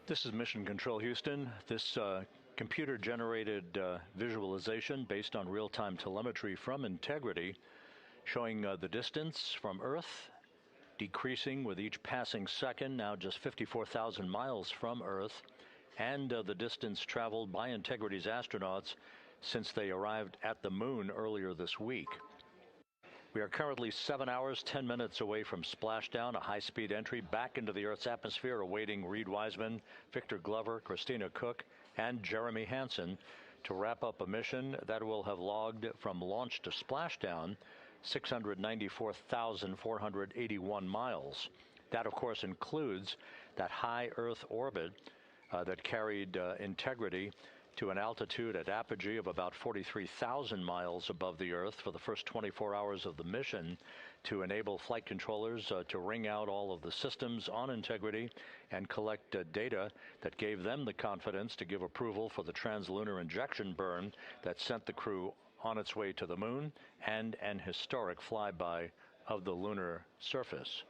This is Mission Control Houston. This computer-generated visualization based on real-time telemetry from Integrity showing the distance from Earth decreasing with each passing second, now just 54,000 miles from Earth, and the distance traveled by Integrity's astronauts since they arrived at the Moon earlier this week. We are currently 7 hours, 10 minutes away from splashdown, a high-speed entry back into the Earth's atmosphere, awaiting Reed Wiseman, Victor Glover, Christina Cook, and Jeremy Hansen to wrap up a mission that will have logged from launch to splashdown 694,481 miles. That, of course, includes that high Earth orbit that carried Integrity to an altitude at apogee of about 43,000 miles above the Earth for the first 24 hours of the mission to enable flight controllers to ring out all of the systems on Integrity and collect data that gave them the confidence to give approval for the translunar injection burn that sent the crew on its way to the Moon and an historic flyby of the lunar surface.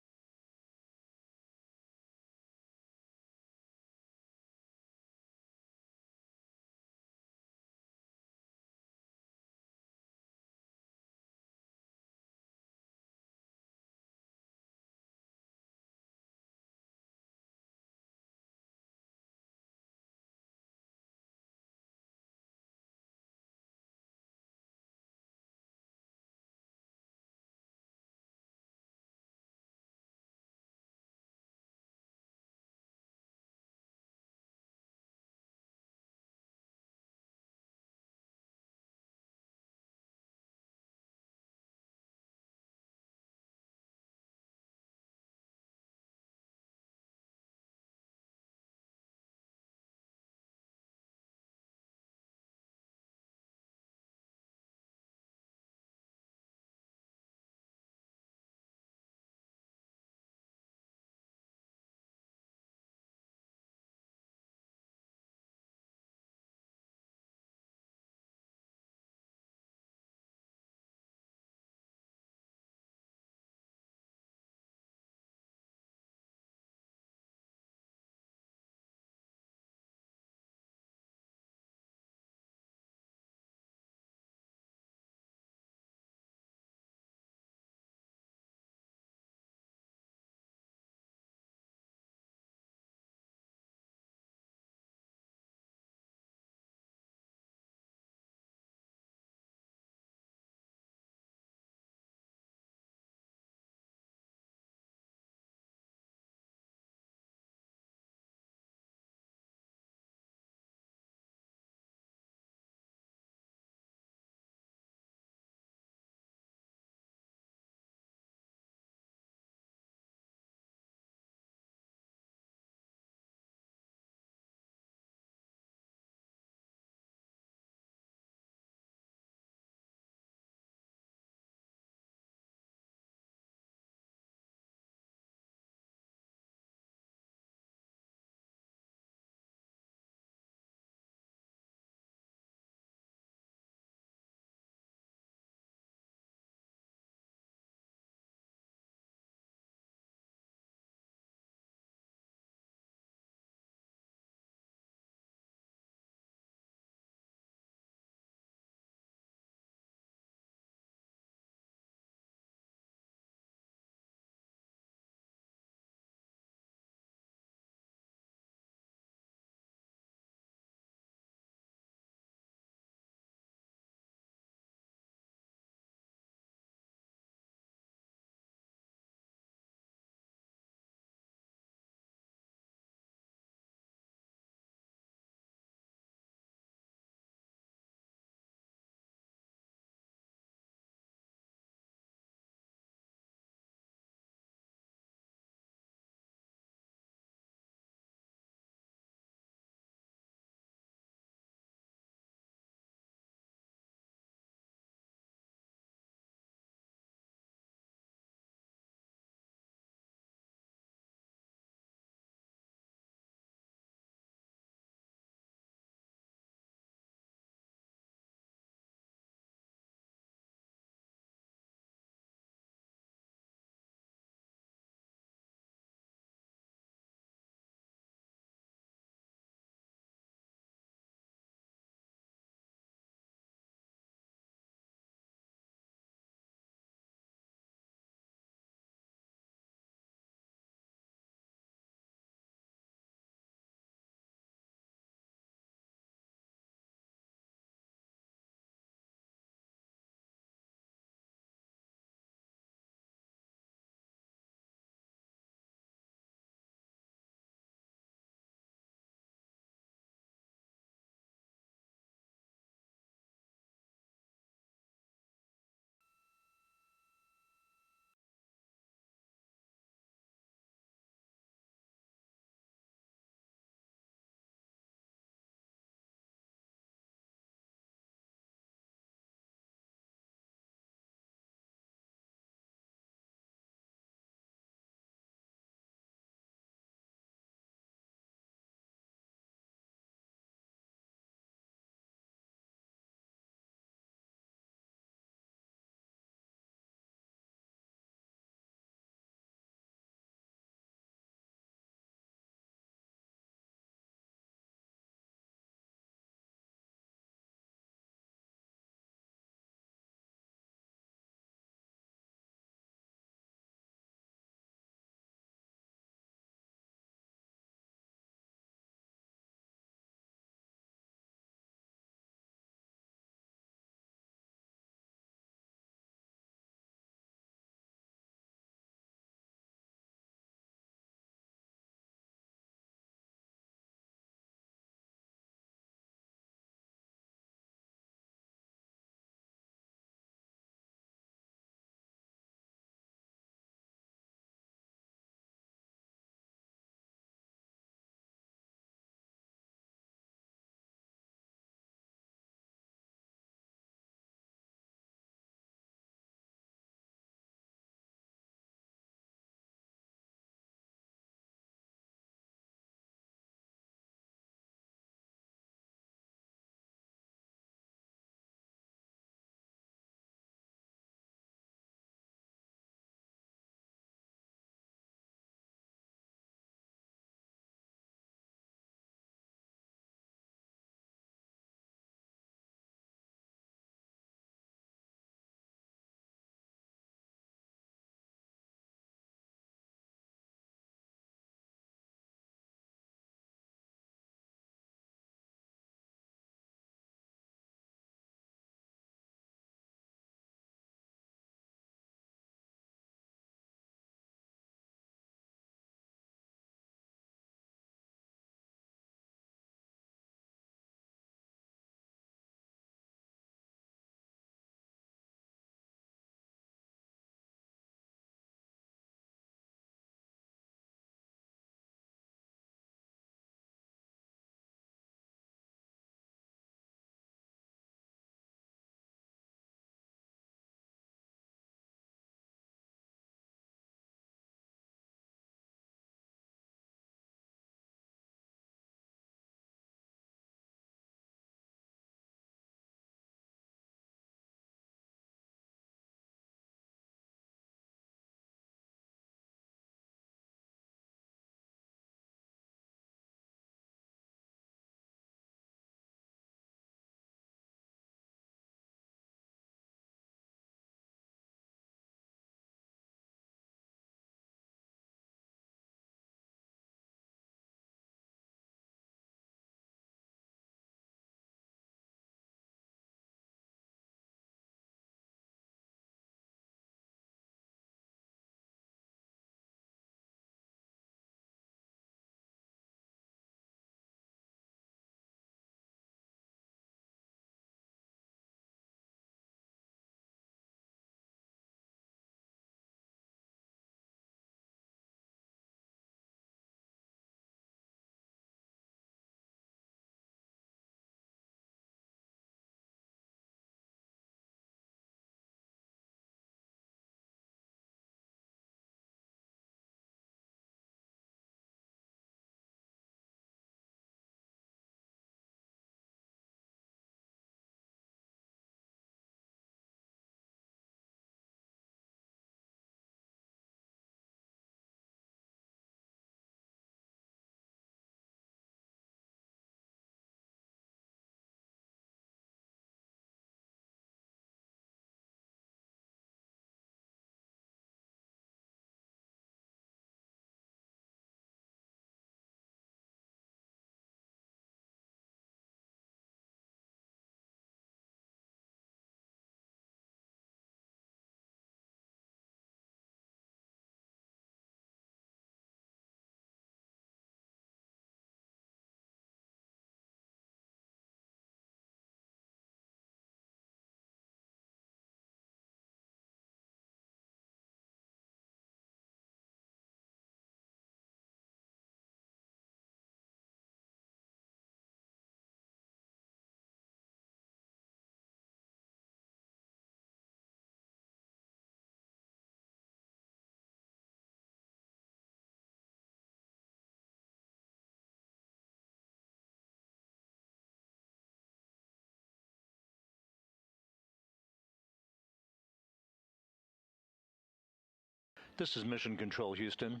This is Mission Control Houston.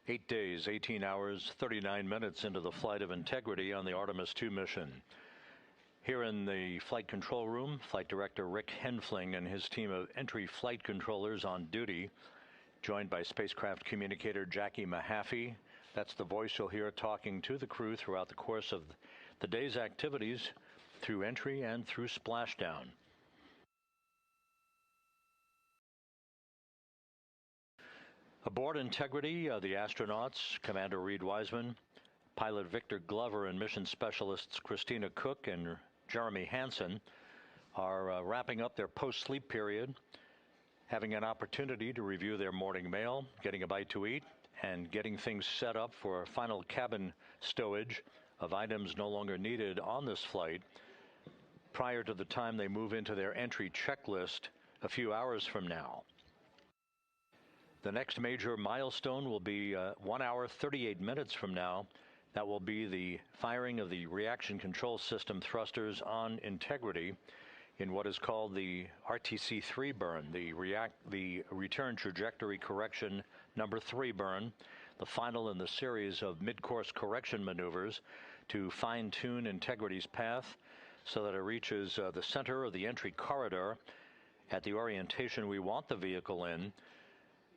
8 days, 18 hours, 39 minutes into the flight of integrity on the Artemis 2 mission. Here in the flight control room, Flight Director Rick Henfling and his team of entry flight controllers on duty, joined by spacecraft communicator Jackie Mahaffey. That's the voice you'll hear talking to the crew throughout the course of the day's activities through entry and through splashdown. Aboard Integrity, the astronauts, Commander Reed Wiseman, pilot Victor Glover, and mission specialists Christina Cook and Jeremy Hansen are wrapping up their post-sleep period, having an opportunity to review their morning mail, getting a bite to eat, and getting things set up for final cabin stowage of items no longer needed on this flight prior to the time they move into their entry checklist a few hours from now. The next major milestone will be 1 hour, 38 minutes from now. That will be the firing of the reaction control system thrusters on Integrity in what is called the RTC-3 burn, the return trajectory correction number 3 burn, the final in the series of mid-course correction maneuvers to fine-tune Integrity's path so that it reaches the center of the entry corridor at the orientation we want the vehicle in,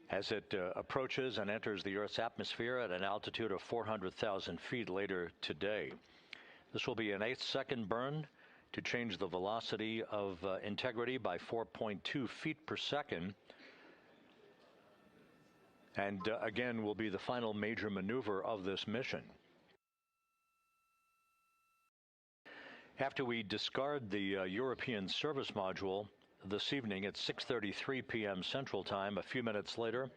as it approaches and enters the Earth's atmosphere at an altitude of 400,000 feet later today. This will be an 8-second burn to change the velocity of Integrity by 4.2 feet per second. And again, will be the final major maneuver of this mission. After we discard the European service module, this evening at 6:33 p.m. Central Time, a few minutes later,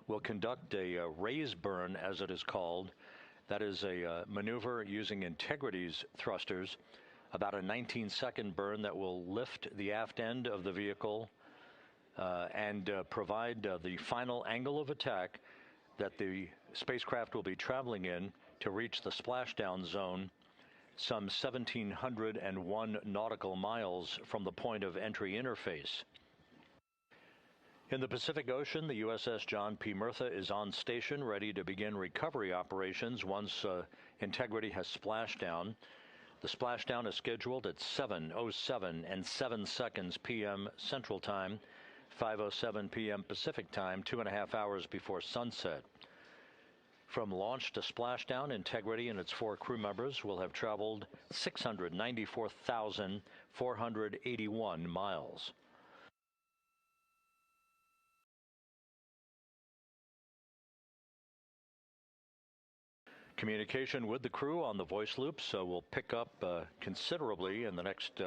we'll conduct a raise burn, as it is called. That is a maneuver using Integrity's thrusters, about a 19-second burn that will lift the aft end of the vehicle and provide the final angle of attack that the spacecraft will be traveling in to reach the splashdown zone some 1,701 nautical miles from the point of entry interface. In the Pacific Ocean, the USS John P. Murtha is on station, ready to begin recovery operations once Integrity has splashed down. The splashdown is scheduled at 7:07 and 7 seconds p.m. Central Time, 5:07 p.m. Pacific Time, 2.5 hours before sunset. From launch to splashdown, Integrity and its 4 crew members will have traveled 694,481 miles. Communication with the crew on the voice loops will pick up considerably in the next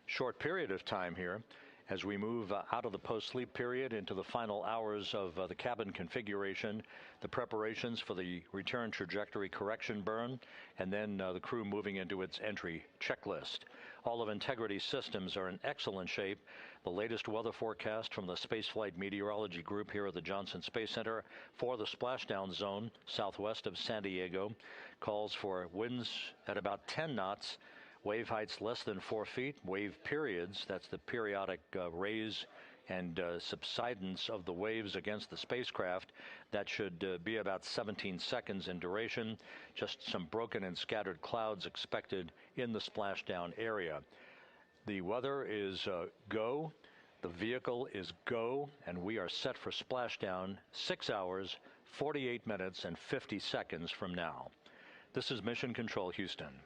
short period of time here, as we move out of the post-sleep period into the final hours of the cabin configuration, the preparations for the return trajectory correction burn, and then the crew moving into its entry checklist. All of Integrity's systems are in excellent shape. The latest weather forecast from the Spaceflight Meteorology Group here at the Johnson Space Center for the splashdown zone southwest of San Diego calls for winds at about 10 knots, wave heights less than 4 feet, wave periods, that's the periodic raise and subsidence of the waves against the spacecraft, that should be about 17 seconds in duration. Just some broken and scattered clouds expected in the splashdown area. The weather is go, the vehicle is go, and we are set for splashdown 6 hours, 48 minutes, and 50 seconds from now. This is Mission Control Houston.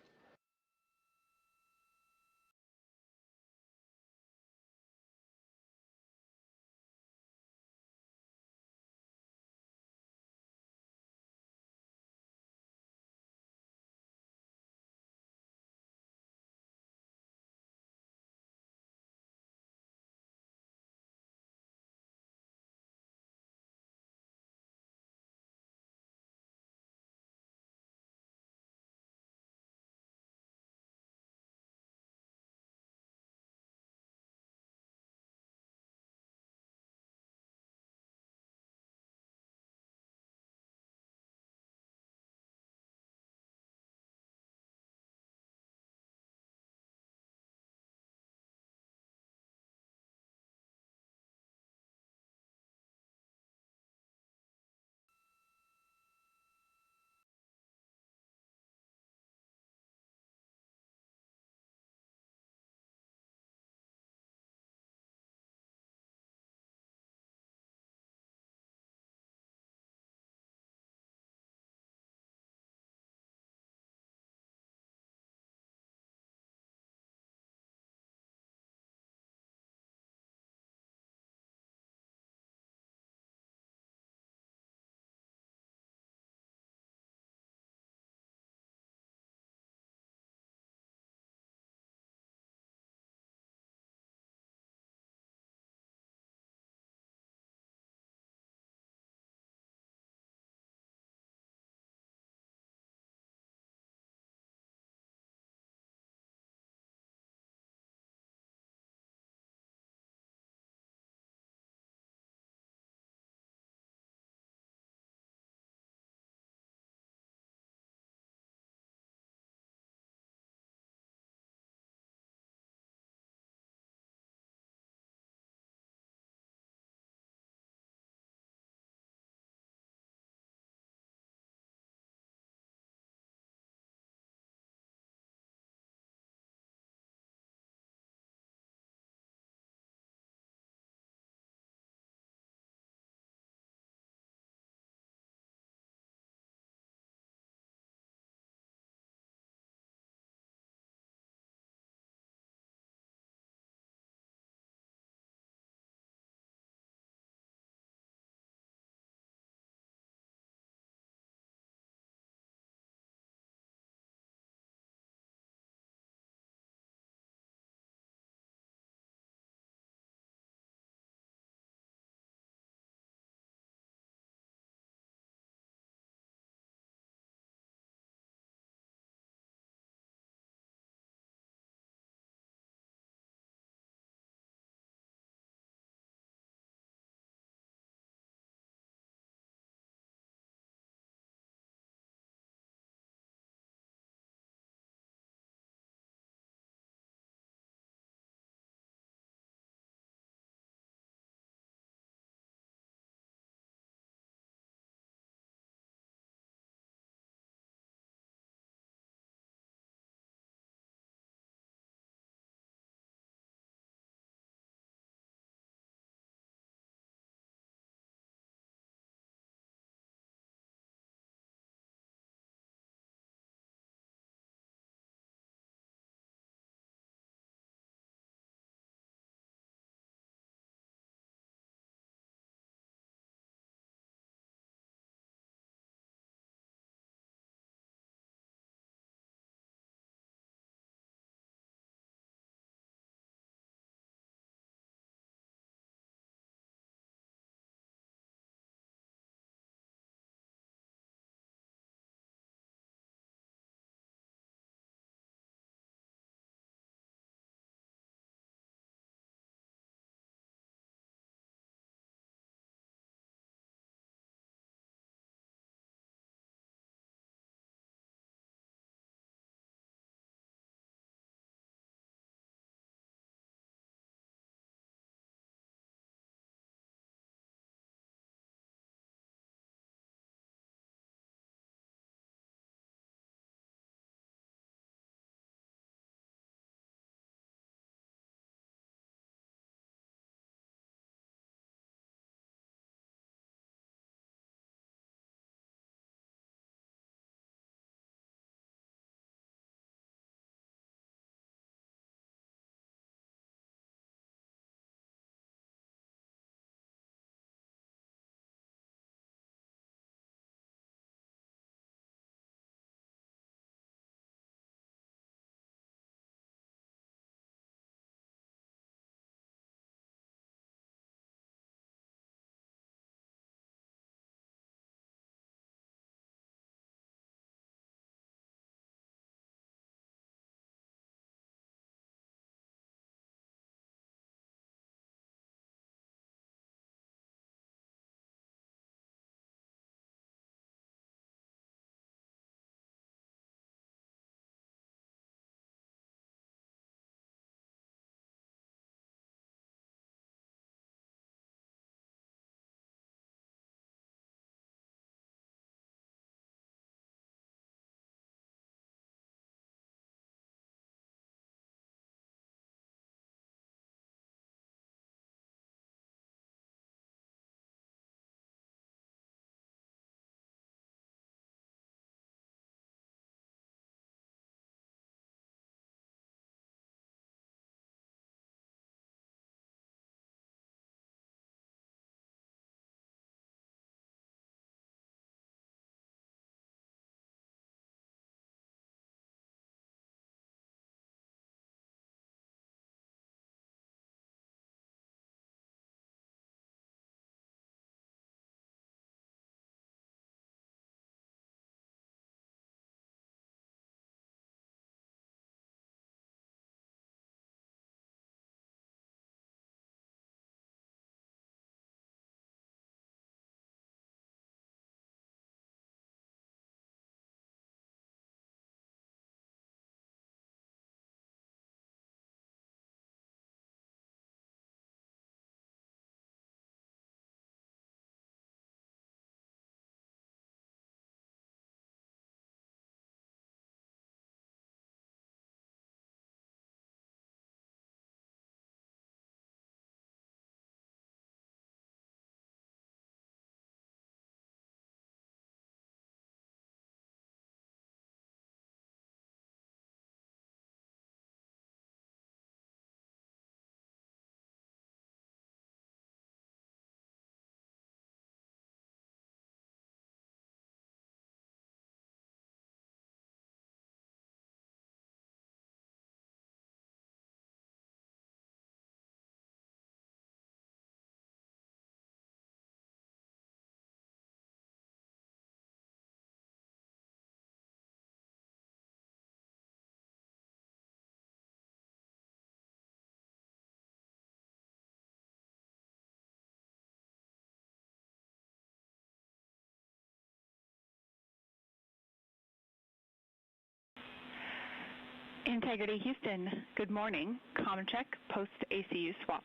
Integrity Houston, good morning. Comm check, post ACU swaps.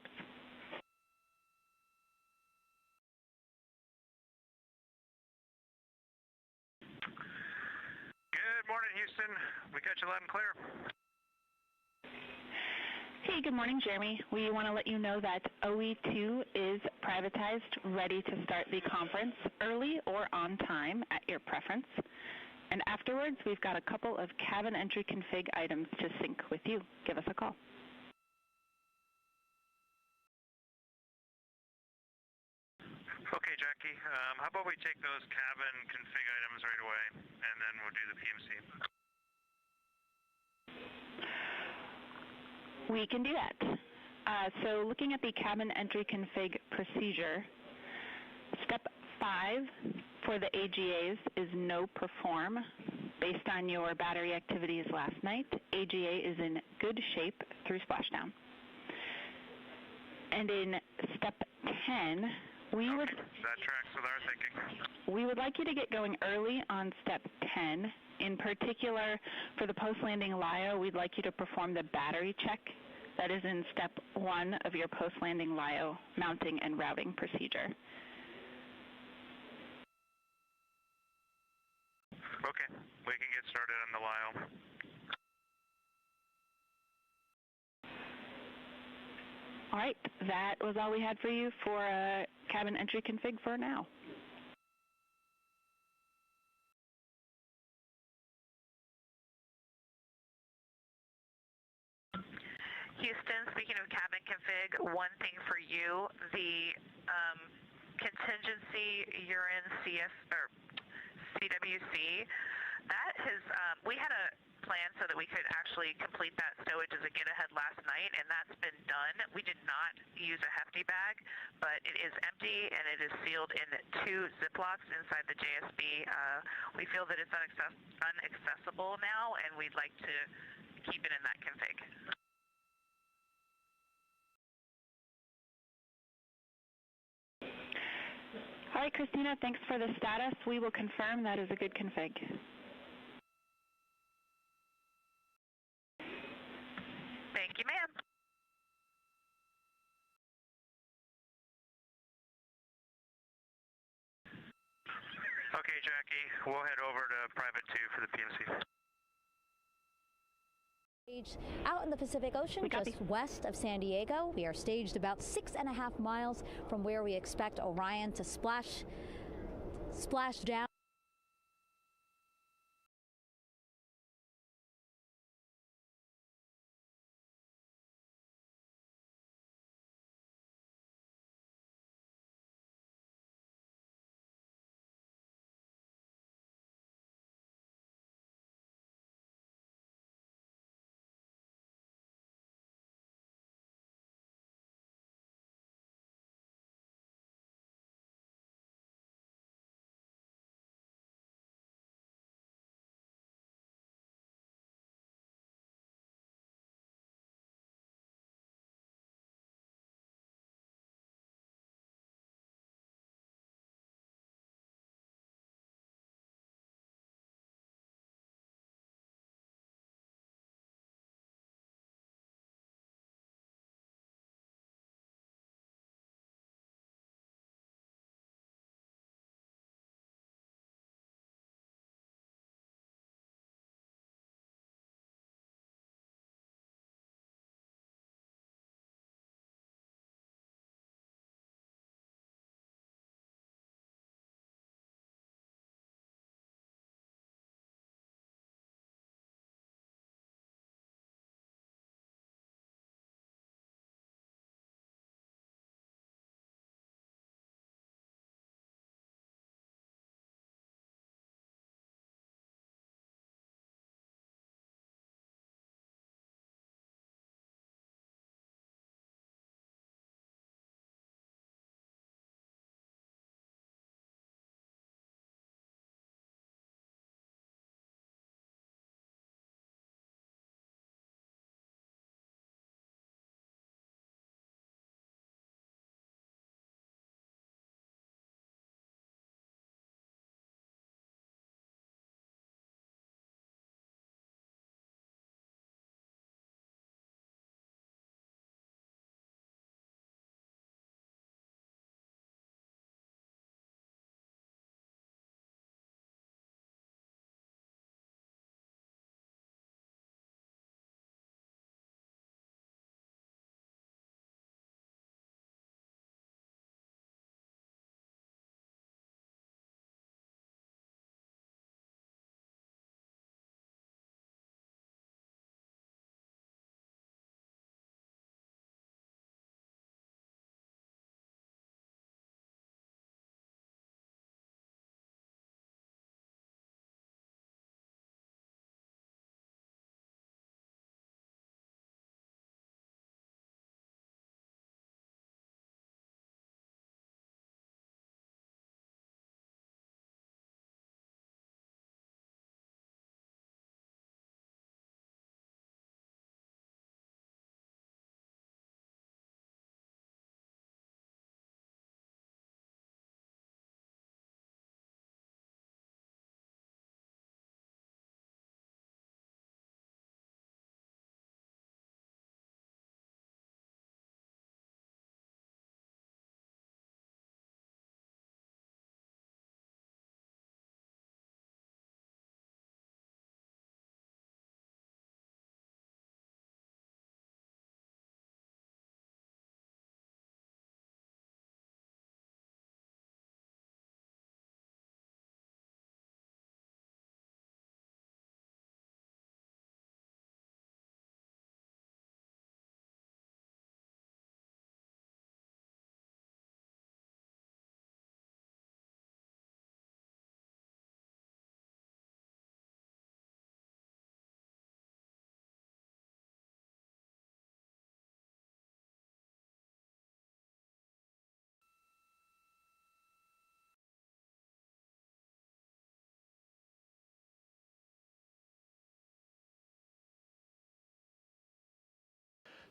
Good morning, Houston. We got you loud and clear. Hey, good morning, Jeremy. We want to let you know that OE2 is privatized, ready to start the conference early or on time at your preference. And afterwards, we've got a couple of cabin entry config items to sync with you. Give us a call. Okay, Jackie. How about we take those cabin config items right away, and then we'll do the PMC. We can do that. So looking at the cabin entry config procedure, step 5 for the AGAs is no perform. Based on your battery activities last night, AGA is in good shape through splashdown. And in step 10, we would that tracks with our thinking. We would like you to get going early on step 10. In particular, for the post-landing LIO, we'd like you to perform the battery check that is in step 1 of your post-landing LIO mounting and routing procedure. Okay, we can get started on the LIO. All right, that was all we had for you for cabin entry config for now. Houston, speaking of cabin config, one thing for you, the contingency urine CWC, that has, we had a plan so that we could actually complete that stowage as a get-ahead last night, and that's been done. We did not use a hefty bag, but it is empty, and it is sealed in 2 Ziplocs inside the JSB. We feel that it's unaccessible now, and we'd like to keep it in that config. All right, Christina, thanks for the status. We will confirm that is a good config. Thank you, ma'am. Okay, Jackie, we'll head over to private 2 for the PMC. Out in the Pacific Ocean, just west of San Diego. We are staged about 6.5 miles from where we expect Orion to splash down.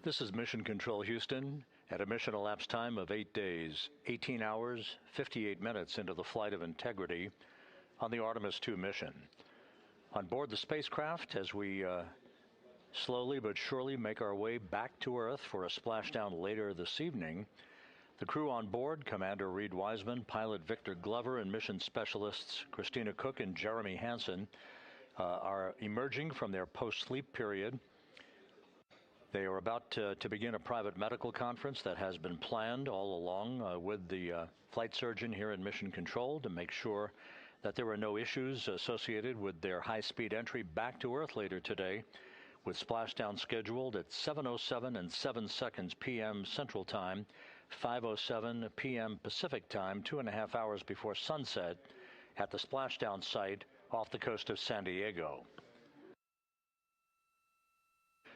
This is Mission Control Houston at a mission elapsed time of 8 days, 18 hours, 58 minutes into the flight of Integrity on the Artemis II mission. On board the spacecraft, as we slowly but surely make our way back to Earth for a splashdown later this evening, the crew on board, Commander Reed Wiseman, Pilot Victor Glover, and mission specialists Christina Cook and Jeremy Hansen, are emerging from their post-sleep period. They are about to begin a private medical conference that has been planned all along with the flight surgeon here in Mission Control to make sure that there are no issues associated with their high-speed entry back to Earth later today, with splashdown scheduled at 7:07 and 7 seconds p.m. Central Time, 5:07 p.m. Pacific Time, 2.5 hours before sunset at the splashdown site off the coast of San Diego.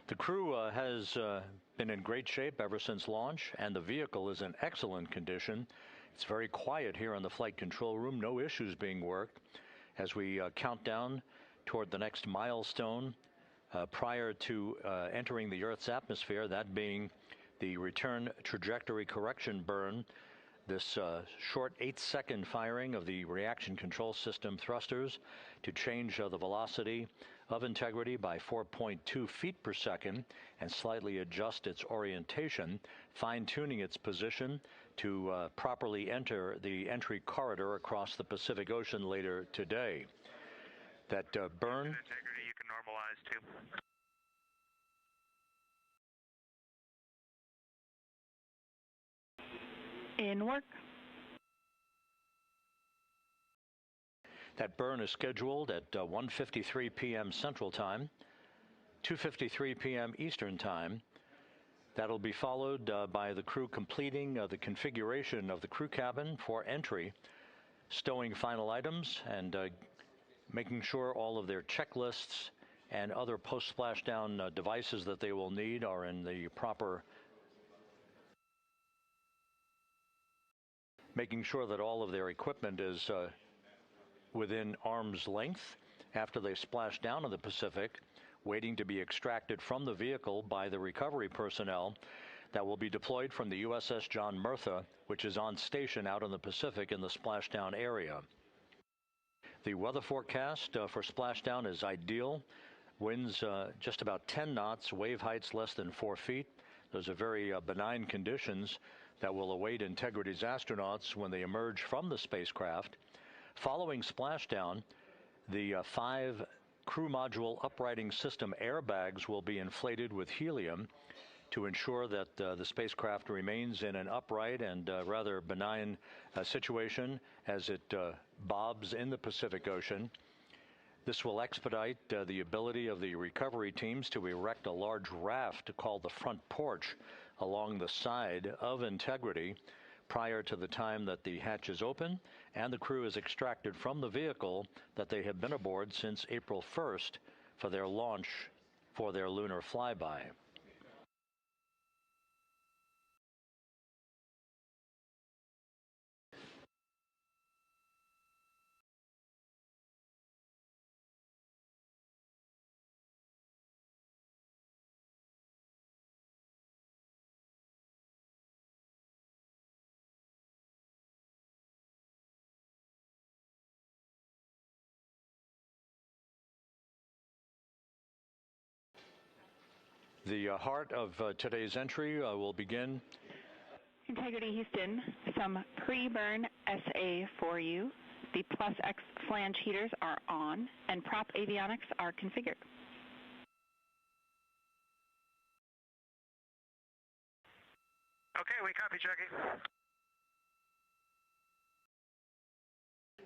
The crew has been in great shape ever since launch, and the vehicle is in excellent condition. It's very quiet here in the flight control room, no issues being worked as we count down toward the next milestone prior to entering the Earth's atmosphere, that being the return trajectory correction burn. This short 8-second firing of the reaction control system thrusters to change the velocity of Integrity by 4.2 feet per second and slightly adjust its orientation, fine-tuning its position to properly enter the entry corridor across the Pacific Ocean later today. That burn... Integrity you can normalize too. In work. That burn is scheduled at 1:53 p.m. Central Time, 2:53 p.m. Eastern Time. That'll be followed by the crew completing the configuration of the crew cabin for entry, stowing final items, and making sure all of their checklists and other post-splashdown devices that they will need are in the proper... making sure that all of their equipment is within arm's length after they splash down in the Pacific, waiting to be extracted from the vehicle by the recovery personnel that will be deployed from the USS John Murtha, which is on station out in the Pacific in the splashdown area. The weather forecast for splashdown is ideal. Winds just about 10 knots, wave heights less than 4 feet. Those are very benign conditions that will await Integrity's astronauts when they emerge from the spacecraft. Following splashdown, the 5 crew module uprighting system airbags will be inflated with helium to ensure that the spacecraft remains in an upright and rather benign situation as it bobs in the Pacific Ocean. This will expedite the ability of the recovery teams to erect a large raft called the front porch along the side of Integrity prior to the time that the hatches open and the crew is extracted from the vehicle that they have been aboard since April 1st for their launch for their lunar flyby. The heart of today's entry will begin. Integrity Houston, some pre-burn SA for you. The Plus X flange heaters are on and prop avionics are configured. Okay, we copy, Jackie.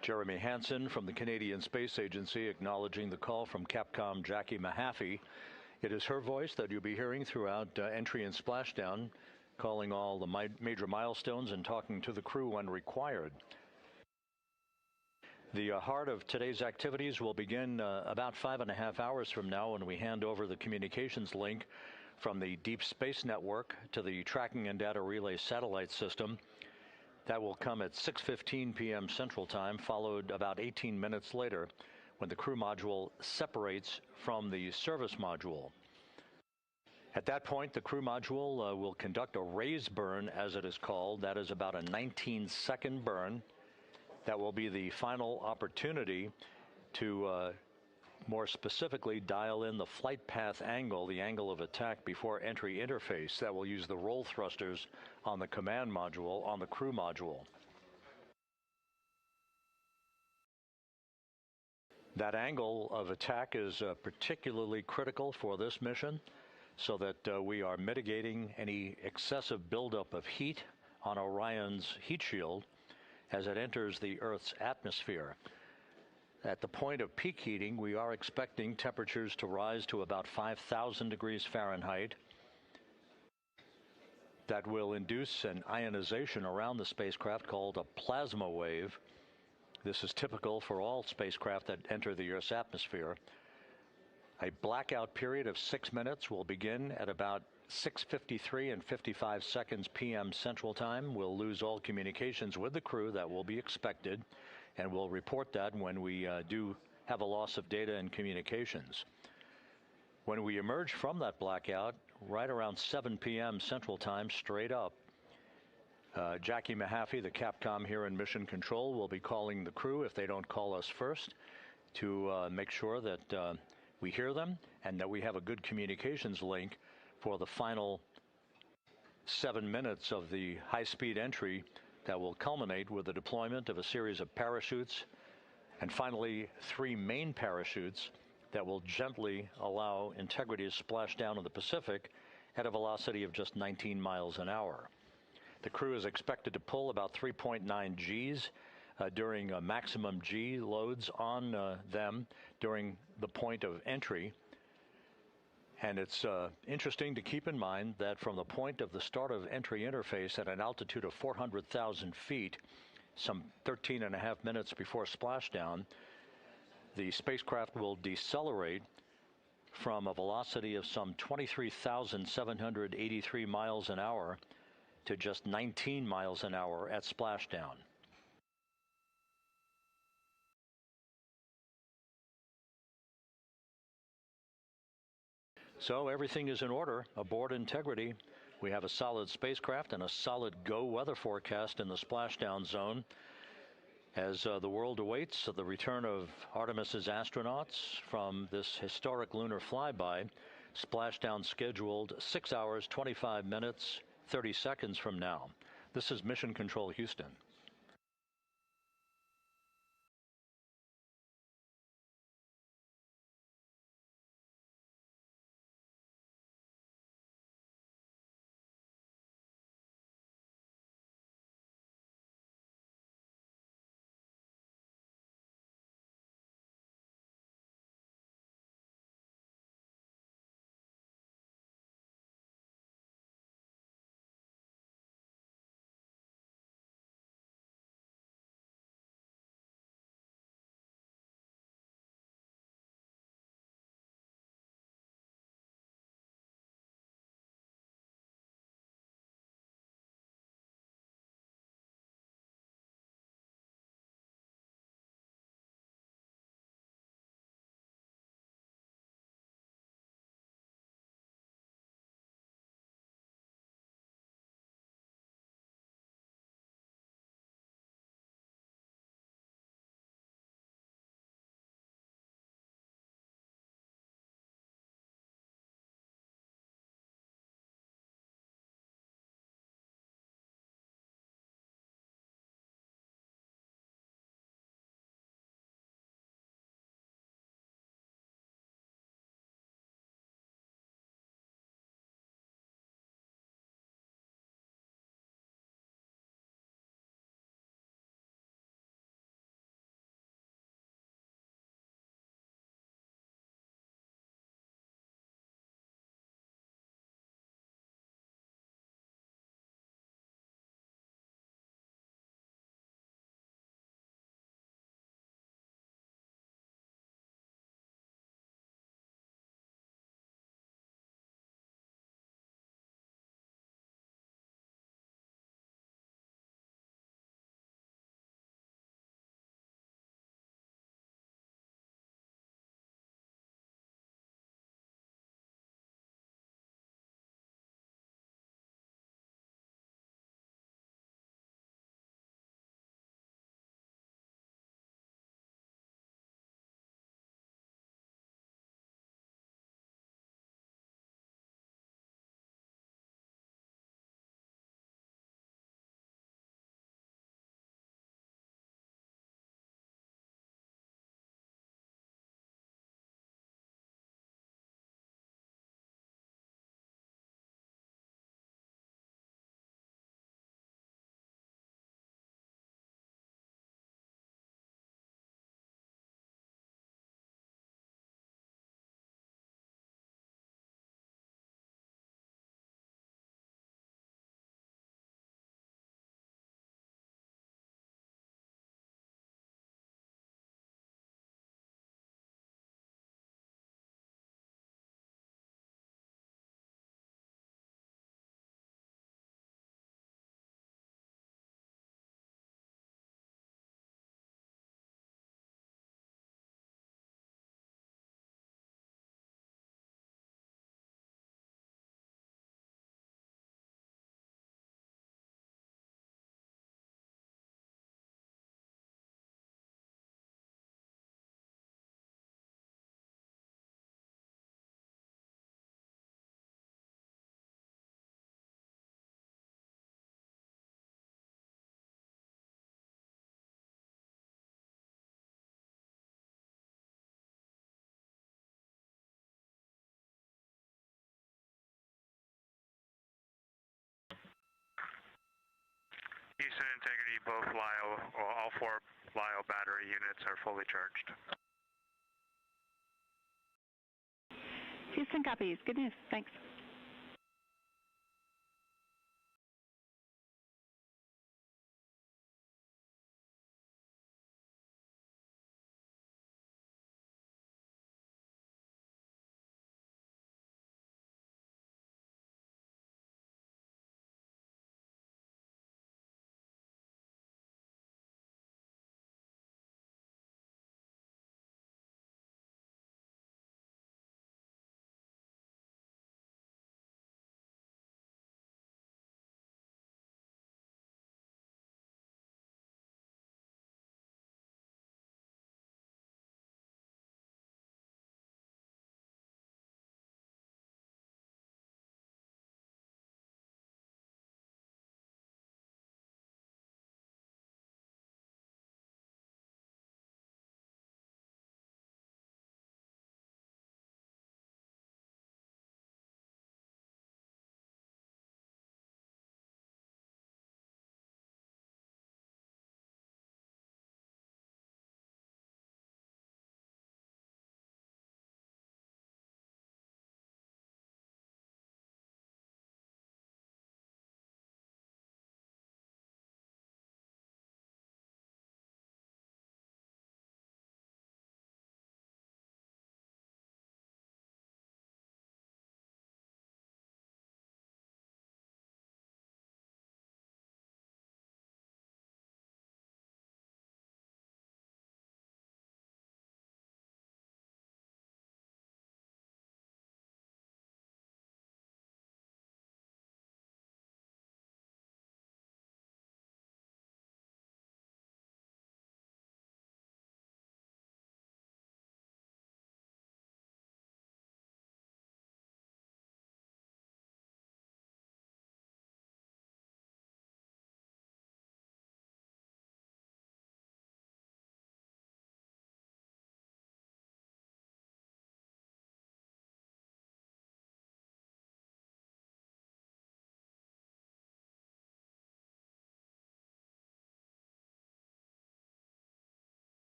Jeremy Hansen from the Canadian Space Agency acknowledging the call from Capcom Jackie Mahaffey. It is her voice that you'll be hearing throughout entry and splashdown, calling all the major milestones and talking to the crew when required. The heart of today's activities will begin about 5.5 hours from now when we hand over the communications link from the Deep Space Network to the Tracking and Data Relay Satellite System. That will come at 6:15 p.m. Central Time, followed about 18 minutes later when the crew module separates from the service module. At that point, the crew module will conduct a raise burn, as it is called. That is about a 19-second burn. That will be the final opportunity to more specifically dial in the flight path angle, the angle of attack before entry interface. That will use the roll thrusters on the command module, on the crew module. That angle of attack is particularly critical for this mission, so that we are mitigating any excessive buildup of heat on Orion's heat shield as it enters the Earth's atmosphere. At the point of peak heating, we are expecting temperatures to rise to about 5,000 degrees Fahrenheit. That will induce an ionization around the spacecraft called a plasma wave. This is typical for all spacecraft that enter the Earth's atmosphere. A blackout period of 6 minutes will begin at about 6:53 and 55 seconds p.m. Central Time. We'll lose all communications with the crew. That will be expected, and we'll report that when we do have a loss of data and communications. When we emerge from that blackout, right around 7 p.m. Central Time, straight up, Jackie Mahaffey, the Capcom here in Mission Control, will be calling the crew, if they don't call us first, to make sure that we hear them and that we have a good communications link for the final 7 minutes of the high-speed entry that will culminate with the deployment of a series of parachutes and finally 3 main parachutes that will gently allow Integrity to splash down in the Pacific at a velocity of just 19 miles an hour. The crew is expected to pull about 3.9 Gs during maximum G loads on them during the point of entry. And it's interesting to keep in mind that from the point of the start of entry interface at an altitude of 400,000 feet, some 13 and a half minutes before splashdown, the spacecraft will decelerate from a velocity of some 23,783 miles an hour to just 19 miles an hour at splashdown. So everything is in order aboard Integrity. We have a solid spacecraft and a solid go weather forecast in the splashdown zone as the world awaits the return of Artemis's astronauts from this historic lunar flyby. Splashdown scheduled 6 hours, 25 minutes, 30 seconds from now. This is Mission Control Houston. Houston Integrity, both LiO, or all 4 LiO battery units are fully charged. Houston copies. Good news. Thanks.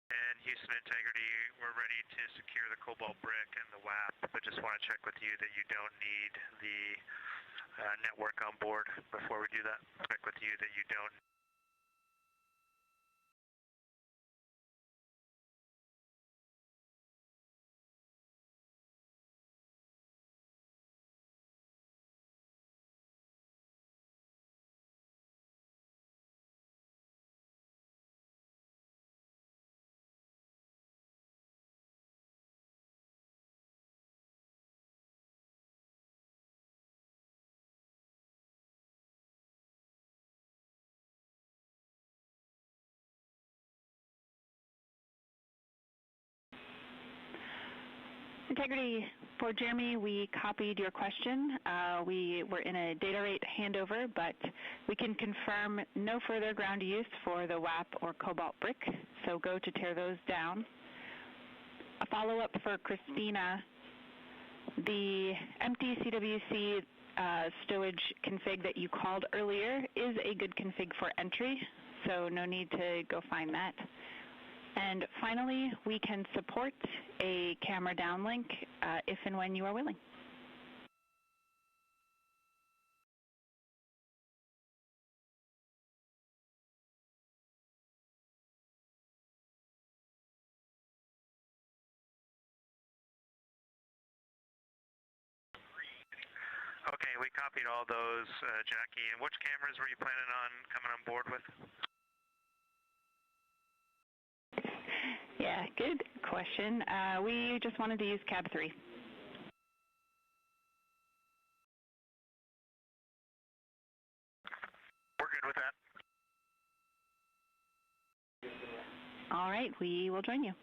And Houston Integrity, we're ready to secure the cobalt brick and the WAP, but just want to check with you that you don't need the network on board before we do that. Check with you that you don't. Integrity, for Jeremy, we copied your question. We were in a data rate handover, but we can confirm no further ground use for the WAP or cobalt brick, so go to tear those down. A follow-up for Christina, the empty CWC stowage config that you called earlier is a good config for entry, so no need to go find that. And finally, we can support a camera downlink if and when you are willing. Okay, we copied all those, Jackie. And which cameras were you planning on coming on board with? Yeah, good question. We just wanted to use cab 3. We're good with that. All right, we will join you.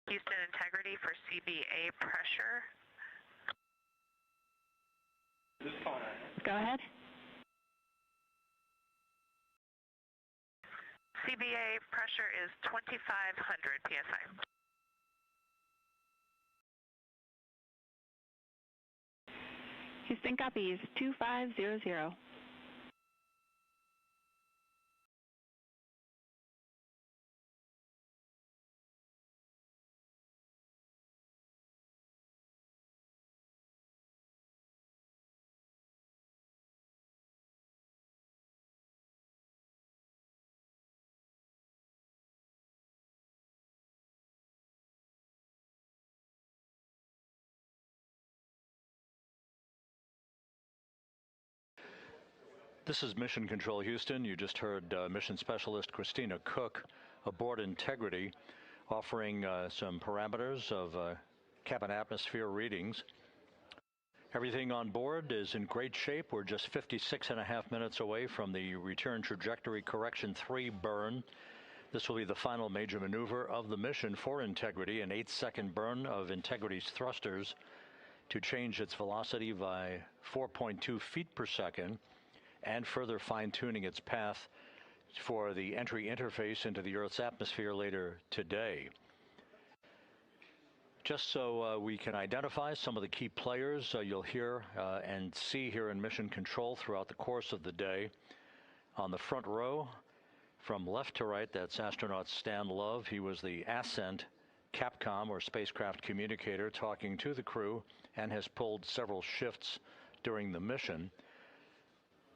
Houston integrity for CBA pressure. Go ahead. CBA pressure is 2,500 psi. Houston copies 2500. This is Mission Control Houston. You just heard Mission Specialist Christina Cook aboard Integrity offering some parameters of cabin atmosphere readings. Everything on board is in great shape. We're just 56.5 minutes away from the return trajectory correction 3 burn. This will be the final major maneuver of the mission for Integrity, an 8-second burn of Integrity's thrusters to change its velocity by 4.2 feet per second, and further fine-tuning its path for the entry interface into the Earth's atmosphere later today. Just so we can identify some of the key players you'll hear and see here in Mission Control throughout the course of the day. On the front row, from left to right, that's astronaut Stan Love. He was the Ascent Capcom, or spacecraft communicator, talking to the crew and has pulled several shifts during the mission.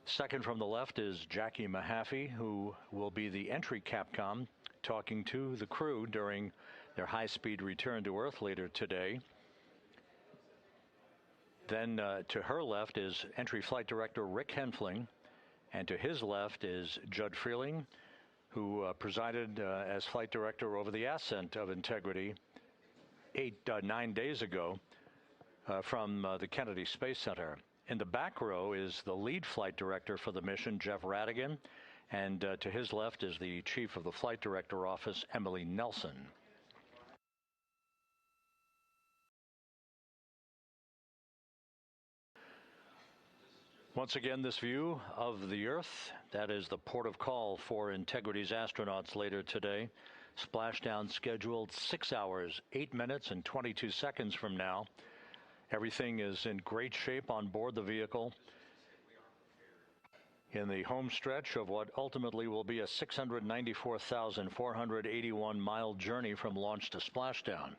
Second from the left is Jackie Mahaffey, who will be the entry Capcom, talking to the crew during their high-speed return to Earth later today. Then to her left is entry flight director Rick Henfling, and to his left is Judd Freeling, who presided as flight director over the ascent of Integrity 9 days ago from the Kennedy Space Center. In the back row is the lead flight director for the mission, Jeff Radigan, and to his left is the chief of the flight director office, Emily Nelson. Once again, this view of the Earth, that is the port of call for Integrity's astronauts later today. Splashdown scheduled 6 hours, 8 minutes, and 22 seconds from now. Everything is in great shape on board the vehicle in the home stretch of what ultimately will be a 694,481-mile journey from launch to splashdown.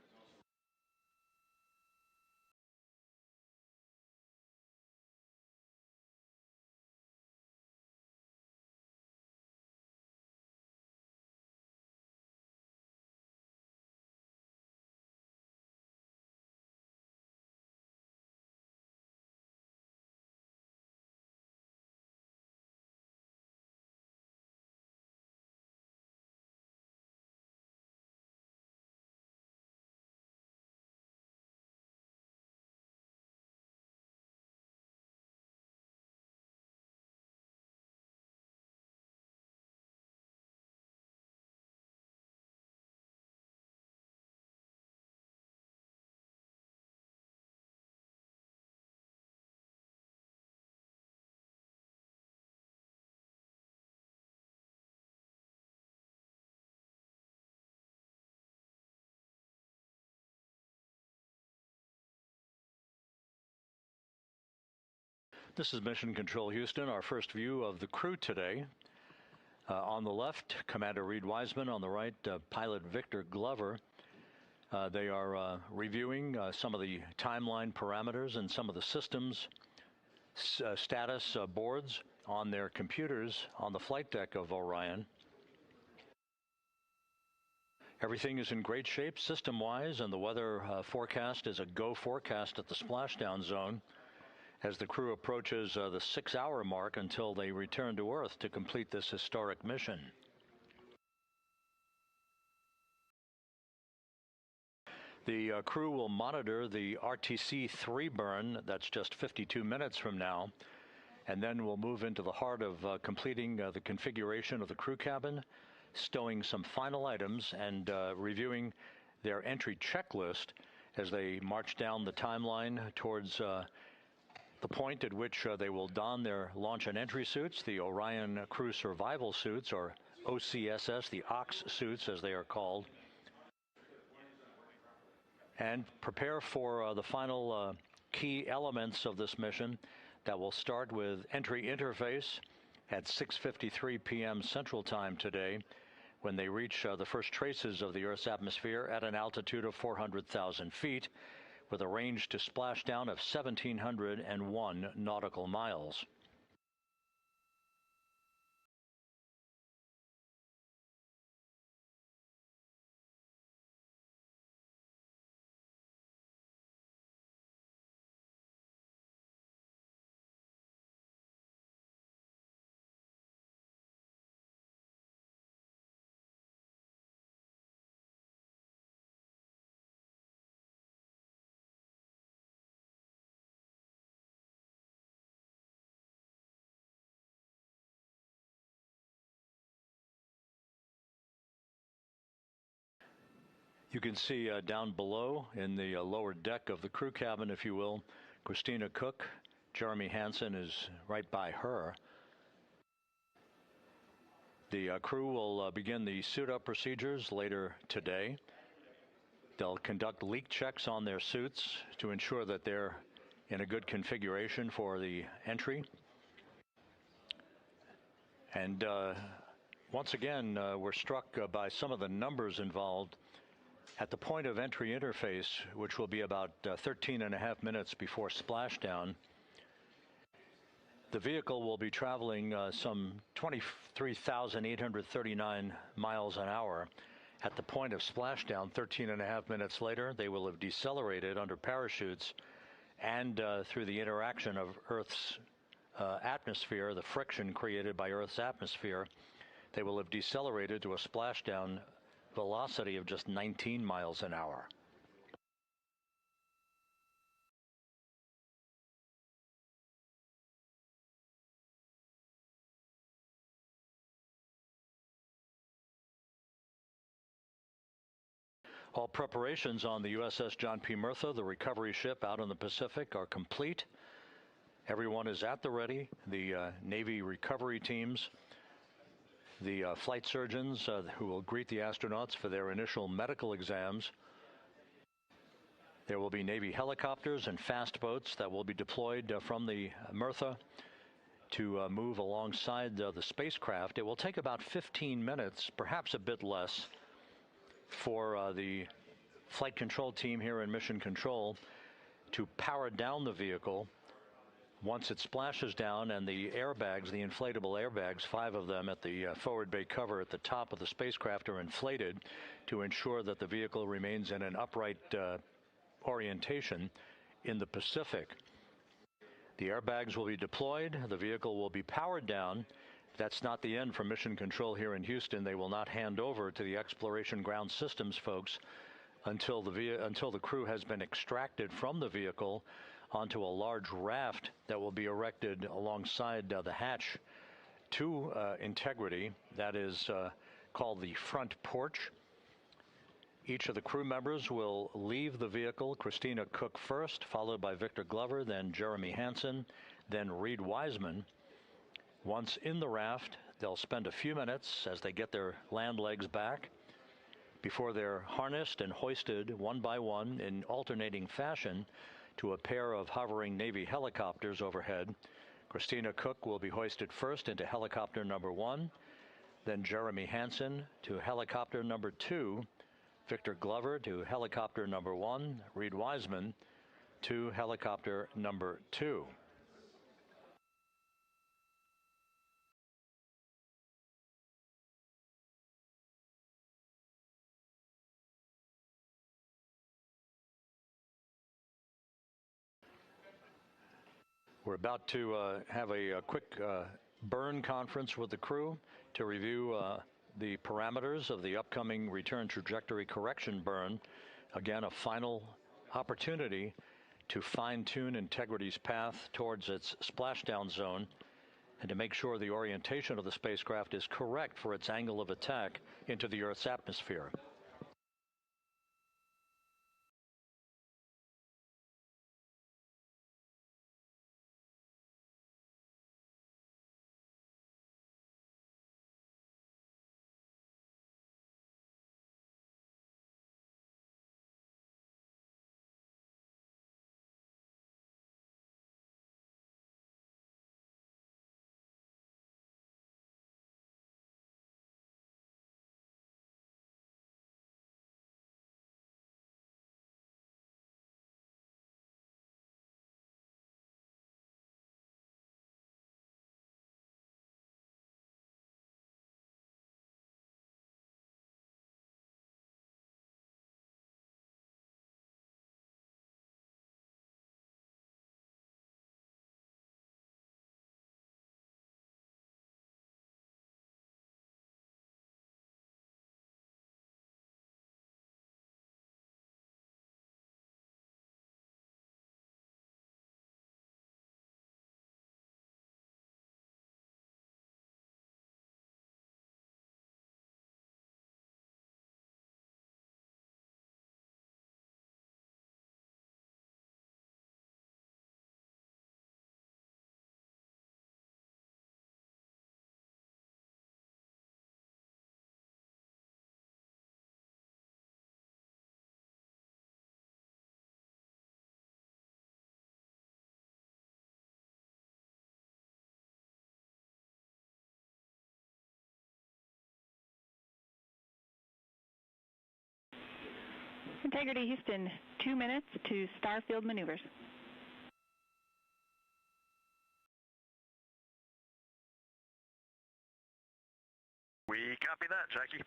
This is Mission Control Houston, our first view of the crew today. On the left, Commander Reed Wiseman. On the right, pilot Victor Glover. They are reviewing some of the timeline parameters and some of the systems status boards on their computers on the flight deck of Orion. Everything is in great shape system-wise, and the weather forecast is a go forecast at the splashdown zone as the crew approaches the 6-hour mark until they return to Earth to complete this historic mission. The crew will monitor the RTC-3 burn. That's just 52 minutes from now. And then we'll move into the heart of completing the configuration of the crew cabin, stowing some final items, and reviewing their entry checklist as they march down the timeline towards the point at which they will don their launch and entry suits, the Orion Crew Survival Suits, or OCSS, the OX suits as they are called, and prepare for the final key elements of this mission that will start with entry interface at 6:53 p.m. Central Time today, when they reach the first traces of the Earth's atmosphere at an altitude of 400,000 feet, with a range to splashdown of 1,701 nautical miles. You can see down below in the lower deck of the crew cabin, if you will, Christina Cook. Jeremy Hansen is right by her. The crew will begin the suit-up procedures later today. They'll conduct leak checks on their suits to ensure that they're in a good configuration for the entry. And once again, we're struck by some of the numbers involved. At the point of entry interface, which will be about 13.5 minutes before splashdown, the vehicle will be traveling some 23,839 miles an hour. At the point of splashdown, 13.5 minutes later, they will have decelerated under parachutes and through the interaction of Earth's atmosphere, the friction created by Earth's atmosphere, they will have decelerated to a splashdown velocity of just 19 miles an hour. All preparations on the USS John P. Murtha, the recovery ship out in the Pacific, are complete. Everyone is at the ready. The Navy recovery teams, the flight surgeons who will greet the astronauts for their initial medical exams. There will be Navy helicopters and fast boats that will be deployed from the Murtha to move alongside the spacecraft. It will take about 15 minutes, perhaps a bit less, for the flight control team here in Mission Control to power down the vehicle. Once it splashes down and the airbags, the inflatable airbags, 5 of them at the forward bay cover at the top of the spacecraft, are inflated to ensure that the vehicle remains in an upright orientation in the Pacific. The airbags will be deployed. The vehicle will be powered down. That's not the end for Mission Control here in Houston. They will not hand over to the Exploration Ground Systems folks until the crew has been extracted from the vehicle onto a large raft that will be erected alongside the hatch to integrity. That is called the front porch. Each of the crew members will leave the vehicle, Christina Cook first, followed by Victor Glover, then Jeremy Hansen, then Reed Wiseman. Once in the raft, they'll spend a few minutes as they get their land legs back before they're harnessed and hoisted one by one in alternating fashion to a pair of hovering Navy helicopters overhead. Christina Cook will be hoisted first into helicopter number 1, then Jeremy Hansen to helicopter number 2, Victor Glover to helicopter number 1, Reed Wiseman to helicopter number 2. We're about to have a quick burn conference with the crew to review the parameters of the upcoming return trajectory correction burn. Again, a final opportunity to fine-tune Integrity's path towards its splashdown zone and to make sure the orientation of the spacecraft is correct for its angle of attack into the Earth's atmosphere. Integrity Houston, 2 minutes to starfield maneuvers. We copy that, Jackie.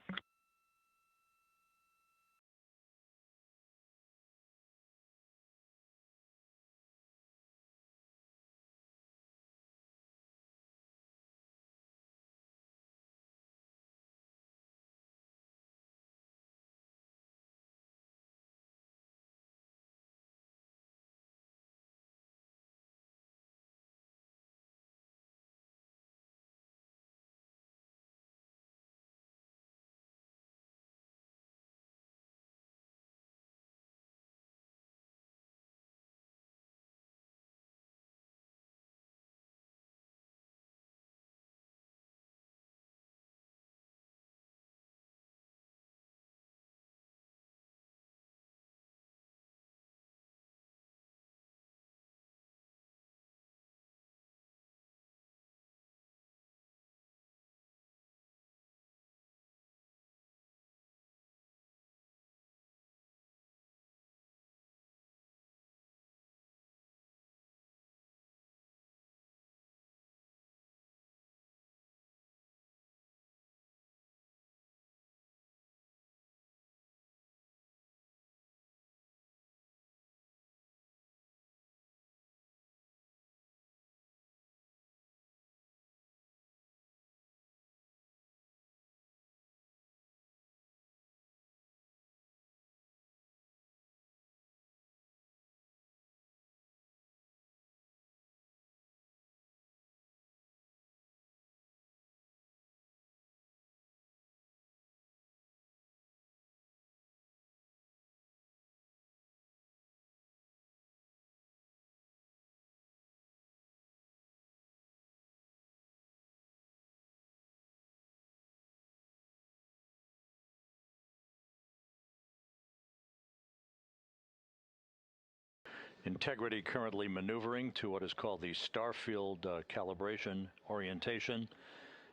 Integrity currently maneuvering to what is called the Starfield calibration orientation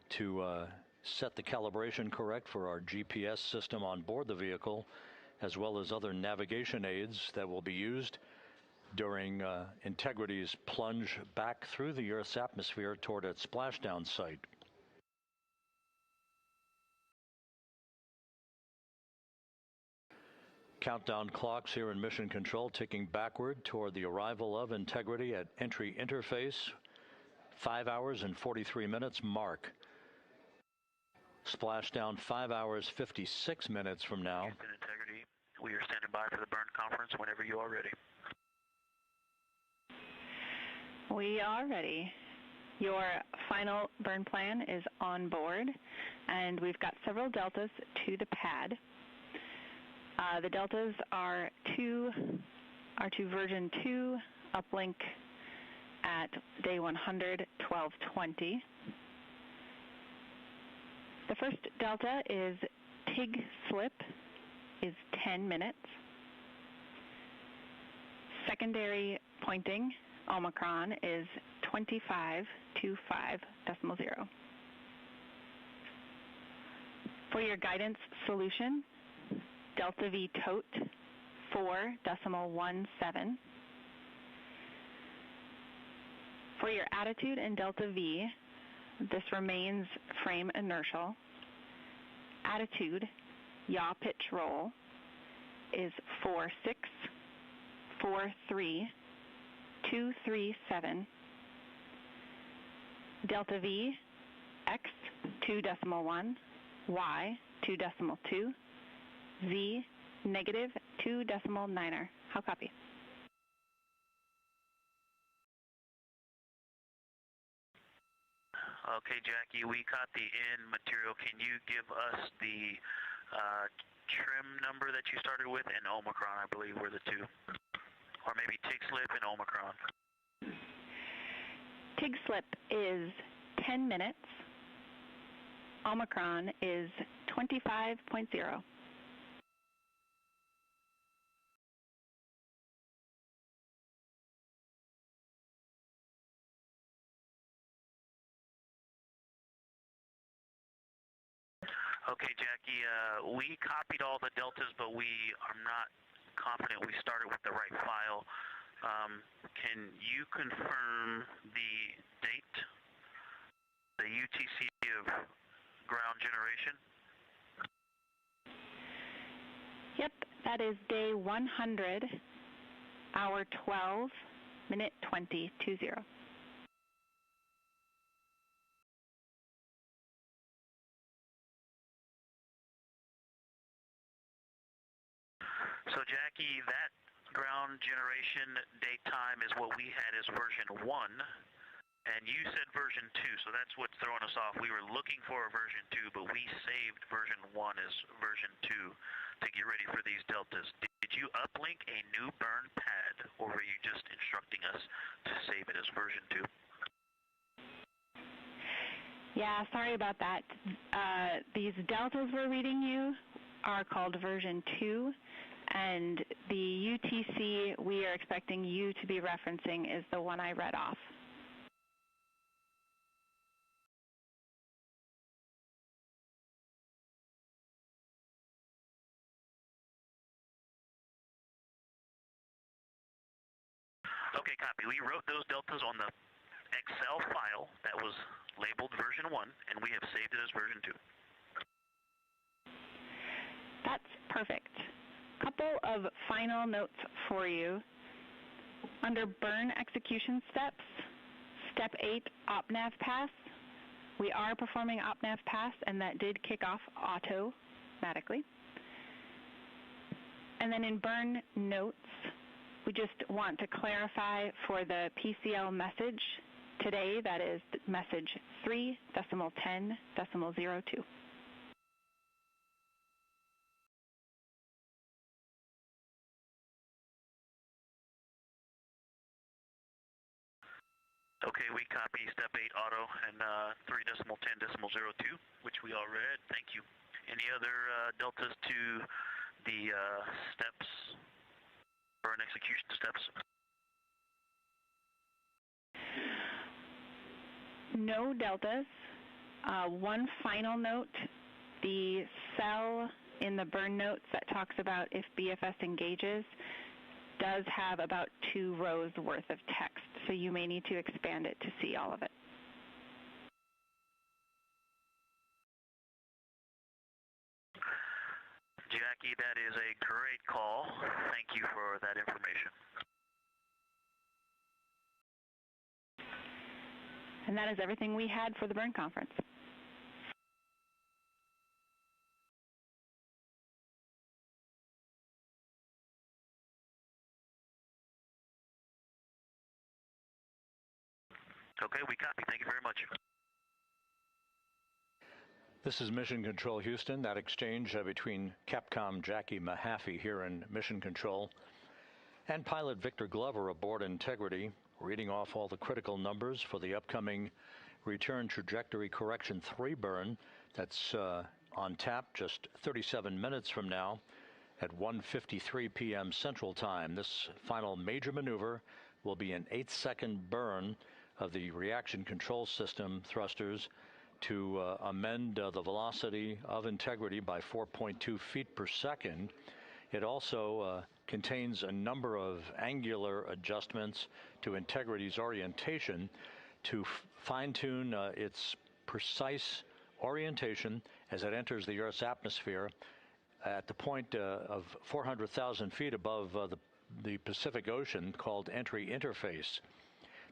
to set the calibration correct for our GPS system on board the vehicle, as well as other navigation aids that will be used during Integrity's plunge back through the Earth's atmosphere toward its splashdown site. Countdown clocks here in Mission Control ticking backward toward the arrival of Integrity at entry interface. 5 hours and 43 minutes mark. Splashdown 5 hours 56 minutes from now. Houston Integrity, we are standing by for the burn conference whenever you are ready. We are ready. Your final burn plan is on board, and we've got several deltas to the pad. The deltas are to version 2 uplink at day 100, 1220. The first delta is TIG slip is 10 minutes. Secondary pointing Omicron is 2525.0. For your guidance solution, Delta V tote 4.17. For your attitude in Delta V, this remains frame inertial. Attitude, yaw pitch roll, is 4643.237. Delta V, X 2.1, Y 2.2, Z negative 2.9. How copy? Okay, Jackie, we caught the in material. Can you give us the trim number that you started with and Omicron, I believe, were the two? Or maybe TIG slip and Omicron. TIG slip is 10 minutes. Omicron is 25.0. Okay, Jackie, we copied all the deltas, but we are not confident we started with the right file. Can you confirm the date, the UTC of ground generation? Yep, that is day 100, hour 12, minute 20, 20. So Jackie, that ground generation date time is what we had as version 1, and you said version 2, so that's what's throwing us off. We were looking for a version 2, but we saved version 1 as version 2 to get ready for these deltas. Did you uplink a new burn pad, or were you just instructing us to save it as version 2? Yeah, sorry about that. These deltas we're reading you are called version 2, and the UTC we are expecting you to be referencing is the one I read off. Okay, copy. We wrote those deltas on the Excel file that was labeled version 1, and we have saved it as version 2. That's perfect. Couple of final notes for you. Under burn execution steps, step 8, OpNav pass. We are performing OpNav pass, and that did kick off automatically. And then in burn notes, we just want to clarify for the PCL message today, that is message 3.10.02. Okay, we copy step 8 auto and 3.10.02, which we all read. Thank you. Any other deltas to the steps, burn execution steps? No deltas. One final note, the cell in the burn notes that talks about if BFS engages does have about 2 rows worth of text, so you may need to expand it to see all of it. Jackie, that is a great call. Thank you for that information. And that is everything we had for the burn conference. Okay, we copy. Thank you very much. This is Mission Control Houston. That exchange between Capcom Jackie Mahaffey here in Mission Control and pilot Victor Glover aboard Integrity, reading off all the critical numbers for the upcoming return trajectory correction 3 burn. That's on tap just 37 minutes from now at 1:53 p.m. Central Time. This final major maneuver will be an 8-second burn of the reaction control system thrusters to amend the velocity of Integrity by 4.2 feet per second. It also contains a number of angular adjustments to Integrity's orientation to fine-tune its precise orientation as it enters the Earth's atmosphere at the point of 400,000 feet above the Pacific Ocean, called entry interface.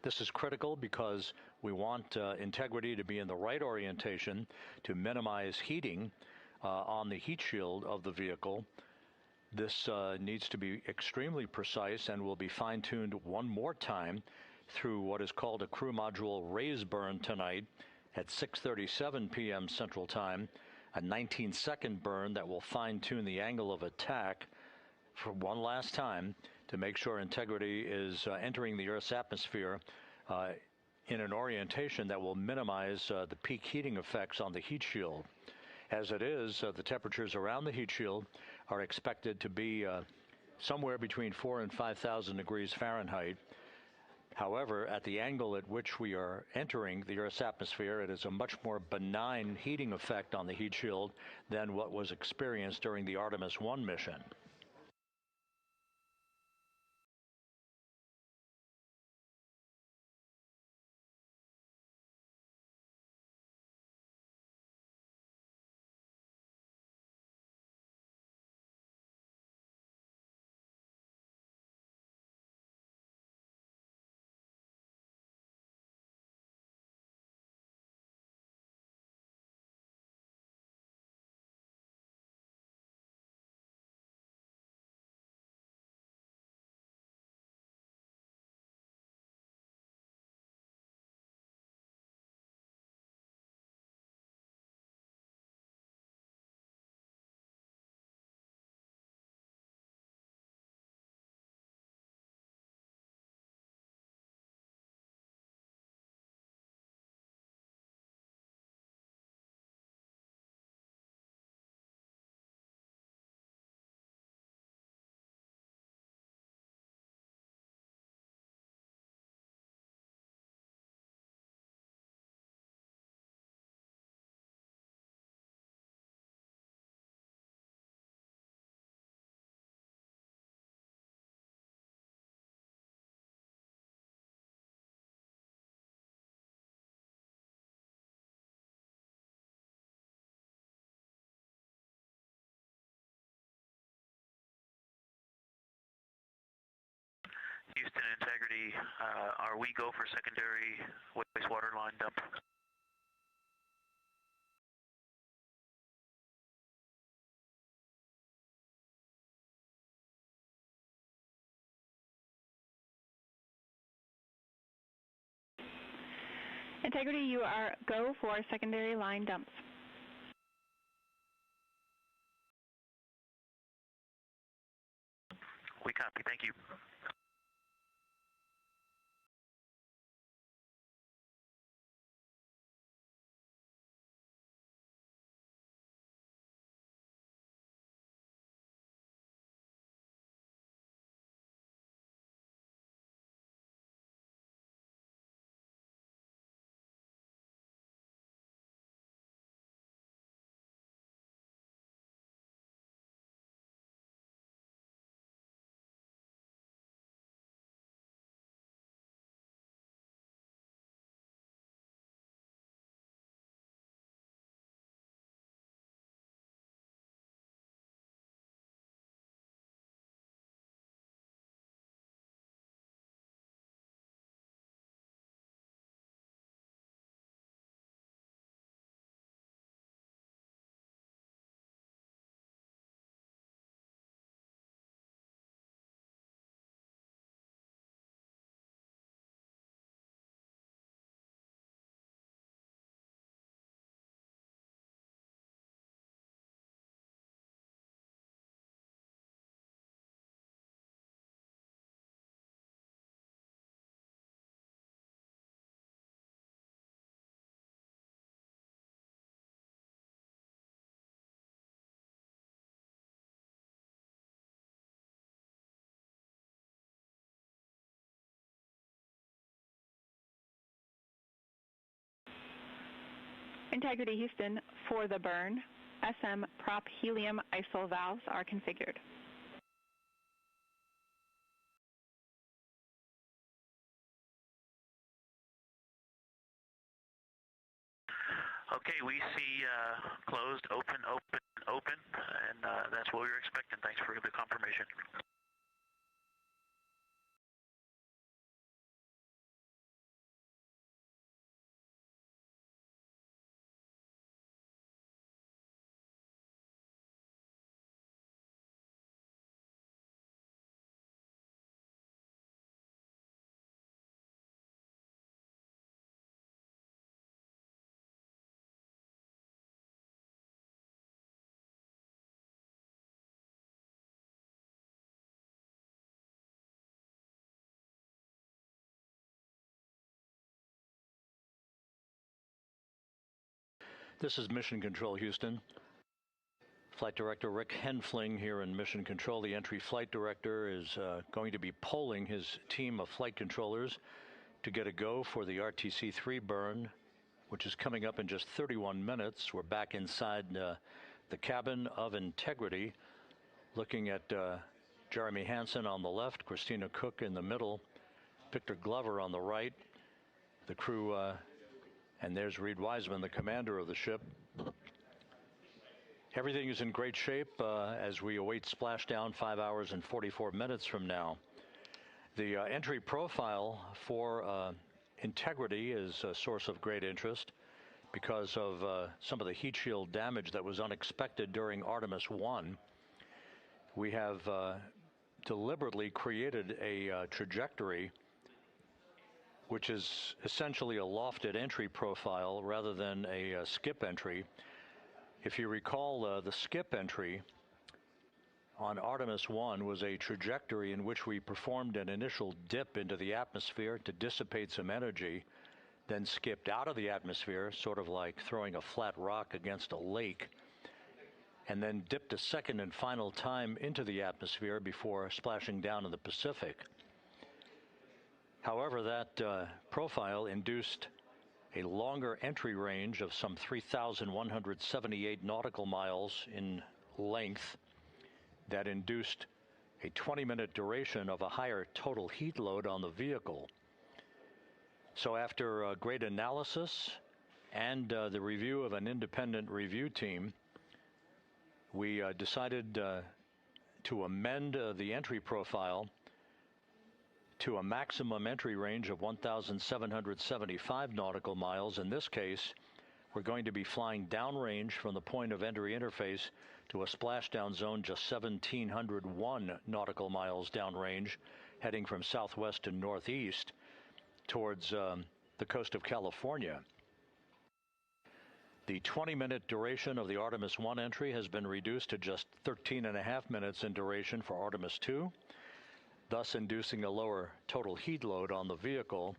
This is critical because we want Integrity to be in the right orientation to minimize heating on the heat shield of the vehicle. This needs to be extremely precise and will be fine-tuned one more time through what is called a crew module raise burn tonight at 6:37 p.m. Central Time, a 19-second burn that will fine-tune the angle of attack for one last time to make sure Integrity is entering the Earth's atmosphere in an orientation that will minimize the peak heating effects on the heat shield. As it is, the temperatures around the heat shield are expected to be somewhere between 4,000 and 5,000 degrees Fahrenheit. However, at the angle at which we are entering the Earth's atmosphere, it is a much more benign heating effect on the heat shield than what was experienced during the Artemis 1 mission. Houston Integrity, are we go for secondary wastewater line dump? Integrity, you are go for secondary line dumps. We copy, thank you. Integrity Houston, for the burn, SM prop helium isol valves are configured. Okay, we see closed, open, and that's what we were expecting. Thanks for the confirmation. This is Mission Control, Houston. Flight Director Rick Henfling here in Mission Control. The entry flight director is going to be polling his team of flight controllers to get a go for the RTC-3 burn, which is coming up in just 31 minutes. We're back inside the cabin of Integrity, looking at Jeremy Hansen on the left, Christina Cook in the middle, Victor Glover on the right, the crew, and there's Reed Wiseman, the commander of the ship. Everything is in great shape as we await splashdown 5 hours and 44 minutes from now. The entry profile for Integrity is a source of great interest because of some of the heat shield damage that was unexpected during Artemis 1. We have deliberately created a trajectory which is essentially a lofted entry profile rather than a skip entry. If you recall, the skip entry on Artemis 1 was a trajectory in which we performed an initial dip into the atmosphere to dissipate some energy, then skipped out of the atmosphere, sort of like throwing a flat rock against a lake, and then dipped a second and final time into the atmosphere before splashing down in the Pacific. However, that profile induced a longer entry range of some 3,178 nautical miles in length that induced a 20-minute duration of a higher total heat load on the vehicle. So after great analysis and the review of an independent review team, we decided to amend the entry profile to a maximum entry range of 1,775 nautical miles. In this case, we're going to be flying downrange from the point of entry interface to a splashdown zone just 1,701 nautical miles downrange, heading from southwest to northeast towards the coast of California. The 20-minute duration of the Artemis 1 entry has been reduced to just 13.5 minutes in duration for Artemis 2, thus inducing a lower total heat load on the vehicle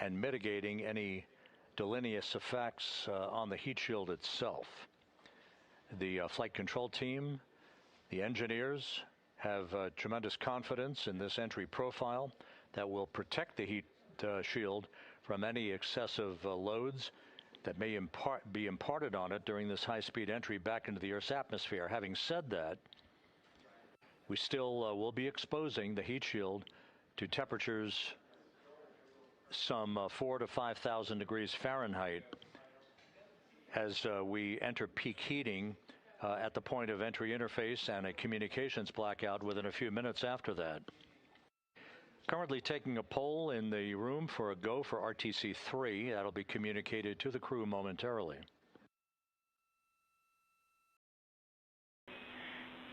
and mitigating any deleterious effects on the heat shield itself. The flight control team, the engineers, have tremendous confidence in this entry profile that will protect the heat shield from any excessive loads that may be imparted on it during this high-speed entry back into the Earth's atmosphere. Having said that, we still will be exposing the heat shield to temperatures some 4,000 to 5,000 degrees Fahrenheit as we enter peak heating at the point of entry interface and a communications blackout within a few minutes after that. Currently taking a poll in the room for a go for RTC-3. That'll be communicated to the crew momentarily.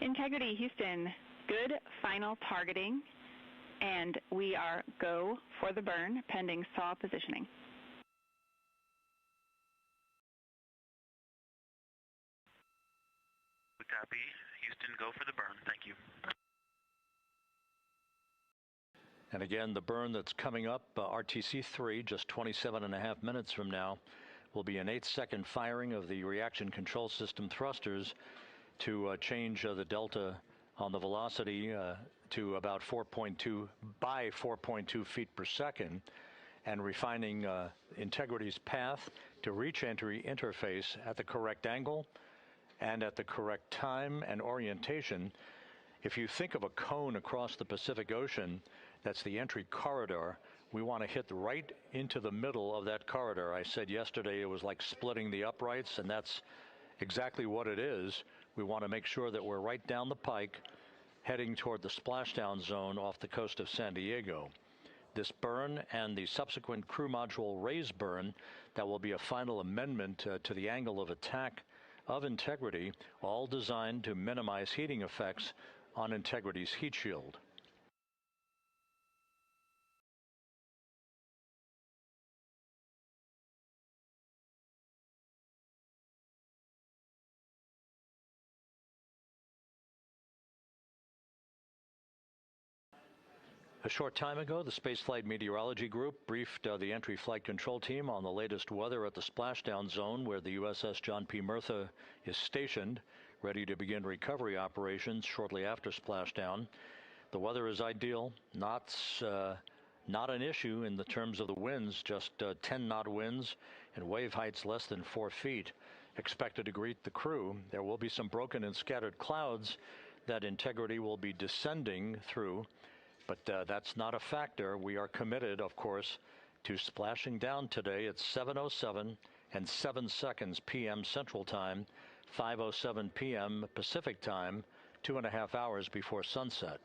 Integrity, Houston, good final targeting, and we are go for the burn pending SAW positioning. Copy. Houston, go for the burn. Thank you. And again, the burn that's coming up, RTC-3, just 27.5 minutes from now, will be an 8-second firing of the reaction control system thrusters to change the delta on the velocity to about 4.2 feet per second, and refining Integrity's path to reach entry interface at the correct angle and at the correct time and orientation. If you think of a cone across the Pacific Ocean, that's the entry corridor. We want to hit right into the middle of that corridor. I said yesterday it was like splitting the uprights, and that's exactly what it is. We want to make sure that we're right down the pike, heading toward the splashdown zone off the coast of San Diego. This burn and the subsequent crew module raise burn, that will be a final amendment to the angle of attack of Integrity, all designed to minimize heating effects on Integrity's heat shield. A short time ago, the Spaceflight Meteorology Group briefed the entry flight control team on the latest weather at the splashdown zone where the USS John P. Murtha is stationed, ready to begin recovery operations shortly after splashdown. The weather is ideal, not an issue in the terms of the winds, just 10-knot winds and wave heights less than 4 feet. Expected to greet the crew. There will be some broken and scattered clouds that Integrity will be descending through, but that's not a factor. We are committed, of course, to splashing down today at 7:07 and 7 seconds p.m. Central Time, 5:07 p.m. Pacific Time, 2.5 hours before sunset.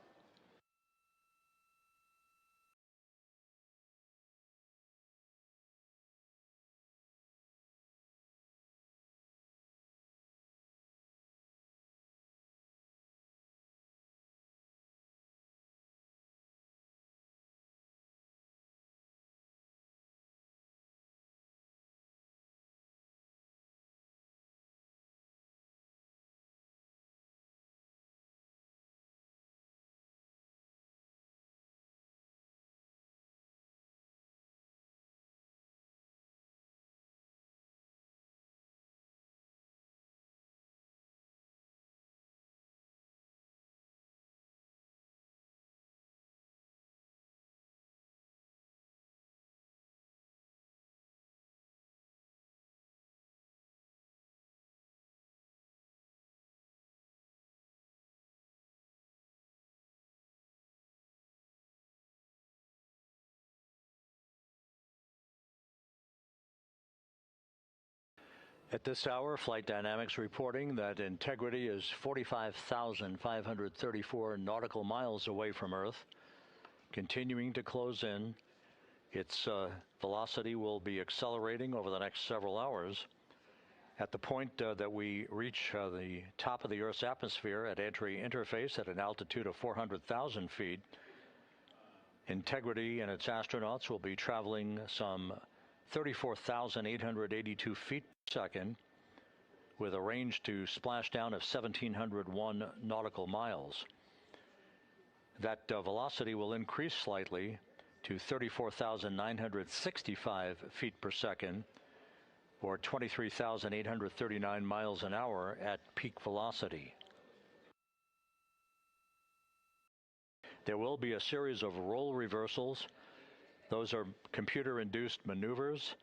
At this hour, Flight Dynamics reporting that Integrity is 45,534 nautical miles away from Earth. continuing to close in. Its velocity will be accelerating over the next several hours. At the point that we reach the top of the Earth's atmosphere at entry interface at an altitude of 400,000 feet, Integrity and its astronauts will be traveling some 34,882 feet per second with a range to splashdown of 1,701 nautical miles. That velocity will increase slightly to 34,965 feet per second, or 23,839 miles an hour at peak velocity. There will be a series of roll reversals. Those are computer-induced maneuvers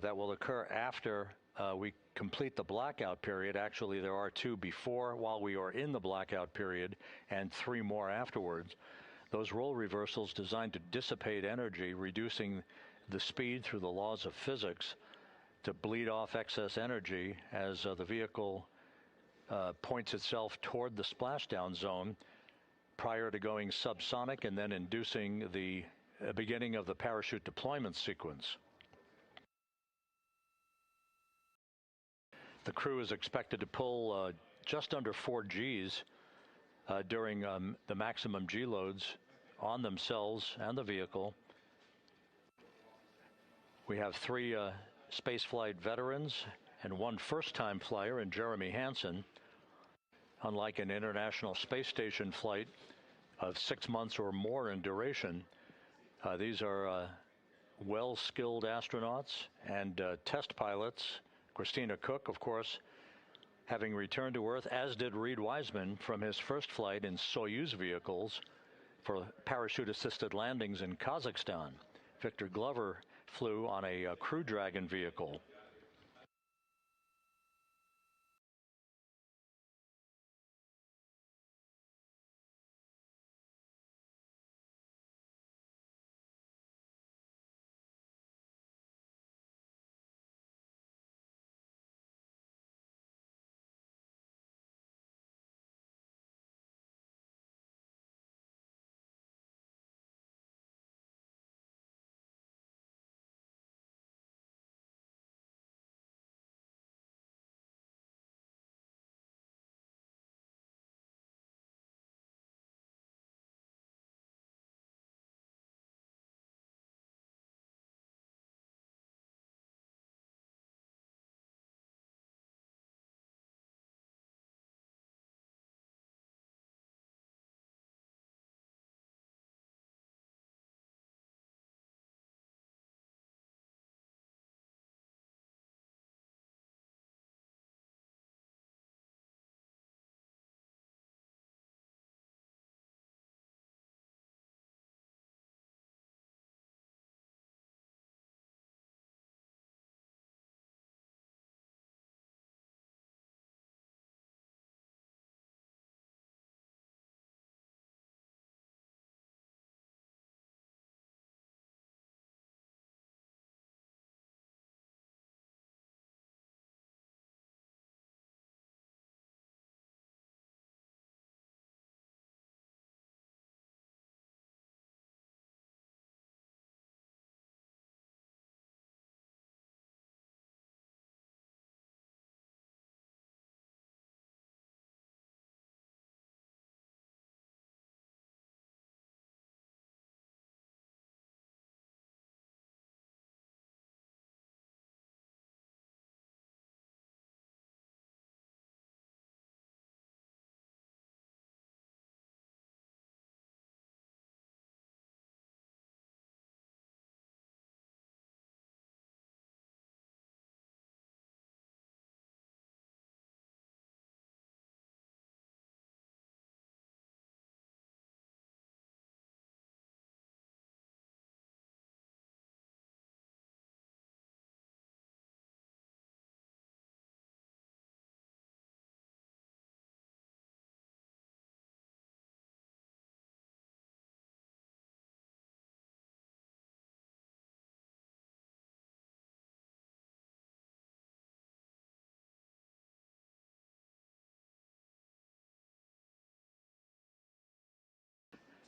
that will occur after we complete the blackout period. Actually, there are 2 before while we are in the blackout period and 3 more afterwards. Those roll reversals designed to dissipate energy, reducing the speed through the laws of physics to bleed off excess energy as the vehicle points itself toward the splashdown zone prior to going subsonic and then inducing the beginning of the parachute deployment sequence. The crew is expected to pull just under 4 Gs during the maximum G loads on themselves and the vehicle. We have 3 spaceflight veterans and 1 first-time flyer in Jeremy Hansen. Unlike an International Space Station flight of 6 months or more in duration, these are well-skilled astronauts and test pilots. Christina Cook, of course, having returned to Earth, as did Reed Wiseman from his first flight in Soyuz vehicles for parachute-assisted landings in Kazakhstan. Victor Glover flew on a Crew Dragon vehicle.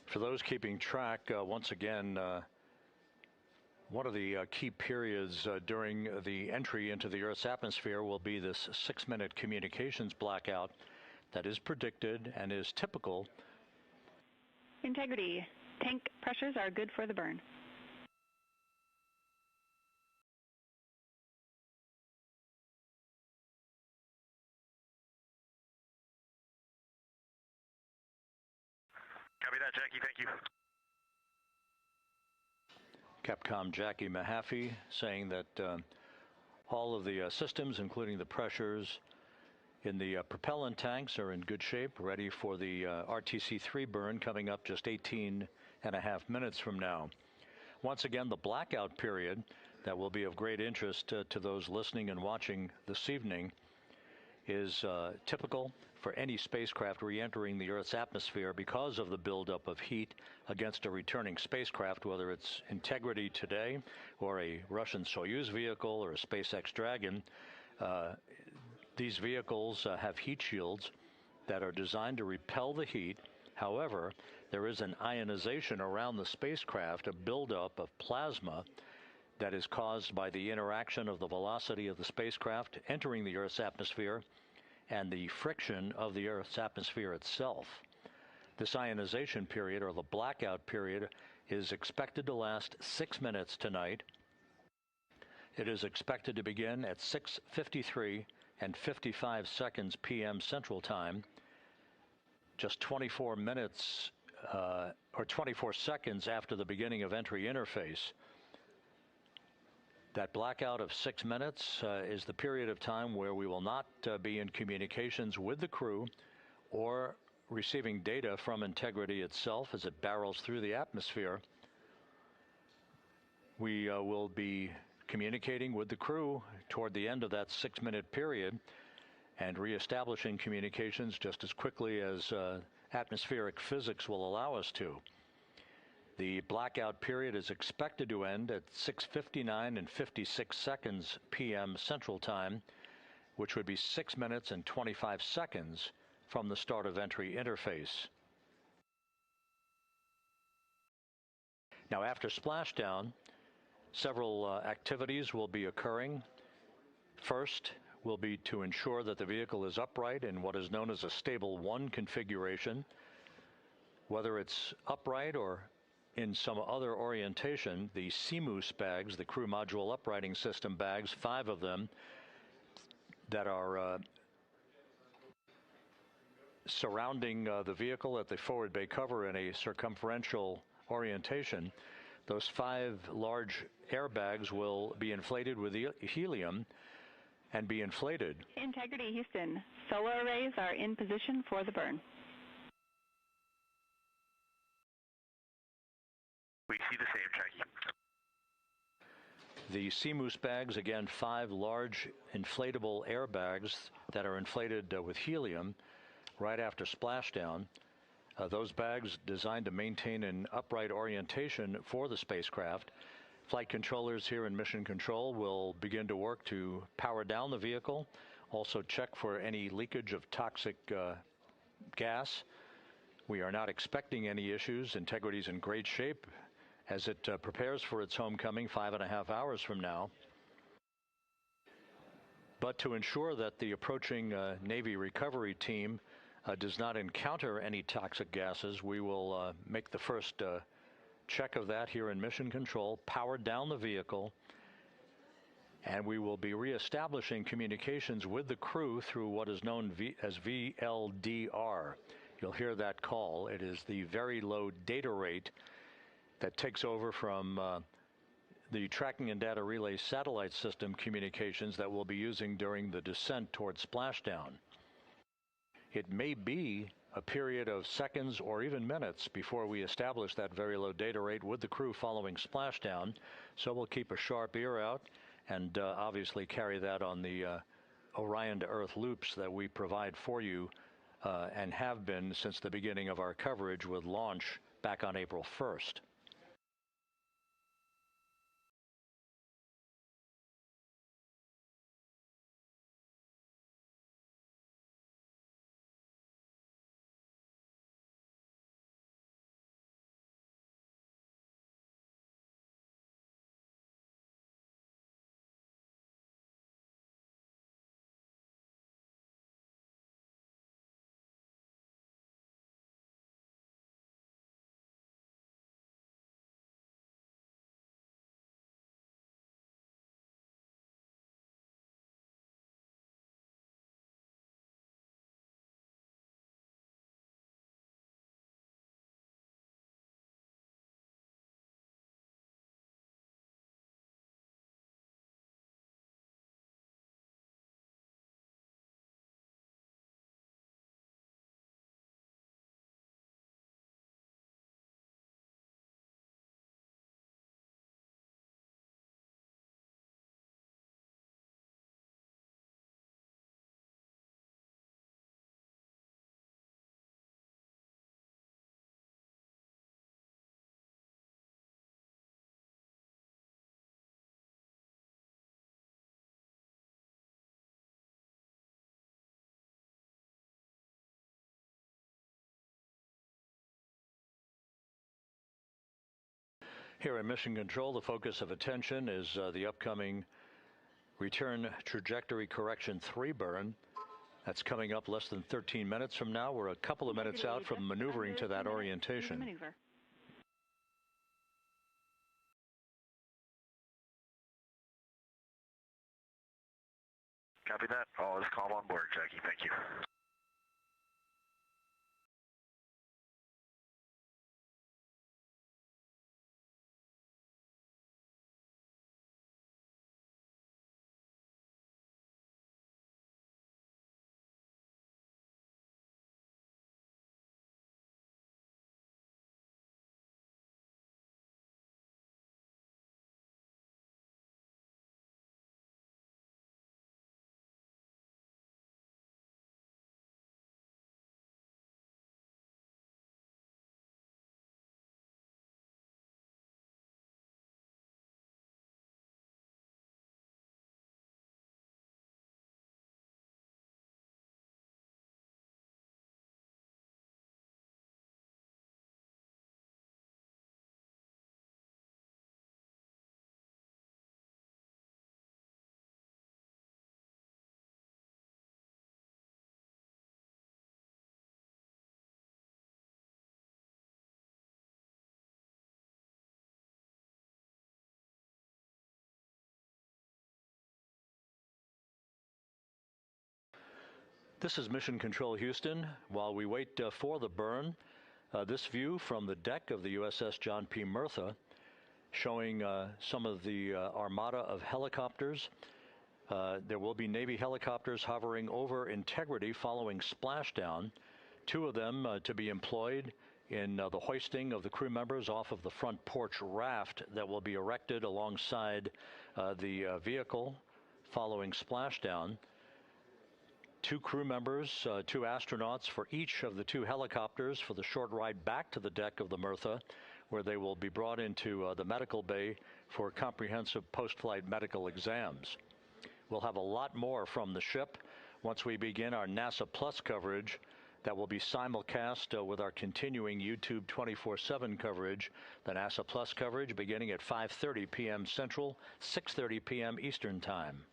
For those keeping track, once again, one of the key periods during the entry into the Earth's atmosphere will be this 6-minute communications blackout that is predicted and is typical. Integrity. Tank pressures are good for the burn. Copy that, Jackie. Thank you. Capcom Jackie Mahaffey saying that all of the systems, including the pressures in the propellant tanks, are in good shape, ready for the RTC-3 burn coming up just 18.5 minutes from now. Once again, the blackout period that will be of great interest to those listening and watching this evening is typical for any spacecraft re-entering the Earth's atmosphere because of the buildup of heat against a returning spacecraft, whether it's Integrity today or a Russian Soyuz vehicle or a SpaceX Dragon. These vehicles have heat shields that are designed to repel the heat. However, there is an ionization around the spacecraft, a buildup of plasma that is caused by the interaction of the velocity of the spacecraft entering the Earth's atmosphere and the friction of the Earth's atmosphere itself. This ionization period, or the blackout period, is expected to last 6 minutes tonight. It is expected to begin at 6:53 and 55 seconds p.m. Central Time, just 24 minutes or 24 seconds after the beginning of entry interface. That blackout of 6 minutes is the period of time where we will not be in communications with the crew or receiving data from Integrity itself as it barrels through the atmosphere. We will be communicating with the crew toward the end of that 6-minute period and reestablishing communications just as quickly as atmospheric physics will allow us to. The blackout period is expected to end at 6:59 and 56 seconds p.m. Central Time, which would be 6 minutes and 25 seconds from the start of entry interface. Now, after splashdown, several activities will be occurring. First will be to ensure that the vehicle is upright in what is known as a stable 1 configuration. Whether it's upright or in some other orientation, the CMOOS bags, the crew module uprighting system bags, 5 of them that are surrounding the vehicle at the forward bay cover in a circumferential orientation, those 5 large airbags will be inflated with helium and be inflated. Integrity, Houston. Solar arrays are in position for the burn. We see the same, Jackie. The CMOOS bags, again, 5 large inflatable airbags that are inflated with helium right after splashdown. Those bags designed to maintain an upright orientation for the spacecraft. Flight controllers here in Mission Control will begin to work to power down the vehicle, also check for any leakage of toxic gas. We are not expecting any issues. Integrity's in great shape as it prepares for its homecoming 5.5 hours from now. But to ensure that the approaching Navy recovery team does not encounter any toxic gases, we will make the first check of that here in Mission Control, power down the vehicle, and we will be reestablishing communications with the crew through what is known as VLDR. You'll hear that call. It is the very low data rate that takes over from the tracking and data relay satellite system communications that we'll be using during the descent towards splashdown. It may be a period of seconds or even minutes before we establish that very low data rate with the crew following splashdown, so we'll keep a sharp ear out and obviously carry that on the Orion to Earth loops that we provide for you and have been since the beginning of our coverage with launch back on April 1st. Here in Mission Control, the focus of attention is the upcoming return trajectory correction 3 burn. That's coming up less than 13 minutes from now. We're a couple of minutes out from maneuvering to that orientation. Copy that. All is calm on board, Jackie. Thank you. This is Mission Control Houston. While we wait for the burn, this view from the deck of the USS John P. Murtha showing some of the armada of helicopters. There will be Navy helicopters hovering over Integrity following splashdown. 2 of them to be employed in the hoisting of the crew members off of the front porch raft that will be erected alongside the vehicle following splashdown. 2 crew members, 2 astronauts for each of the 2 helicopters for the short ride back to the deck of the Murtha, where they will be brought into the medical bay for comprehensive post-flight medical exams. We'll have a lot more from the ship once we begin our NASA Plus coverage that will be simulcast with our continuing YouTube 24/7 coverage, the NASA Plus coverage beginning at 5:30 p.m. Central, 6:30 p.m. Eastern Time.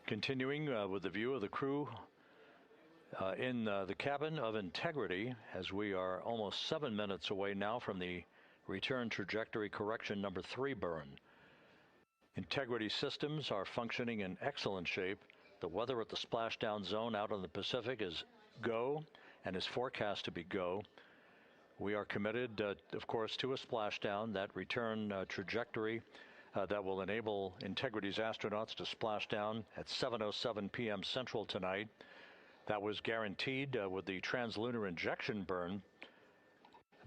Continuing with the view of the crew in the cabin of Integrity, as we are almost 7 minutes away now from the return trajectory correction number 3 burn. Integrity systems are functioning in excellent shape. The weather at the splashdown zone out in the Pacific is go and is forecast to be go. We are committed, of course, to a splashdown, that return trajectory that will enable Integrity's astronauts to splash down at 7:07 p.m. Central tonight. That was guaranteed with the translunar injection burn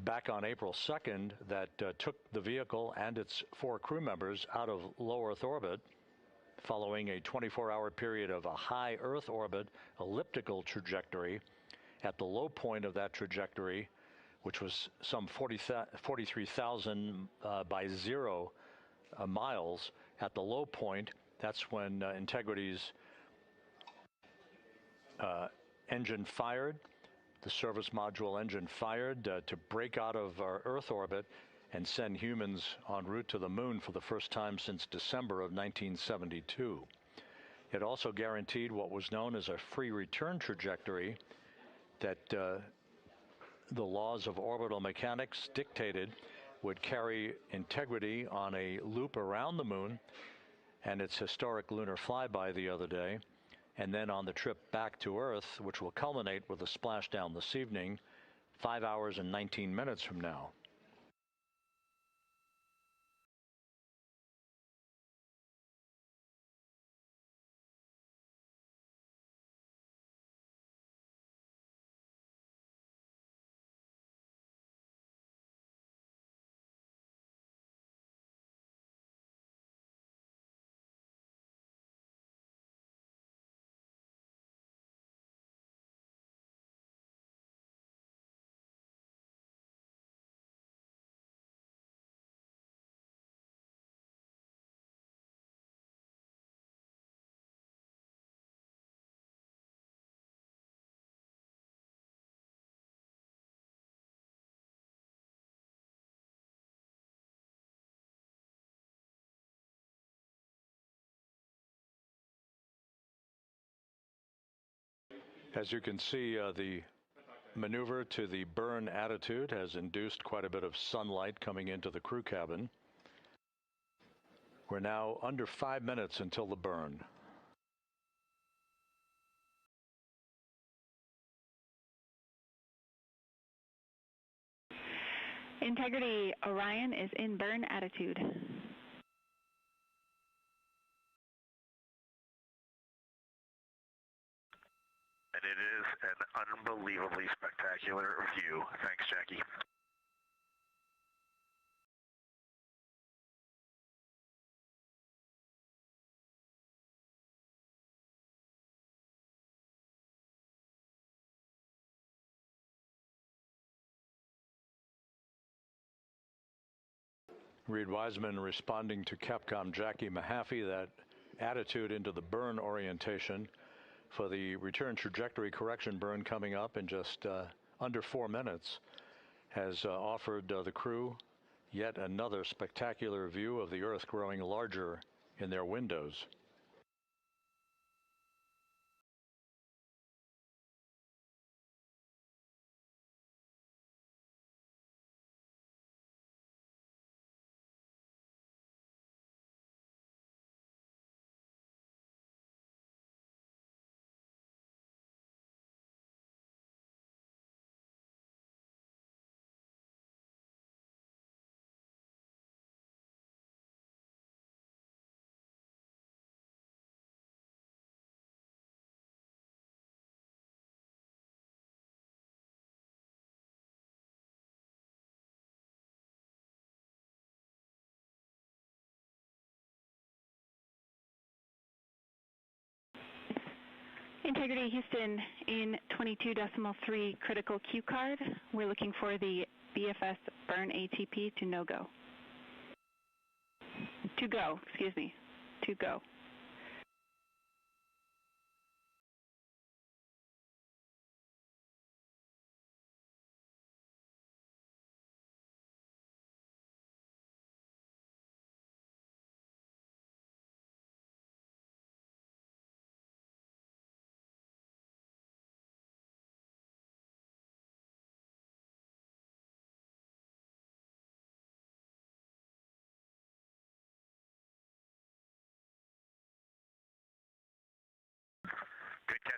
back on April 2nd that took the vehicle and its 4 crew members out of low Earth orbit, following a 24-hour period of a high Earth orbit elliptical trajectory. At the low point of that trajectory, which was some 43,000 by 0 miles, at the low point, that's when Integrity's engine fired. The service module engine fired to break out of our Earth orbit and send humans en route to the moon for the first time since December of 1972. It also guaranteed what was known as a free return trajectory that the laws of orbital mechanics dictated would carry Integrity on a loop around the moon and its historic lunar flyby the other day, and then on the trip back to Earth, which will culminate with a splashdown this evening, 5 hours and 19 minutes from now. As you can see, the maneuver to the burn attitude has induced quite a bit of sunlight coming into the crew cabin. We're now under 5 minutes until the burn. Integrity, Orion is in burn attitude. And it is an unbelievably spectacular view. Thanks, Jackie. Reed Wiseman responding to Capcom Jackie Mahaffey, that attitude into the burn orientation for the return trajectory correction burn coming up in just under 4 minutes, has offered the crew yet another spectacular view of the Earth growing larger in their windows. Integrity Houston in 22.3 critical Q card. We're looking for the BFS burn ATP to no go. To go, excuse me, to go.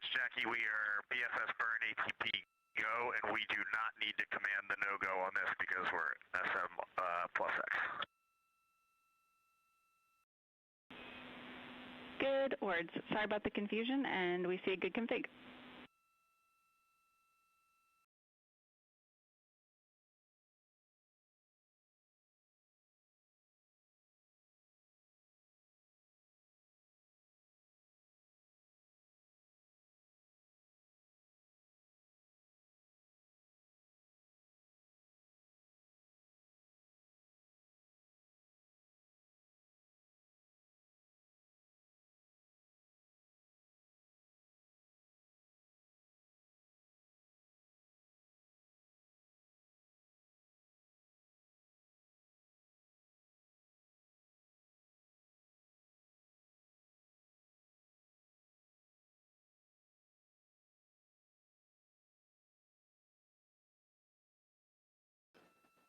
Dispatch, Jackie, we are BFS burn ATP go, and we do not need to command the no-go on this because we're SM plus X. Good words. Sorry about the confusion, and we see a good config.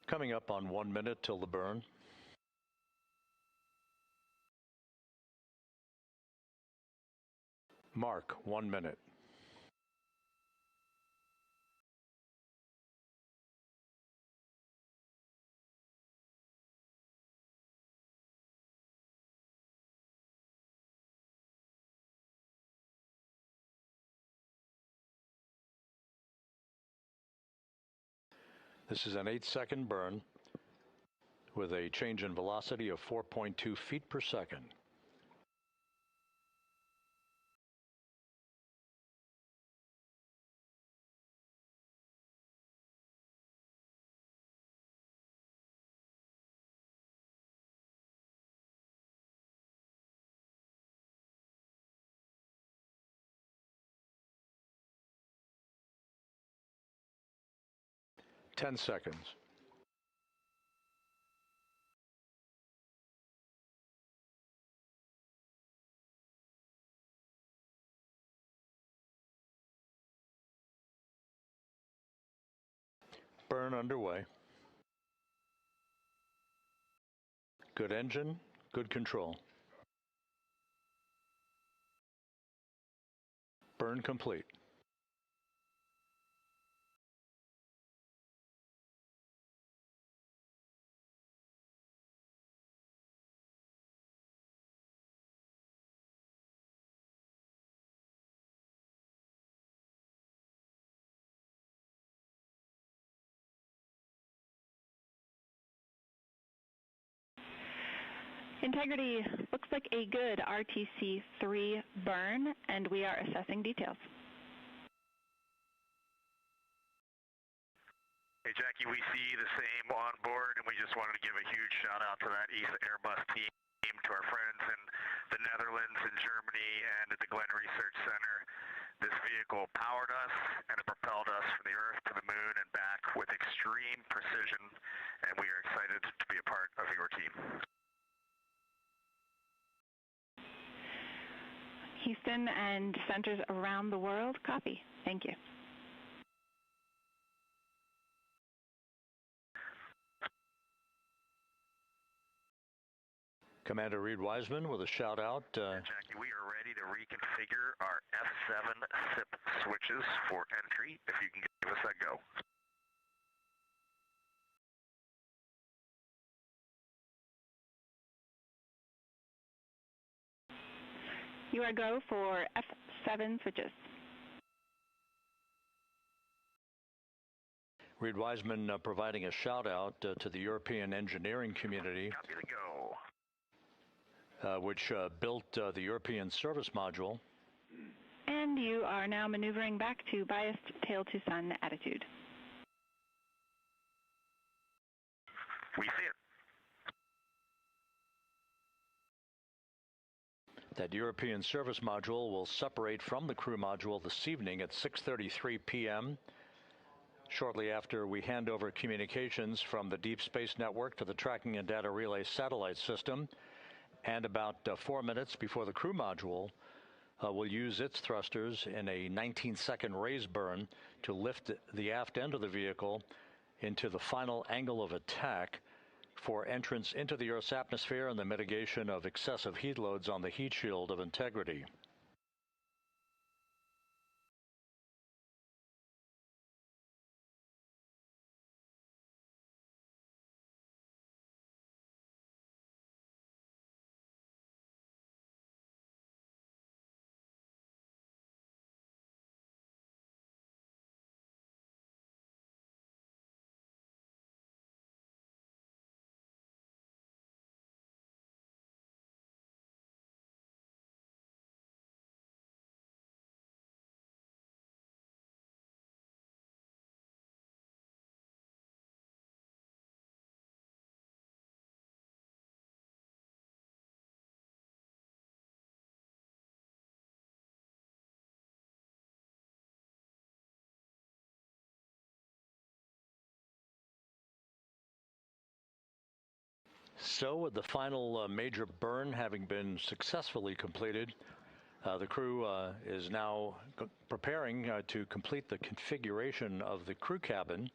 Coming up on 1 minute till the burn. Mark, 1 minute. This is an 8-second burn with a change in velocity of 4.2 feet per second. Ten seconds. Burn underway. Good engine, good control. Burn complete. Integrity looks like a good RTC-3 burn, and we are assessing details. Hey, Jackie, we see the same on board, and we just wanted to give a huge shout-out to that ESA Airbus team, to our friends in the Netherlands and Germany and at the Glenn Research Center. This vehicle powered us, and it propelled us from the Earth to the Moon and back with extreme precision, and we are excited to be a part of your team. Houston and centers around the world, copy. Thank you. Commander Reed Wiseman with a shout out. Jackie, we are ready to reconfigure our F7 SIP switches for entry, if you can give us that go. You are go for F7 switches. Reed Wiseman providing a shout out to the European engineering community. Copy the go. Which built the European service module. And you are now maneuvering back to biased tail to sun attitude. We see it. That European service module will separate from the crew module this evening at 6:33 p.m. shortly after we hand over communications from the Deep Space Network to the Tracking and Data Relay satellite system. And about 4 minutes before the crew module will use its thrusters in a 19-second raise burn to lift the aft end of the vehicle into the final angle of attack for entrance into the Earth's atmosphere and the mitigation of excessive heat loads on the heat shield of Integrity. So with the final major burn having been successfully completed, the crew is now preparing to complete the configuration of the crew cabin,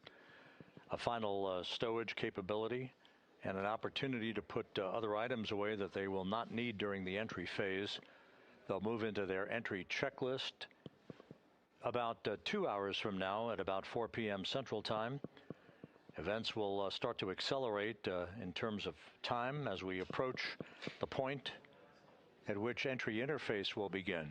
a final stowage capability, and an opportunity to put other items away that they will not need during the entry phase. They'll move into their entry checklist about 2 hours from now at about 4 p.m. Central Time. Events will start to accelerate in terms of time as we approach the point at which entry interface will begin.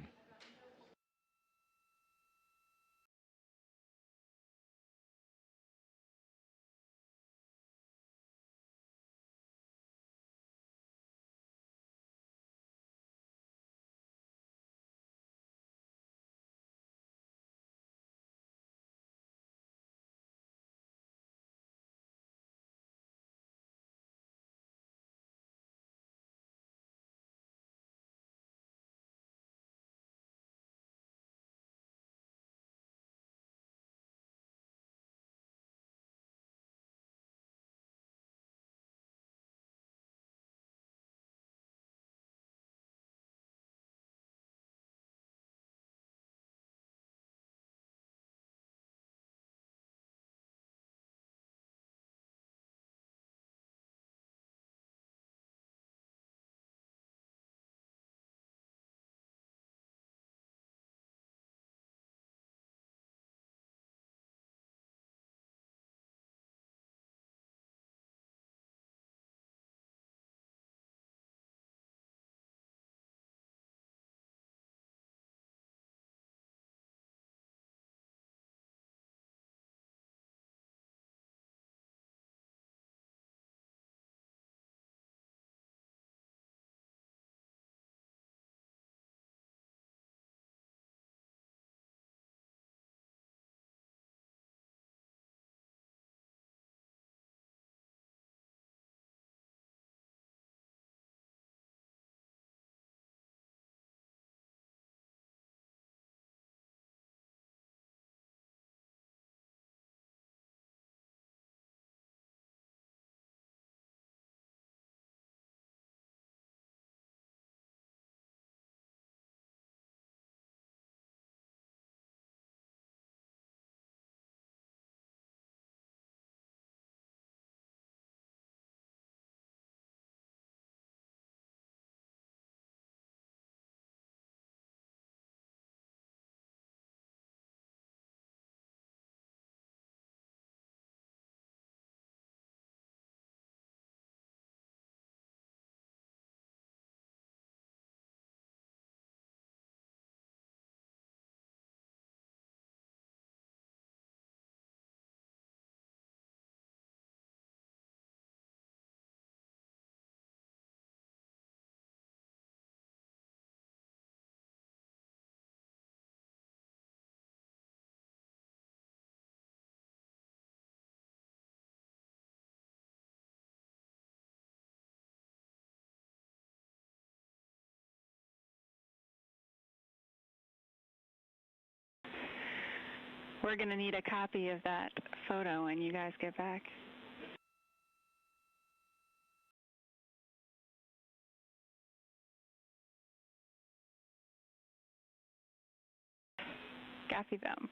We're going to need a copy of that photo when you guys get back. Copy them.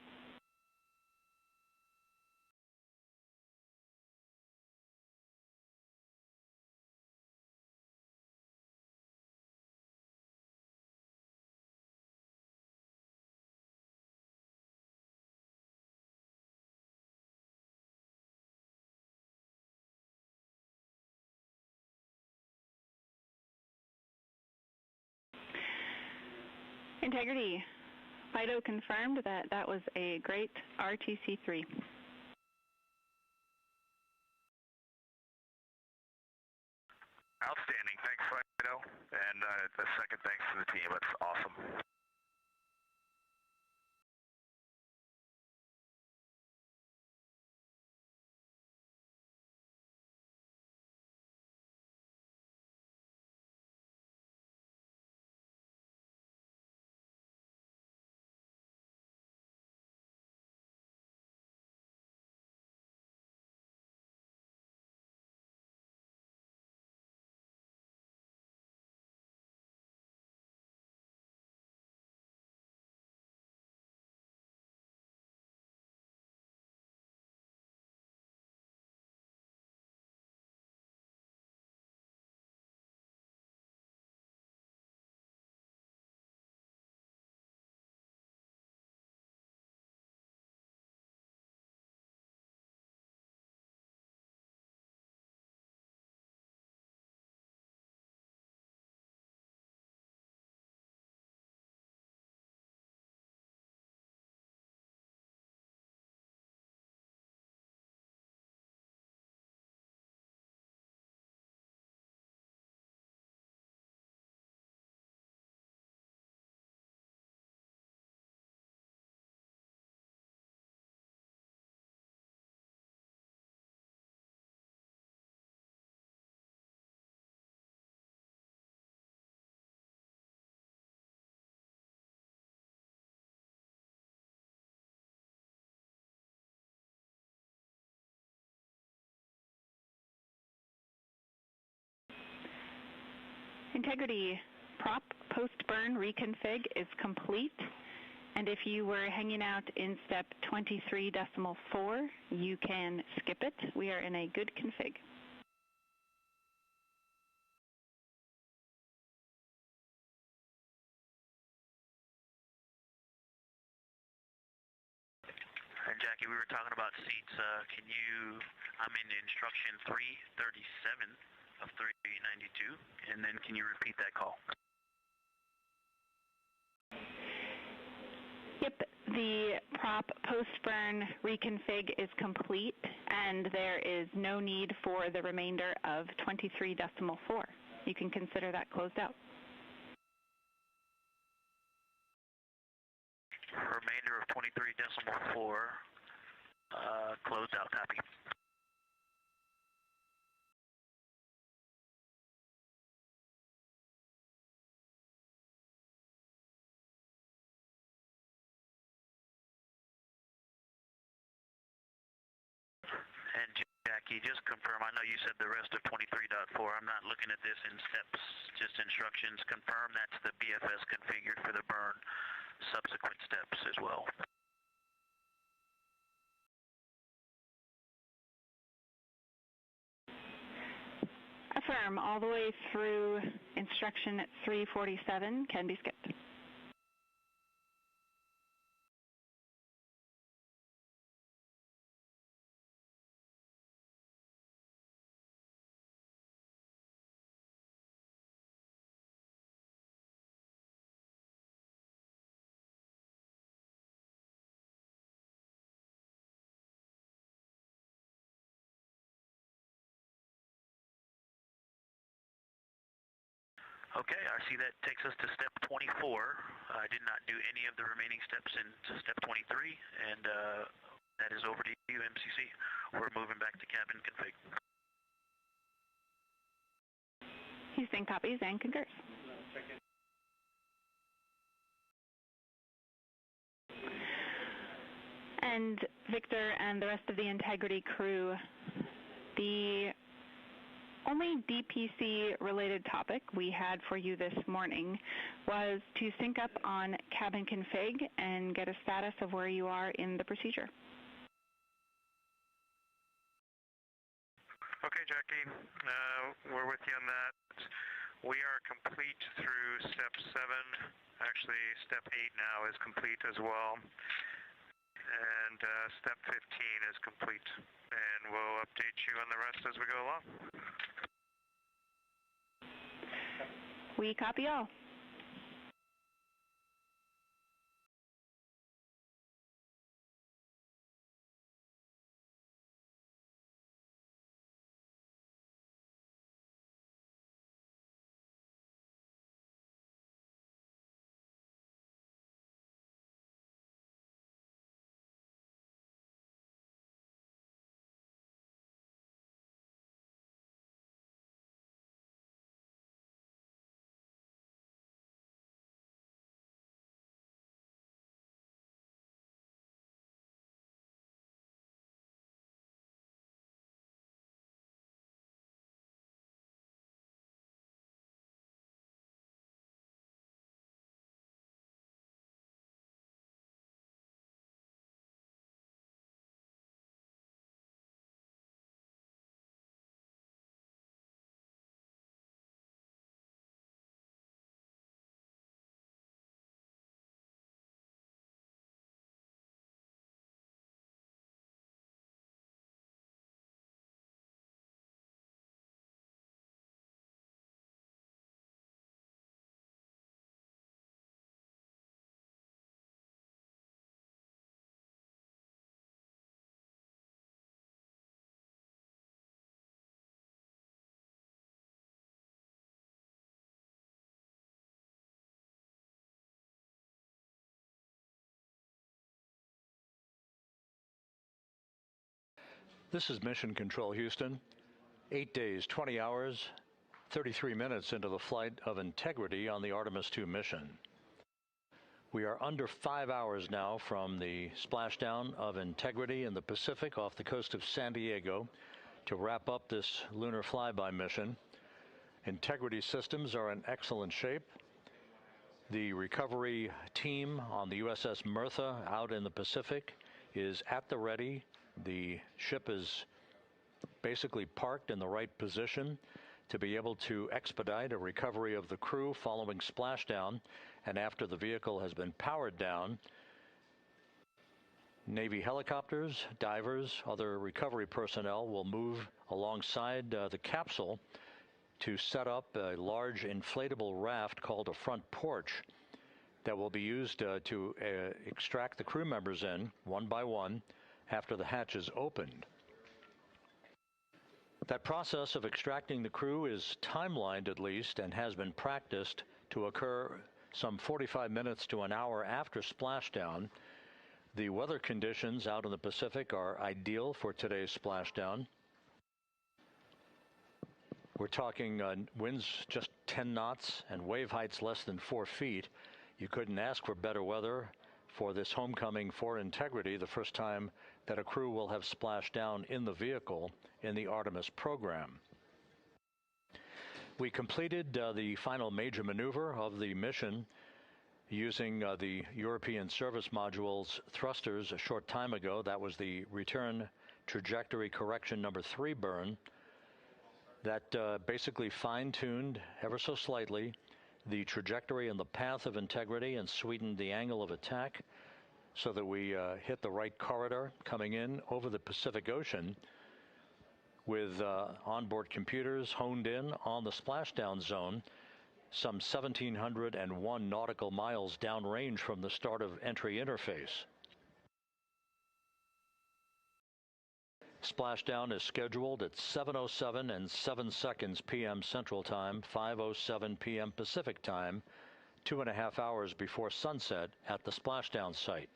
Integrity. FIDO confirmed that that was a great RTC-3. Outstanding. Thanks, Fido. And a second thanks to the team. That's awesome. Integrity prop post-burn reconfig is complete. And if you were hanging out in step 23.4, you can skip it. We are in a good config. And Jackie, we were talking about seats. I'm in instruction 337 of 392, and then can you repeat that call? Yep, the prop post-burn reconfig is complete, and there is no need for the remainder of 23.4. You can consider that closed out. Remainder of 23.4, closed out, copy. And Jackie, just confirm, I know you said the rest of 23.4. I'm not looking at this in steps, just instructions. Confirm that's the BFS configured for the burn subsequent steps as well. Affirm, all the way through instruction 347 can be skipped. Okay, I see that takes us to step 24. I did not do any of the remaining steps in step 23, and that is over to you, MCC. We're moving back to cabin config. Houston copies and concurs. And Victor and the rest of the Integrity crew, the only DPC-related topic we had for you this morning was to sync up on cabin config and get a status of where you are in the procedure. Okay, Jackie, we're with you on that. We are complete through step 7. Actually, step 8 now is complete as well. And step 15 is complete. And we'll update you on the rest as we go along. We copy all. This is Mission Control, Houston. 8 days, 20 hours, 33 minutes into the flight of Integrity on the Artemis II mission. We are under 5 hours now from the splashdown of Integrity in the Pacific off the coast of San Diego to wrap up this lunar flyby mission. Integrity systems are in excellent shape. The recovery team on the USS Mertha out in the Pacific is at the ready. The ship is basically parked in the right position to be able to expedite a recovery of the crew following splashdown and after the vehicle has been powered down. Navy helicopters, divers, other recovery personnel will move alongside the capsule to set up a large inflatable raft called a front porch that will be used to extract the crew members in one by one after the hatch is opened. That process of extracting the crew is timelined at least and has been practiced to occur some 45 minutes to an hour after splashdown. The weather conditions out in the Pacific are ideal for today's splashdown. We're talking winds just 10 knots and wave heights less than 4 feet. You couldn't ask for better weather for this homecoming for Integrity, the first time that a crew will have splashed down in the vehicle in the Artemis program. We completed the final major maneuver of the mission using the European Service Module's thrusters a short time ago. That was the return trajectory correction number 3 burn. That basically fine-tuned ever so slightly the trajectory and the path of Integrity and sweetened the angle of attack so that we hit the right corridor coming in over the Pacific Ocean with onboard computers honed in on the splashdown zone some 1,701 nautical miles downrange from the start of entry interface. Splashdown is scheduled at 7:07 and 7 seconds p.m. Central Time, 5:07 p.m. Pacific Time, 2.5 hours before sunset at the splashdown site.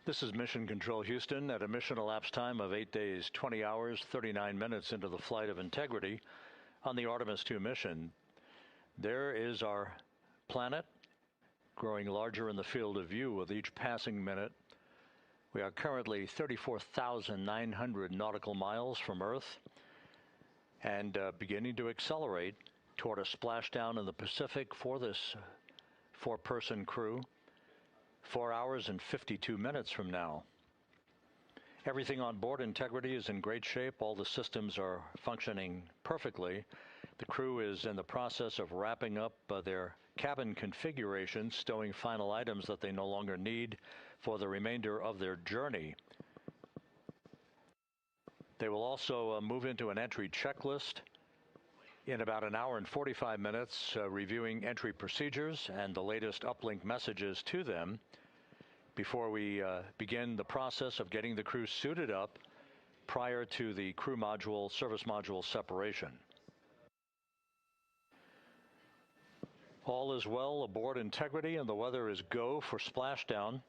This is Mission Control Houston at a mission elapsed time of 8 days, 20 hours, 39 minutes into the flight of Integrity on the Artemis 2 mission. There is our planet growing larger in the field of view with each passing minute. We are currently 34,900 nautical miles from Earth and beginning to accelerate toward a splashdown in the Pacific for this four-person crew 4 hours and 52 minutes from now. Everything on board Integrity is in great shape. All the systems are functioning perfectly. The crew is in the process of wrapping up their cabin configuration, stowing final items that they no longer need for the remainder of their journey. They will also move into an entry checklist in about an hour and 45 minutes, reviewing entry procedures and the latest uplink messages to them before we begin the process of getting the crew suited up prior to the crew module, service module separation. All is well aboard Integrity, and the weather is go for splashdown.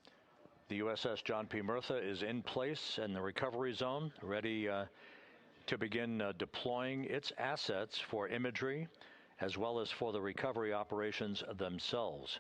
The USS John P. Murtha is in place in the recovery zone, ready to begin deploying its assets for imagery as well as for the recovery operations themselves.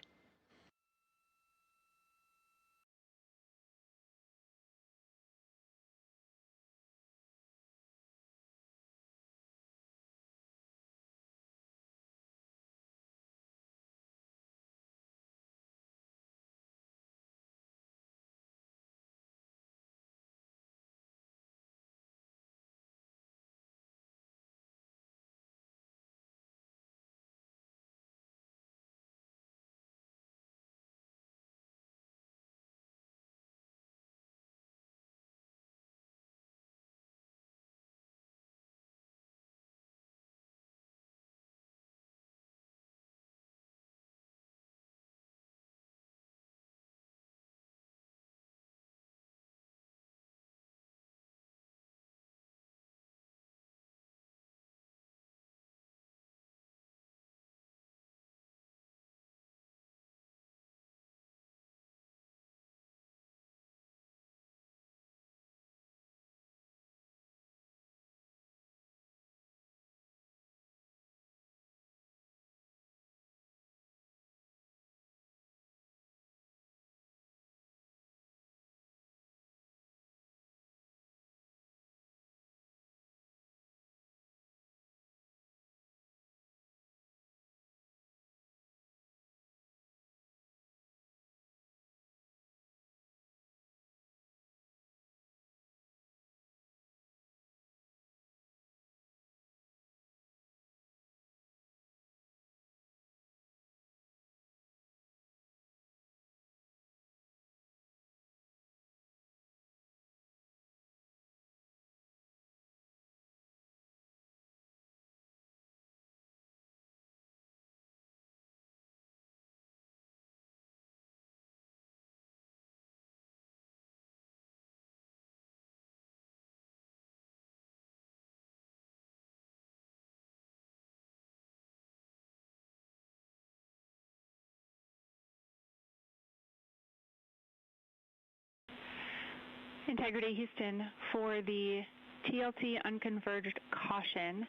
Integrity Houston, for the TLT unconverged caution,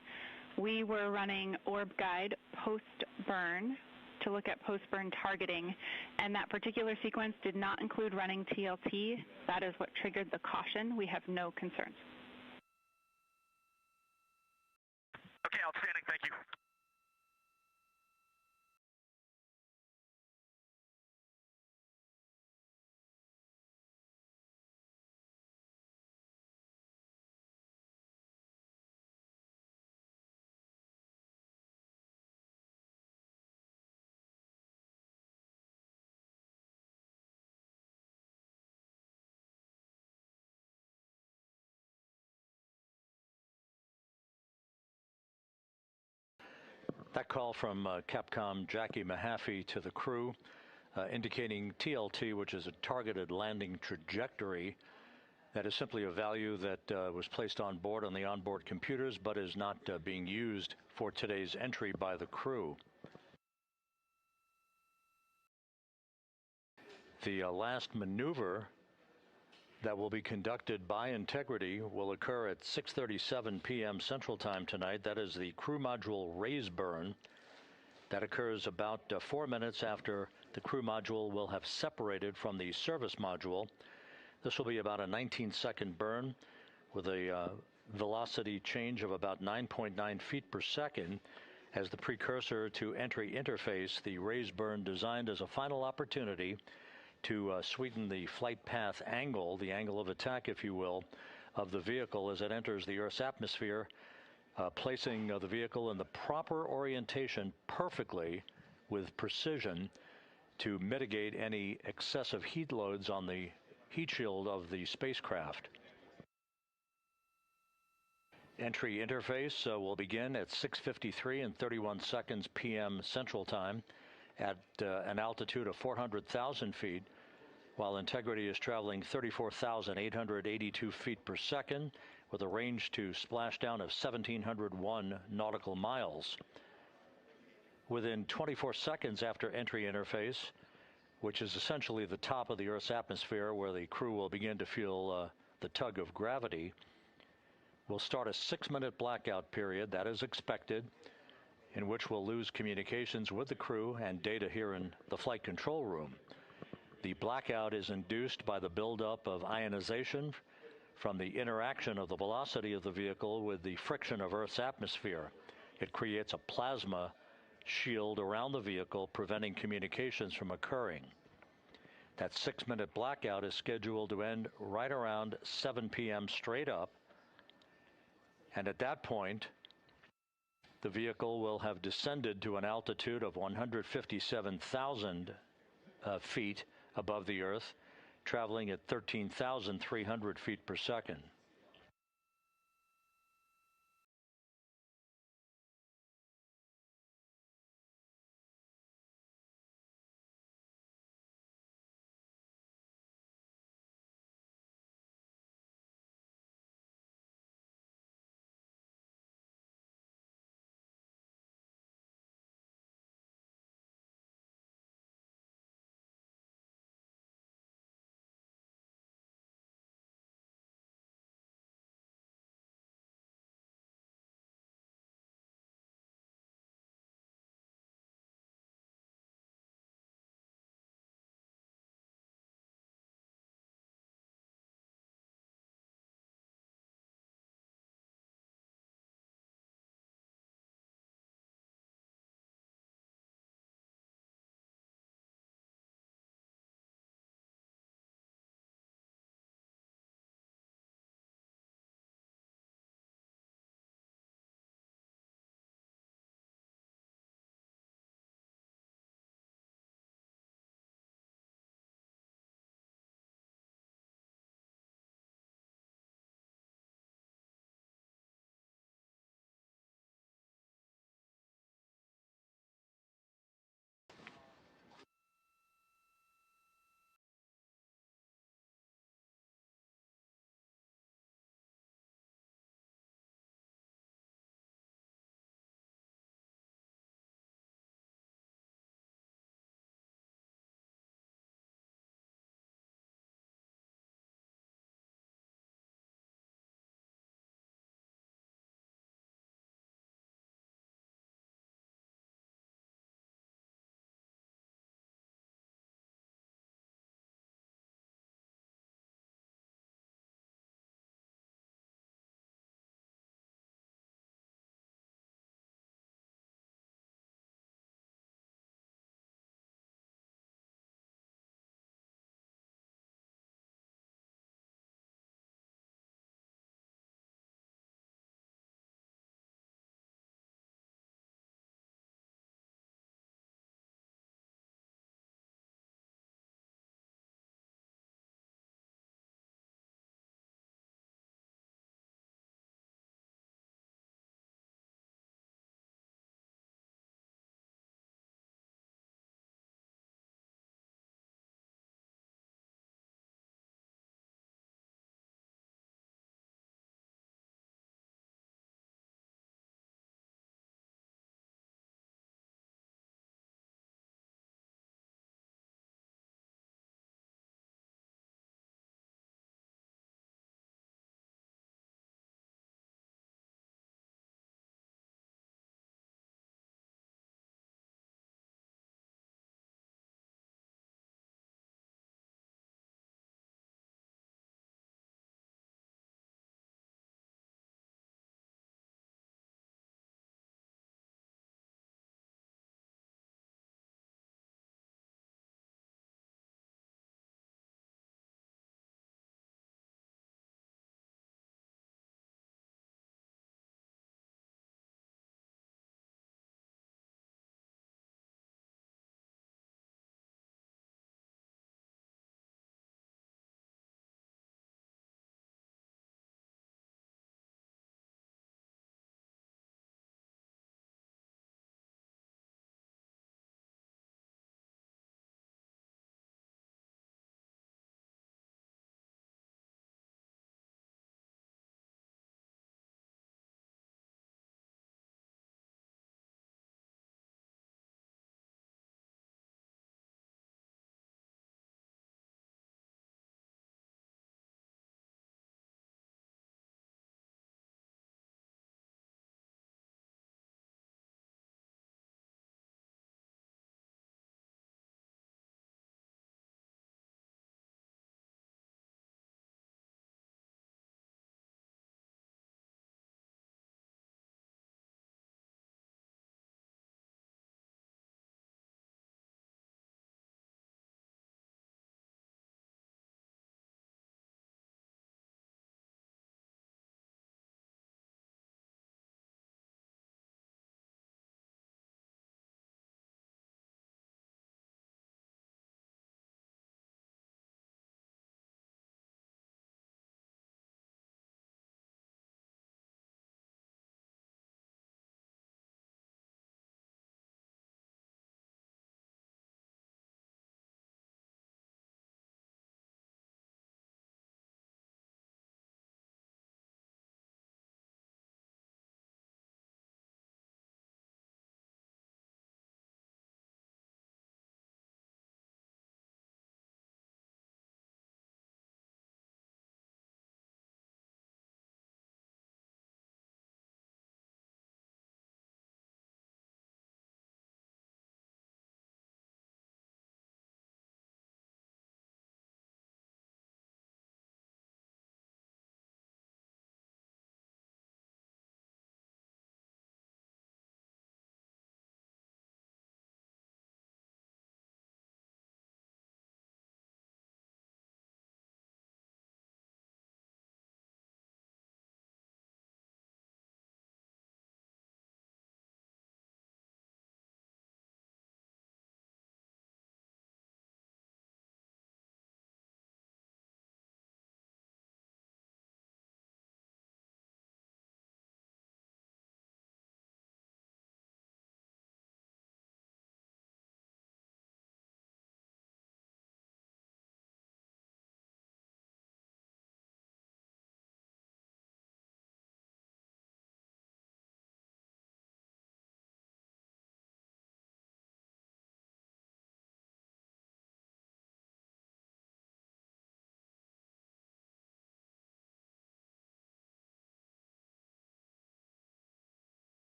we were running orb guide post-burn to look at post-burn targeting, and that particular sequence did not include running TLT. That is what triggered the caution. We have no concerns. Okay, outstanding. Thank you. That call from Capcom Jackie Mahaffey to the crew, indicating TLT, which is a targeted landing trajectory. That is simply a value that was placed on board on the onboard computers, but is not being used for today's entry by the crew. The last maneuver that will be conducted by Integrity will occur at 6:37 p.m. Central Time tonight. That is the crew module raise burn. That occurs about 4 minutes after the crew module will have separated from the service module. This will be about a 19-second burn with a velocity change of about 9.9 feet per second as the precursor to entry interface. The raise burn designed as a final opportunity to sweeten the flight path angle, the angle of attack, if you will, of the vehicle as it enters the Earth's atmosphere, placing the vehicle in the proper orientation perfectly with precision to mitigate any excessive heat loads on the heat shield of the spacecraft. Entry interface will begin at 6:53 and 31 seconds p.m. Central Time at an altitude of 400,000 feet, while Integrity is traveling 34,882 feet per second with a range to splashdown of 1,701 nautical miles. Within 24 seconds after entry interface, which is essentially the top of the Earth's atmosphere where the crew will begin to feel the tug of gravity, we'll start a 6-minute blackout period, that is expected, in which we'll lose communications with the crew and data here in the flight control room. The blackout is induced by the buildup of ionization from the interaction of the velocity of the vehicle with the friction of Earth's atmosphere. It creates a plasma shield around the vehicle, preventing communications from occurring. That 6-minute blackout is scheduled to end right around 7 p.m. straight up. And at that point, the vehicle will have descended to an altitude of 157,000 feet above the Earth, traveling at 13,300 feet per second.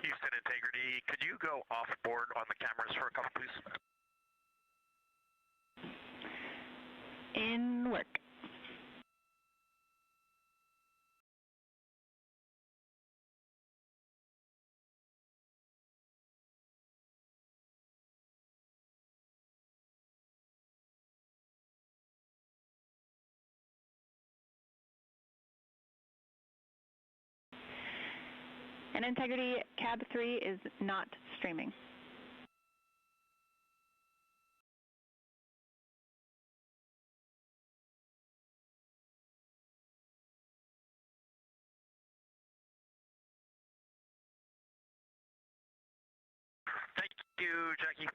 Houston Integrity, could you go off board on the cameras for a couple, please? In work. And Integrity, Cab 3 is not streaming. Thank you, Jackie.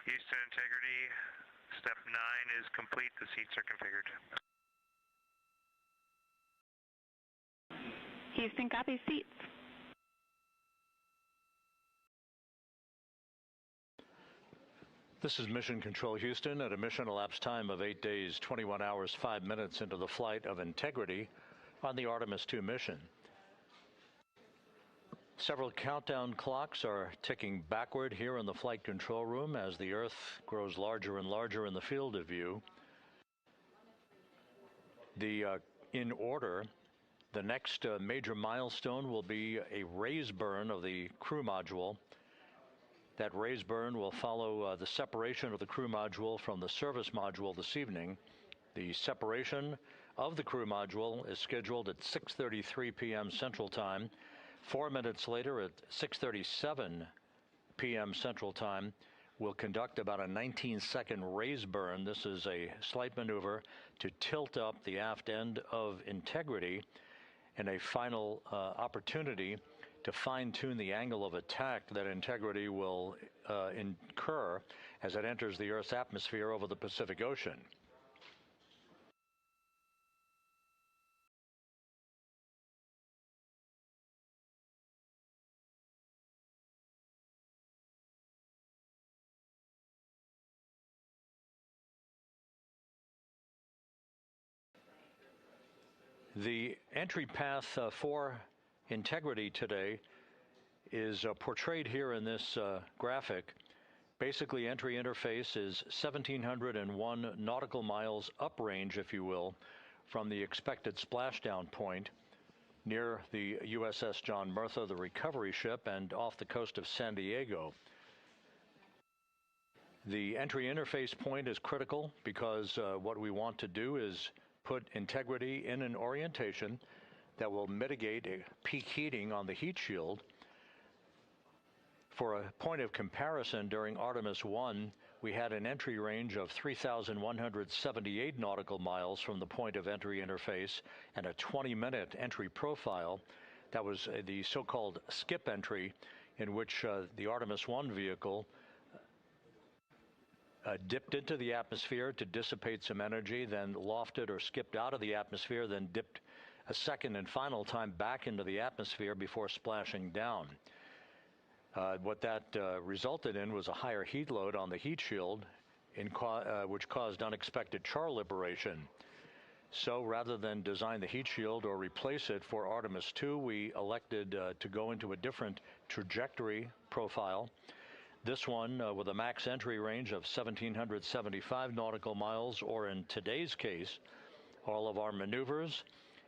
Houston integrity, step 9 is complete. The seats are configured. Houston, copy seats. This is Mission Control Houston at a mission elapsed time of 8 days, 21 hours, 5 minutes into the flight of Integrity on the Artemis 2 mission. Several countdown clocks are ticking backward here in the flight control room as the Earth grows larger and larger in the field of view. In order, the next major milestone will be a raise burn of the crew module. That raise burn will follow the separation of the crew module from the service module this evening. The separation of the crew module is scheduled at 6:33 p.m. Central Time. 4 minutes later, at 6:37 p.m. Central Time, we'll conduct about a 19-second raise burn. This is a slight maneuver to tilt up the aft end of Integrity in a final opportunity to fine-tune the angle of attack that Integrity will incur as it enters the Earth's atmosphere over the Pacific Ocean. The entry path for Integrity today is portrayed here in this graphic. Basically, entry interface is 1,701 nautical miles uprange, if you will, from the expected splashdown point near the USS John Murtha, the recovery ship, and off the coast of San Diego. The entry interface point is critical because what we want to do is put Integrity in an orientation that will mitigate peak heating on the heat shield. For a point of comparison, during Artemis 1, we had an entry range of 3,178 nautical miles from the point of entry interface and a 20-minute entry profile. That was the so-called skip entry, in which the Artemis 1 vehicle dipped into the atmosphere to dissipate some energy, then lofted or skipped out of the atmosphere, then dipped a second and final time back into the atmosphere before splashing down. What that resulted in was a higher heat load on the heat shield, which caused unexpected char liberation. So rather than design the heat shield or replace it for Artemis 2, we elected to go into a different trajectory profile. This one with a max entry range of 1,775 nautical miles, or in today's case, all of our maneuvers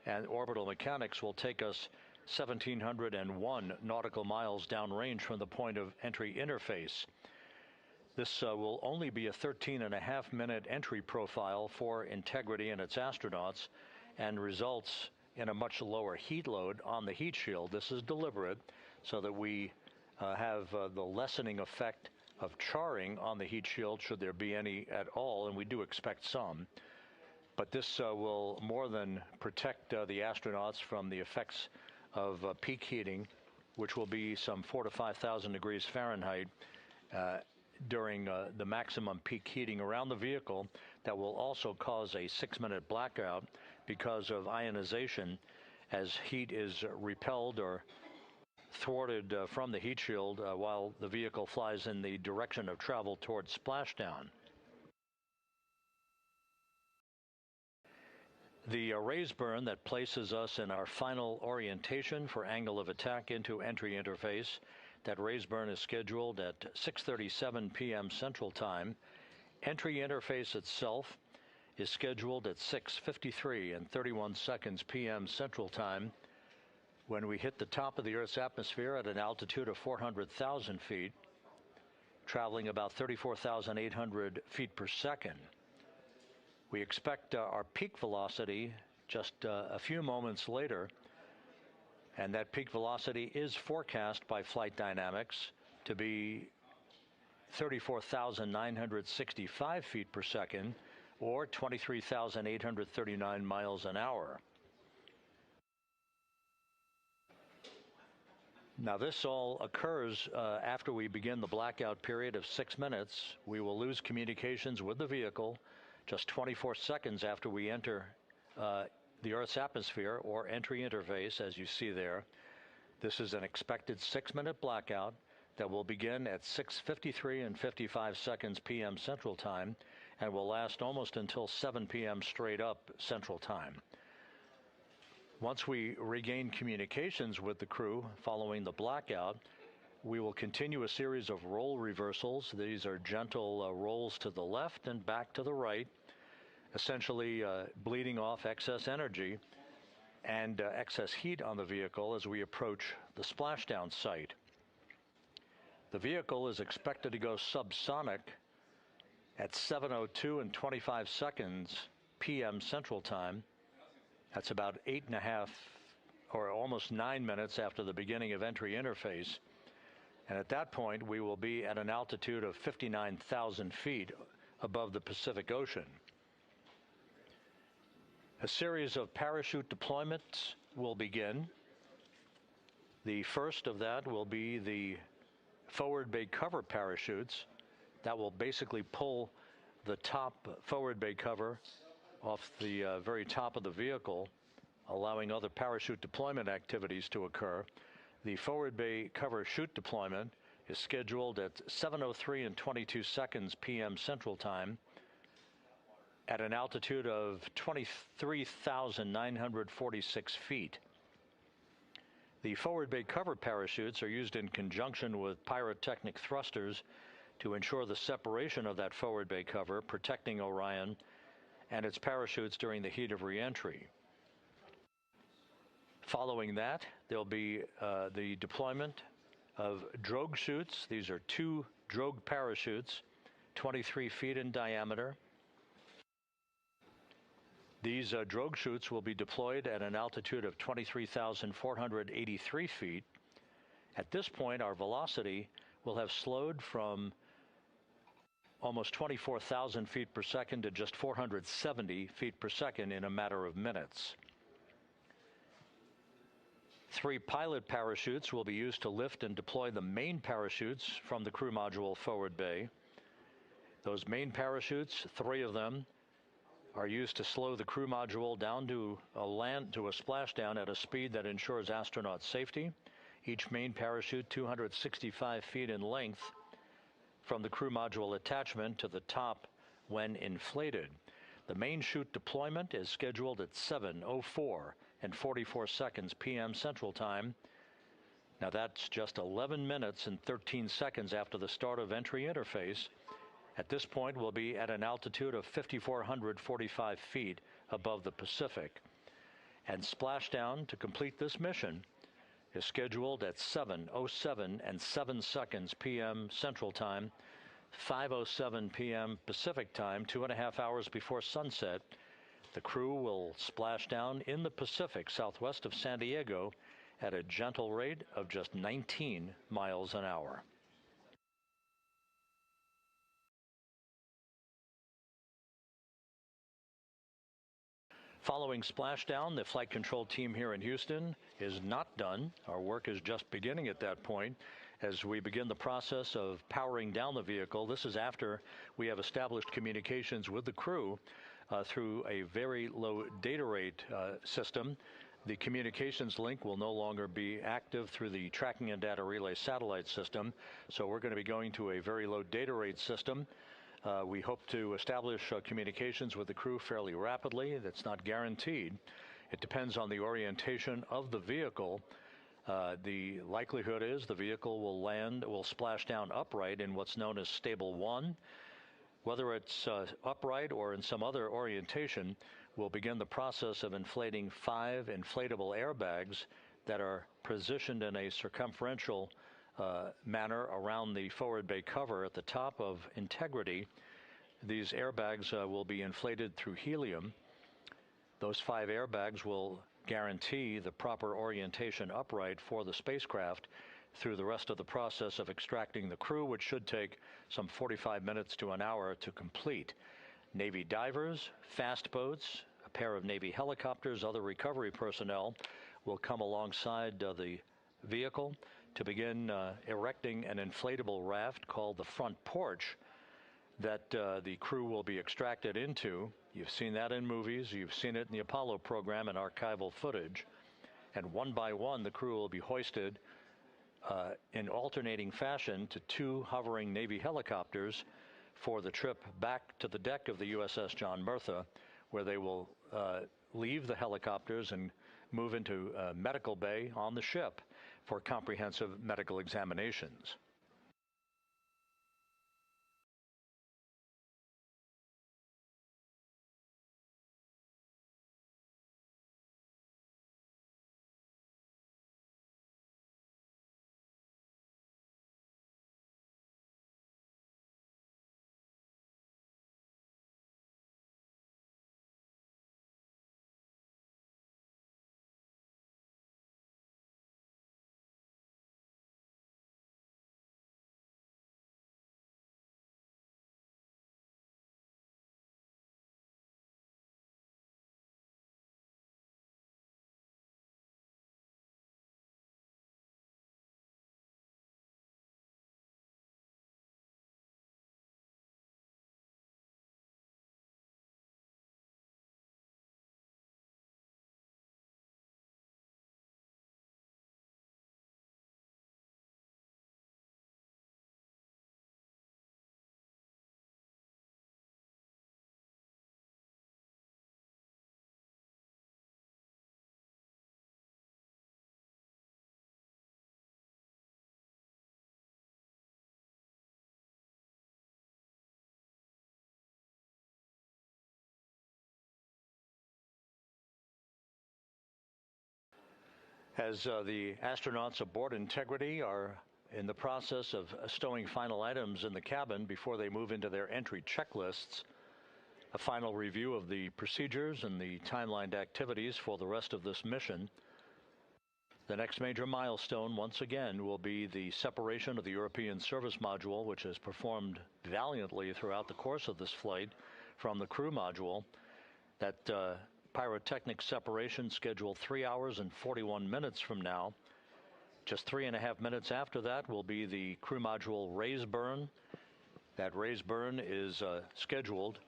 and orbital mechanics will take us 1,701 nautical miles downrange from the point of entry interface. This will only be a 13.5-minute entry profile for Integrity and its astronauts, and results in a much lower heat load on the heat shield. This is deliberate so that we have the lessening effect of charring on the heat shield, should there be any at all, and we do expect some. But this will more than protect the astronauts from the effects of peak heating, which will be some 4,000 to 5,000 degrees Fahrenheit during the maximum peak heating around the vehicle. That will also cause a 6-minute blackout because of ionization, as heat is repelled or thwarted from the heat shield while the vehicle flies in the direction of travel towards splashdown. The raise burn that places us in our final orientation for angle of attack into entry interface, that raise burn is scheduled at 6:37 p.m. Central Time. Entry interface itself is scheduled at 6:53 and 31 seconds p.m. Central Time, when we hit the top of the Earth's atmosphere at an altitude of 400,000 feet, traveling about 34,800 feet per second. We expect our peak velocity just a few moments later, and that peak velocity is forecast by flight dynamics to be 34,965 feet per second, or 23,839 miles an hour. Now, this all occurs after we begin the blackout period of 6 minutes. We will lose communications with the vehicle just 24 seconds after we enter the Earth's atmosphere or entry interface, as you see there. This is an expected 6-minute blackout that will begin at 6:53 and 55 seconds p.m. Central Time and will last almost until 7 p.m. straight up Central Time. Once we regain communications with the crew following the blackout, we will continue a series of roll reversals. These are gentle rolls to the left and back to the right, essentially bleeding off excess energy and excess heat on the vehicle as we approach the splashdown site. The vehicle is expected to go subsonic at 7:02 and 25 seconds p.m. Central Time. That's about 8.5 or almost 9 minutes after the beginning of entry interface. And at that point, we will be at an altitude of 59,000 feet above the Pacific Ocean. A series of parachute deployments will begin. The first of that will be the forward bay cover parachutes that will basically pull the top forward bay cover off the very top of the vehicle, allowing other parachute deployment activities to occur. The forward bay cover chute deployment is scheduled at 7:03 and 22 seconds p.m. Central Time at an altitude of 23,946 feet. The forward bay cover parachutes are used in conjunction with pyrotechnic thrusters to ensure the separation of that forward bay cover, protecting Orion and its parachutes during the heat of reentry. Following that, there'll be the deployment of drogue chutes. These are 2 drogue parachutes, 23 feet in diameter. These drogue chutes will be deployed at an altitude of 23,483 feet. At this point, our velocity will have slowed from almost 24,000 feet per second to just 470 feet per second in a matter of minutes. 3 pilot parachutes will be used to lift and deploy the main parachutes from the crew module forward bay. Those main parachutes, 3 of them, are used to slow the crew module down to a splashdown at a speed that ensures astronaut safety. Each main parachute 265 feet in length from the crew module attachment to the top when inflated. The main chute deployment is scheduled at 7:04 and 44 seconds p.m. Central Time. Now that's just 11 minutes and 13 seconds after the start of entry interface. At this point, we'll be at an altitude of 5,445 feet above the Pacific. And splashdown to complete this mission is scheduled at 7:07 and 7 seconds p.m. Central Time, 5:07 p.m. Pacific Time, 2.5 hours before sunset. The crew will splash down in the Pacific southwest of San Diego at a gentle rate of just 19 miles an hour. Following splashdown, the flight control team here in Houston is not done. Our work is just beginning at that point as we begin the process of powering down the vehicle. This is after we have established communications with the crew through a very low data rate system. The communications link will no longer be active through the tracking and data relay satellite system, so we're going to be going to a very low data rate system. We hope to establish communications with the crew fairly rapidly. That's not guaranteed. It depends on the orientation of the vehicle. The likelihood is the vehicle will splash down upright in what's known as stable 1. Whether it's upright or in some other orientation, we'll begin the process of inflating 5 inflatable airbags that are positioned in a circumferential manner around the forward bay cover at the top of integrity. These airbags will be inflated through helium. Those 5 airbags will guarantee the proper orientation upright for the spacecraft through the rest of the process of extracting the crew, which should take some 45 minutes to an hour to complete. Navy divers, fast boats, a pair of Navy helicopters, other recovery personnel will come alongside the vehicle to begin erecting an inflatable raft called the front porch that the crew will be extracted into. You've seen that in movies. You've seen it in the Apollo program and archival footage. And one by one, the crew will be hoisted in alternating fashion to 2 hovering Navy helicopters for the trip back to the deck of the USS John Murtha, where they will leave the helicopters and move into medical bay on the ship for comprehensive medical examinations. As the astronauts aboard Integrity are in the process of stowing final items in the cabin before they move into their entry checklists, a final review of the procedures and the timelined activities for the rest of this mission. The next major milestone, once again, will be the separation of the European service module, which has performed valiantly throughout the course of this flight, from the crew module. That pyrotechnic separation scheduled 3 hours and 41 minutes from now. Just 3.5 minutes after that will be the crew module raise burn. That raise burn is scheduled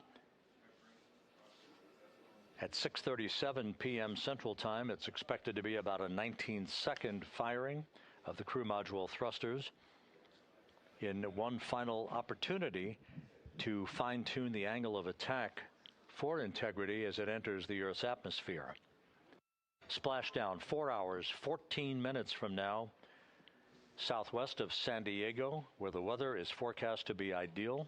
at 6:37 p.m. Central Time. It's expected to be about a 19-second firing of the crew module thrusters in one final opportunity to fine-tune the angle of attack for Integrity as it enters the Earth's atmosphere. Splashdown 4 hours, 14 minutes from now, southwest of San Diego, where the weather is forecast to be ideal.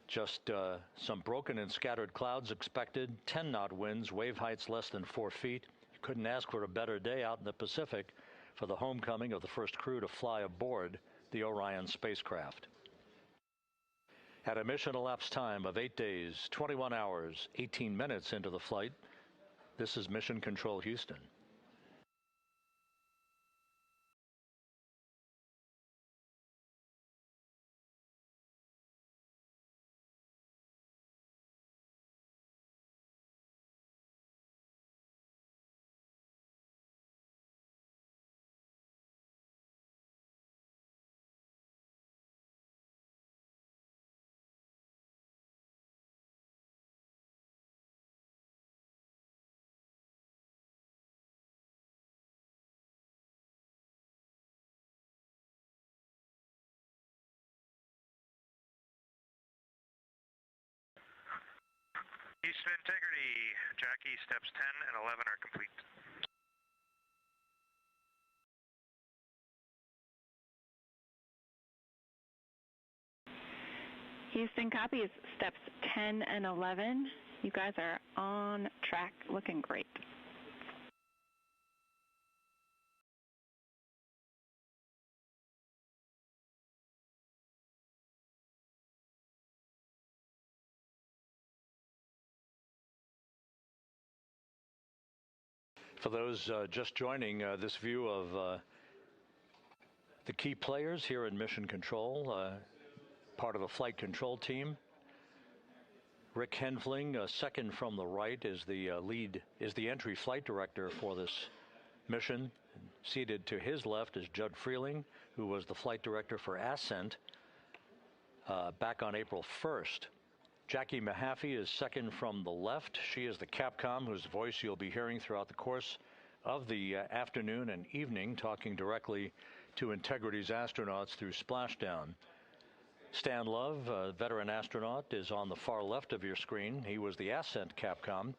Just some broken and scattered clouds expected, 10-knot winds, wave heights less than 4 feet. You couldn't ask for a better day out in the Pacific for the homecoming of the first crew to fly aboard the Orion spacecraft. At a mission elapsed time of 8 days, 21 hours, 18 minutes into the flight, this is Mission Control Houston. Houston Integrity, Jackie, steps 10 and 11 are complete. Houston copies steps 10 and 11. You guys are on track, looking great. For those just joining this view of the key players here in Mission Control, part of the flight control team, Rick Henfling, second from the right, is the entry flight director for this mission. Seated to his left is Judd Freeling, who was the flight director for Ascent back on April 1st. Jackie Mahaffey is second from the left. She is the Capcom whose voice you'll be hearing throughout the course of the afternoon and evening, talking directly to Integrity's astronauts through splashdown. Stan Love, a veteran astronaut, is on the far left of your screen. He was the Ascent Capcom.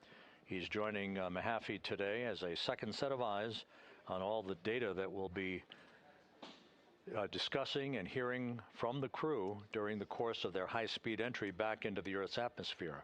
He's joining Mahaffey today as a second set of eyes on all the data that we'll be discussing and hearing from the crew during the course of their high-speed entry back into the Earth's atmosphere.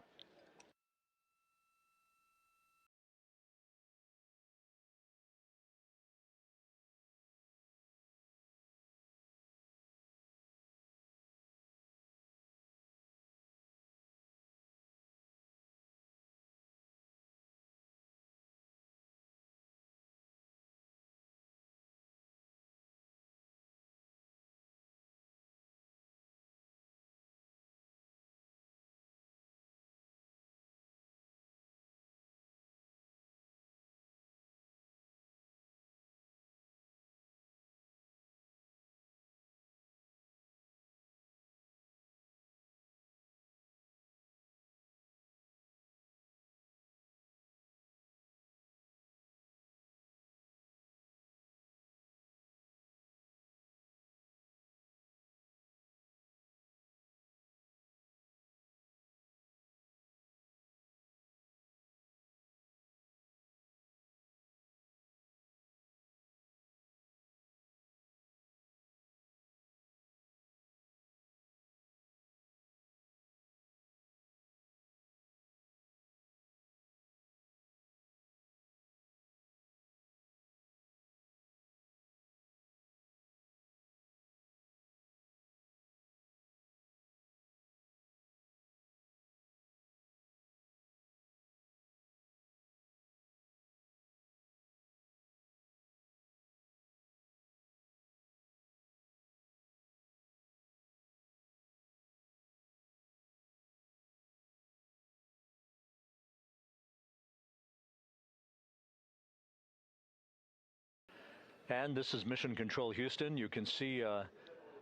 And this is Mission Control Houston. You can see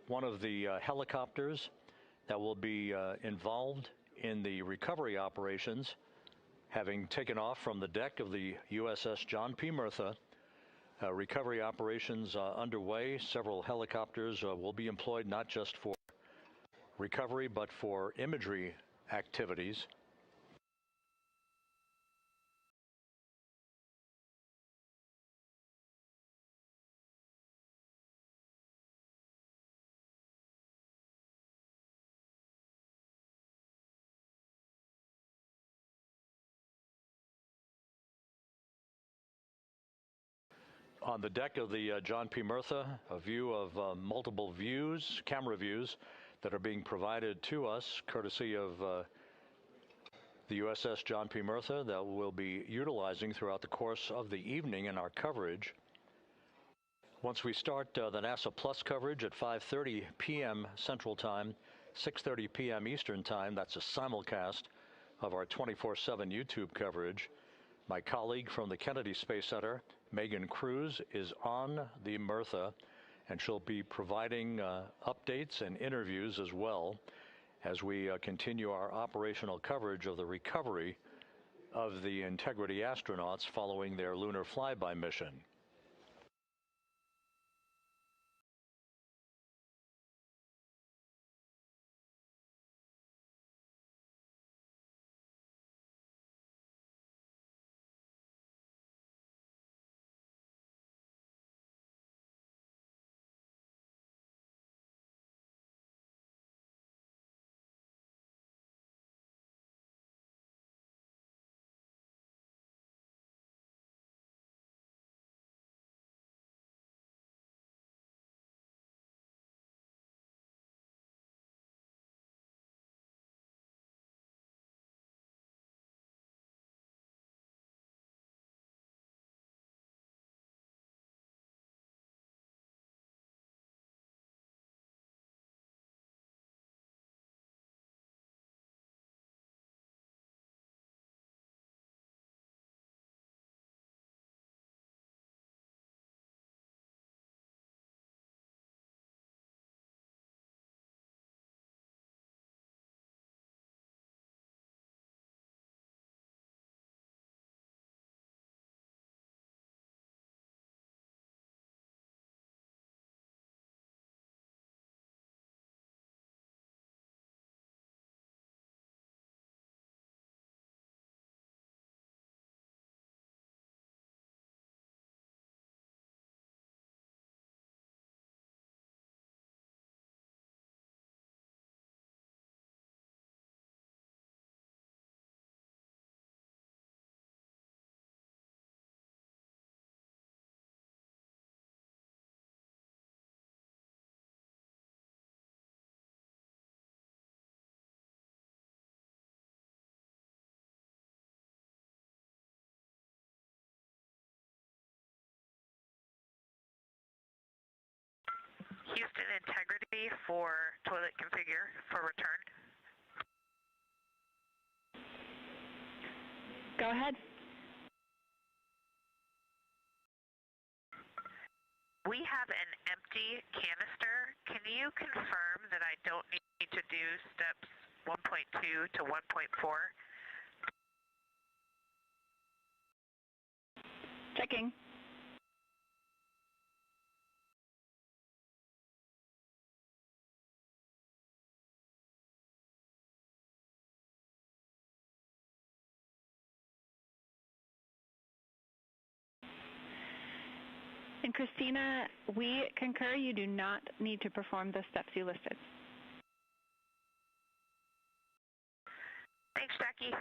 one of the helicopters that will be involved in the recovery operations, having taken off from the deck of the USS John P. Murtha. Recovery operations underway. Several helicopters will be employed not just for recovery but for imagery activities. On the deck of the John P. Murtha, a view of multiple views, camera views, that are being provided to us courtesy of the USS John P. Murtha that we'll be utilizing throughout the course of the evening in our coverage. Once we start the NASA Plus coverage at 5:30 p.m. Central Time, 6:30 p.m. Eastern Time, that's a simulcast of our 24/7 YouTube coverage. My colleague from the Kennedy Space Center, Megan Cruz, is on the Murtha, and she'll be providing updates and interviews as well as we continue our operational coverage of the recovery of the Integrity astronauts following their lunar flyby mission. Houston integrity for toilet configure for return. Go ahead. We have an empty canister. Can you confirm that I don't need to do steps 1.2 to 1.4? Checking. And Christina, we concur you do not need to perform the steps you listed. Thanks, Jackie.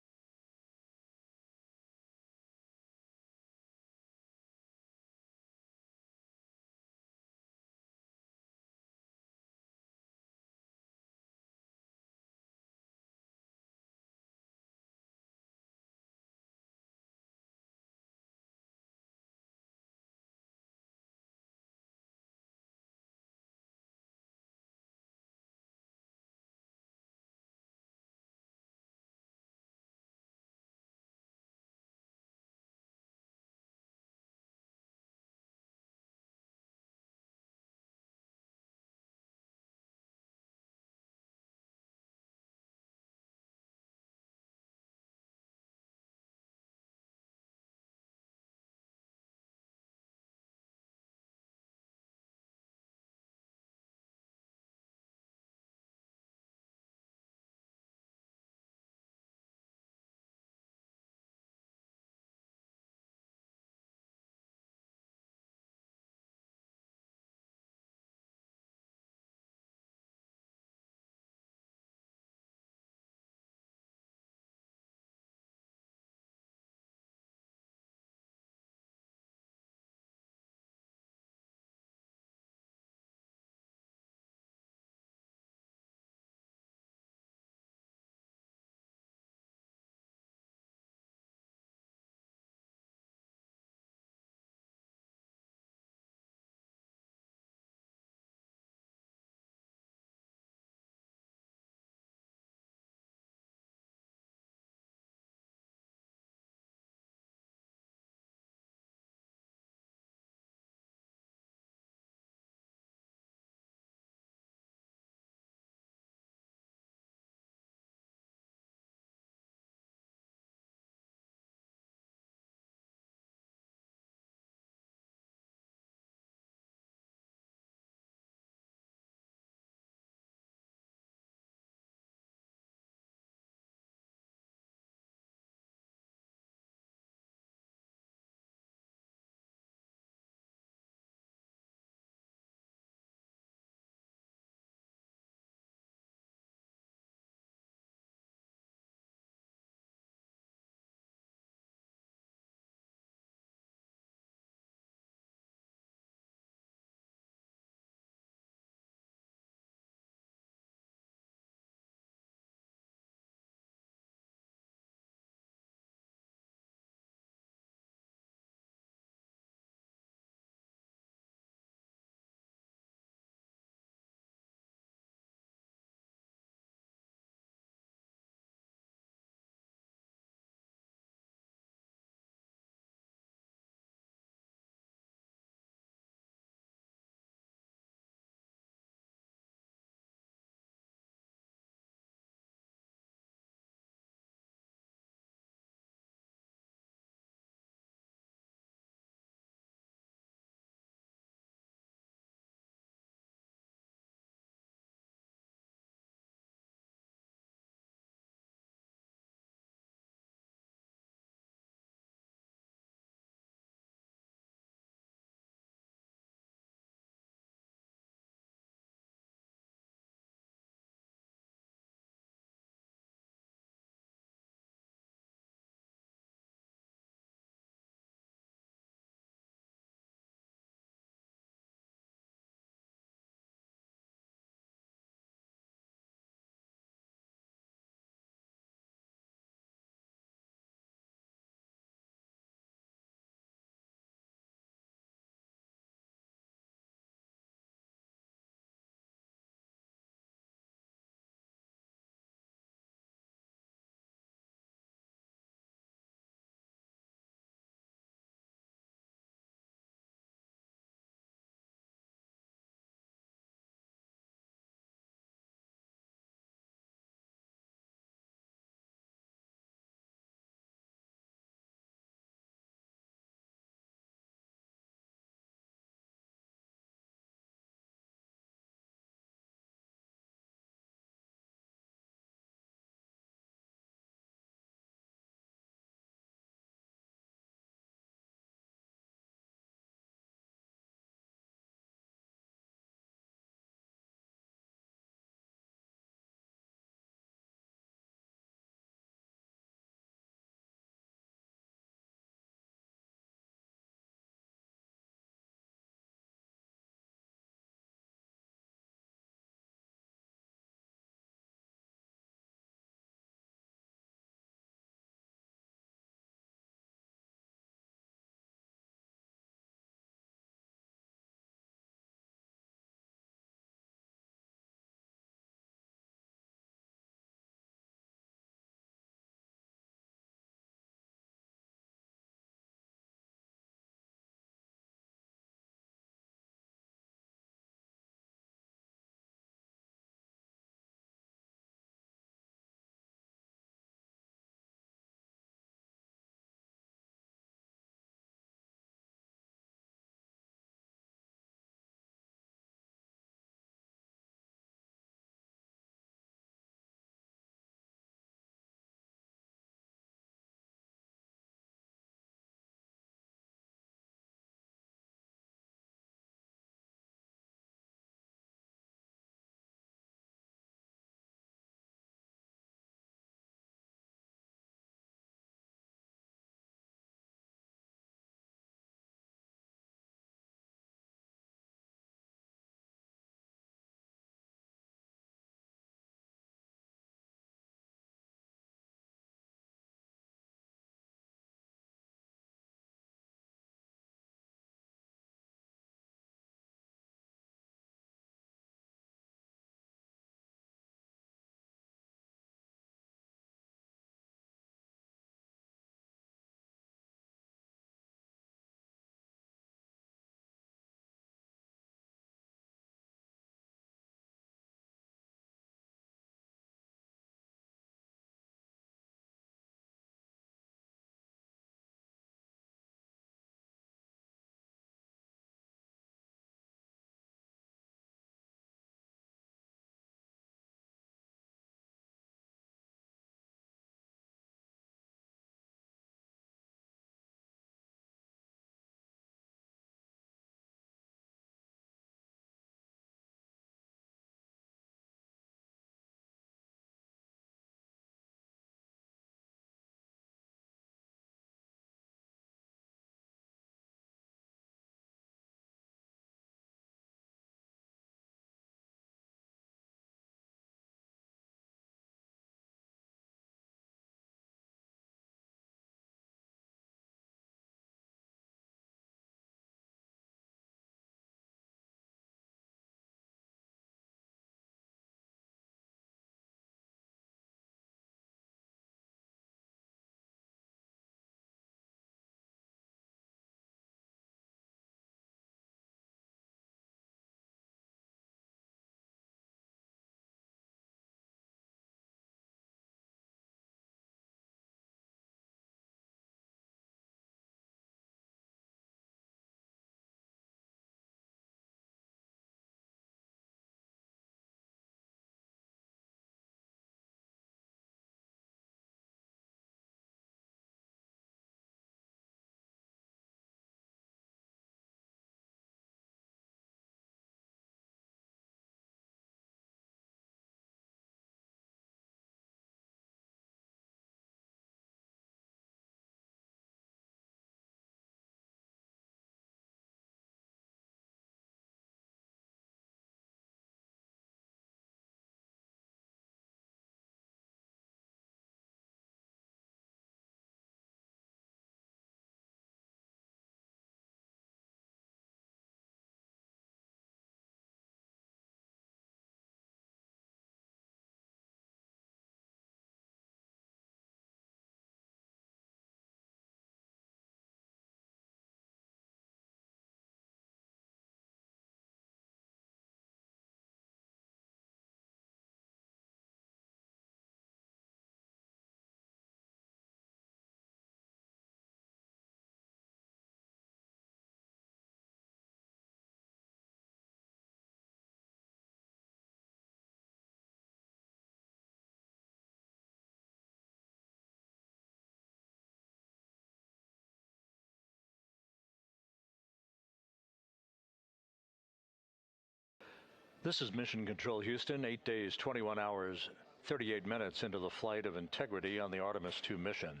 This is Mission Control Houston, 8 days, 21 hours, 38 minutes into the flight of Integrity on the Artemis 2 mission.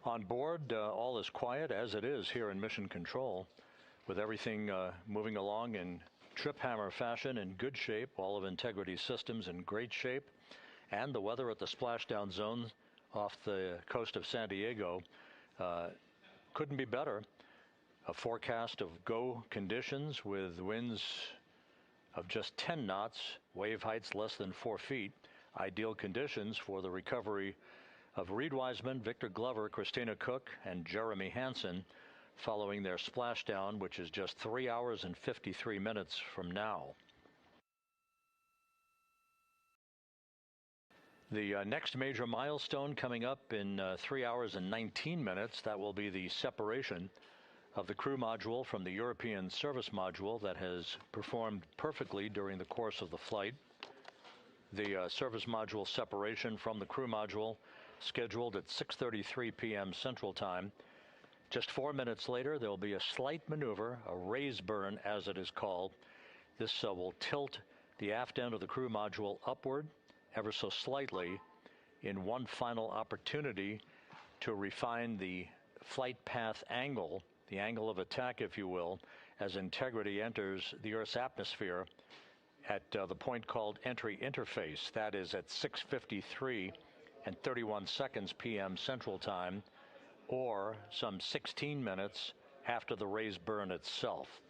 On board, all is quiet, as it is here in Mission Control, with everything moving along in trip hammer fashion, in good shape, all of Integrity's systems in great shape, and the weather at the splashdown zone off the coast of San Diego couldn't be better. A forecast of go conditions with winds of just 10 knots, wave heights less than 4 feet, ideal conditions for the recovery of Reed Wiseman, Victor Glover, Christina Cook, and Jeremy Hansen following their splashdown, which is just 3 hours and 53 minutes from now. The next major milestone coming up in 3 hours and 19 minutes, that will be the separation of the crew module from the European service module that has performed perfectly during the course of the flight. The service module separation from the crew module scheduled at 6:33 p.m. Central Time. Just 4 minutes later, there will be a slight maneuver, a raise burn as it is called. This will tilt the aft end of the crew module upward ever so slightly in one final opportunity to refine the flight path angle, the angle of attack, if you will, as Integrity enters the Earth's atmosphere at the point called entry interface. That is at 6:53 and 31 seconds p.m. Central Time, or some 16 minutes after the raise burn itself.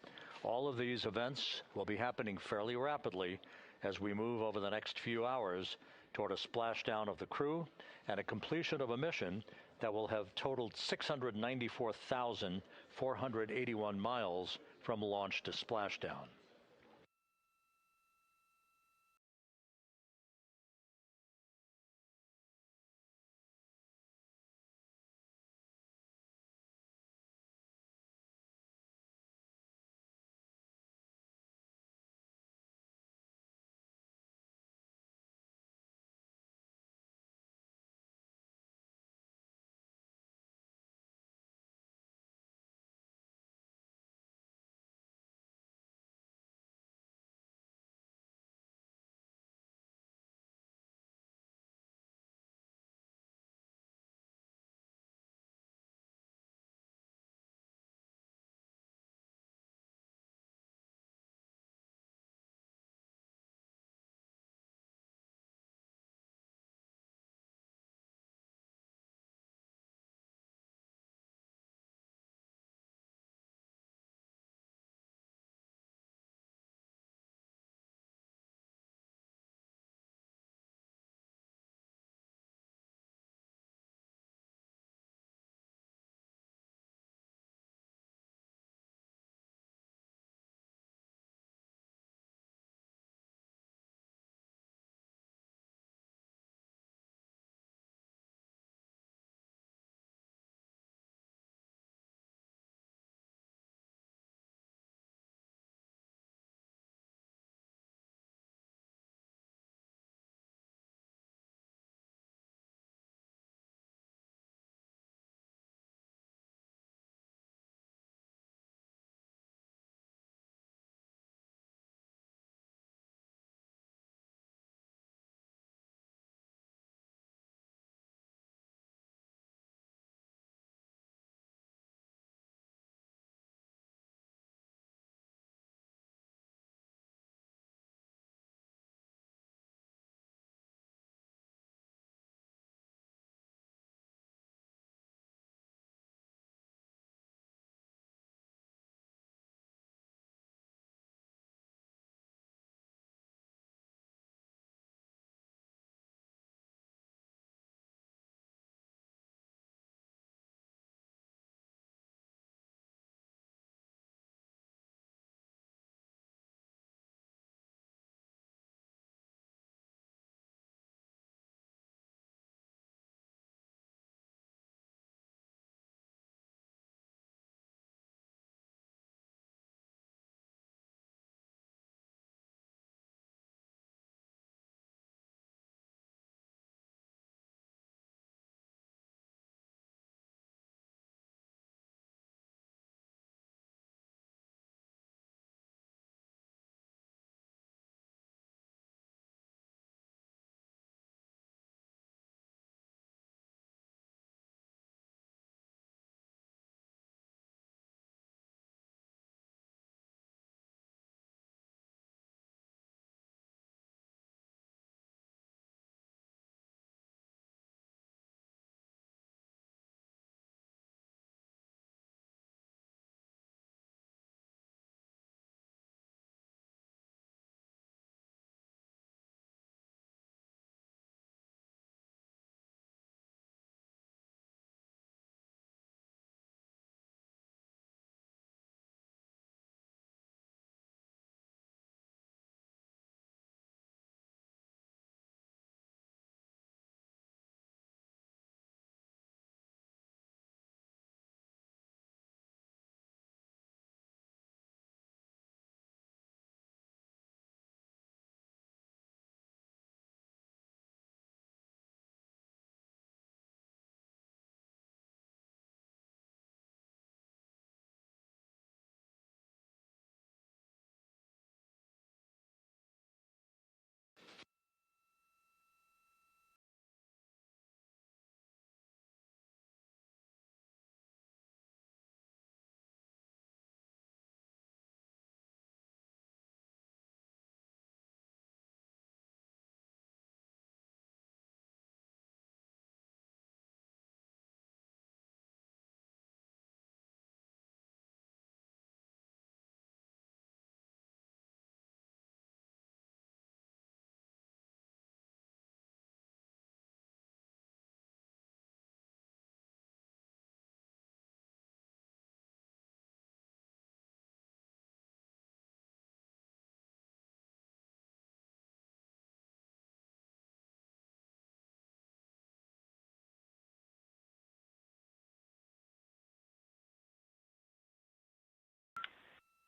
All of these events will be happening fairly rapidly as we move over the next few hours toward a splashdown of the crew and a completion of a mission that will have totaled 694,481 miles from launch to splashdown.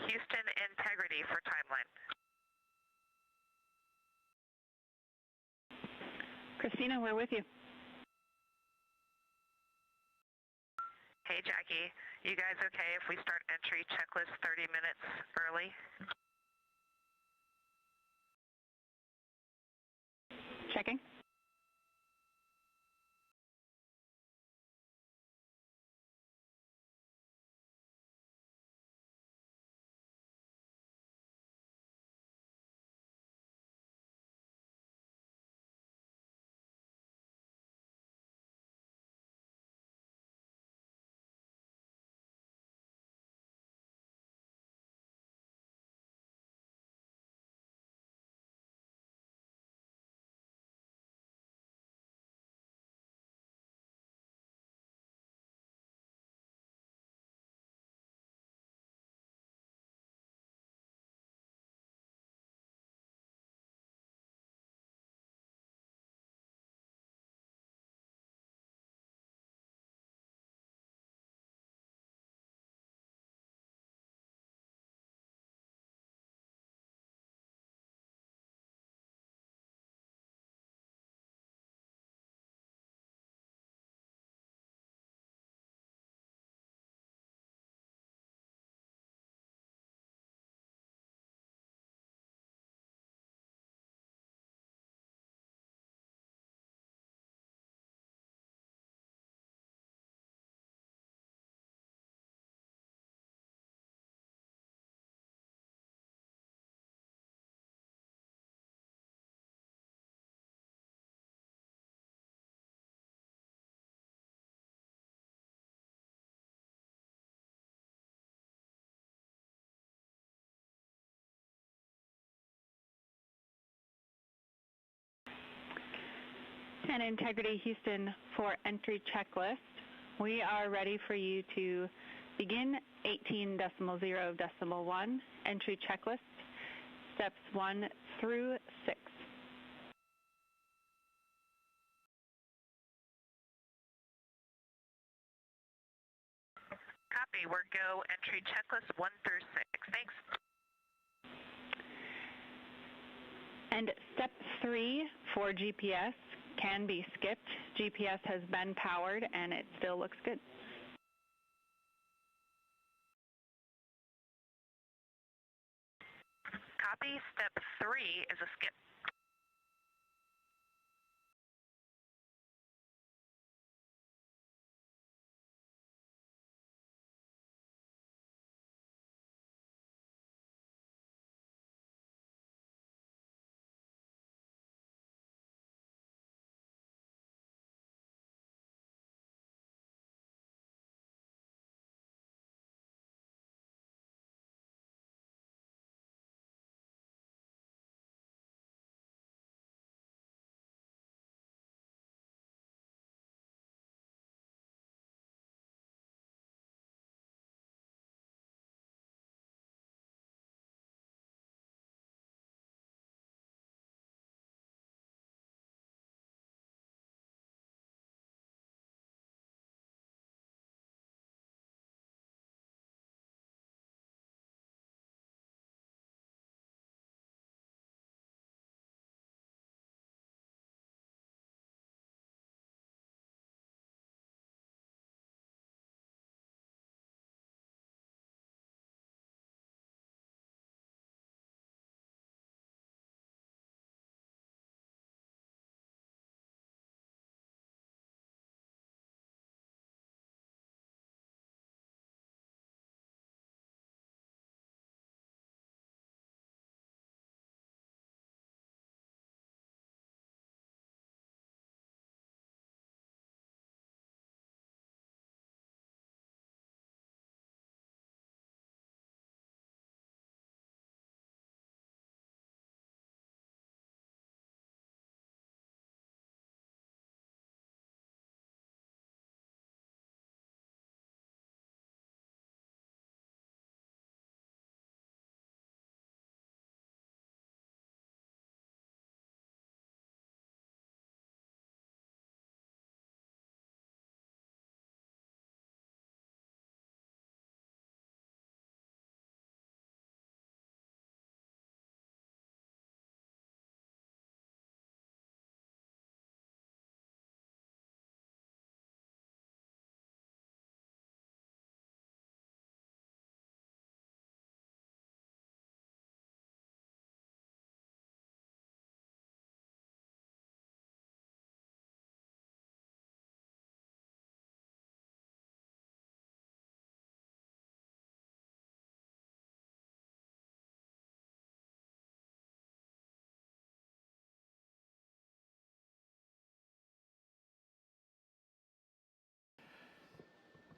Houston, integrity for timeline. Christina, we're with you. Hey, Jackie. You guys okay if we start entry checklist 30 minutes early? Checking. And Integrity Houston for entry checklist. We are ready for you to begin 18.0.1 entry checklist, steps 1 through 6. Copy. We're go entry checklist 1 through 6. Thanks. And step 3 for GPS can be skipped. GPS has been powered and it still looks good. Copy. Step 3 is a skip.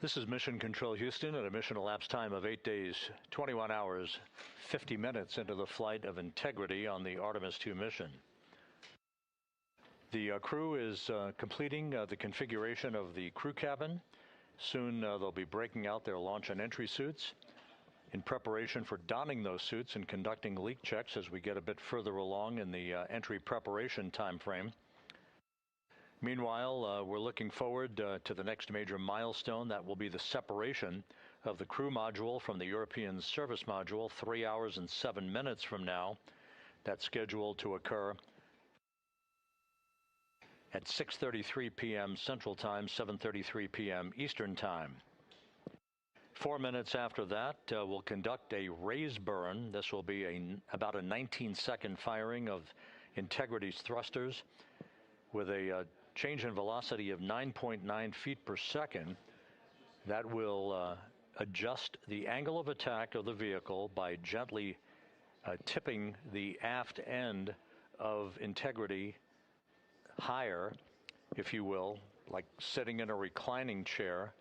This is Mission Control Houston at a mission elapsed time of 8 days, 21 hours, 50 minutes into the flight of Integrity on the Artemis 2 mission. The crew is completing the configuration of the crew cabin. Soon they'll be breaking out their launch and entry suits in preparation for donning those suits and conducting leak checks as we get a bit further along in the entry preparation time frame. Meanwhile, we're looking forward to the next major milestone. That will be the separation of the crew module from the European service module 3 hours and 7 minutes from now. That's scheduled to occur at 6:33 p.m. Central Time, 7:33 p.m. Eastern Time. 4 minutes after that, we'll conduct a raise burn. This will be about a 19-second firing of Integrity's thrusters with a change in velocity of 9.9 feet per second. That will adjust the angle of attack of the vehicle by gently tipping the aft end of Integrity higher, if you will, like sitting in a reclining chair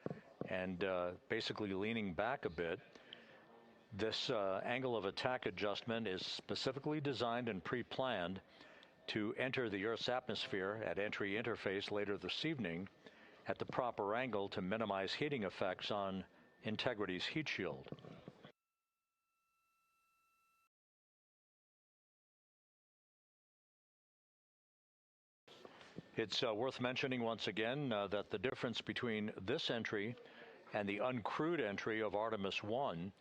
and basically leaning back a bit. This angle of attack adjustment is specifically designed and pre-planned to enter the Earth's atmosphere at entry interface later this evening at the proper angle to minimize heating effects on Integrity's heat shield. It's worth mentioning once again that the difference between this entry and the uncrewed entry of Artemis 1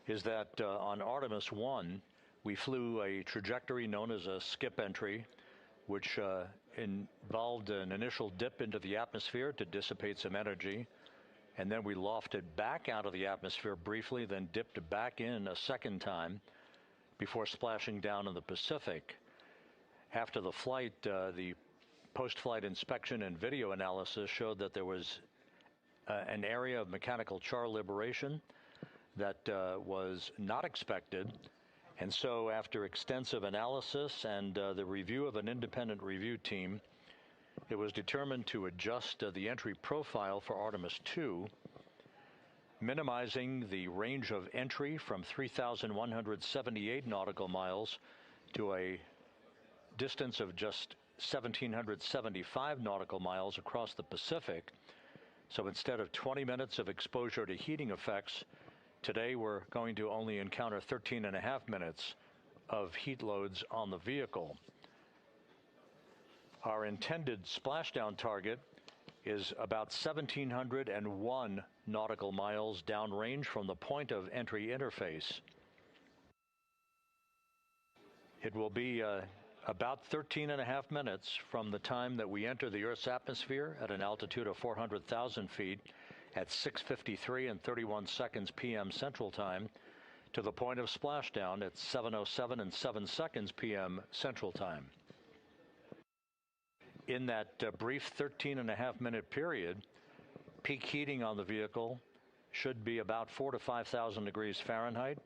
is that on Artemis 1, we flew a trajectory known as a skip entry, which involved an initial dip into the atmosphere to dissipate some energy, and then we lofted back out of the atmosphere briefly, then dipped back in a second time before splashing down in the Pacific. After the flight, the post-flight inspection and video analysis showed that there was an area of mechanical char liberation that was not expected. And so after extensive analysis and the review of an independent review team, it was determined to adjust the entry profile for Artemis 2, minimizing the range of entry from 3,178 nautical miles to a distance of just 1,775 nautical miles across the Pacific. So instead of 20 minutes of exposure to heating effects, today we're going to only encounter 13.5 minutes of heat loads on the vehicle. Our intended splashdown target is about 1,701 nautical miles downrange from the point of entry interface. It will be about 13.5 minutes from the time that we enter the Earth's atmosphere at an altitude of 400,000 feet at 6:53 and 31 seconds p.m. Central Time to the point of splashdown at 7:07 and 7 seconds p.m. Central Time. In that brief 13.5 minute period, peak heating on the vehicle should be about 4,000 to 5,000 degrees Fahrenheit.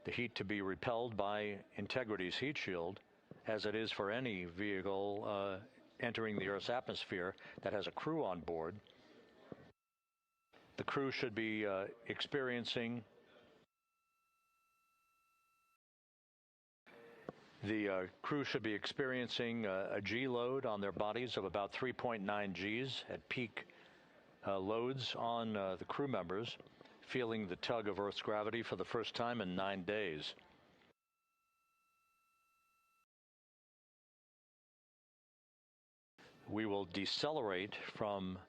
The heat to be repelled by Integrity's heat shield, as it is for any vehicle entering the Earth's atmosphere that has a crew on board. The crew should be experiencing a G load on their bodies of about 3.9 Gs at peak loads on the crew members, feeling the tug of Earth's gravity for the first time in 9 days. We will decelerate from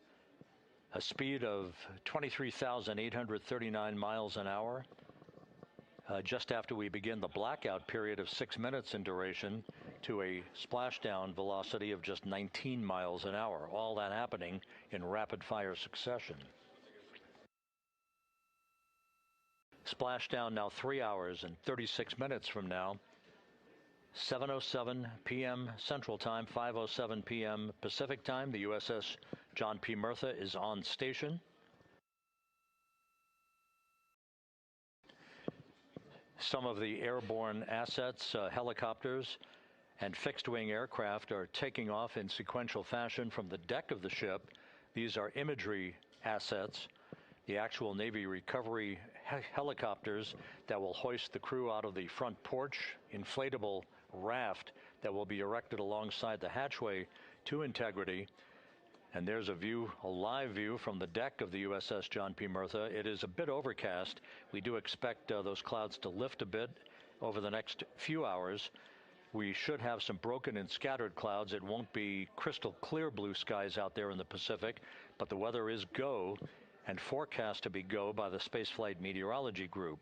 a speed of 23,839 miles an hour just after we begin the blackout period of 6 minutes in duration to a splashdown velocity of just 19 miles an hour, all that happening in rapid-fire succession. Splashdown now 3 hours and 36 minutes from now, 7:07 p.m. Central Time, 5:07 p.m. Pacific Time. The USS John P. Murtha is on station. Some of the airborne assets, helicopters, and fixed-wing aircraft are taking off in sequential fashion from the deck of the ship. These are imagery assets the actual Navy recovery helicopters that will hoist the crew out of the front porch inflatable raft that will be erected alongside the hatchway to Integrity. And there's a view, a live view from the deck of the USS John P. Murtha. It is a bit overcast. We do expect those clouds to lift a bit over the next few hours. We should have some broken and scattered clouds. It won't be crystal clear blue skies out there in the Pacific, but the weather is go and forecast to be go by the Spaceflight Meteorology Group.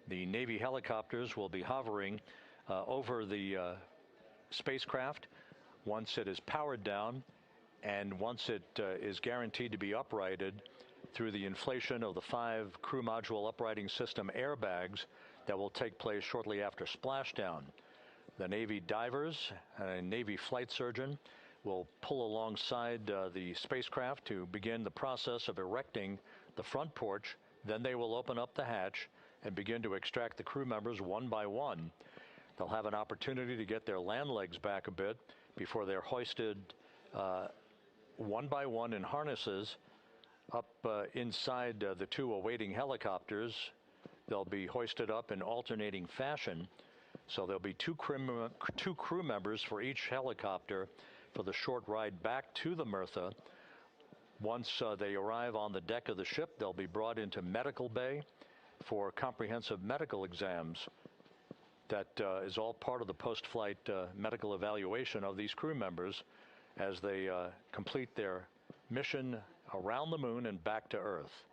The Navy helicopters will be hovering over the spacecraft once it is powered down, and once it is guaranteed to be uprighted through the inflation of the 5 crew module uprighting system airbags that will take place shortly after splashdown. The Navy divers and a Navy flight surgeon will pull alongside the spacecraft to begin the process of erecting the front porch. Then they will open up the hatch and begin to extract the crew members one by one. They'll have an opportunity to get their land legs back a bit before they're hoisted one by one in harnesses up inside the 2 awaiting helicopters. They'll be hoisted up in alternating fashion. So there'll be two crew members for each helicopter for the short ride back to the Murtha. Once they arrive on the deck of the ship, they'll be brought into medical bay for comprehensive medical exams. That is all part of the post-flight medical evaluation of these crew members as they complete their mission around the moon and back to Earth.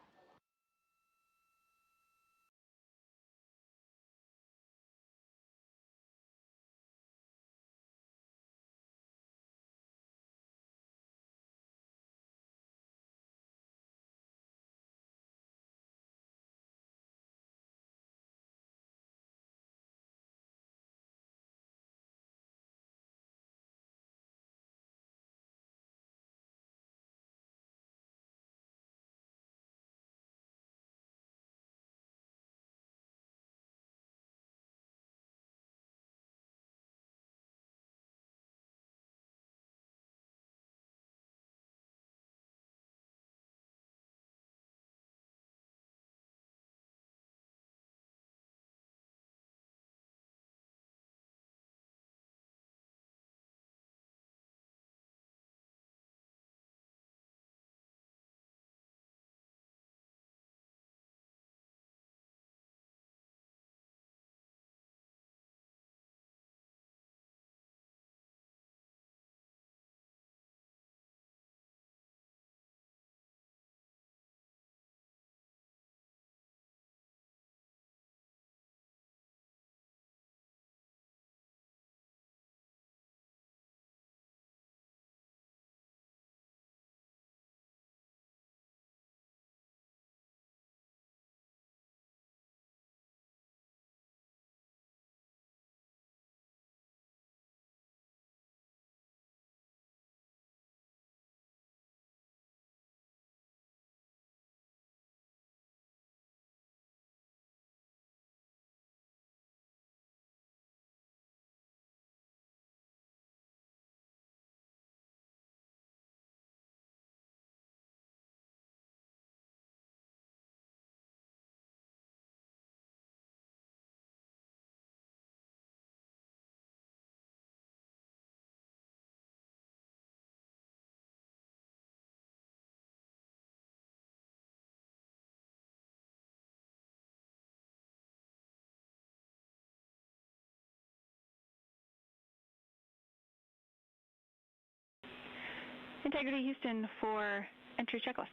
Integrity Houston for entry checklist.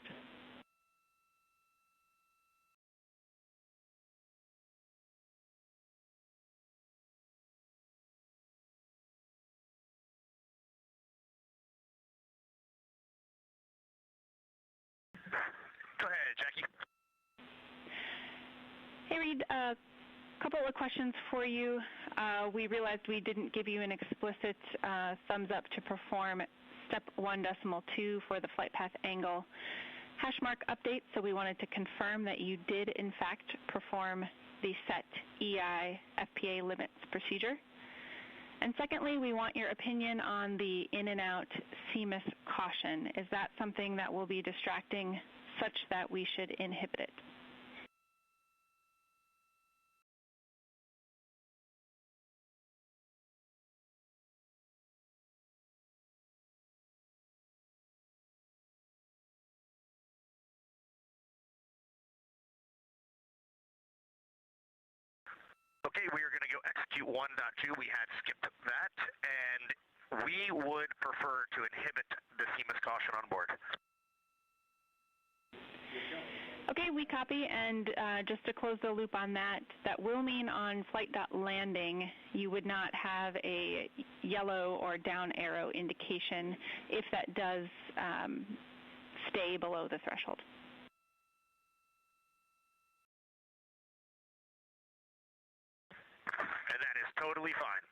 Go ahead, Jackie. Hey, Reed, a couple of questions for you. We realized we didn't give you an explicit thumbs up to perform step 1.2 for the flight path angle hash mark update, so we wanted to confirm that you did in fact perform the set EI FPA limits procedure. And secondly, we want your opinion on the in and out CMIS caution. Is that something that will be distracting such that we should inhibit it. Okay, we are going to go execute 1.2. We had skipped that, and we would prefer to inhibit the CMIS caution on board. Okay, we copy, and just to close the loop on that, that will mean on flight.landing you would not have a yellow or down arrow indication if that does stay below the threshold. And that is totally fine.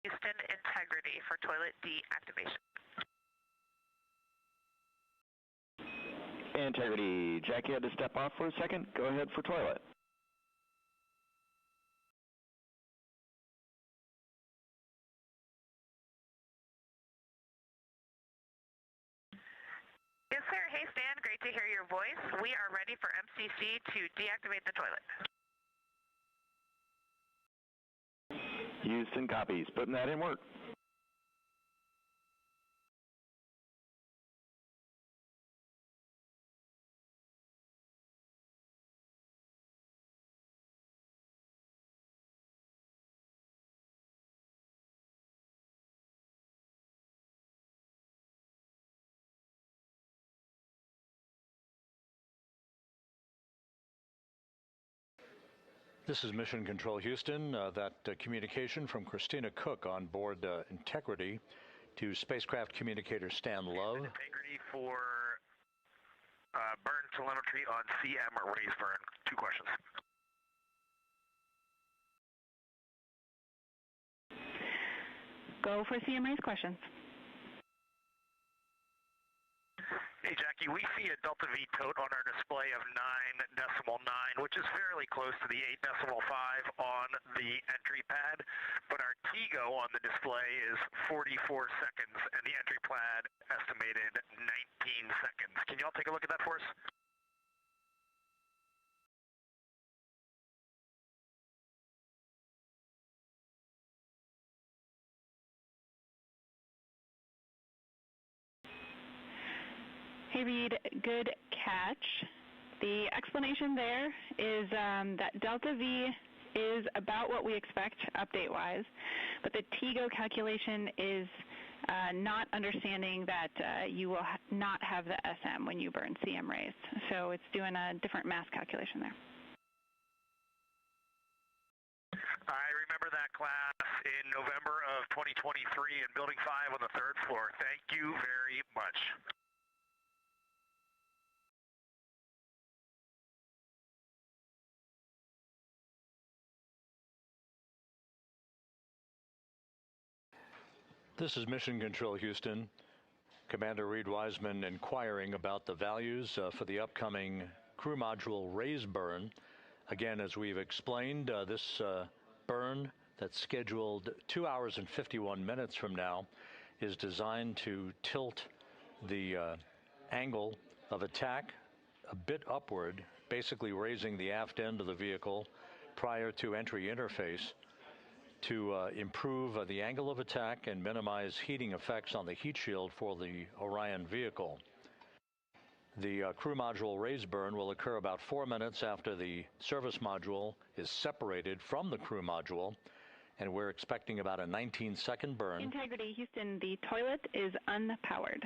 Houston, integrity for toilet deactivation. Integrity, Jackie had to step off for a second. Go ahead for toilet. Yes, sir. Hey, Stan. Great to hear your voice. We are ready for MCC to deactivate the toilet. Houston copies. Putting that in work. This is Mission Control Houston. That communication from Christina Cook on board Integrity to spacecraft communicator Stan Love. Integrity for burn telemetry on CM raise burn. 2 questions. Go for CM raise questions. Hey, Jackie, we see a Delta V tote on our display of 9.9, which is fairly close to the 8.5 on the entry pad, but our TGO on the display is 44 seconds, and the entry pad estimated 19 seconds. Can you all take a look at that for us? Hey, Reed, good catch. The explanation there is that Delta V is about what we expect update-wise, but the TGO calculation is not understanding that you will not have the SM when you burn CM raised. So it's doing a different mass calculation there. I remember that class in November of 2023 in Building 5 on the 3rd floor. Thank you very much. This is Mission Control Houston. Commander Reed Wiseman inquiring about the values for the upcoming crew module raise burn. Again, as we've explained, this burn that's scheduled 2 hours and 51 minutes from now is designed to tilt the angle of attack a bit upward, basically raising the aft end of the vehicle prior to entry interface to improve the angle of attack and minimize heating effects on the heat shield for the Orion vehicle. The crew module raise burn will occur about 4 minutes after the service module is separated from the crew module, and we're expecting about a 19-second burn. Integrity, Houston, the toilet is unpowered.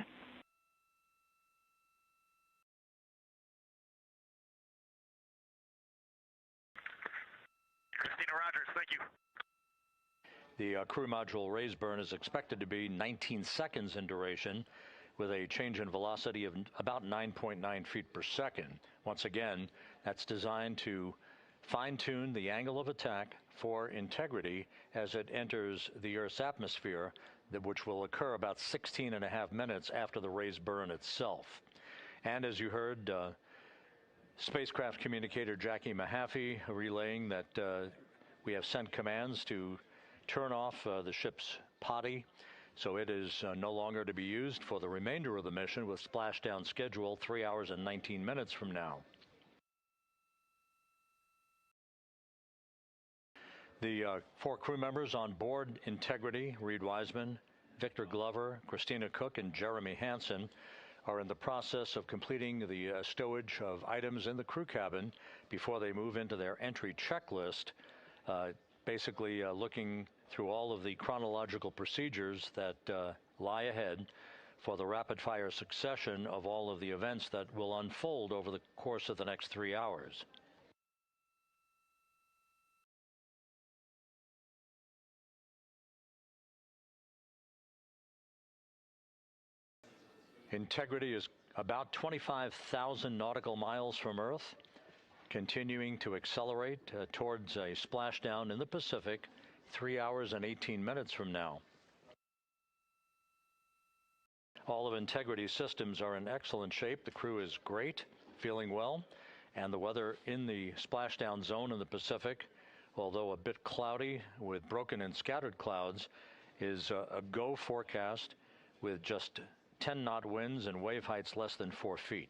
Christina Rogers, thank you. The crew module raise burn is expected to be 19 seconds in duration with a change in velocity of about 9.9 feet per second. Once again, that's designed to fine-tune the angle of attack for Integrity as it enters the Earth's atmosphere, which will occur about 16.5 minutes after the raise burn itself. And as you heard, spacecraft communicator Jackie Mahaffey relaying that we have sent commands to turn off the ship's potty, so it is no longer to be used for the remainder of the mission, with splashdown scheduled 3 hours and 19 minutes from now. The 4 crew members on board Integrity, Reed Wiseman, Victor Glover, Christina Cook, and Jeremy Hansen, are in the process of completing the stowage of items in the crew cabin before they move into their entry checklist, basically looking through all of the chronological procedures that lie ahead for the rapid-fire succession of all of the events that will unfold over the course of the next 3 hours. Integrity is about 25,000 nautical miles from Earth, continuing to accelerate towards a splashdown in the Pacific 3 hours and 18 minutes from now. All of Integrity's systems are in excellent shape. The crew is great, feeling well, and the weather in the splashdown zone in the Pacific, although a bit cloudy with broken and scattered clouds, is a go forecast with just 10-knot winds and wave heights less than 4 feet.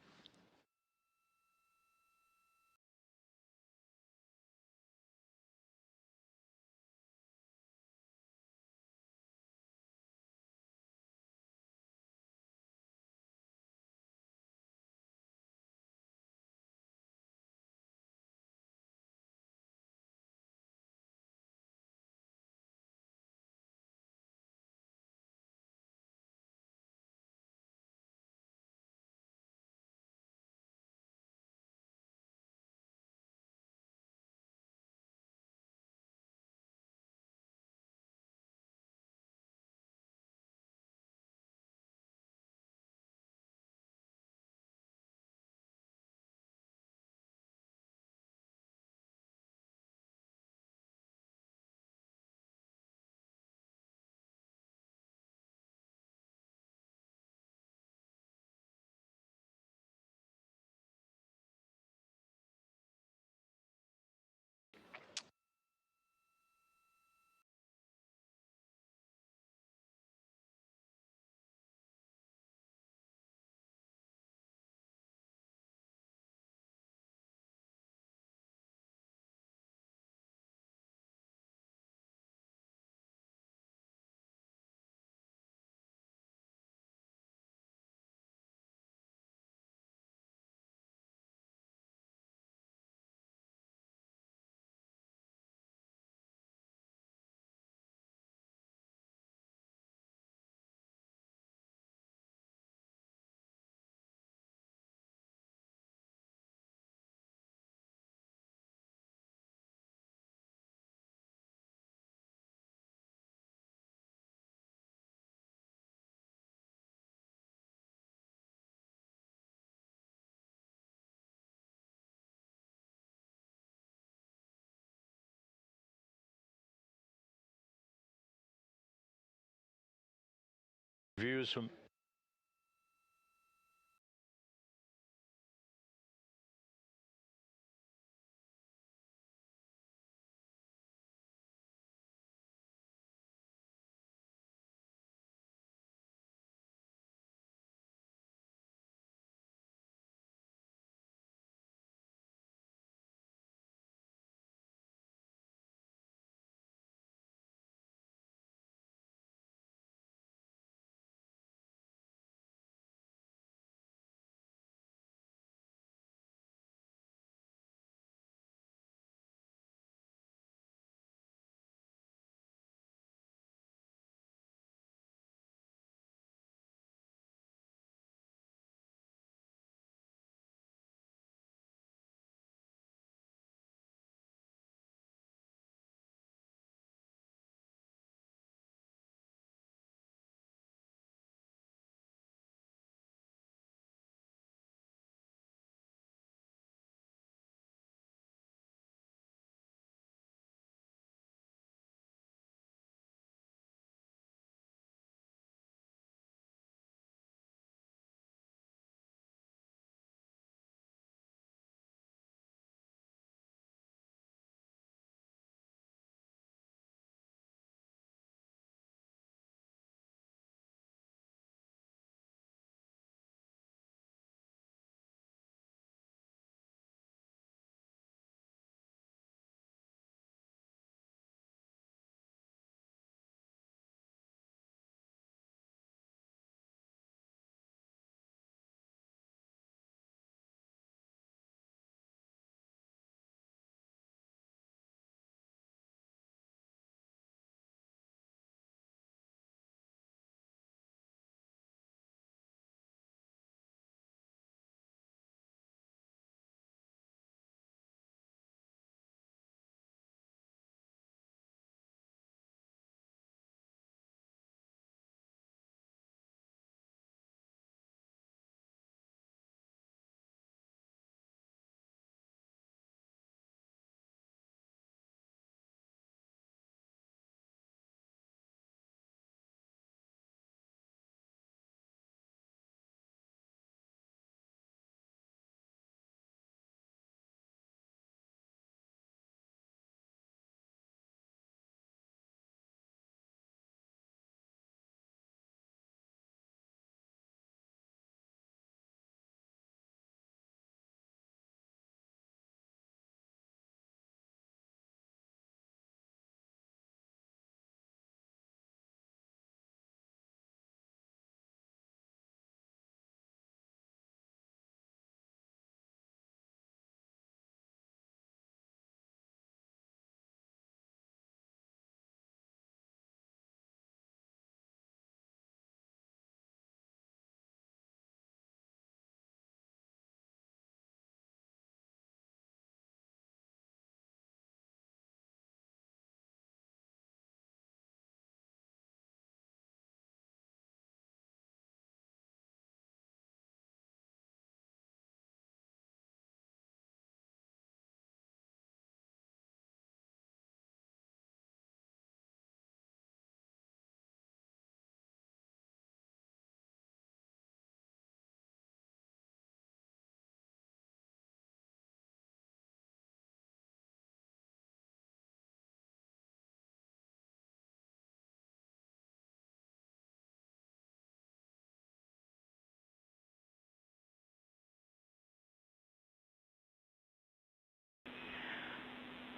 Views from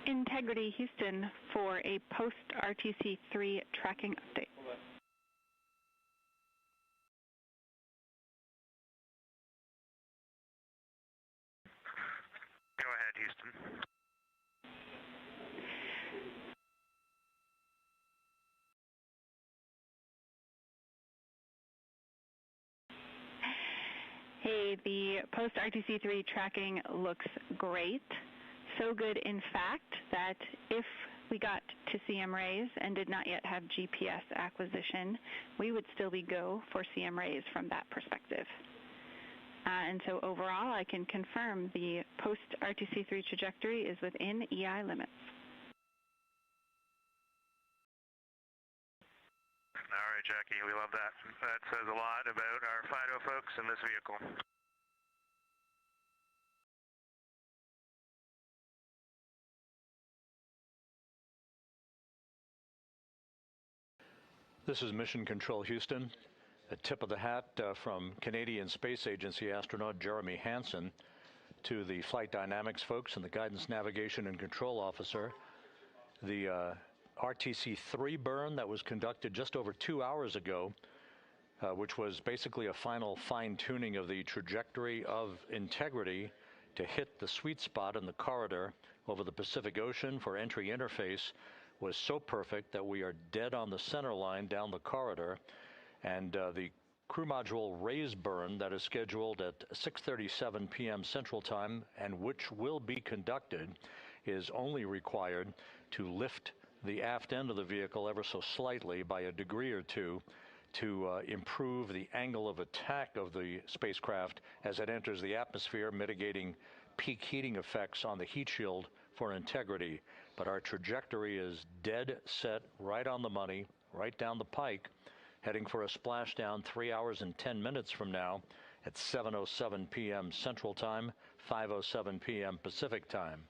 Integrity Houston for a post-RTC3 tracking update. Go ahead, Houston. Hey, the post-RTC3 tracking looks great. So good, in fact, that if we got to CM rays and did not yet have GPS acquisition, we would still be go for CM rays from that perspective. And so overall, I can confirm the post-RTC3 trajectory is within EI limits. All right, Jackie, we love that. That says a lot about our FIDO folks in this vehicle. This is Mission Control Houston. A tip of the hat from Canadian Space Agency astronaut Jeremy Hansen to the flight dynamics folks and the guidance, navigation, and control officer. The RTC-3 burn that was conducted just over 2 hours ago, which was basically a final fine-tuning of the trajectory of integrity to hit the sweet spot in the corridor over the Pacific Ocean for entry interface, was so perfect that we are dead on the center line down the corridor. And the crew module raise burn that is scheduled at 6:37 p.m. Central Time and which will be conducted is only required to lift the aft end of the vehicle ever so slightly by a degree or two to improve the angle of attack of the spacecraft as it enters the atmosphere, mitigating peak heating effects on the heat shield for integrity. But our trajectory is dead set, right on the money, right down the pike, heading for a splashdown 3 hours and 10 minutes from now at 7:07 p.m. Central Time, 5:07 p.m. Pacific Time.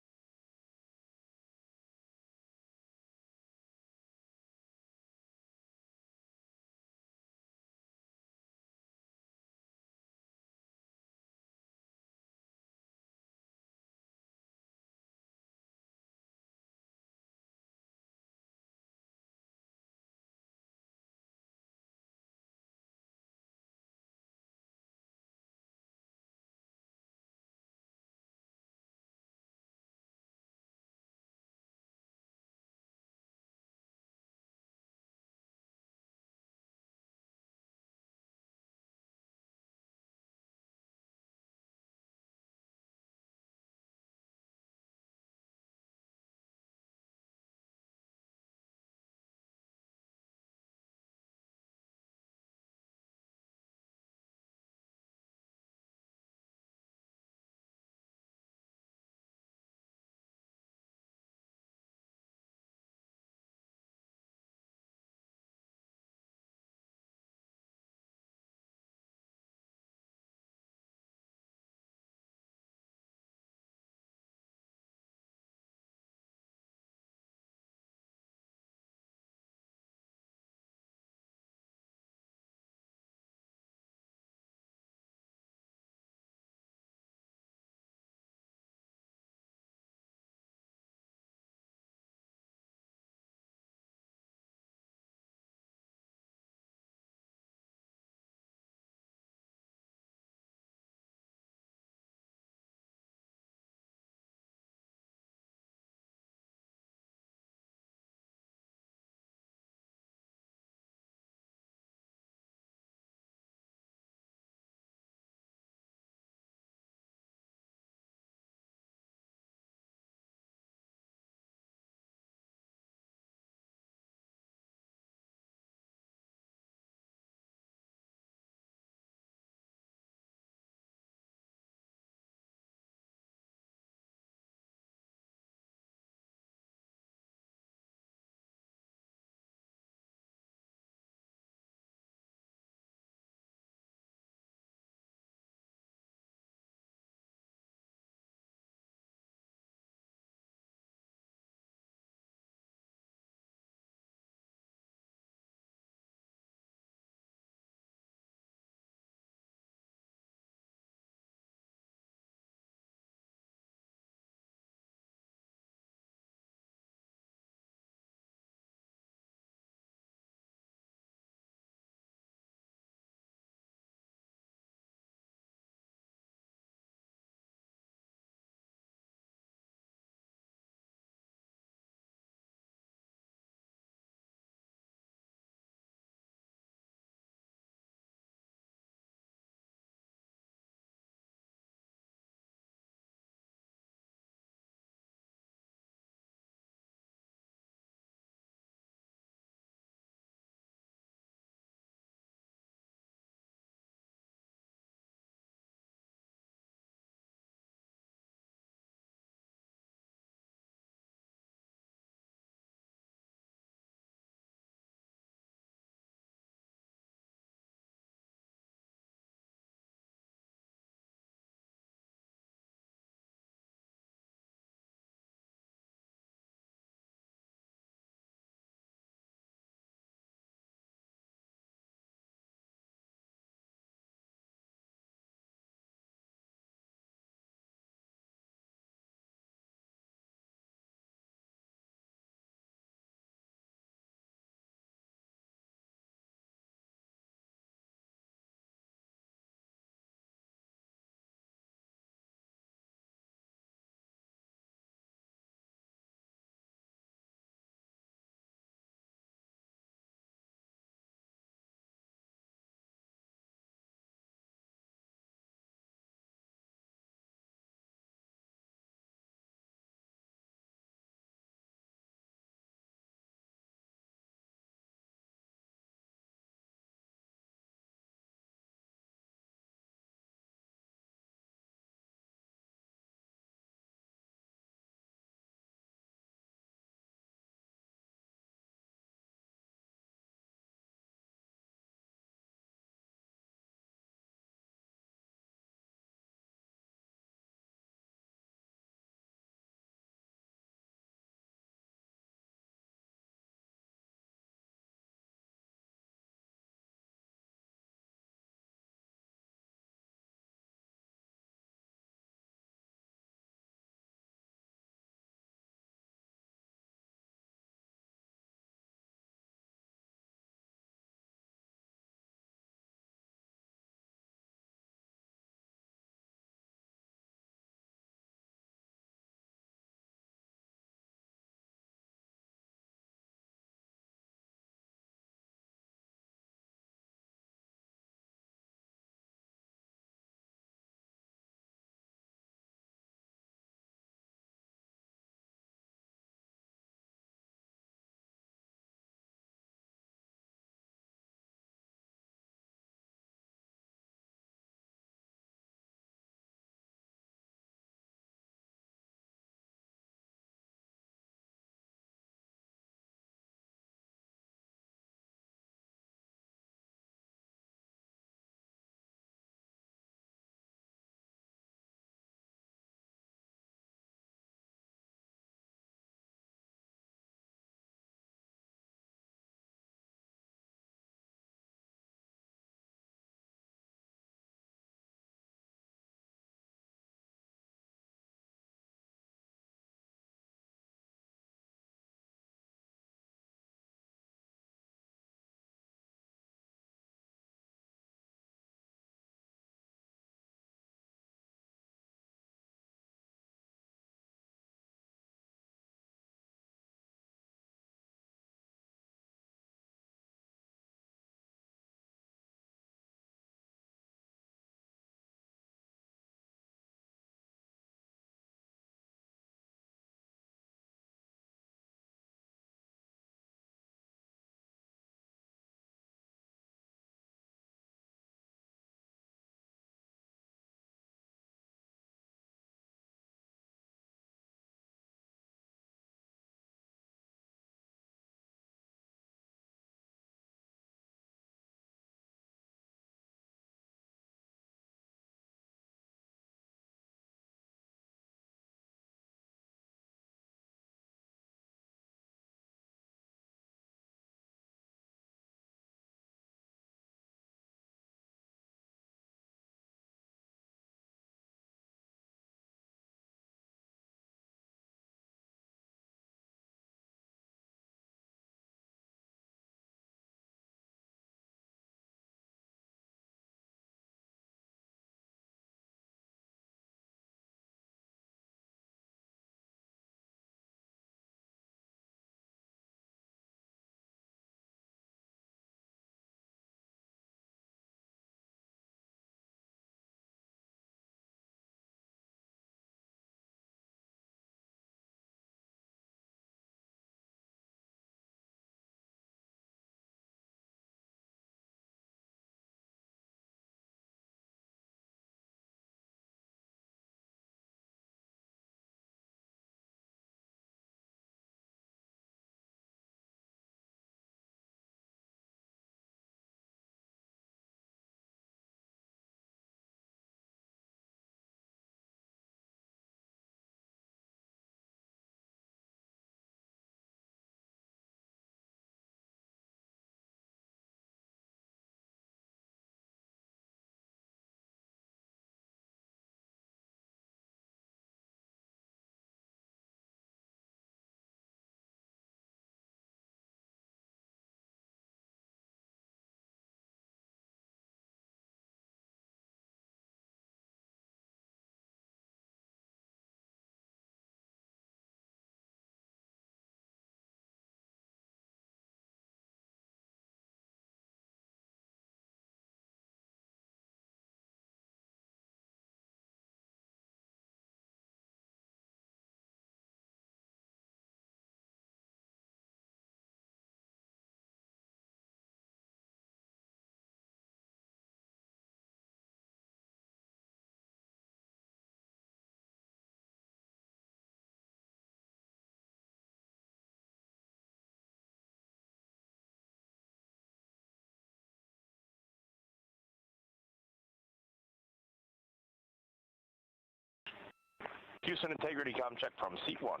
Houston integrity com check from seat 1.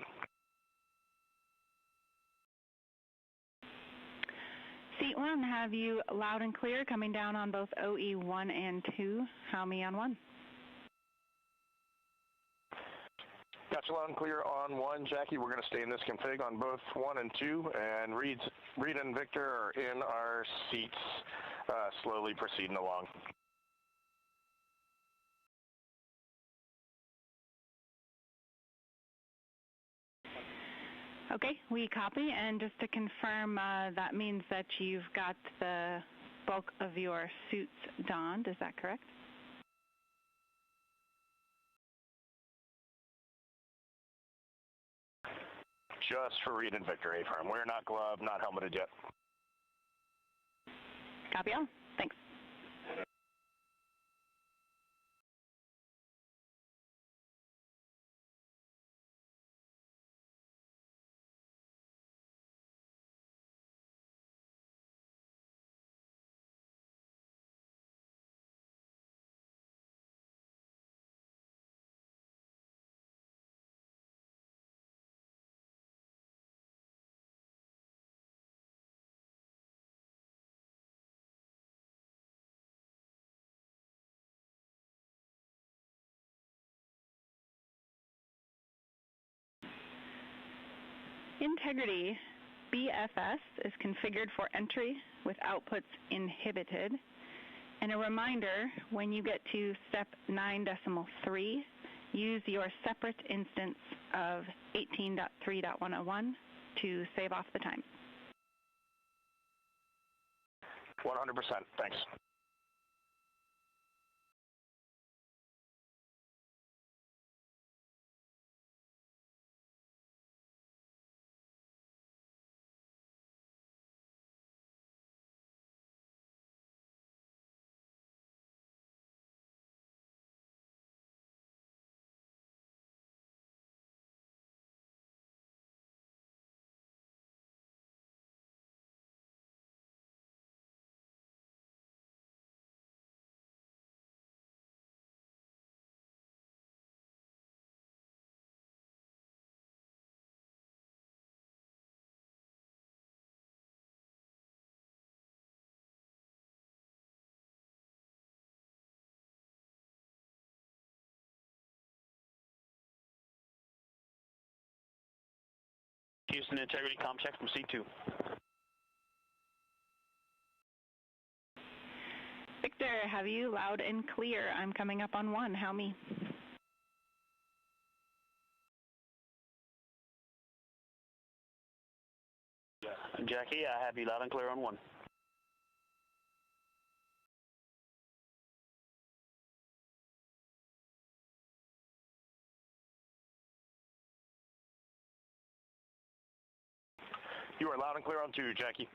Seat 1, have you loud and clear coming down on both OE 1 and 2? How me on 1? Gotcha, loud and clear on 1, Jackie. We're going to stay in this config on both 1 and 2, and Reed and Victor are in our seats, slowly proceeding along. Okay, we copy, and just to confirm, that means that you've got the bulk of your suits donned, is that correct? Just for Reed and Victor, A-firm. We're not gloved, not helmeted yet. Copy all. Thanks. Integrity BFS is configured for entry with outputs inhibited. And a reminder, when you get to step 9.3, use your separate instance of 18.3.101 to save off the time. 100%, thanks. Houston integrity com check from C2. Victor, have you loud and clear? I'm coming up on 1. How me? Jackie, I have you loud and clear on 1. You are loud and clear on 2, Jackie.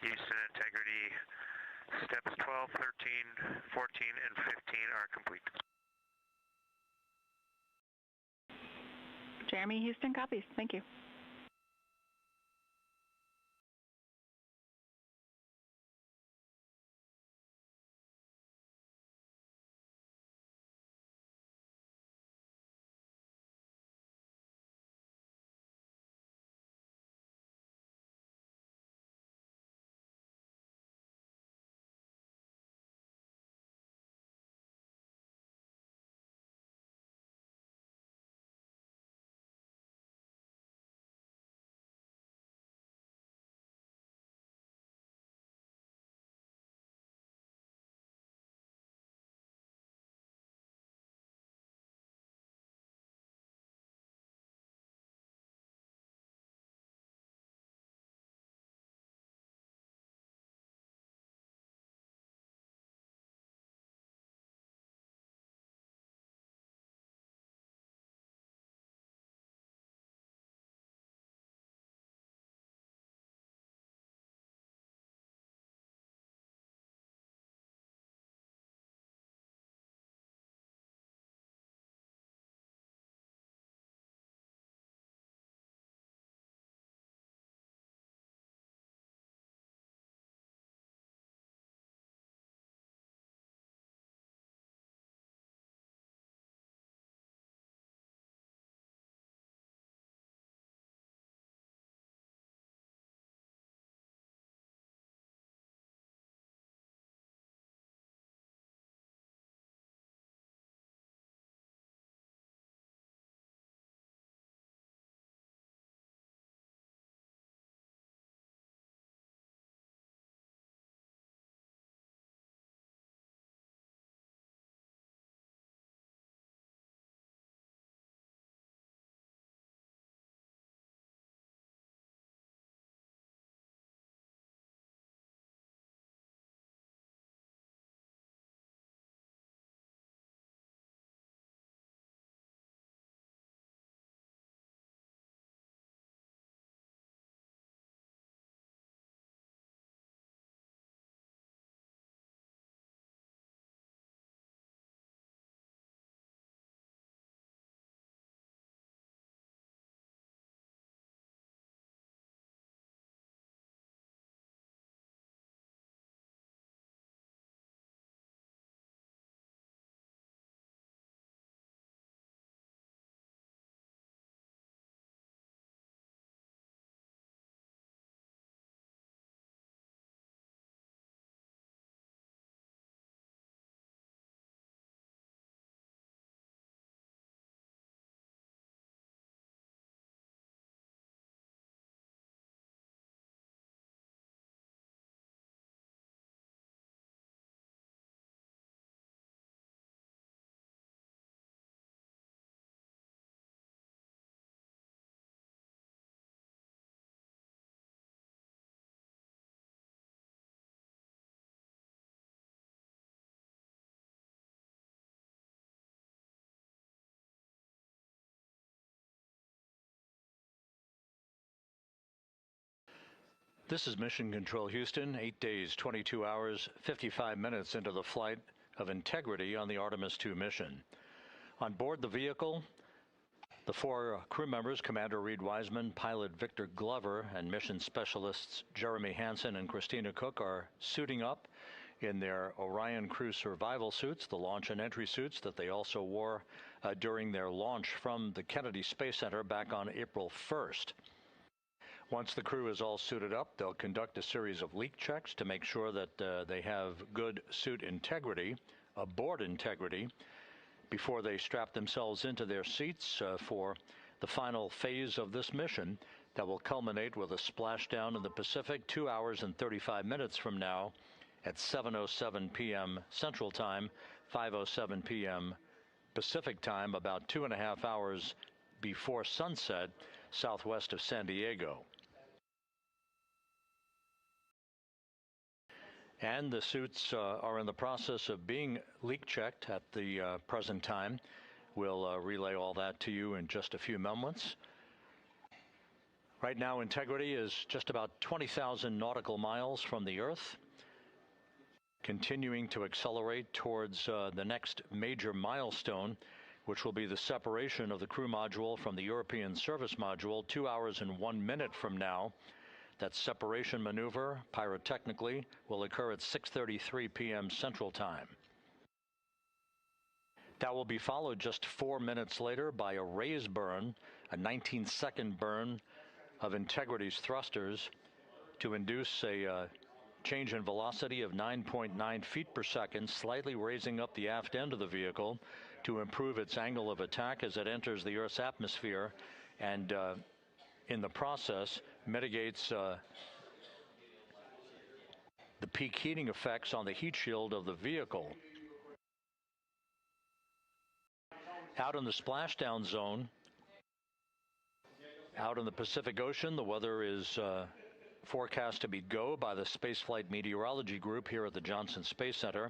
Houston integrity steps 12, 13, 14, and 15 are complete. Jeremy, Houston copies. Thank you. This is Mission Control Houston, 8 days, 22 hours, 55 minutes into the flight of Integrity on the Artemis II mission. On board the vehicle, the 4 crew members, Commander Reed Wiseman, pilot Victor Glover, and mission specialists Jeremy Hansen and Christina Cook are suiting up in their Orion crew survival suits, the launch and entry suits that they also wore during their launch from the Kennedy Space Center back on April 1st. Once the crew is all suited up, they'll conduct a series of leak checks to make sure that they have good suit integrity, aboard integrity, before they strap themselves into their seats for the final phase of this mission that will culminate with a splashdown in the Pacific 2 hours and 35 minutes from now at 7:07 p.m. Central Time, 5:07 p.m. Pacific Time, about 2.5 hours before sunset, southwest of San Diego. And the suits are in the process of being leak checked at the present time. We'll relay all that to you in just a few moments. Right now, integrity is just about 20,000 nautical miles from the Earth, continuing to accelerate towards the next major milestone, which will be the separation of the crew module from the European service module 2 hours and 1 minute from now. That separation maneuver, pyrotechnically, will occur at 6:33 p.m. Central Time. That will be followed just 4 minutes later by a raise burn, a 19-second burn of Integrity's thrusters to induce a change in velocity of 9.9 feet per second, slightly raising up the aft end of the vehicle to improve its angle of attack as it enters the Earth's atmosphere, and in the process mitigates the peak heating effects on the heat shield of the vehicle. Out in the splashdown zone, out in the Pacific Ocean, the weather is forecast to be go by the Spaceflight Meteorology Group here at the Johnson Space Center.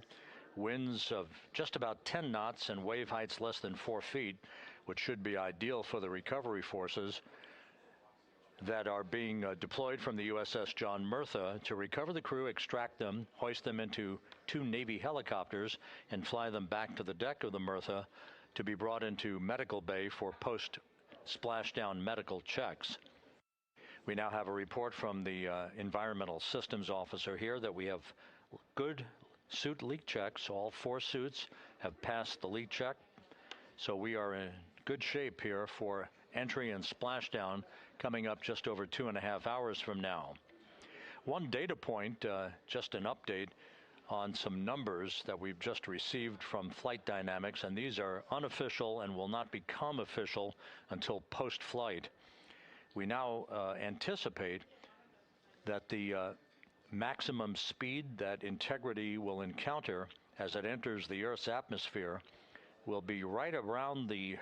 Winds of just about 10 knots and wave heights less than 4 feet, which should be ideal for the recovery forces that are being deployed from the USS John Murtha to recover the crew, extract them, hoist them into 2 Navy helicopters, and fly them back to the deck of the Murtha to be brought into medical bay for post-splashdown medical checks. We now have a report from the environmental systems officer here that we have good suit leak checks. All 4 suits have passed the leak check, so we are in good shape here for entry and splashdown coming up just over 2.5 hours from now. One data point, just an update on some numbers that we've just received from Flight Dynamics, and these are unofficial and will not become official until post-flight. We now anticipate that the maximum speed that Integrity will encounter as it enters the Earth's atmosphere will be right around the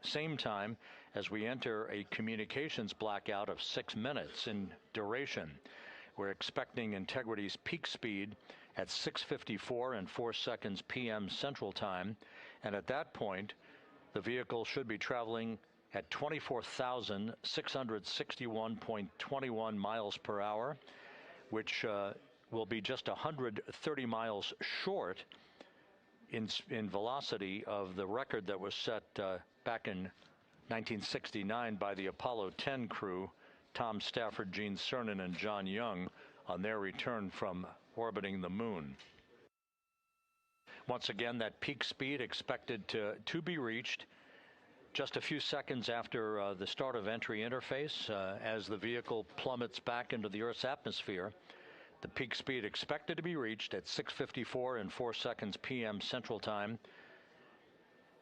same time as we enter a communications blackout of 6 minutes in duration. We're expecting Integrity's peak speed at 6:54 and 4 seconds p.m. Central Time, and at that point, the vehicle should be traveling at 24,661.21 miles per hour, which will be just 130 miles short in velocity of the record that was set back in 1969 by the Apollo 10 crew, Tom Stafford, Gene Cernan, and John Young, on their return from orbiting the moon. Once again, that peak speed expected to be reached just a few seconds after the start of entry interface, as the vehicle plummets back into the Earth's atmosphere. The peak speed expected to be reached at 6:54 and 4 seconds p.m. Central Time,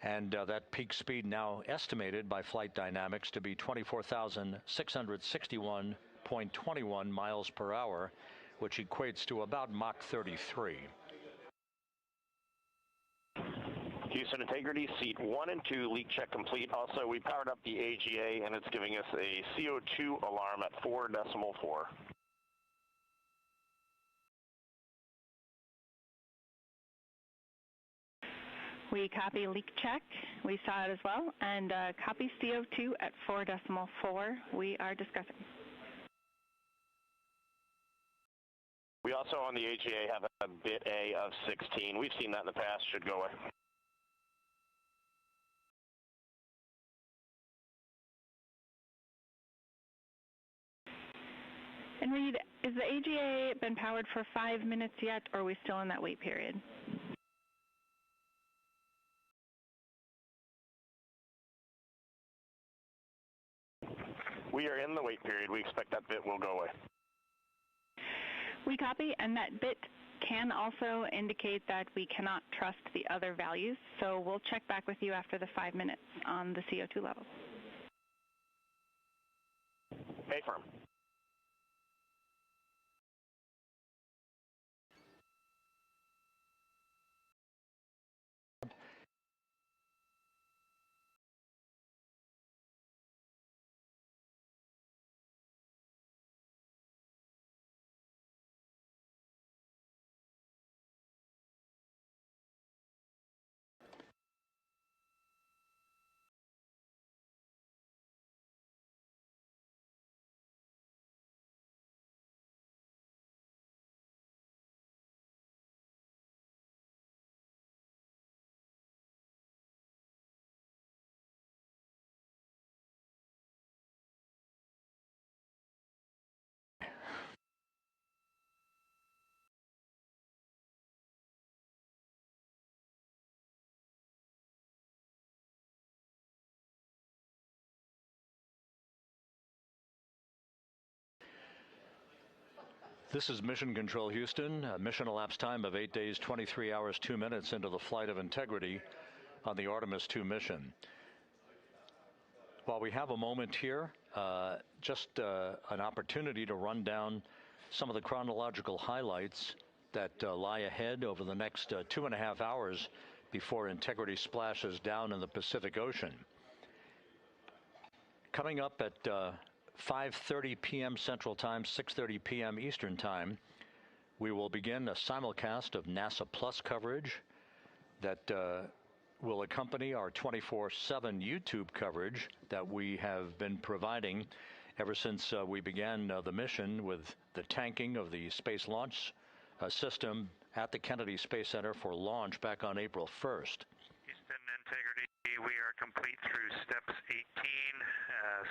and that peak speed now estimated by Flight Dynamics to be 24,661.21 miles per hour, which equates to about Mach 33. Houston Integrity, seat 1 and 2, leak check complete. Also, we powered up the AGA, and it's giving us a CO2 alarm at 4.4. We copy leak check. We saw it as well. And copy CO2 at 4.4. We are discussing. We also on the AGA have a bit A of 16. We've seen that in the past. Should go away. And Reed, is the AGA been powered for 5 minutes yet, or are we still in that wait period? We are in the wait period. We expect that bit will go away. We copy, and that bit can also indicate that we cannot trust the other values, so we'll check back with you after the 5 minutes on the CO2 levels. A firm. This is Mission Control Houston. Mission elapsed time of 8 days, 23 hours, 2 minutes into the flight of integrity on the Artemis 2 mission. While we have a moment here, just an opportunity to run down some of the chronological highlights that lie ahead over the next 2.5 hours before integrity splashes down in the Pacific Ocean. Coming up at 5:30 p.m. Central Time, 6:30 p.m. Eastern Time, we will begin a simulcast of NASA Plus coverage that will accompany our 24/7 YouTube coverage that we have been providing ever since we began the mission with the tanking of the Space Launch System at the Kennedy Space Center for launch back on April 1st. Houston Integrity, we are complete through steps 18.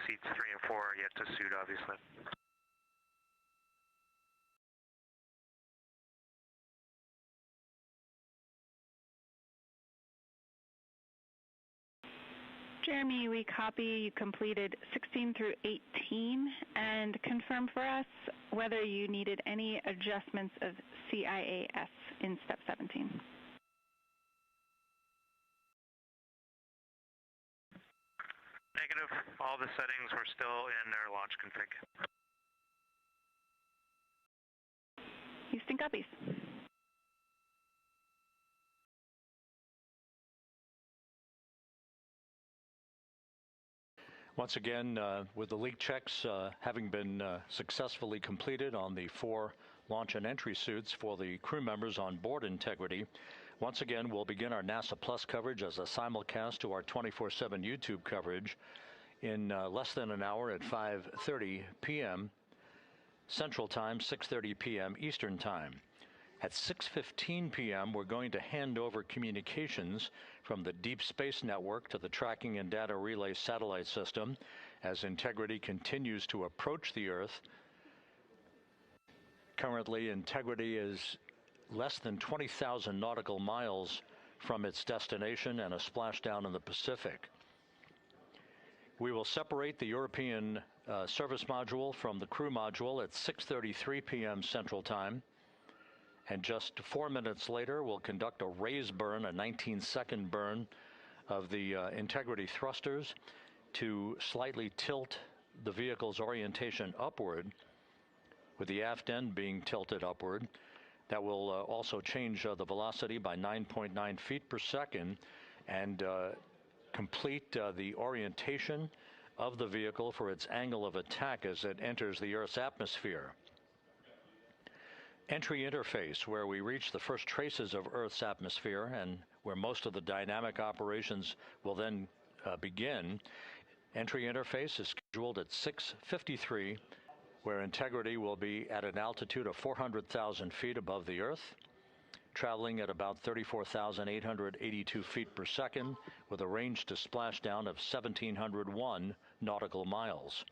Seats 3 and 4 are yet to suit, obviously. Jeremy, we copy you completed 16 through 18 and confirm for us whether you needed any adjustments of CIAS in step 17. Negative. All the settings were still in their launch config. Houston copies. Once again, with the leak checks having been successfully completed on the 4 launch and entry suits for the crew members on board Integrity, once again we'll begin our NASA Plus coverage as a simulcast to our 24/7 YouTube coverage in less than an hour at 5:30 p.m. Central Time, 6:30 p.m. Eastern Time. At 6:15 p.m., we're going to hand over communications from the Deep Space Network to the Tracking and Data Relay Satellite System as Integrity continues to approach the Earth. Currently, Integrity is less than 20,000 nautical miles from its destination and a splashdown in the Pacific. We will separate the European service module from the crew module at 6:33 p.m. Central Time. And just 4 minutes later, we'll conduct a raise burn, a 19-second burn of the Integrity thrusters to slightly tilt the vehicle's orientation upward, with the aft end being tilted upward. That will also change the velocity by 9.9 feet per second and complete the orientation of the vehicle for its angle of attack as it enters the Earth's atmosphere. Entry interface, where we reach the first traces of Earth's atmosphere and where most of the dynamic operations will then begin. Entry interface is scheduled at 6:53, where Integrity will be at an altitude of 400,000 feet above the Earth, traveling at about 34,882 feet per second, with a range to splashdown of 1,701 nautical miles.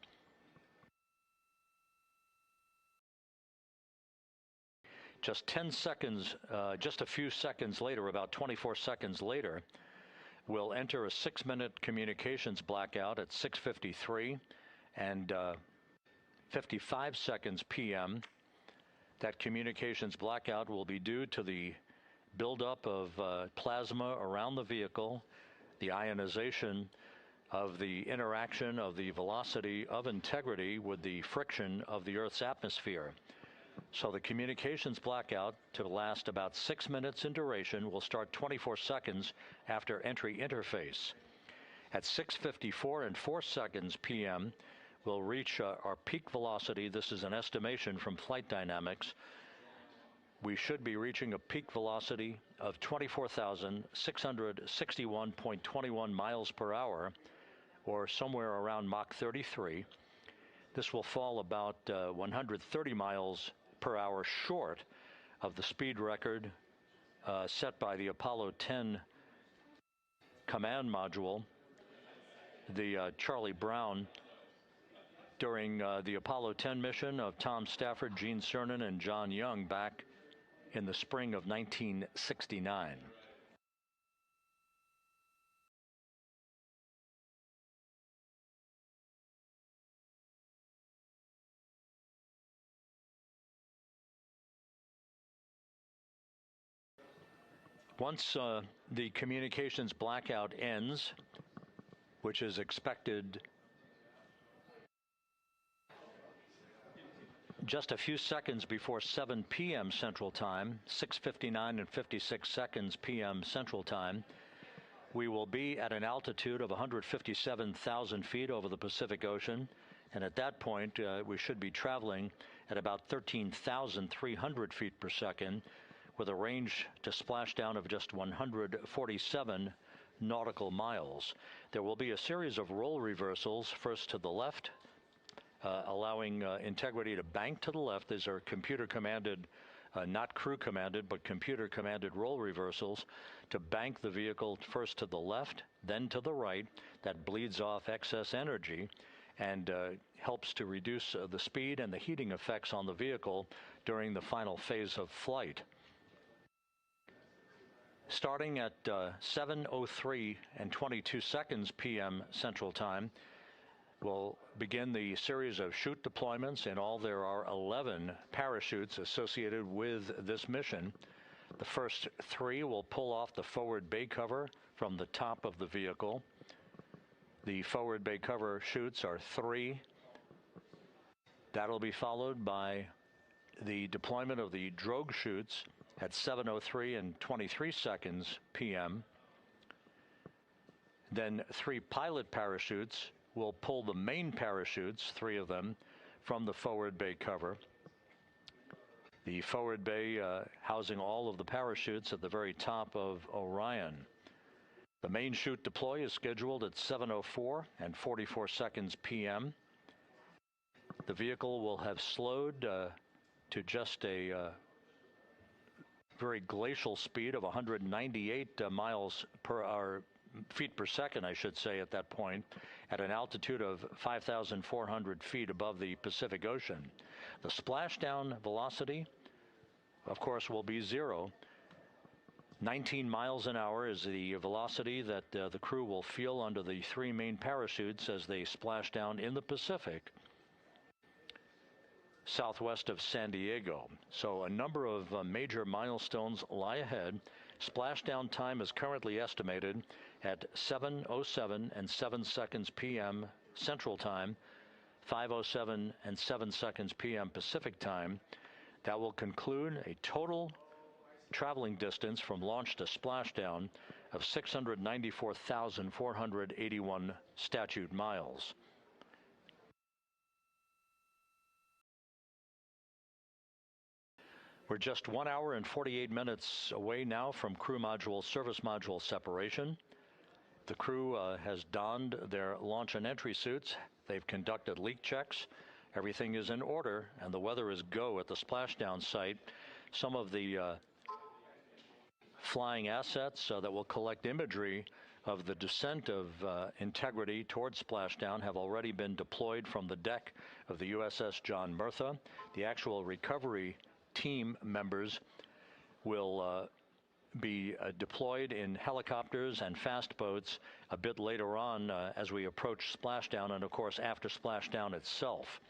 Just 10 seconds, just a few seconds later, about 24 seconds later, we'll enter a 6-minute communications blackout at 6:53 and 55 seconds p.m. That communications blackout will be due to the buildup of plasma around the vehicle, the ionization of the interaction of the velocity of Integrity with the friction of the Earth's atmosphere. So the communications blackout, to last about 6 minutes in duration, will start 24 seconds after entry interface. At 6:54 and 4 seconds p.m., we'll reach our peak velocity. This is an estimation from Flight Dynamics. We should be reaching a peak velocity of 24,661.21 miles per hour, or somewhere around Mach 33. This will fall about 130 miles per hour short of the speed record set by the Apollo 10 command module, the Charlie Brown, during the Apollo 10 mission of Tom Stafford, Gene Cernan, and John Young back in the spring of 1969. Once the communications blackout ends, which is expected just a few seconds before 7 p.m. Central Time, 6:59 and 56 seconds p.m. Central Time, we will be at an altitude of 157,000 feet over the Pacific Ocean, and at that point we should be traveling at about 13,300 feet per second with a range to splashdown of just 147 nautical miles. There will be a series of roll reversals, first to the left, allowing integrity to bank to the left. These are computer-commanded, not crew-commanded, but computer-commanded roll reversals to bank the vehicle first to the left, then to the right. That bleeds off excess energy and helps to reduce the speed and the heating effects on the vehicle during the final phase of flight. Starting at 7:03 and 22 seconds p.m. Central Time, we'll begin the series of chute deployments. In all, there are 11 parachutes associated with this mission. The first 3 will pull off the forward bay cover from the top of the vehicle. The forward bay cover chutes are 3. That'll be followed by the deployment of the drogue chutes at 7:03 and 23 seconds p.m. Then 3 pilot parachutes will pull the main parachutes, 3 of them, from the forward bay cover. The forward bay housing all of the parachutes at the very top of Orion. The main chute deploy is scheduled at 7:04 and 44 seconds p.m. The vehicle will have slowed to just a very glacial speed of 198 miles per hour, feet per second, I should say, at that point, at an altitude of 5,400 feet above the Pacific Ocean. The splashdown velocity, of course, will be 0. 19 miles an hour is the velocity that the crew will feel under the 3 main parachutes as they splash down in the Pacific, southwest of San Diego. So a number of major milestones lie ahead. Splashdown time is currently estimated at 7:07 and 7 seconds p.m. Central Time, 5:07 and 7 seconds p.m. Pacific Time. That will conclude a total traveling distance from launch to splashdown of 694,481 statute miles. We're just 1 hour and 48 minutes away now from crew module, service module separation. The crew has donned their launch and entry suits. They've conducted leak checks. Everything is in order, and the weather is go at the splashdown site. Some of the flying assets that will collect imagery of the descent of Integrity towards splashdown have already been deployed from the deck of the USS John Murtha. The actual recovery team members will be deployed in helicopters and fast boats a bit later on as we approach splashdown, and of course after splashdown itself.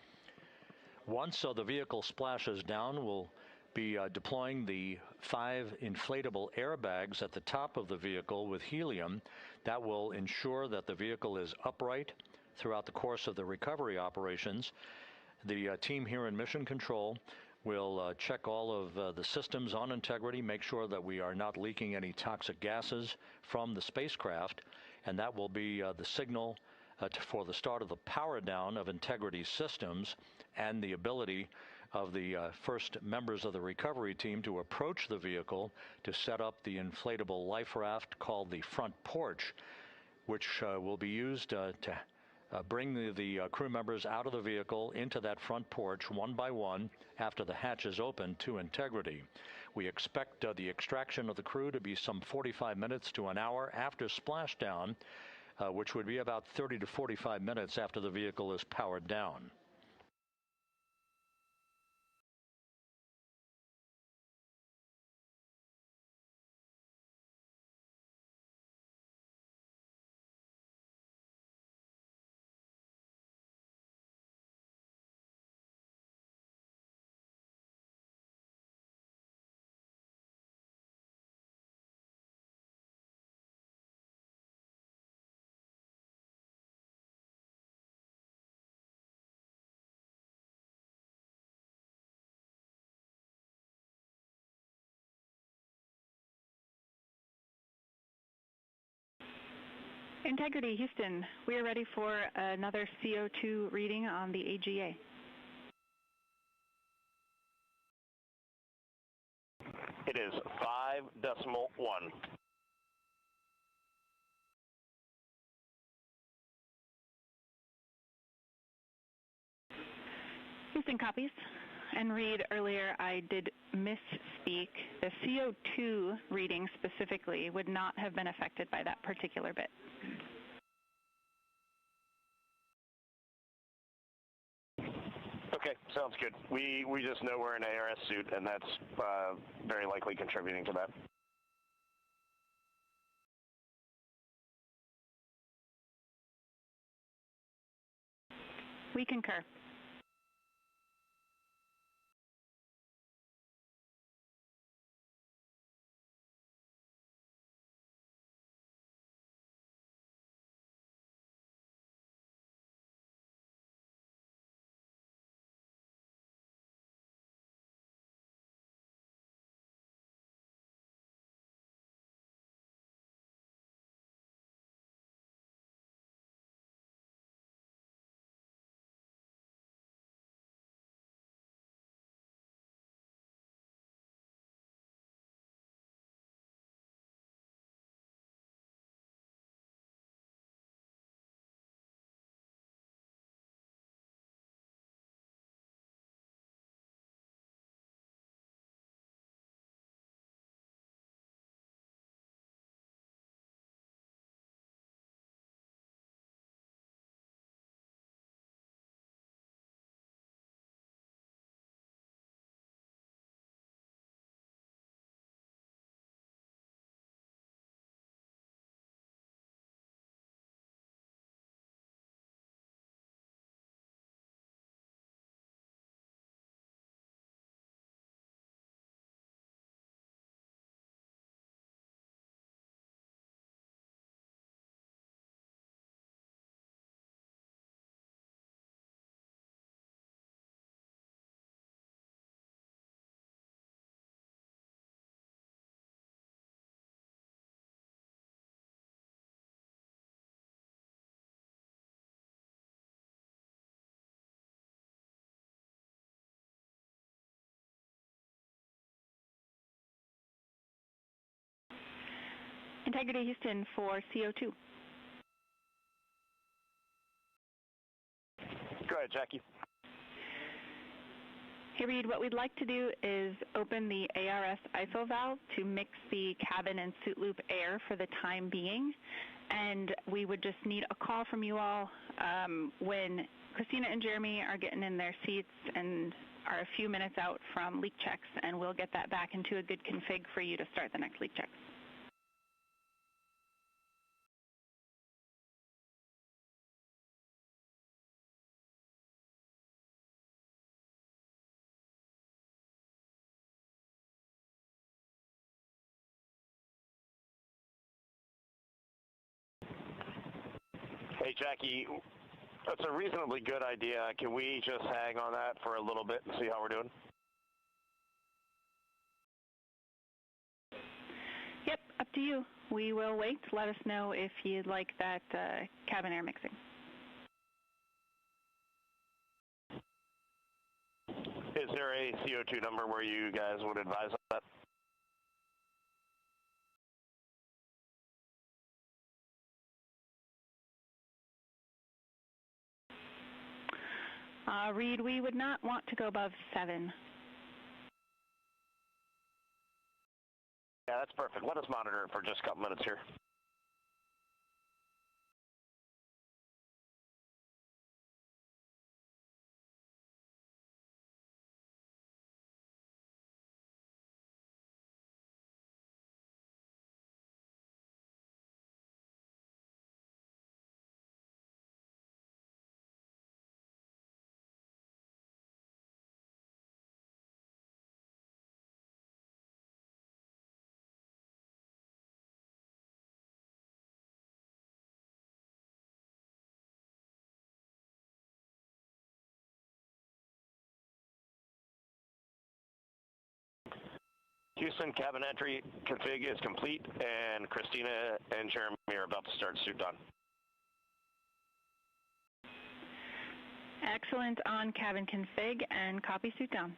Once the vehicle splashes down, we'll be deploying the 5 inflatable airbags at the top of the vehicle with helium. That will ensure that the vehicle is upright throughout the course of the recovery operations. The team here in Mission Control will check all of the systems on Integrity, make sure that we are not leaking any toxic gases from the spacecraft, and that will be the signal for the start of the power down of Integrity systems and the ability of the first members of the recovery team to approach the vehicle to set up the inflatable life raft called the front porch, which will be used to bring the crew members out of the vehicle into that front porch one by one after the hatch is open to Integrity. We expect the extraction of the crew to be some 45 minutes to an hour after splashdown, which would be about 30 to 45 minutes after the vehicle is powered down. Integrity, Houston, we are ready for another CO2 reading on the AGA. It is 5.1. Houston copies. And Reed, earlier I did misspeak. The CO2 reading specifically would not have been affected by that particular bit. Okay, sounds good. We just know we're in an ARS suit, and that's very likely contributing to that. We concur. Integrity, Houston, for CO2. Go ahead, Jackie. Hey, Reed, what we'd like to do is open the ARS ISO valve to mix the cabin and suit loop air for the time being. And we would just need a call from you all when Christina and Jeremy are getting in their seats and are a few minutes out from leak checks, and we'll get that back into a good config for you to start the next leak checks. Hey, Jackie, that's a reasonably good idea. Can we just hang on that for a little bit and see how we're doing? Yep, up to you. We will wait. Let us know if you'd like that cabin air mixing. Is there a CO2 number where you guys would advise on that? Reed, we would not want to go above 7. Yeah, that's perfect. Let us monitor it for just a couple minutes here. Houston, cabin entry config is complete, and Christina and Jeremy are about to start suit on. Excellent on cabin config and copy suit down.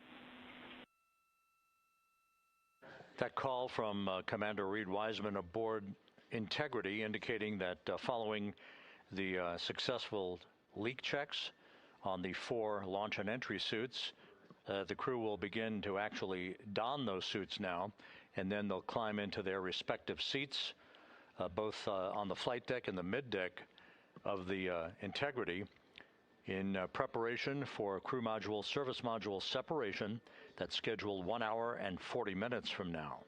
That call from Commander Reed Wiseman aboard Integrity indicating that following the successful leak checks on the 4 launch and entry suits, the crew will begin to actually don those suits now, and then they'll climb into their respective seats, both on the flight deck and the mid deck of the Integrity, in preparation for crew module service module separation that's scheduled 1 hour and 40 minutes from now.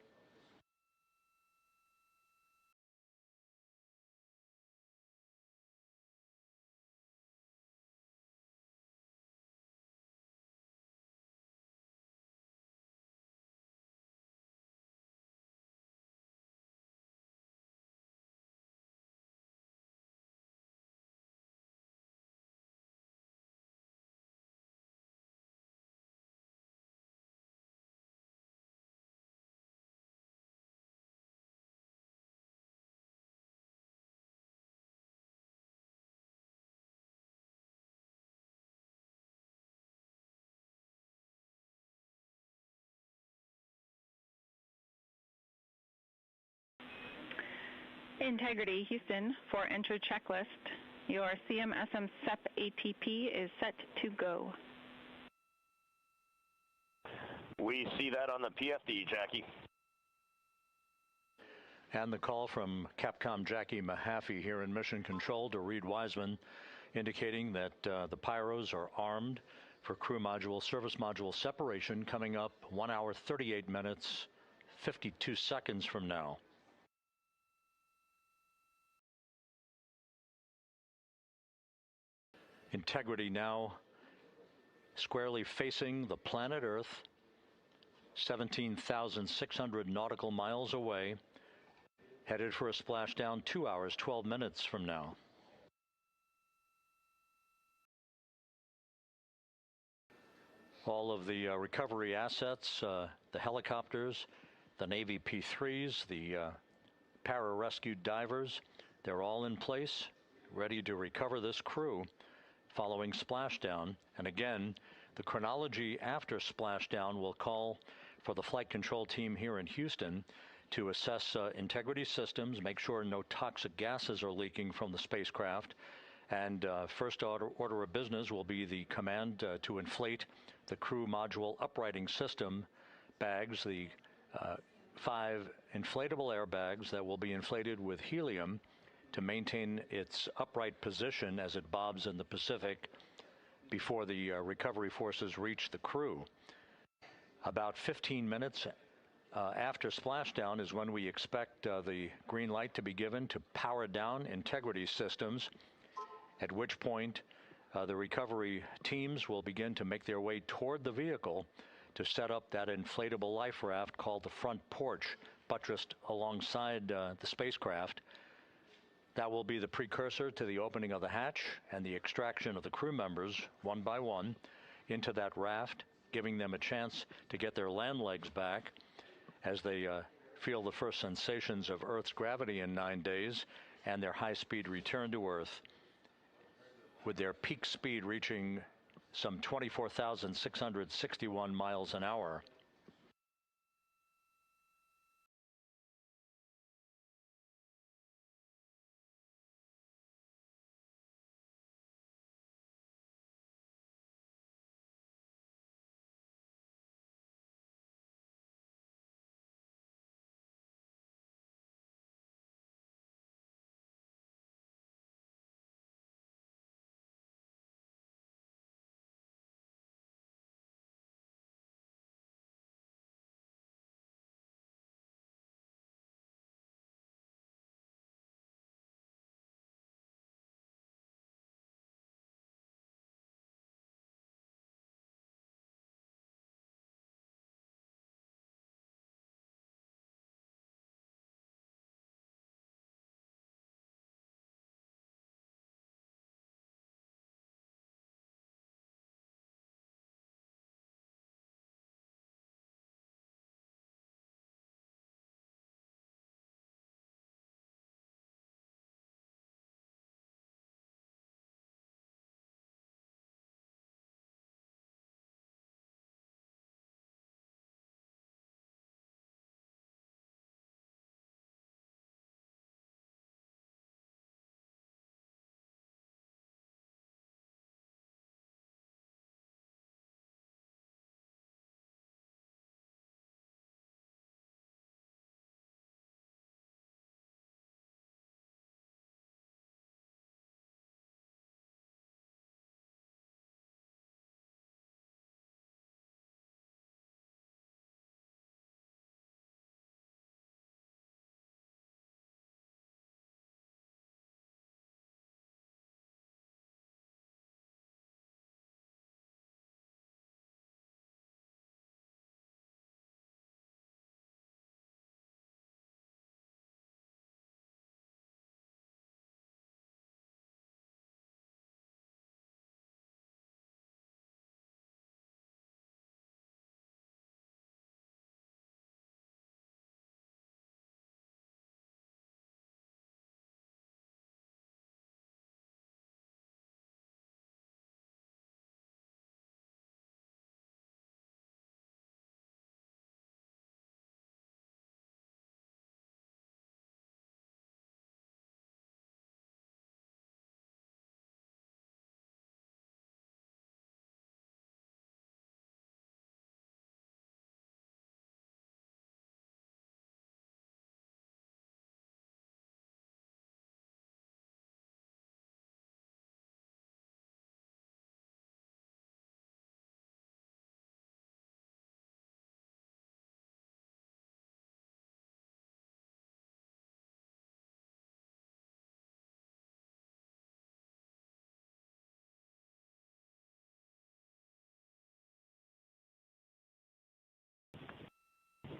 Integrity, Houston, for enter checklist. Your CMSM SEP ATP is set to go. We see that on the PFD, Jackie. And the call from Capcom Jackie Mahaffey here in Mission Control to Reed Wiseman, indicating that the pyros are armed for crew module, service module separation coming up 1 hour, 38 minutes, 52 seconds from now. Integrity now squarely facing the planet Earth, 17,600 nautical miles away, headed for a splashdown 2 hours, 12 minutes from now. All of the recovery assets, the helicopters, the Navy P-3s, the para-rescue divers, they're all in place, ready to recover this crew following splashdown. And again, the chronology after splashdown will call for the flight control team here in Houston to assess integrity systems, make sure no toxic gases are leaking from the spacecraft. And first order of business will be the command to inflate the crew module uprighting system bags, the 5 inflatable airbags that will be inflated with helium to maintain its upright position as it bobs in the Pacific before the recovery forces reach the crew. About 15 minutes after splashdown is when we expect the green light to be given to power down integrity systems, at which point the recovery teams will begin to make their way toward the vehicle to set up that inflatable life raft called the front porch, buttressed alongside the spacecraft. That will be the precursor to the opening of the hatch and the extraction of the crew members, one by one, into that raft, giving them a chance to get their land legs back as they feel the first sensations of Earth's gravity in 9 days and their high-speed return to Earth, with their peak speed reaching some 24,661 miles an hour.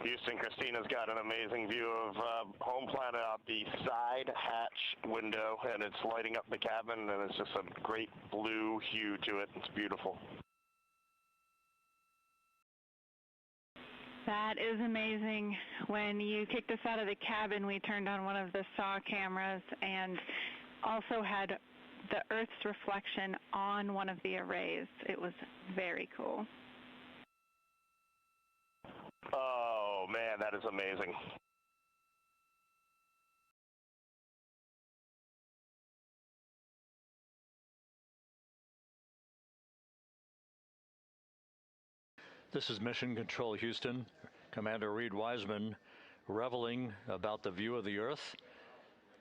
Houston, Christina's got an amazing view of home planet out the side hatch window, and it's lighting up the cabin, and it's just a great blue hue to it. It's beautiful. That is amazing. When you kicked us out of the cabin, we turned on one of the SAW cameras and also had the Earth's reflection on one of the arrays. It was very cool. Oh, man, that is amazing. This is Mission Control Houston. Commander Reed Wiseman reveling about the view of the Earth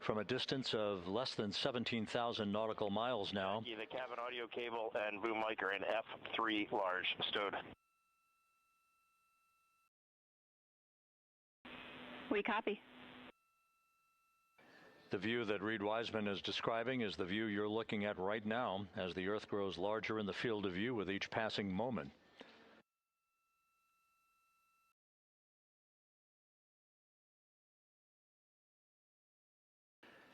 from a distance of less than 17,000 nautical miles now. The cabin audio cable and boom mic are in F3 large stowed. We copy. The view that Reed Wiseman is describing is the view you're looking at right now as the Earth grows larger in the field of view with each passing moment.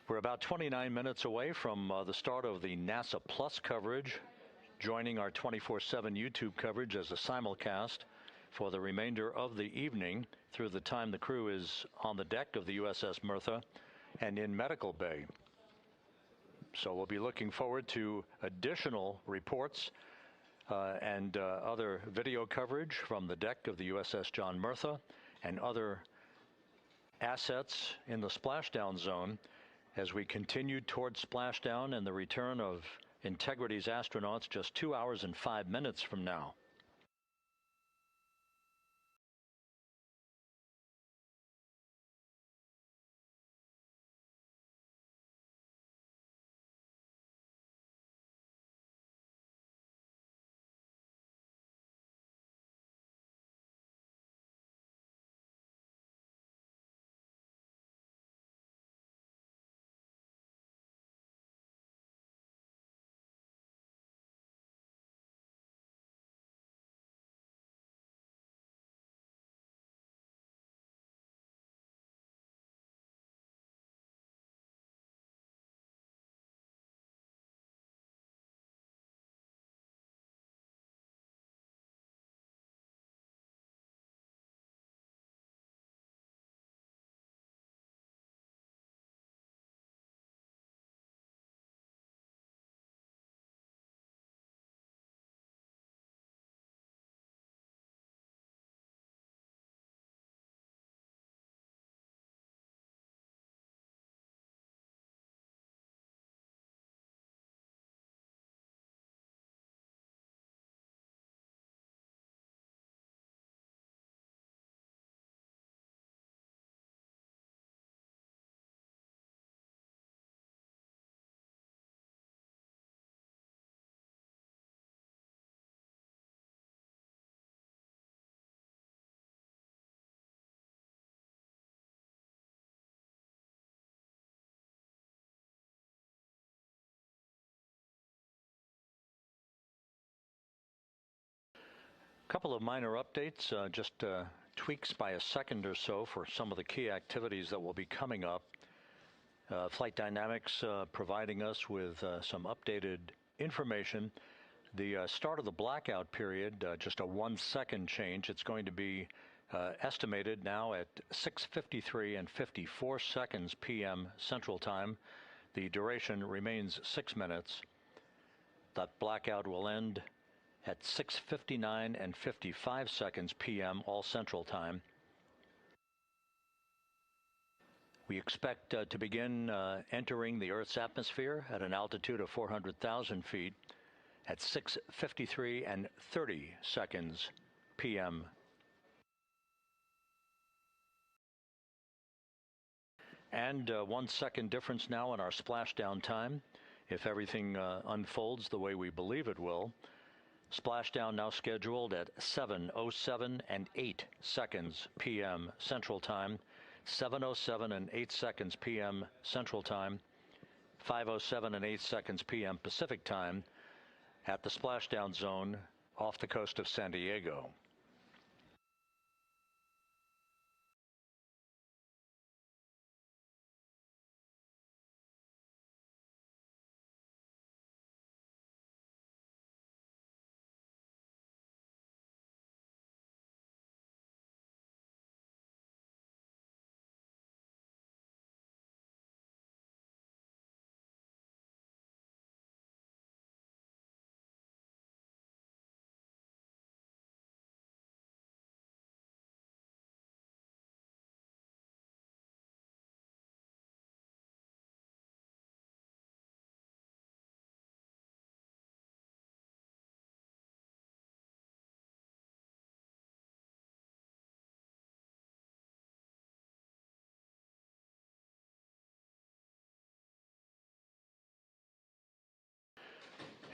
We're about 29 minutes away from the start of the NASA Plus coverage, joining our 24/7 YouTube coverage as a simulcast for the remainder of the evening through the time the crew is on the deck of the USS Mertha and in medical bay. So we'll be looking forward to additional reports and other video coverage from the deck of the USS John Mertha and other assets in the splashdown zone as we continue toward splashdown and the return of Integrity's astronauts just 2 hours and 5 minutes from now. Couple of minor updates, just tweaks by a second or so for some of the key activities that will be coming up. Flight Dynamics providing us with some updated information. The start of the blackout period, just a 1 second change. It's going to be estimated now at 6:53 and 54 seconds p.m. Central Time. The duration remains 6 minutes. That blackout will end at 6:59 and 55 seconds p.m. all Central Time. We expect to begin entering the Earth's atmosphere at an altitude of 400,000 feet at 6:53 and 30 seconds p.m. And 1 second difference now in our splashdown time, if everything unfolds the way we believe it will. Splashdown now scheduled at 7:07 and 8 seconds p.m. Central Time, 7:07 and 8 seconds p.m. Central Time, 5:07 and 8 seconds p.m. Pacific Time at the splashdown zone off the coast of San Diego.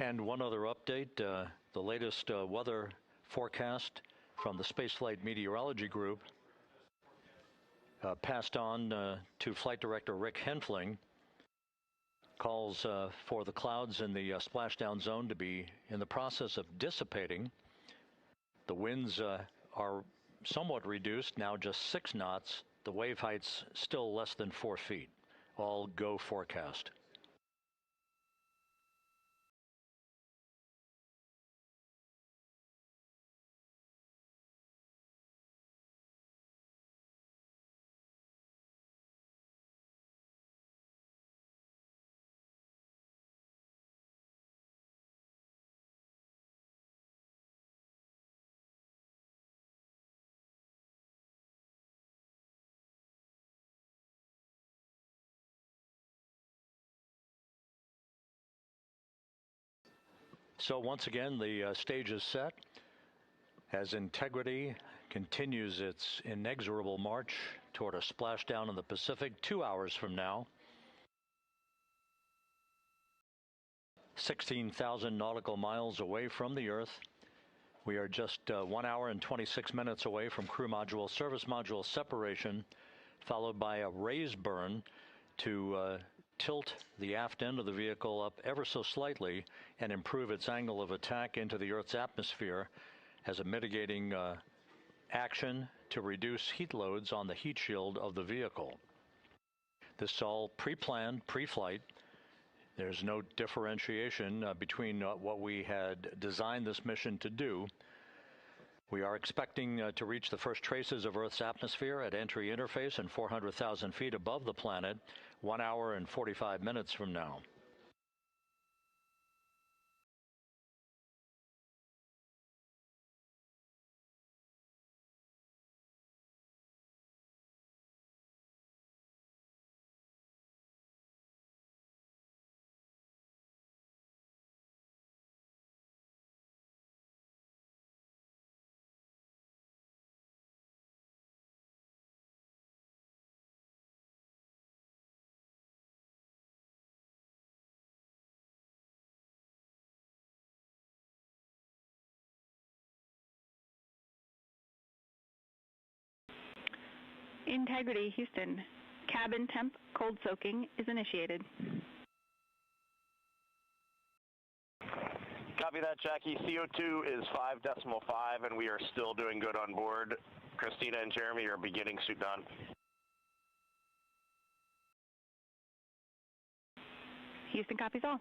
And one other update, the latest weather forecast from the Spaceflight Meteorology Group passed on to Flight Director Rick Henfling, calls for the clouds in the splashdown zone to be in the process of dissipating. The winds are somewhat reduced, now just 6 knots. The wave height's still less than 4 feet. All go forecast. So once again, the stage is set as Integrity continues its inexorable march toward a splashdown in the Pacific 2 hours from now. 16,000 nautical miles away from the Earth. We are just 1 hour and 26 minutes away from crew module, service module separation, followed by a raise burn to tilt the aft end of the vehicle up ever so slightly and improve its angle of attack into the Earth's atmosphere as a mitigating action to reduce heat loads on the heat shield of the vehicle. This is all pre-planned, pre-flight. There's no differentiation between what we had designed this mission to do. We are expecting to reach the first traces of Earth's atmosphere at entry interface and 400,000 feet above the planet 1 hour and 45 minutes from now. Integrity, Houston. Cabin temp cold soaking is initiated. Copy that, Jackie. CO2 is 5.5, and we are still doing good on board. Christina and Jeremy are beginning suit down. Houston copies all.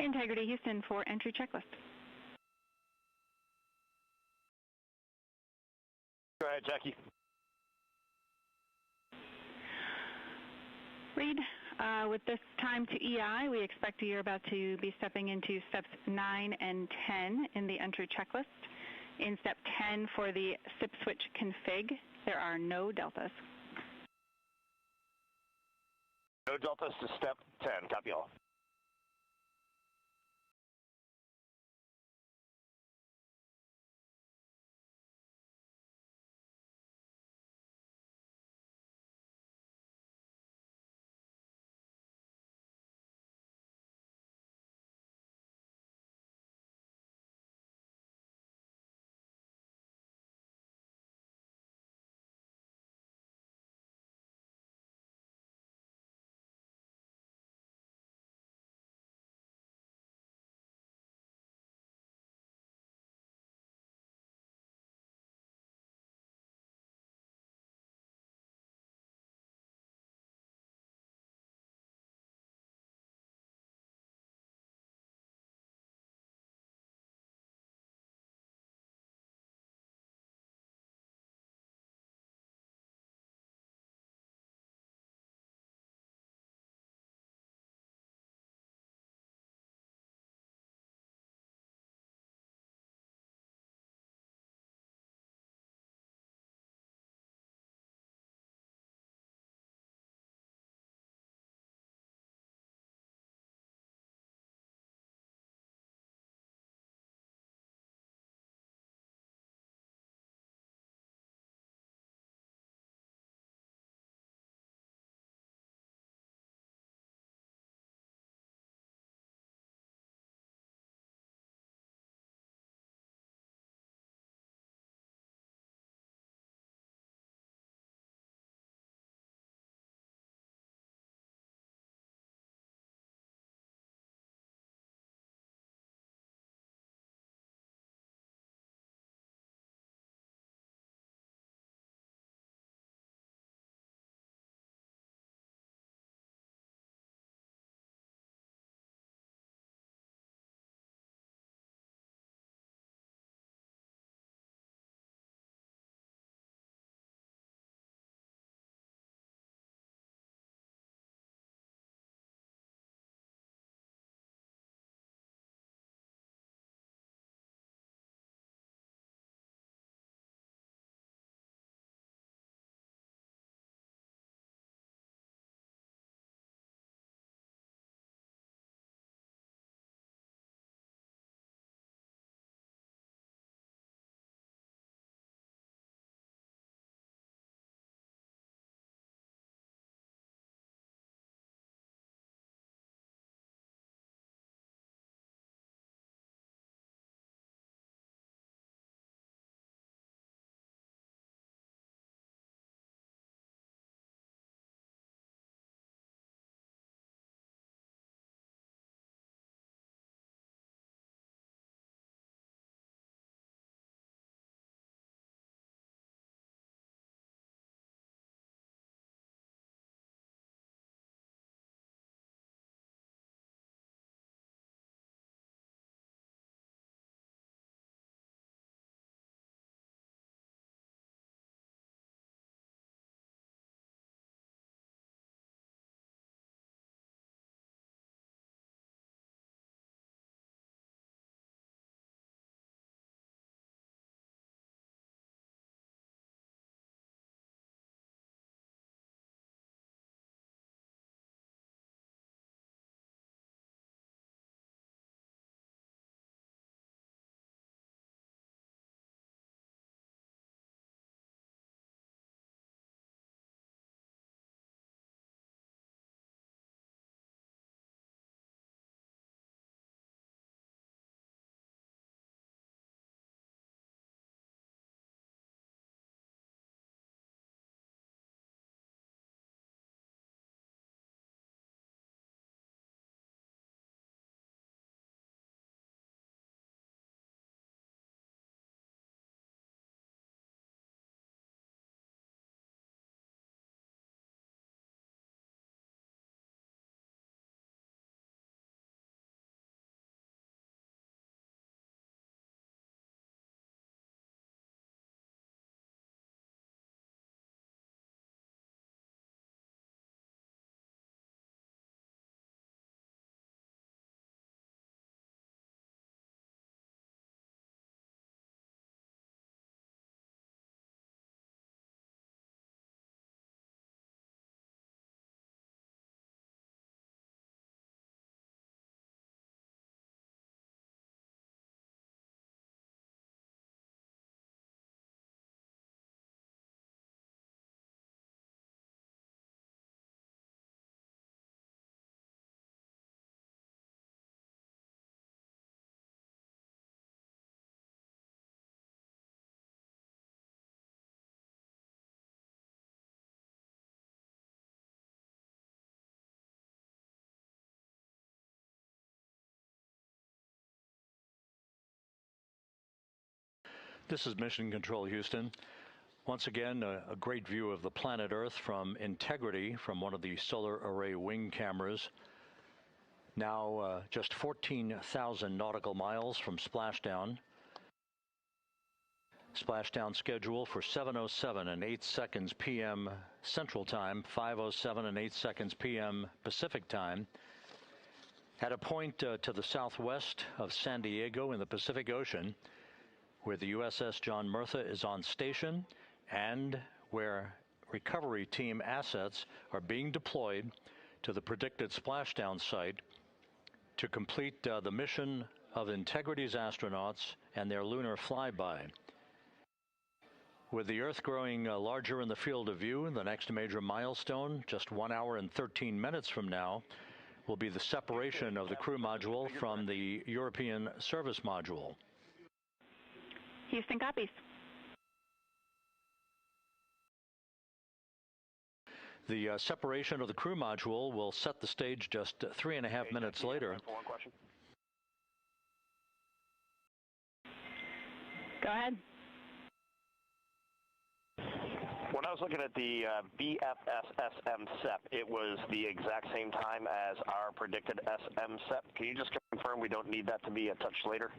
Integrity Houston for entry checklist. Go ahead, Jackie. Read, with this time to EI, we expect you're about to be stepping into steps 9 and 10 in the entry checklist. In step 10 for the SIP switch config, there are no deltas. No deltas to step 10. Copy all. This is Mission Control, Houston. Once again, a great view of the planet Earth from Integrity from one of the solar array wing cameras. Now just 14,000 nautical miles from splashdown. Splashdown schedule for 7:07 and 8 seconds p.m. Central Time, 5:07 and 8 seconds p.m. Pacific Time. At a point to the southwest of San Diego in the Pacific Ocean, where the USS John Murtha is on station and where recovery team assets are being deployed to the predicted splashdown site to complete the mission of Integrity's astronauts and their lunar flyby. With the Earth growing larger in the field of view, the next major milestone, just 1 hour and 13 minutes from now, will be the separation of the crew module from the European service module. Houston copies. The separation of the crew module will set the stage just 3.5 minutes later. One question. Go ahead. When I was looking at the BFS-SM SEP, it was the exact same time as our predicted SM SEP. Can you just confirm we don't need that to be a touch later?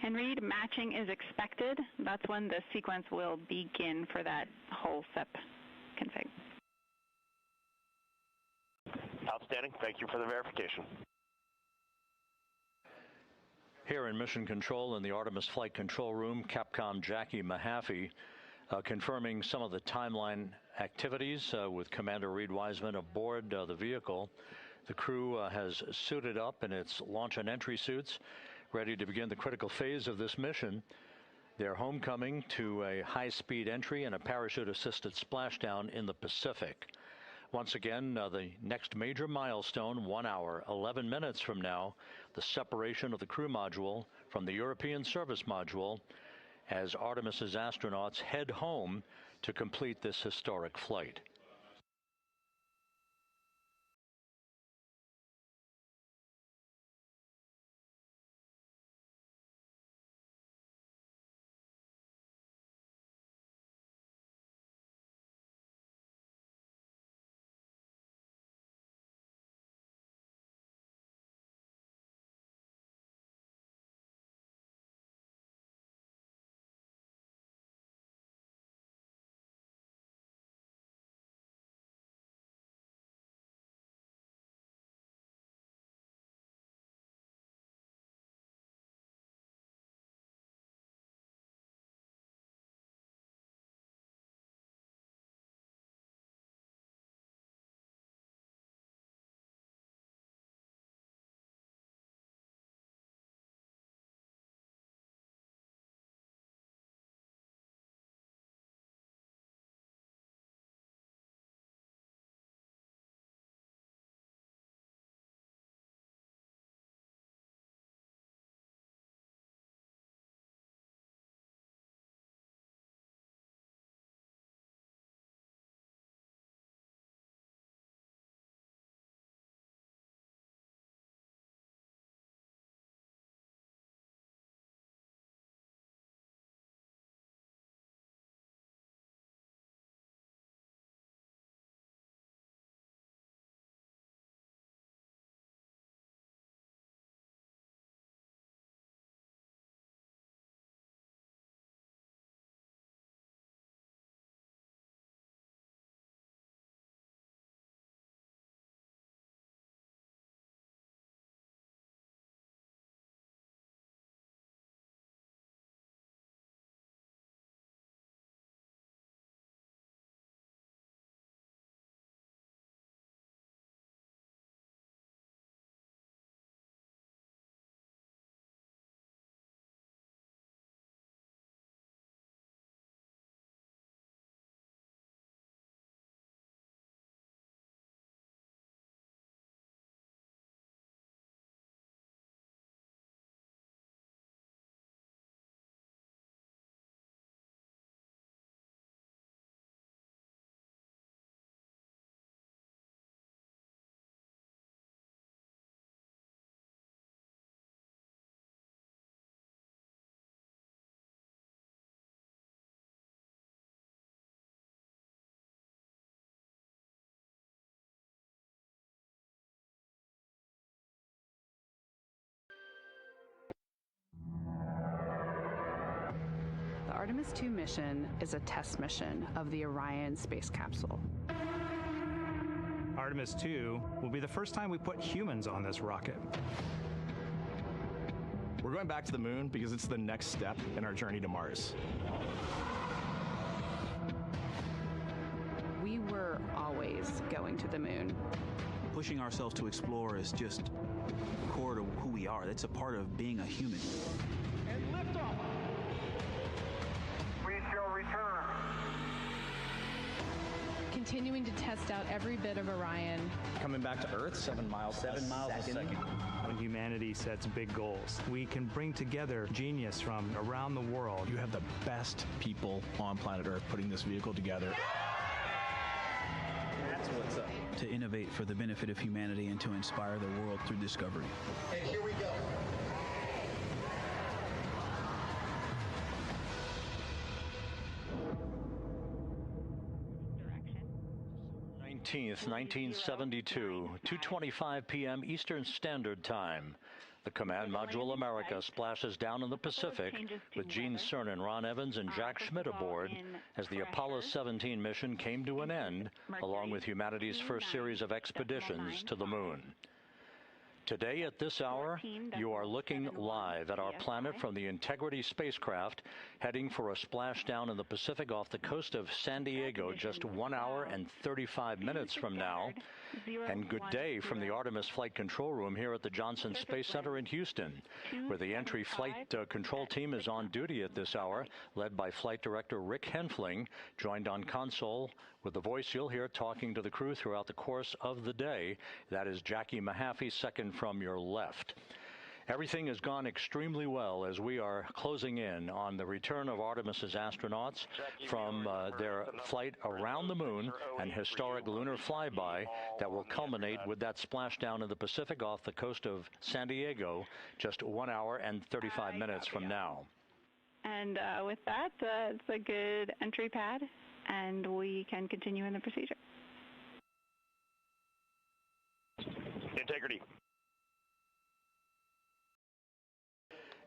And read, matching is expected. That's when the sequence will begin for that whole SEP config. Outstanding. Thank you for the verification. Here in Mission Control in the Artemis Flight Control Room, Capcom Jackie Mahaffey confirming some of the timeline activities with Commander Reed Wiseman aboard the vehicle. The crew has suited up in its launch and entry suits, ready to begin the critical phase of this mission. Their homecoming to a high-speed entry and a parachute-assisted splashdown in the Pacific. Once again, the next major milestone, 1 hour, 11 minutes from now, the separation of the crew module from the European service module as Artemis's astronauts head home to complete this historic flight. Artemis II mission is a test mission of the Orion space capsule. Artemis II will be the first time we put humans on this rocket. We're going back to the moon because it's the next step in our journey to Mars. We were always going to the moon. Pushing ourselves to explore is just core to who we are. That's a part of being a human. And liftoff. We shall return. Continuing to test out every bit of Orion. Coming back to Earth, 7 miles a second. When humanity sets big goals, we can bring together genius from around the world. You have the best people on planet Earth putting this vehicle together. That's what's up. To innovate for the benefit of humanity and to inspire the world through discovery. And here we go. 19th, 1972, 2:25 p.m. Eastern Standard Time. The Command Module America splashes down in the Pacific with Gene Cernan, Ron Evans, and Jack Schmidt aboard as the Apollo 17 mission came to an end, along with humanity's first series of expeditions to the moon. Today at this hour, you are looking live at our planet from the Integrity spacecraft, heading for a splashdown in the Pacific off the coast of San Diego just 1 hour and 35 minutes from now. And good day from the Artemis Flight Control Room here at the Johnson Space Center in Houston, where the entry flight control team is on duty at this hour, led by Flight Director Rick Henfling, joined on console with the voice you'll hear talking to the crew throughout the course of the day. That is Jackie Mahaffey, second from your left. Everything has gone extremely well as we are closing in on the return of Artemis's astronauts from their flight around the moon and historic lunar flyby that will culminate with that splashdown in the Pacific off the coast of San Diego just 1 hour and 35 minutes from now. And with that, it's a good entry pad, and we can continue in the procedure. Integrity.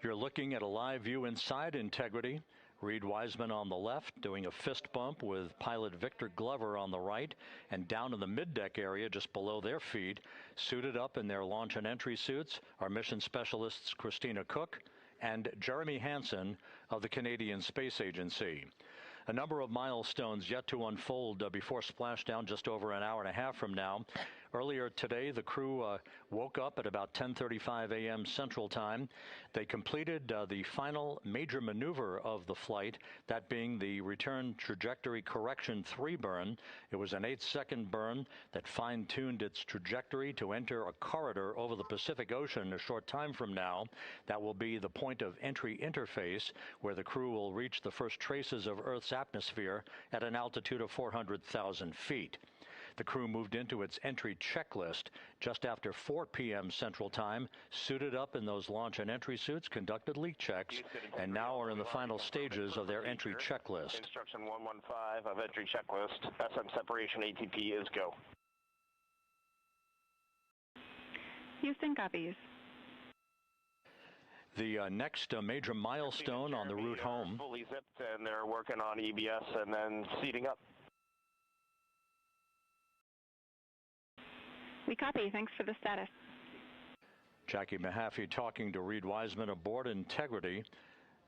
You're looking at a live view inside Integrity. Reed Wiseman on the left doing a fist bump with pilot Victor Glover on the right, and down in the middeck area just below their feet, suited up in their launch and entry suits, are mission specialists Christina Cook and Jeremy Hansen of the Canadian Space Agency. A number of milestones yet to unfold before splashdown just over an hour and a half from now. Earlier today, the crew woke up at about 10:35 a.m. Central Time. They completed the final major maneuver of the flight, that being the return trajectory correction 3 burn. It was an 8-second burn that fine-tuned its trajectory to enter a corridor over the Pacific Ocean a short time from now. That will be the point of entry interface where the crew will reach the first traces of Earth's atmosphere at an altitude of 400,000 feet. The crew moved into its entry checklist just after 4 p.m. Central Time, suited up in those launch and entry suits, conducted leak checks, and now are in the final stages of their entry checklist. Instruction 115 of entry checklist. SM separation ATP is go. Houston copies. The next major milestone on the route home. Fully zipped, and they're working on EBS and then seating up. We copy. Thanks for the status. Jackie Mahaffey talking to Reed Wiseman aboard Integrity.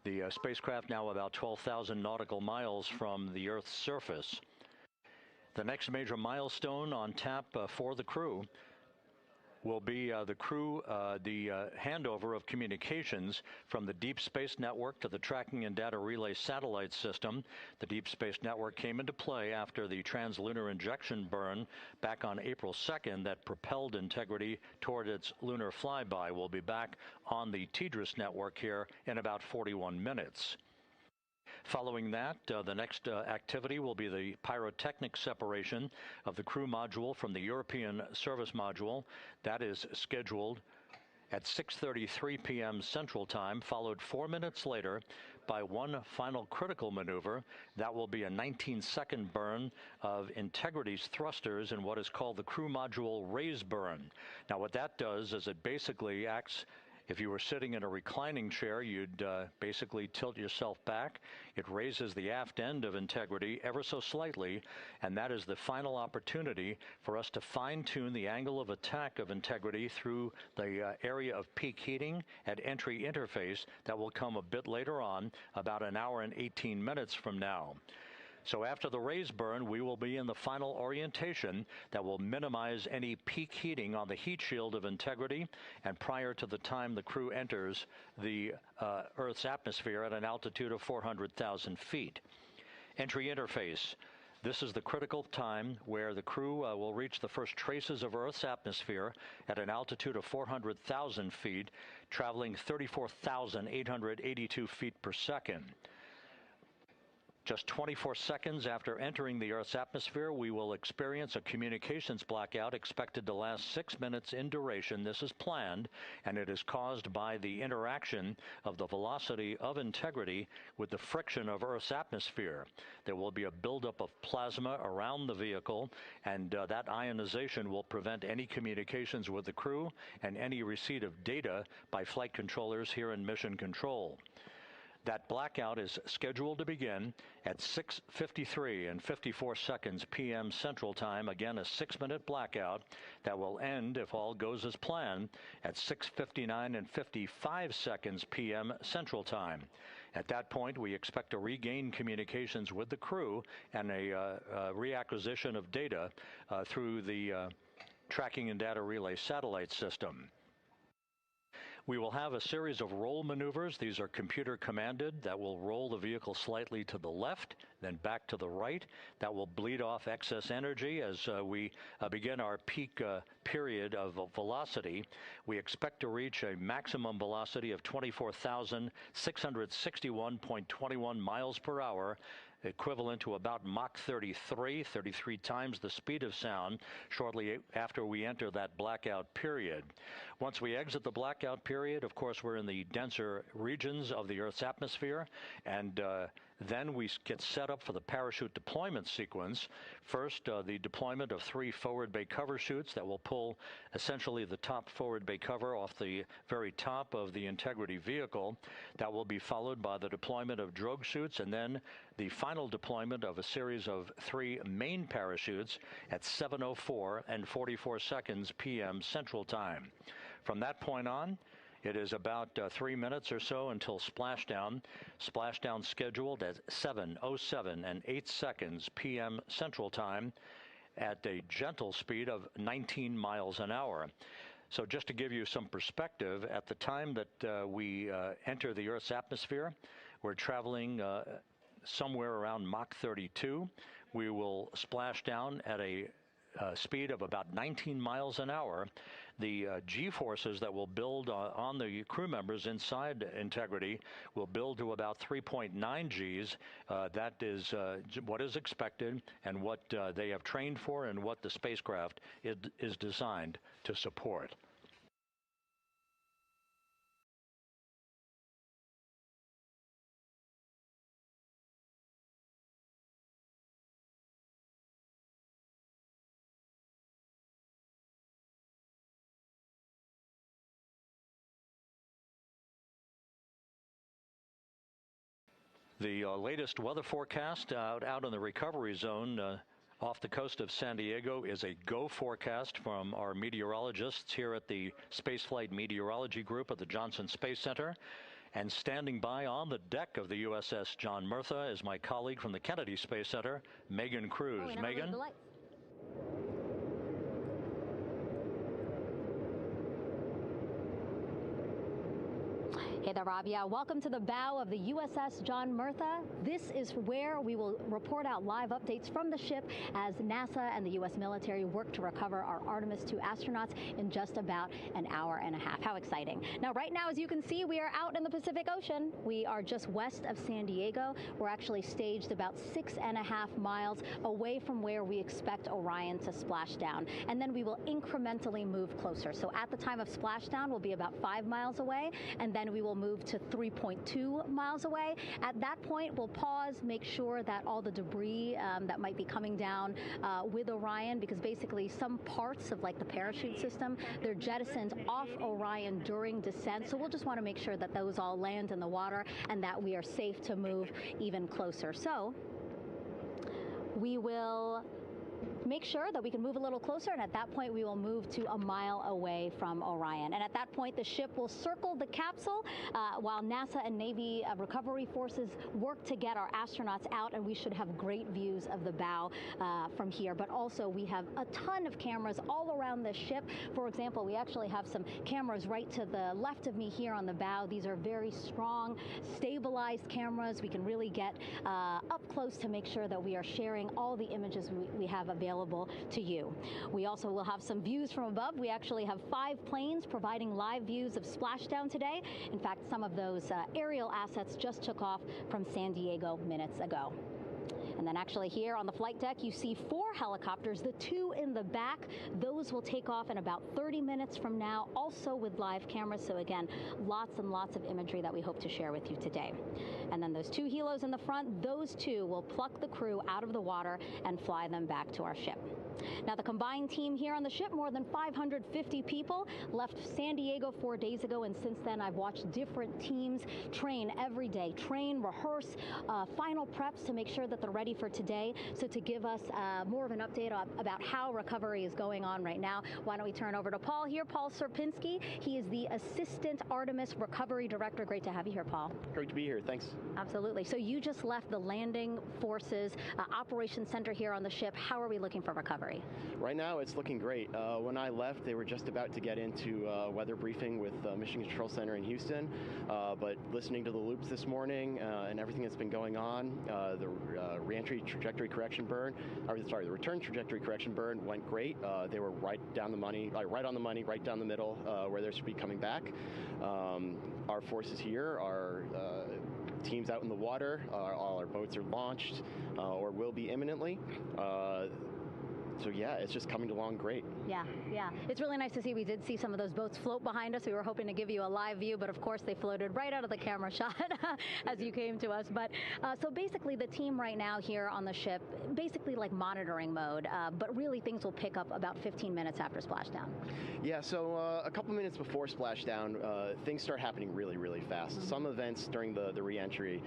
The spacecraft now about 12,000 nautical miles from the Earth's surface. The next major milestone on tap for the crew will be the handover of communications from the Deep Space Network to the Tracking and Data Relay Satellite System. The Deep Space Network came into play after the translunar injection burn back on April 2nd that propelled Integrity toward its lunar flyby. We'll be back on the TDRS network here in about 41 minutes. Following that, the next activity will be the pyrotechnic separation of the crew module from the European service module. That is scheduled at 6:33 p.m. Central Time, followed 4 minutes later by one final critical maneuver. That will be a 19-second burn of Integrity's thrusters in what is called the crew module raise burn. Now, what that does is it basically acts If you were sitting in a reclining chair, you'd basically tilt yourself back. It raises the aft end of Integrity ever so slightly, and that is the final opportunity for us to fine-tune the angle of attack of Integrity through the area of peak heating at entry interface that will come a bit later on, about an hour and 18 minutes from now. So after the raise burn, we will be in the final orientation that will minimize any peak heating on the heat shield of Integrity and prior to the time the crew enters the Earth's atmosphere at an altitude of 400,000 feet. Entry interface. This is the critical time where the crew will reach the first traces of Earth's atmosphere at an altitude of 400,000 feet, traveling 34,882 feet per second. Just 24 seconds after entering the Earth's atmosphere, we will experience a communications blackout expected to last 6 minutes in duration. This is planned, and it is caused by the interaction of the velocity of Integrity with the friction of Earth's atmosphere. There will be a buildup of plasma around the vehicle, and that ionization will prevent any communications with the crew and any receipt of data by flight controllers here in Mission Control. That blackout is scheduled to begin at 6:53 and 54 seconds p.m. Central Time. Again, a 6-minute blackout that will end, if all goes as planned, at 6:59 and 55 seconds p.m. Central Time. At that point, we expect to regain communications with the crew and a reacquisition of data through the Tracking and Data Relay satellite system. We will have a series of roll maneuvers. These are computer commanded that will roll the vehicle slightly to the left, then back to the right. That will bleed off excess energy as we begin our peak period of velocity. We expect to reach a maximum velocity of 24,661.21 miles per hour, equivalent to about Mach 33 times the speed of sound, shortly after we enter that blackout period. Once we exit the blackout period, of course, we're in the denser regions of the Earth's atmosphere, and then we get set up for the parachute deployment sequence. First, the deployment of 3 forward bay cover chutes that will pull essentially the top forward bay cover off the very top of the Integrity vehicle. That will be followed by the deployment of drogue chutes, and then the final deployment of a series of 3 main parachutes at 7:04 and 44 seconds p.m. Central Time. From that point on, it is about 3 minutes or so until splashdown. Splashdown scheduled at 7:07 and 8 seconds p.m. Central Time at a gentle speed of 19 miles an hour. So just to give you some perspective, at the time that we enter the Earth's atmosphere, we're traveling somewhere around Mach 32. We will splash down at a speed of about 19 miles an hour. The G-forces that will build on the crew members inside Integrity will build to about 3.9 Gs. That is what is expected and what they have trained for and what the spacecraft is designed to support. The latest weather forecast out in the recovery zone off the coast of San Diego is a go forecast from our meteorologists here at the Spaceflight Meteorology Group at the Johnson Space Center. And standing by on the deck of the USS John Murtha is my colleague from the Kennedy Space Center, Megan Cruz. Megan? Hey there, Rob. Yeah, welcome to the bow of the USS John Murtha. This is where we will report out live updates from the ship as NASA and the U.S. military work to recover our Artemis 2 astronauts in just about an hour and a half. How exciting. Now, right now, as you can see, we are out in the Pacific Ocean. We are just west of San Diego. We're actually staged about 6.5 miles away from where we expect Orion to splash down. And then we will incrementally move closer. So at the time of splashdown, we'll be about 5 miles away, and then we will move to 3.2 miles away. At that point, we'll pause, make sure that all the debris that might be coming down with Orion, because basically some parts of like the parachute system, they're jettisoned off Orion during descent. So we'll just want to make sure that those all land in the water and that we are safe to move even closer. So we will make sure that we can move a little closer, and at that point we will move to a mile away from Orion. And at that point the ship will circle the capsule while NASA and Navy recovery forces work to get our astronauts out, and we should have great views of the bow from here. But also we have a ton of cameras all around the ship. For example, we actually have some cameras right to the left of me here on the bow. These are very strong, stabilized cameras. We can really get up close to make sure that we are sharing all the images we have available to you. We also will have some views from above. We actually have 5 planes providing live views of splashdown today. In fact, some of those aerial assets just took off from San Diego minutes ago. And then actually here on the flight deck, you see 4 helicopters, the 2 in the back. Those will take off in about 30 minutes from now, also with live cameras. So again, lots and lots of imagery that we hope to share with you today. And then those 2 helos in the front, those 2 will pluck the crew out of the water and fly them back to our ship. Now, the combined team here on the ship, more than 550 people, left San Diego 4 days ago, and since then I've watched different teams train every day, rehearse, final preps to make sure that they're ready for today. So to give us more of an update about how recovery is going on right now, why don't we turn over to Paul here, Paul Serpinski. He is the Assistant Artemis Recovery Director. Great to have you here, Paul. Great to be here. Thanks. Absolutely. So you just left the landing forces operations center here on the ship. How are we looking for recovery? Right now, it's looking great. When I left, they were just about to get into weather briefing with Mission Control Center in Houston. But listening to the loops this morning and everything that's been going on, the reentry trajectory correction burn, the return trajectory correction burn went great. They were right down the money, right on the money, right down the middle, where they should be coming back. Our forces here are teams out in the water. All our boats are launched or will be imminently. So yeah, it's just coming along great. Yeah. It's really nice to see. We did see some of those boats float behind us. We were hoping to give you a live view, but of course they floated right out of the camera shot as you came to us. But so basically the team right now here on the ship, basically like monitoring mode, but really things will pick up about 15 minutes after splashdown. Yeah, so a couple minutes before splashdown, things start happening really, really fast. Mm-hmm. Some events during the re-entry,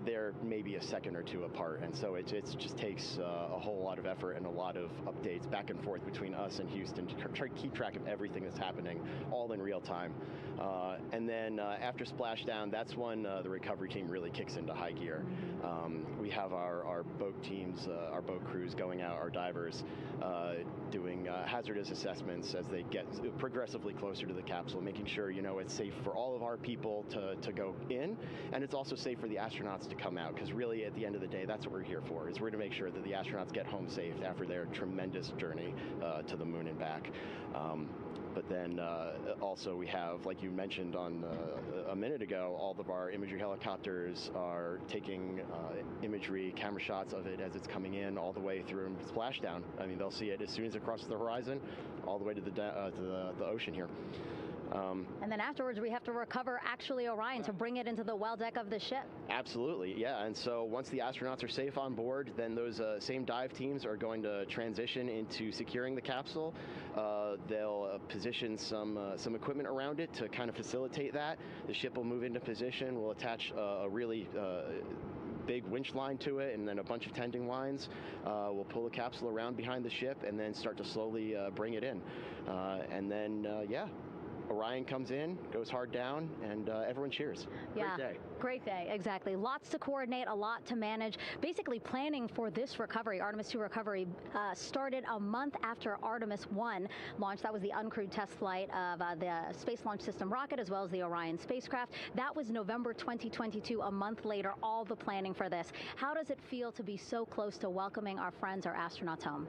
they're maybe a second or 2 apart, and so it just takes a whole lot of effort and a lot of updates back and forth between us and Houston to try to keep track of everything that's happening, all in real time. And then after splashdown, that's when the recovery team really kicks into high gear. We have our boat teams, our boat crews going out, our divers doing hazardous assessments as they get progressively closer to the capsule, making sure it's safe for all of our people to go in, and it's also safe for the astronauts to come out, because really at the end of the day, that's what we're here for, is we're to make sure that the astronauts get home safe after their tremendous journey to the moon and back. But then also we have, like you mentioned on a minute ago, all of our imagery helicopters are taking imagery, camera shots of it as it's coming in all the way through splashdown. I mean, they'll see it as soon as it crosses the horizon, all the way to the ocean here. And then afterwards, we have to recover actually Orion to bring it into the well deck of the ship. Absolutely, yeah. And so once the astronauts are safe on board, then those same dive teams are going to transition into securing the capsule. They'll position some equipment around it to kind of facilitate that. The ship will move into position. We'll attach a really big winch line to it, and then a bunch of tending lines. We'll pull the capsule around behind the ship and then start to slowly bring it in. And then, Orion comes in, goes hard down, and everyone cheers. Yeah, great day. Great day, exactly. Lots to coordinate, a lot to manage. Basically planning for this recovery, Artemis 2 recovery, started a month after Artemis 1 launched. That was the uncrewed test flight of the Space Launch System rocket, as well as the Orion spacecraft. That was November 2022, a month later, all the planning for this. How does it feel to be so close to welcoming our friends, our astronauts home?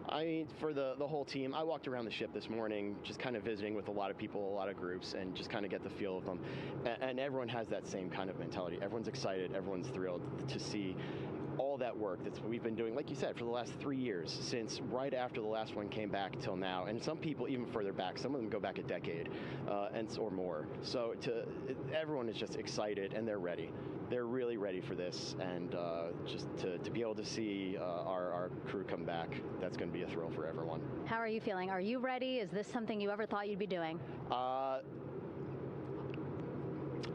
I mean, for the whole team, I walked around the ship this morning just kind of visiting with a lot of people, a lot of groups, and just kind of get the feel of them. And everyone has that same kind of mentality. Everyone's excited, everyone's thrilled to see all that work that we've been doing, like you said, for the last 3 years, since right after the last one came back till now, and some people even further back. Some of them go back a decade or more. So everyone is just excited, and they're ready. They're really ready for this, and just to be able to see our crew come back, that's going to be a thrill for everyone. How are you feeling? Are you ready? Is this something you ever thought you'd be doing?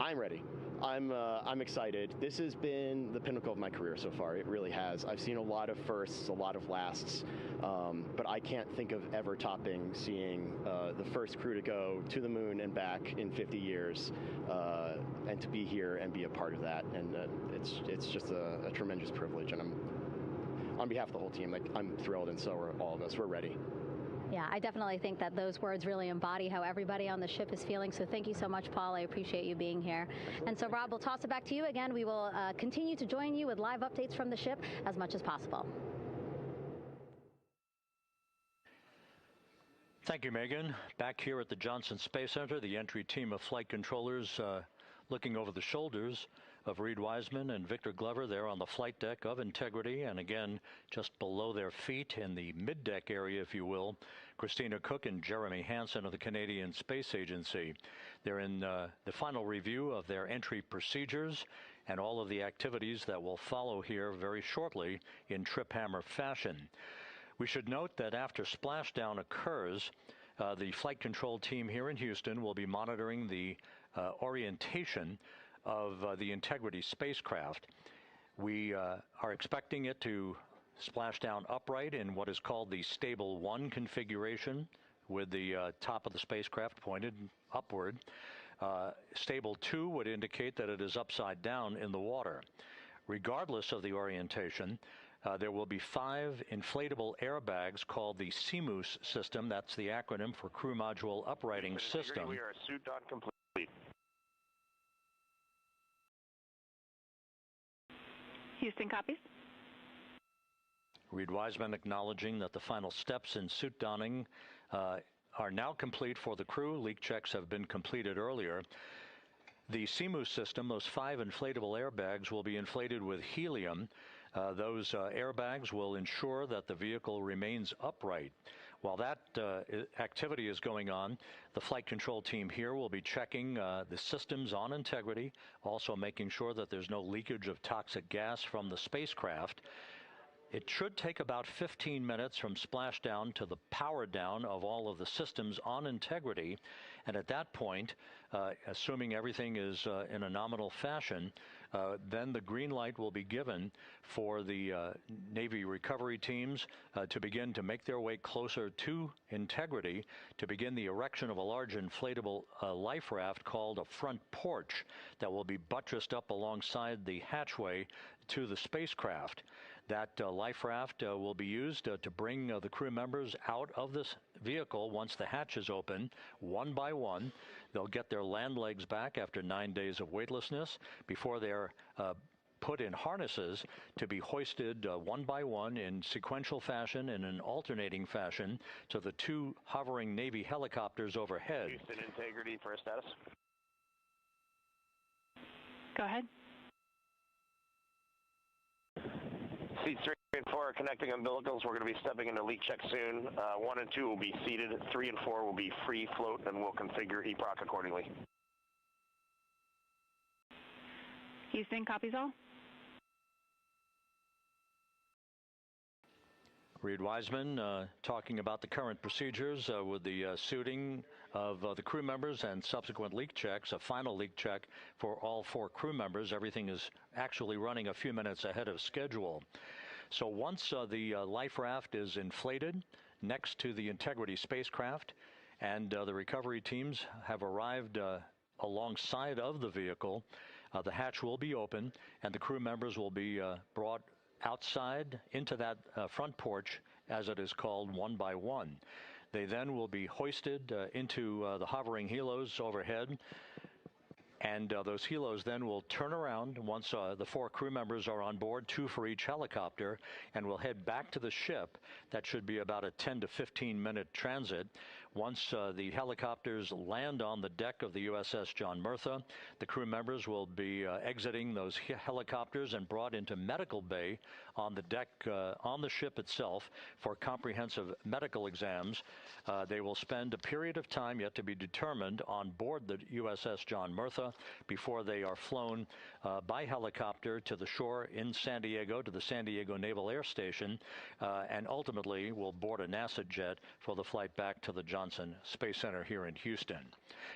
I'm ready. I'm excited. This has been the pinnacle of my career so far. It really has. I've seen a lot of firsts, a lot of lasts, but I can't think of ever topping seeing the first crew to go to the moon and back in 50 years, and to be here and be a part of that. And it's just a tremendous privilege. And on behalf of the whole team, I'm thrilled, and so are all of us. We're ready. Yeah, I definitely think that those words really embody how everybody on the ship is feeling. So thank you so much, Paul. I appreciate you being here. And so, Rob, we'll toss it back to you again. We will continue to join you with live updates from the ship as much as possible. Thank you, Megan. Back here at the Johnson Space Center, the entry team of flight controllers looking over the shoulders of Reed Wiseman and Victor Glover there on the flight deck of Integrity, and again just below their feet in the mid-deck area, if you will, Christina Cook and Jeremy Hansen of the Canadian Space Agency. They're in the final review of their entry procedures and all of the activities that will follow here very shortly in trip hammer fashion. We should note that after splashdown occurs, the flight control team here in Houston will be monitoring the orientation of the Integrity spacecraft. We are expecting it to splash down upright in what is called the Stable 1 configuration, with the top of the spacecraft pointed upward. Stable 2 would indicate that it is upside down in the water. Regardless of the orientation, there will be 5 inflatable airbags called the CMOOS system. That's the acronym for Crew Module Uprighting System. We are suit on complete. Houston copies. Reed Wiseman acknowledging that the final steps in suit donning are now complete for the crew. Leak checks have been completed earlier. The CMOOS system, those 5 inflatable airbags, will be inflated with helium. Those airbags will ensure that the vehicle remains upright. While that activity is going on, the flight control team here will be checking the systems on Integrity, also making sure that there's no leakage of toxic gas from the spacecraft. It should take about 15 minutes from splashdown to the power down of all of the systems on Integrity. And at that point, assuming everything is in a nominal fashion, then the green light will be given for the Navy recovery teams to begin to make their way closer to Integrity to begin the erection of a large inflatable life raft called a front porch that will be buttressed up alongside the hatchway to the spacecraft. That life raft will be used to bring the crew members out of this vehicle once the hatch is open, one by one. They'll get their land legs back after 9 days of weightlessness before they're put in harnesses to be hoisted one by one in sequential fashion, in an alternating fashion, to the 2 hovering Navy helicopters overhead. Houston Integrity for a status. Go ahead. Seats 3 and 4 are connecting umbilicals. We're going to be stepping into leak check soon. 1 and 2 will be seated. 3 and 4 will be free float, and we'll configure EPROC accordingly. Houston copies all. Reed Wiseman talking about the current procedures with the suiting of the crew members and subsequent leak checks, a final leak check for all 4 crew members. Everything is actually running a few minutes ahead of schedule. So once the life raft is inflated next to the Integrity spacecraft and the recovery teams have arrived alongside of the vehicle, the hatch will be open and the crew members will be brought outside into that front porch, as it is called, one by one. They then will be hoisted into the hovering helos overhead, and those helos then will turn around once the 4 crew members are on board, 2 for each helicopter, and will head back to the ship. That should be about a 10 to 15 minute transit, Once the helicopters land on the deck of the USS John Murtha, the crew members will be exiting those helicopters and brought into medical bay on the deck on the ship itself for comprehensive medical exams. They will spend a period of time yet to be determined on board the USS John Murtha before they are flown by helicopter to the shore in San Diego, to the San Diego Naval Air Station, and ultimately will board a NASA jet for the flight back to the Johnson Space Center here in Houston.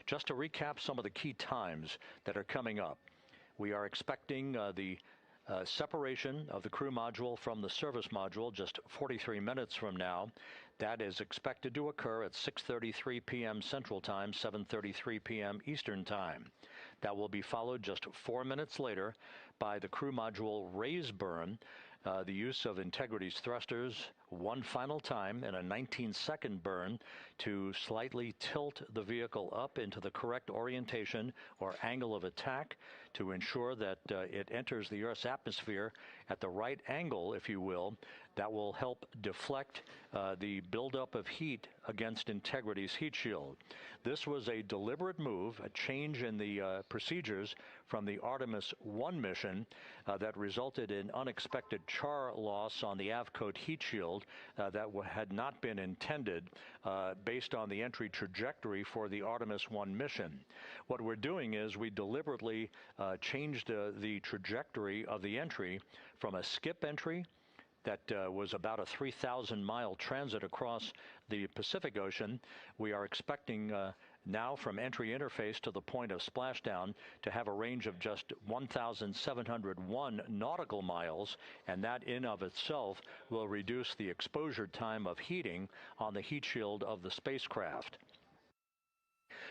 Just to recap some of the key times that are coming up, we are expecting the separation of the crew module from the service module just 43 minutes from now. That is expected to occur at 6:33 p.m. Central Time, 7:33 p.m. Eastern Time. That will be followed just 4 minutes later by the crew module raise burn, the use of Integrity's thrusters one final time in a 19-second burn to slightly tilt the vehicle up into the correct orientation or angle of attack to ensure that it enters the Earth's atmosphere at the right angle, if you will. That will help deflect the buildup of heat against Integrity's heat shield. This was a deliberate move, a change in the procedures from the Artemis 1 mission that resulted in unexpected char loss on the Avcode heat shield that had not been intended based on the entry trajectory for the Artemis 1 mission. What we're doing is we deliberately changed the trajectory of the entry from a skip entry that was about a 3,000-mile transit across the Pacific Ocean. We are expecting now from entry interface to the point of splashdown to have a range of just 1,701 nautical miles, and that in of itself will reduce the exposure time of heating on the heat shield of the spacecraft.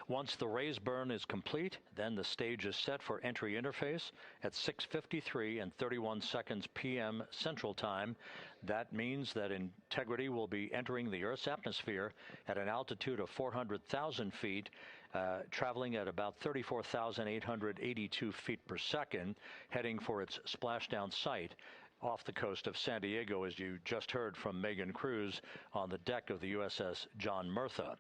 Once the raise burn is complete, then the stage is set for entry interface at 6:53 and 31 seconds p.m. Central Time. That means that Integrity will be entering the Earth's atmosphere at an altitude of 400,000 feet, traveling at about 34,882 feet per second, heading for its splashdown site off the coast of San Diego, as you just heard from Megan Cruz on the deck of the USS John Murtha.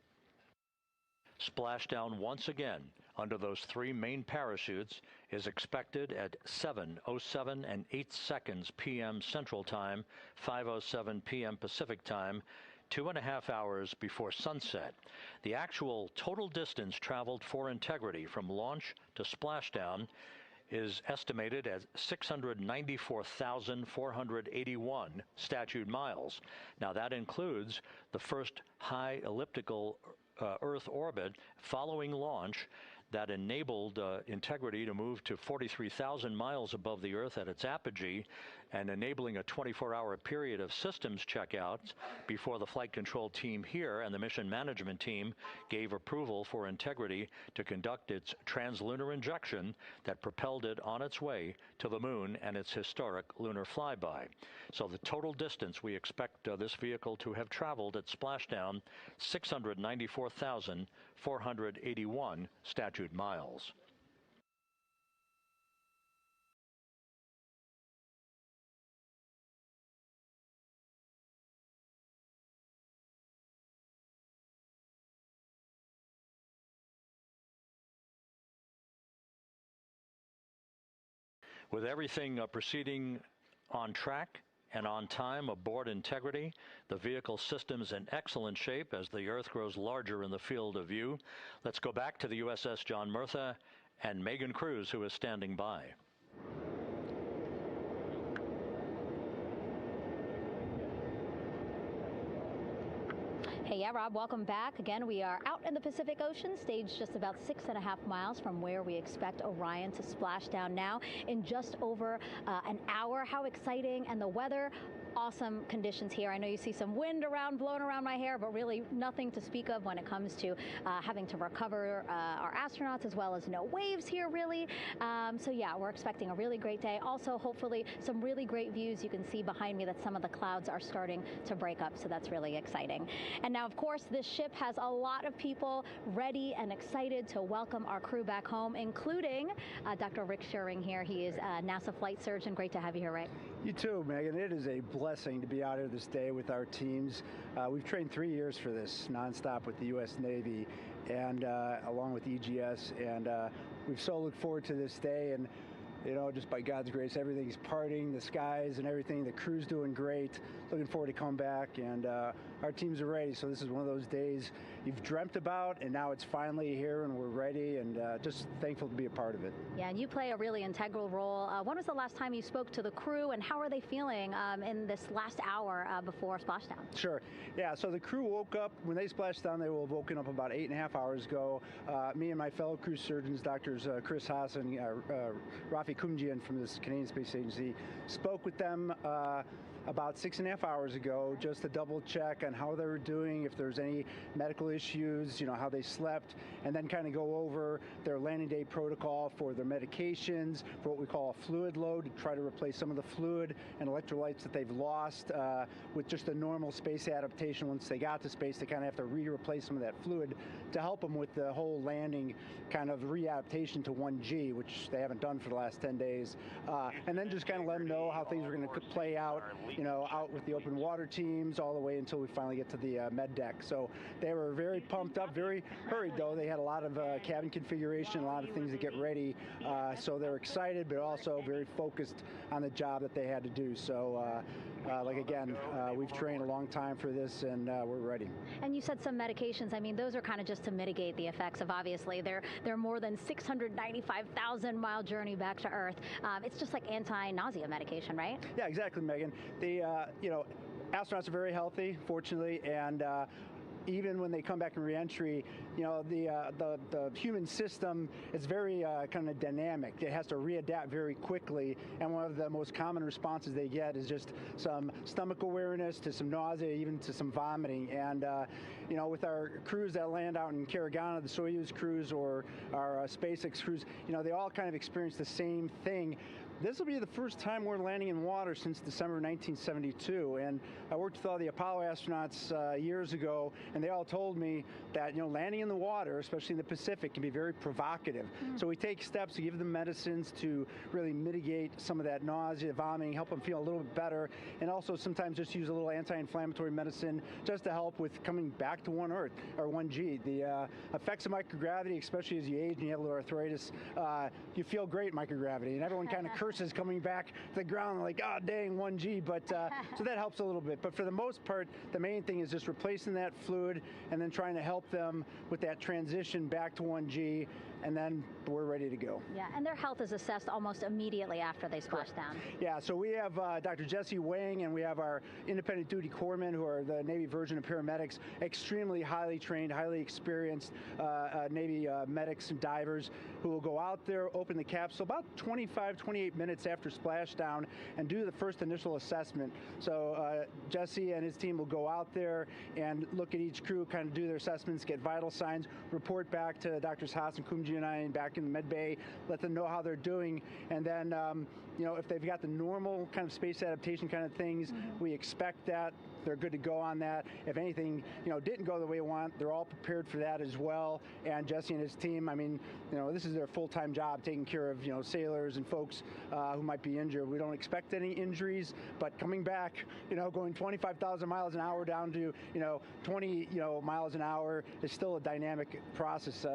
Splashdown once again under those three main parachutes is expected at 7:07 and 8 seconds p.m. Central Time, 5:07 p.m. Pacific Time, 2.5 hours before sunset. The actual total distance traveled for Integrity from launch to splashdown is estimated at 694,481 statute miles. Now that includes the first high elliptical Earth orbit following launch that enabled Integrity to move to 43,000 miles above the Earth at its apogee and enabling a 24-hour period of systems checkouts before the flight control team here and the mission management team gave approval for Integrity to conduct its translunar injection that propelled it on its way to the moon and its historic lunar flyby. So the total distance we expect this vehicle to have traveled at splashdown, 694,481 statute miles. With everything proceeding on track and on time aboard Integrity, the vehicle system's in excellent shape as the Earth grows larger in the field of view. Let's go back to the USS John Murtha and Megan Cruz, who is standing by. Hey, yeah, Rob, welcome back. Again, we are out in the Pacific Ocean, staged just about 6.5 miles from where we expect Orion to splash down now in just over an hour. How exciting. And the weather, awesome conditions here. I know you see some wind blowing around my hair, but really nothing to speak of when it comes to having to recover our astronauts, as well as no waves here, really. So yeah, we're expecting a really great day. Also, hopefully, some really great views. You can see behind me that some of the clouds are starting to break up, so that's really exciting. And now, of course, this ship has a lot of people ready and excited to welcome our crew back home, including Dr. Rick Schuring here. He is a NASA flight surgeon. Great to have you here, Rick. You too, Megan. It is a blessing to be out here this day with our teams. We've trained 3 years for this nonstop with the U.S. Navy and along with EGS, and we've so looked forward to this day. And you know, just by God's grace, everything's parting, the skies and everything. The crew's doing great. Looking forward to come back, and our teams are ready. So this is one of those days you've dreamt about, and now it's finally here, and we're ready, and just thankful to be a part of it. Yeah, and you play a really integral role. When was the last time you spoke to the crew, and how are they feeling in this last hour before splashdown? Sure. Yeah, so the crew woke up. When they splashed down, they were woken up about 8.5 hours ago. Me and my fellow crew surgeons, Doctors Chris Haas and Rafi Kumjian from the Canadian Space Agency, spoke with them about 6.5 hours ago, just to double check on how they were doing, if there's any medical issues, you know, how they slept, and then kind of go over their landing day protocol for their medications, for what we call a fluid load, to try to replace some of the fluid and electrolytes that they've lost with just a normal space adaptation. Once they got to space, they kind of have to replace some of that fluid to help them with the whole landing kind of readaptation to 1G, which they haven't done for the last 10 days. And then just kind of let them know how things are going to play out, you know, out with the open water teams all the way until we finally get to the med deck. So they were very pumped up, very hurried though. They had a lot of cabin configuration, a lot of things to get ready. So they're excited, but also very focused on the job that they had to do. So like again, we've trained a long time for this, and we're ready. And you said some medications. I mean, those are kind of just to mitigate the effects of, obviously, their more than 695,000 mile journey back to Earth. It's just like anti-nausea medication, right? Yeah, exactly, Megan. The you know, astronauts are very healthy, fortunately, and even when they come back in reentry, you know, the human system is very kind of dynamic. It has to readapt very quickly, and one of the most common responses they get is just some stomach awareness, to some nausea, even to some vomiting. And you know, with our crews that land out in Karagana, the Soyuz crews or our SpaceX crews, you know, they all kind of experience the same thing. This will be the first time we're landing in water since December 1972, and I worked with all the Apollo astronauts years ago, and they all told me that, you know, landing in the water, especially in the Pacific, can be very provocative. So we take steps to give them medicines to really mitigate some of that nausea, vomiting, help them feel a little bit better, and also sometimes just use a little anti-inflammatory medicine just to help with coming back to 1 Earth, or 1G. The effects of microgravity, especially as you age and you have a little arthritis, you feel great in microgravity, and everyone kind of curses coming back to the ground, like, oh, dang, 1G, but so that helps a little bit. But for the most part, the main thing is just replacing that fluid and then trying to help them with that transition back to 1G, and then we're ready to go. Yeah, and their health is assessed almost immediately after they splash down. Yeah, so we have Dr. Jesse Wang, and we have our independent duty corpsmen, who are the Navy version of paramedics, extremely highly trained, highly experienced Navy medics and divers, who will go out there, open the capsule about 25, 28 minutes after splashdown and do the first initial assessment. So Jesse and his team will go out there and look at each crew, kind of do their assessments, get vital signs, report back to Drs. Haas and Kumji and I back in the med bay, let them know how they're doing, and then you know, if they've got the normal kind of space adaptation kind of things, we expect that they're good to go on that. If anything, you know, didn't go the way we want, they're all prepared for that as well. And Jesse and his team, I mean, you know, this is their full-time job, taking care of, you know, sailors and folks who might be injured. We don't expect any injuries, but coming back, you know, going 25,000 miles an hour down to, you know, 20, you know, miles an hour is still a dynamic process.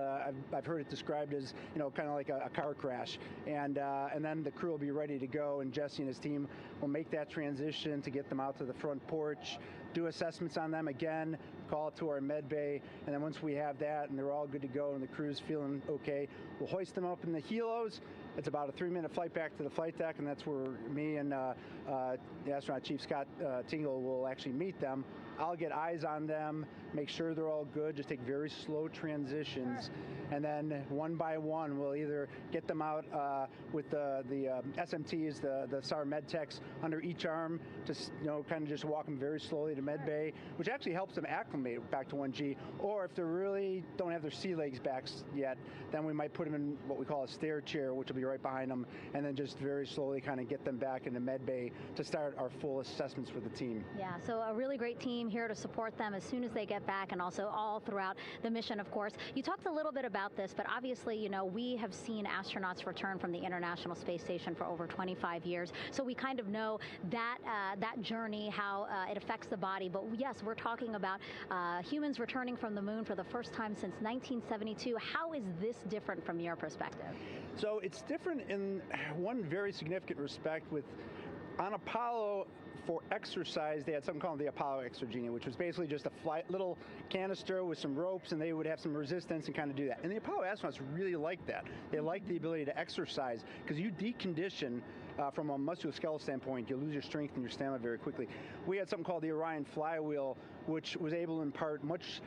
I've heard it described as, you know, kind of like a car crash. And then the crew will be ready to go, and Jesse and his team will make that transition to get them out to the front porch, do assessments on them again, call it to our med bay, and then once we have that and they're all good to go and the crew's feeling okay, we'll hoist them up in the helos. It's about a 3-minute flight back to the flight deck, and that's where me and the astronaut chief, Scott Tingle, will actually meet them. I'll get eyes on them, make sure they're all good, just take very slow transitions, and then one by one we'll either get them out with the SMTs, the SAR med techs, under each arm, just, you know, kind of just walk them very slowly to med bay, which actually helps them acclimate back to 1G. Or if they really don't have their sea legs back yet, then we might put them in what we call a stair chair, which will be right behind them, and then just very slowly kind of get them back into med bay to start our full assessments for the team. Yeah, so a really great team here to support them as soon as they get back, and also all throughout the mission, of course. You talked a little bit about this, but obviously, you know, we have seen astronauts return from the International Space Station for over 25 years, so we kind of know that that journey, how it affects the body. But yes, we're talking about humans returning from the moon for the first time since 1972. How is this different from your perspective? So it's different in one very significant respect. With on Apollo, for exercise, they had something called the Apollo Exergenia, which was basically just a little canister with some ropes, and they would have some resistance and kind of do that. And the Apollo astronauts really liked that. They liked the ability to exercise, because you decondition from a musculoskeletal standpoint, you lose your strength and your stamina very quickly. We had something called the Orion flywheel, which was able to impart much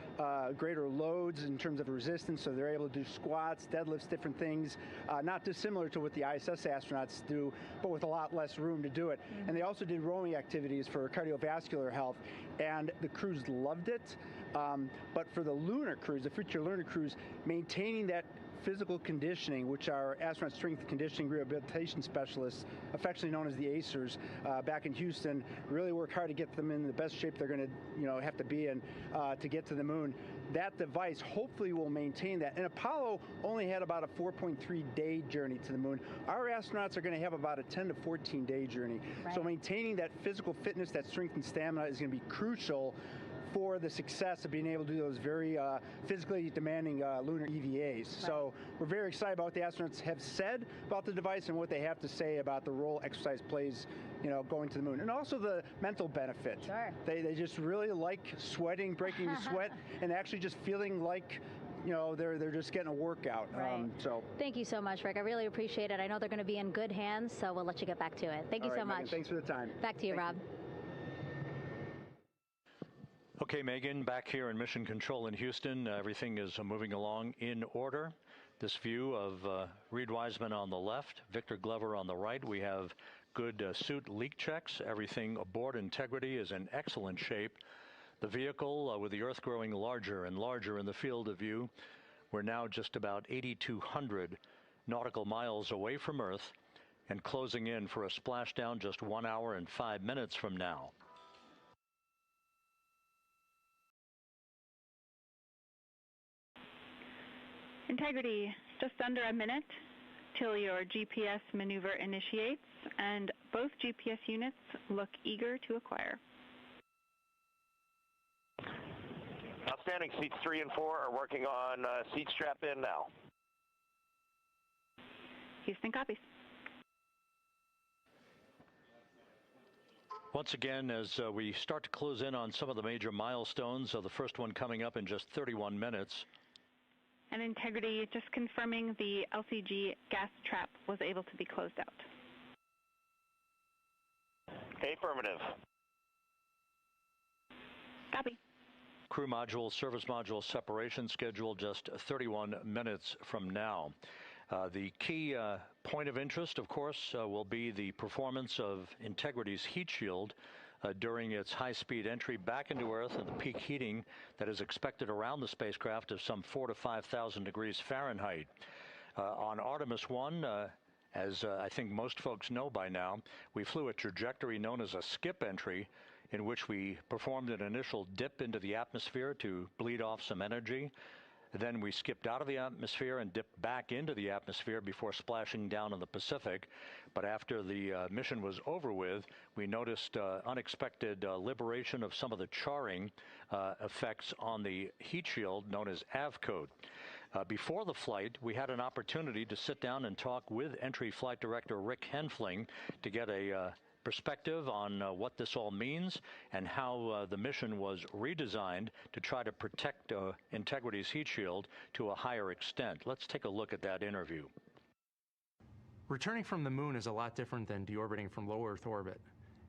greater loads in terms of resistance, so they're able to do squats, deadlifts, different things, not dissimilar to what the ISS astronauts do, but with a lot less room to do it. Mm-hmm. And they also did rowing activities for cardiovascular health, and the crews loved it. But for the lunar crews, the future lunar crews, maintaining that physical conditioning, which our astronaut strength conditioning rehabilitation specialists, affectionately known as the ACERs, back in Houston, really work hard to get them in the best shape they're going to, have to be in to get to the moon. That device hopefully will maintain that. And Apollo only had about a 4.3-day journey to the moon. Our astronauts are going to have about a 10 to 14-day journey. Right. So maintaining that physical fitness, that strength and stamina is going to be crucial for the success of being able to do those very physically demanding lunar EVAs. Right. So we're very excited about what the astronauts have said about the device and what they have to say about the role exercise plays, going to the moon. And also the mental benefit. Sure. They just really like sweating, breaking the sweat, and actually just feeling like they're just getting a workout. Right. Thank you so much, Rick. I really appreciate it. I know they're going to be in good hands, so we'll let you get back to it. Thank you so much. Megan, thanks for the time. Back to you, Rob. Okay, Megan, back here in Mission Control in Houston. Everything is moving along in order. This view of Reed Wiseman on the left, Victor Glover on the right. We have good suit leak checks. Everything aboard integrity is in excellent shape. The vehicle, with the Earth growing larger and larger in the field of view, we're now just about 8,200 nautical miles away from Earth and closing in for a splashdown just 1 hour and 5 minutes from now. Integrity, just under a minute till your GPS maneuver initiates, and both GPS units look eager to acquire. Outstanding. Seats 3 and 4 are working on seat strap in now. Houston copies. Once again, as we start to close in on some of the major milestones, the first one coming up in just 31 minutes. And Integrity, just confirming the LCG gas trap was able to be closed out. Affirmative. Copy. Crew module, service module separation scheduled just 31 minutes from now. The key point of interest, of course, will be the performance of Integrity's heat shield during its high-speed entry back into Earth and the peak heating that is expected around the spacecraft of some 4,000 to 5,000 degrees Fahrenheit. On Artemis 1, as I think most folks know by now, we flew a trajectory known as a skip entry, in which we performed an initial dip into the atmosphere to bleed off some energy. Then we skipped out of the atmosphere and dipped back into the atmosphere before splashing down in the Pacific. But after the mission was over with, we noticed unexpected liberation of some of the charring effects on the heat shield known as AVCOAT. Before the flight, we had an opportunity to sit down and talk with Entry Flight Director Rick Henfling to get a perspective on what this all means and how the mission was redesigned to try to protect Integrity's heat shield to a higher extent. Let's take a look at that interview. Returning from the moon is a lot different than deorbiting from low Earth orbit.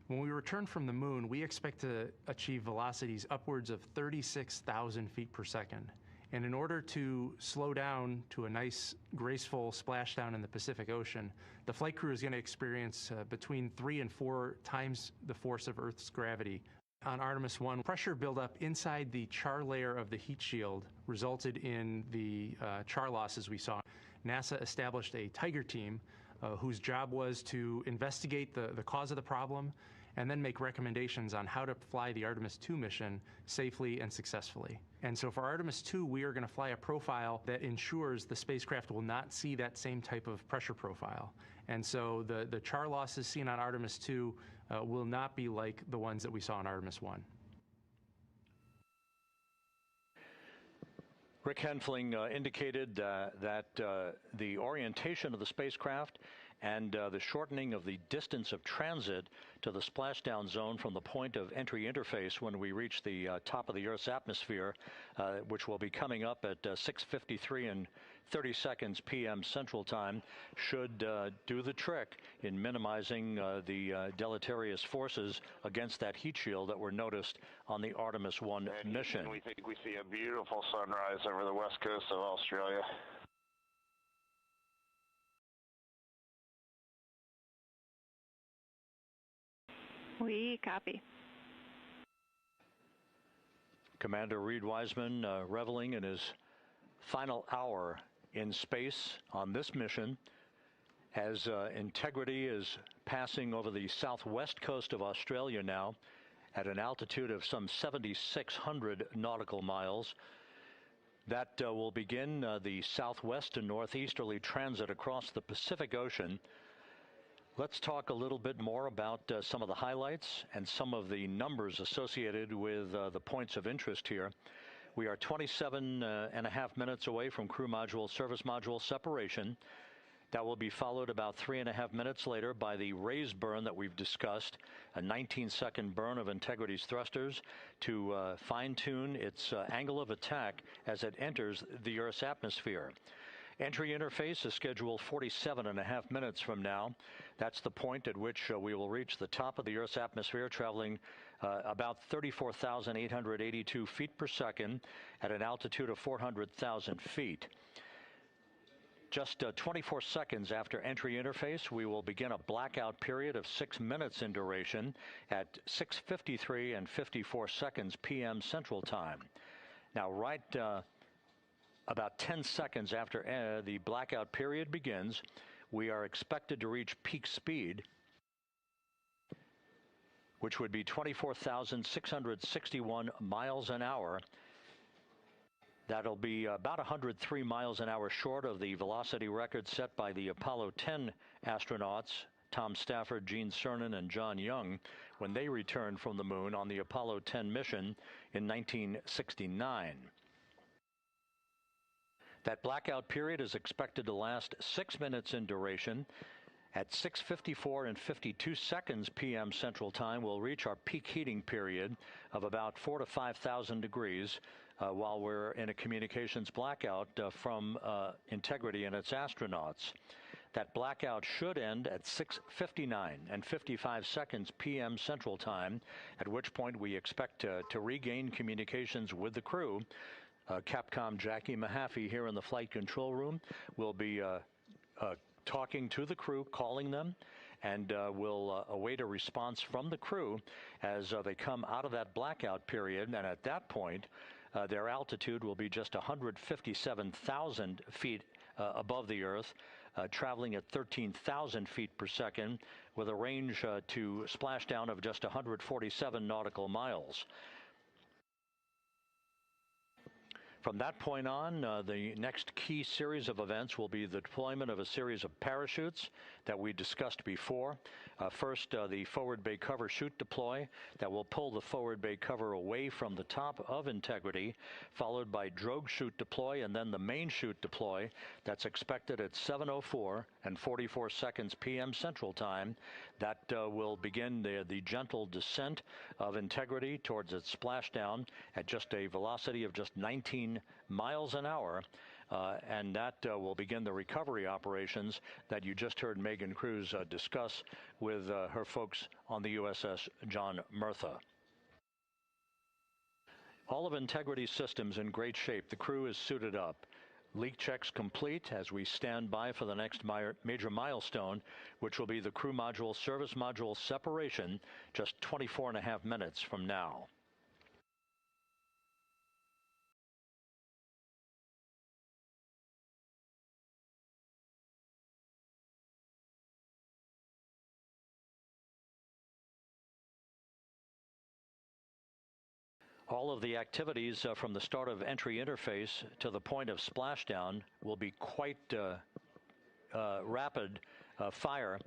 When we return from the moon, we expect to achieve velocities upwards of 36,000 feet per second. And in order to slow down to a nice, graceful splashdown in the Pacific Ocean, the flight crew is going to experience between 3 and 4 times the force of Earth's gravity On Artemis 1, pressure buildup inside the char layer of the heat shield resulted in the char losses we saw. NASA established a Tiger team whose job was to investigate the cause of the problem and then make recommendations on how to fly the Artemis 2 mission safely and successfully. And so for Artemis 2, we are going to fly a profile that ensures the spacecraft will not see that same type of pressure profile. And so the char losses seen on Artemis 2 will not be like the ones that we saw on Artemis 1. Rick Henfling indicated that the orientation of the spacecraft and the shortening of the distance of transit to the splashdown zone from the point of entry interface when we reach the top of the Earth's atmosphere, which will be coming up at 6:53 and 30 seconds p.m. Central Time, should do the trick in minimizing the deleterious forces against that heat shield that were noticed on the Artemis 1 mission. We think we see a beautiful sunrise over the west coast of Australia. We copy. Commander Reed Wiseman reveling in his final hour in space on this mission as Integrity is passing over the southwest coast of Australia now at an altitude of some 7,600 nautical miles. That will begin the southwest and northeasterly transit across the Pacific Ocean. Let's talk a little bit more about some of the highlights and some of the numbers associated with the points of interest here. We are 27 and a half minutes away from crew module service module separation. That will be followed about 3.5 minutes later by the raise burn that we've discussed, a 19-second burn of Integrity's thrusters to fine-tune its angle of attack as it enters the Earth's atmosphere. Entry interface is scheduled 47 and a half minutes from now. That's the point at which we will reach the top of the Earth's atmosphere, traveling about 34,882 feet per second at an altitude of 400,000 feet. Just 24 seconds after entry interface, we will begin a blackout period of 6 minutes in duration at 6:53 and 54 seconds p.m. Central Time. Now, right about 10 seconds after the blackout period begins, we are expected to reach peak speed, which would be 24,661 miles an hour. That'll be about 103 miles an hour short of the velocity record set by the Apollo 10 astronauts, Tom Stafford, Gene Cernan, and John Young, when they returned from the moon on the Apollo 10 mission in 1969. That blackout period is expected to last 6 minutes in duration. At 6:54 and 52 seconds p.m. Central Time, we'll reach our peak heating period of about 4,000 to 5,000 degrees while we're in a communications blackout from Integrity and its astronauts. That blackout should end at 6:59 and 55 seconds p.m. Central Time, at which point we expect to regain communications with the crew. Capcom Jackie Mahaffey here in the flight control room will be talking to the crew, calling them, and will await a response from the crew as they come out of that blackout period. And at that point, their altitude will be just 157,000 feet above the Earth, traveling at 13,000 feet per second with a range to splashdown of just 147 nautical miles. From that point on, the next key series of events will be the deployment of a series of parachutes that we discussed before. First, the forward bay cover chute deploy that will pull the forward bay cover away from the top of Integrity, followed by drogue chute deploy and then the main chute deploy that's expected at 7:04 and 44 seconds p.m. Central Time. That will begin the gentle descent of Integrity towards its splashdown at just a velocity of just 19 miles an hour. And that will begin the recovery operations that you just heard Megan Cruz discuss with her folks on the USS John Murtha. All of Integrity's systems in great shape. The crew is suited up. Leak checks complete as we stand by for the next major milestone, which will be the crew module service module separation just 24.5 minutes from now. All of the activities from the start of entry interface to the point of splashdown will be quite rapid fire,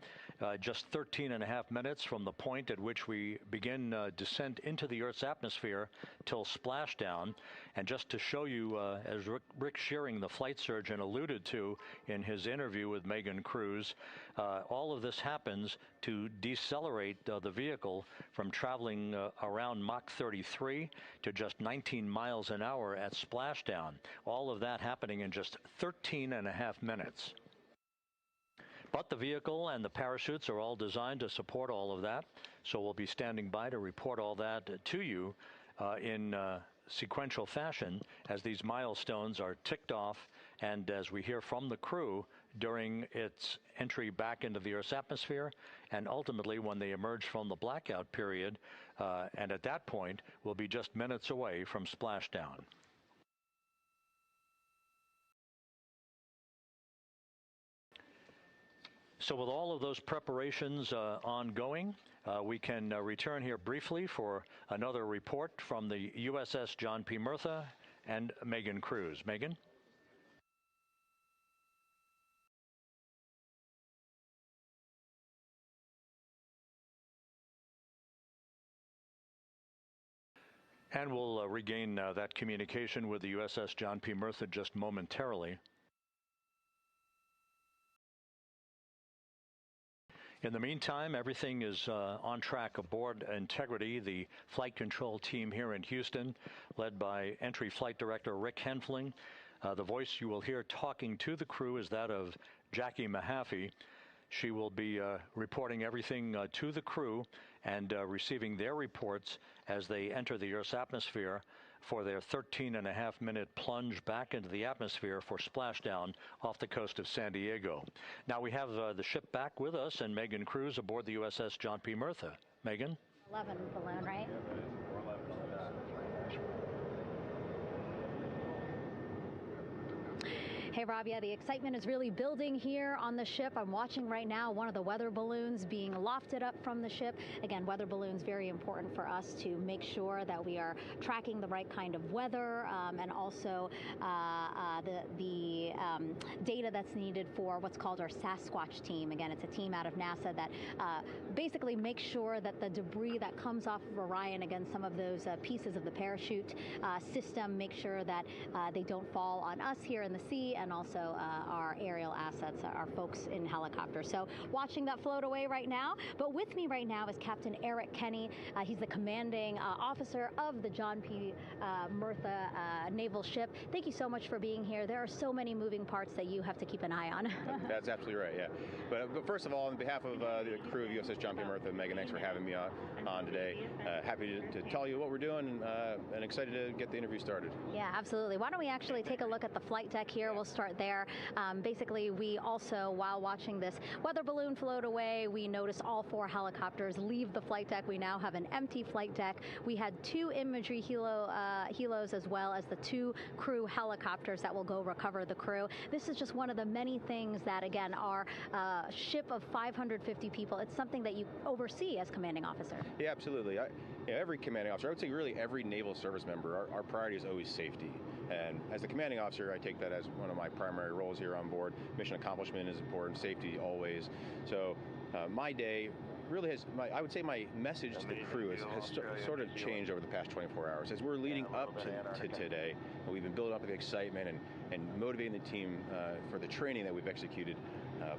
just 13.5 minutes from the point at which we begin descent into the Earth's atmosphere till splashdown. And just to show you, as Rick Shearing, the flight surgeon, alluded to in his interview with Megan Cruz, all of this happens to decelerate the vehicle from traveling around Mach 33 to just 19 miles an hour at splashdown. All of that happening in just 13.5 minutes. But the vehicle and the parachutes are all designed to support all of that, so we'll be standing by to report all that to you in sequential fashion as these milestones are ticked off and as we hear from the crew during its entry back into the Earth's atmosphere and ultimately when they emerge from the blackout period, and at that point we'll be just minutes away from splashdown. So with all of those preparations ongoing, we can return here briefly for another report from the USS John P. Murtha and Megan Cruz. Megan? And we'll regain that communication with the USS John P. Murtha just momentarily. In the meantime, everything is on track aboard Integrity, the flight control team here in Houston, led by Entry Flight Director Rick Henfling. The voice you will hear talking to the crew is that of Jackie Mahaffey. She will be reporting everything to the crew and receiving their reports as they enter the Earth's atmosphere for their 13.5-minute plunge back into the atmosphere for splashdown off the coast of San Diego. Now we have the ship back with us and Megan Cruz aboard the USS John P. Murtha. Megan? 11 balloon, right? Hey, Rob, yeah, the excitement is really building here on the ship. I'm watching right now one of the weather balloons being lofted up from the ship. Again, weather balloons, very important for us to make sure that we are tracking the right kind of weather and also the data that's needed for what's called our Sasquatch team. Again, it's a team out of NASA that basically makes sure that the debris that comes off of Orion, again, some of those pieces of the parachute system, make sure that they don't fall on us here in the sea, and also our aerial assets, our folks in helicopters. So watching that float away right now. But with me right now is Captain Eric Kenny. He's the commanding officer of the John P. Murtha naval ship. Thank you so much for being here. There are so many moving parts that you have to keep an eye on. That's absolutely right, yeah. But first of all, on behalf of the crew of USS John P. Murtha, Megan, thanks for having me on today. Happy to tell you what we're doing and excited to get the interview started. Yeah, absolutely. Why don't we actually take a look at the flight deck here? We'll start there. Basically, we also, while watching this weather balloon float away, we noticed all 4 helicopters leave the flight deck. We now have an empty flight deck. We had 2 imagery helos as well as the 2 crew helicopters that will go recover the crew. This is just one of the many things that, again, our ship of 550 people, it's something that you oversee as commanding officer. Yeah, absolutely. Every commanding officer, I would say really every naval service member, our priority is always safety. And as the commanding officer, I take that as one of my primary roles here on board. Mission accomplishment is important, safety always. So my day really has, I would say my message to the crew has sort of changed over the past 24 hours. As we're leading up to today, we've been building up the excitement and motivating the team for the training that we've executed.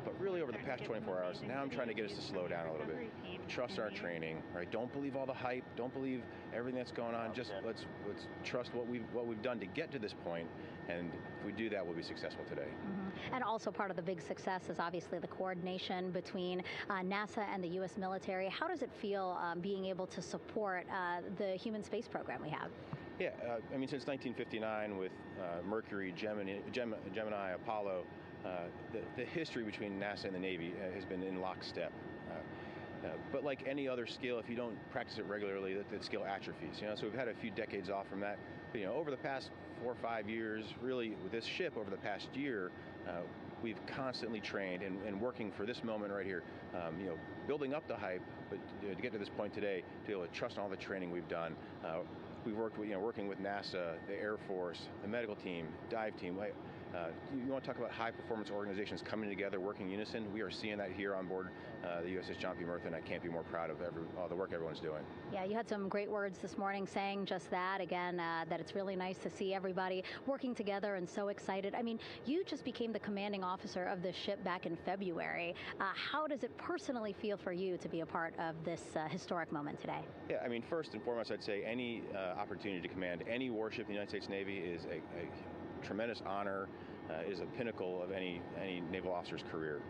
But really over the past 24 hours, now I'm trying to get us to slow down a little bit. Trust our training, right? Don't believe all the hype. Don't believe everything that's going on. Just let's trust what we've done to get to this point. And if we do that, we'll be successful today. Mm-hmm. And also part of the big success is obviously the coordination between NASA and the U.S. military. How does it feel being able to support the human space program we have? Yeah, I mean, since 1959 with Mercury, Gemini, Apollo, the history between NASA and the Navy has been in lockstep. But like any other skill, if you don't practice it regularly, that skill atrophies. So we've had a few decades off from that. But, over the past 4 or 5 years, really with this ship over the past year, we've constantly trained and working for this moment right here. Building up the hype, but to get to this point today, to be able to trust in all the training we've done. We've worked with, working with NASA, the Air Force, the medical team, dive team. You want to talk about high-performance organizations coming together, working in unison? We are seeing that here on board the USS John P. Murtha, and I can't be more proud of all the work everyone's doing. Yeah, you had some great words this morning saying just that, again, that it's really nice to see everybody working together and so excited. I mean, you just became the commanding officer of this ship back in February. How does it personally feel for you to be a part of this historic moment today? Yeah, I mean, first and foremost, I'd say any opportunity to command any warship in the United States Navy is a tremendous honor, is a pinnacle of any naval officer's career.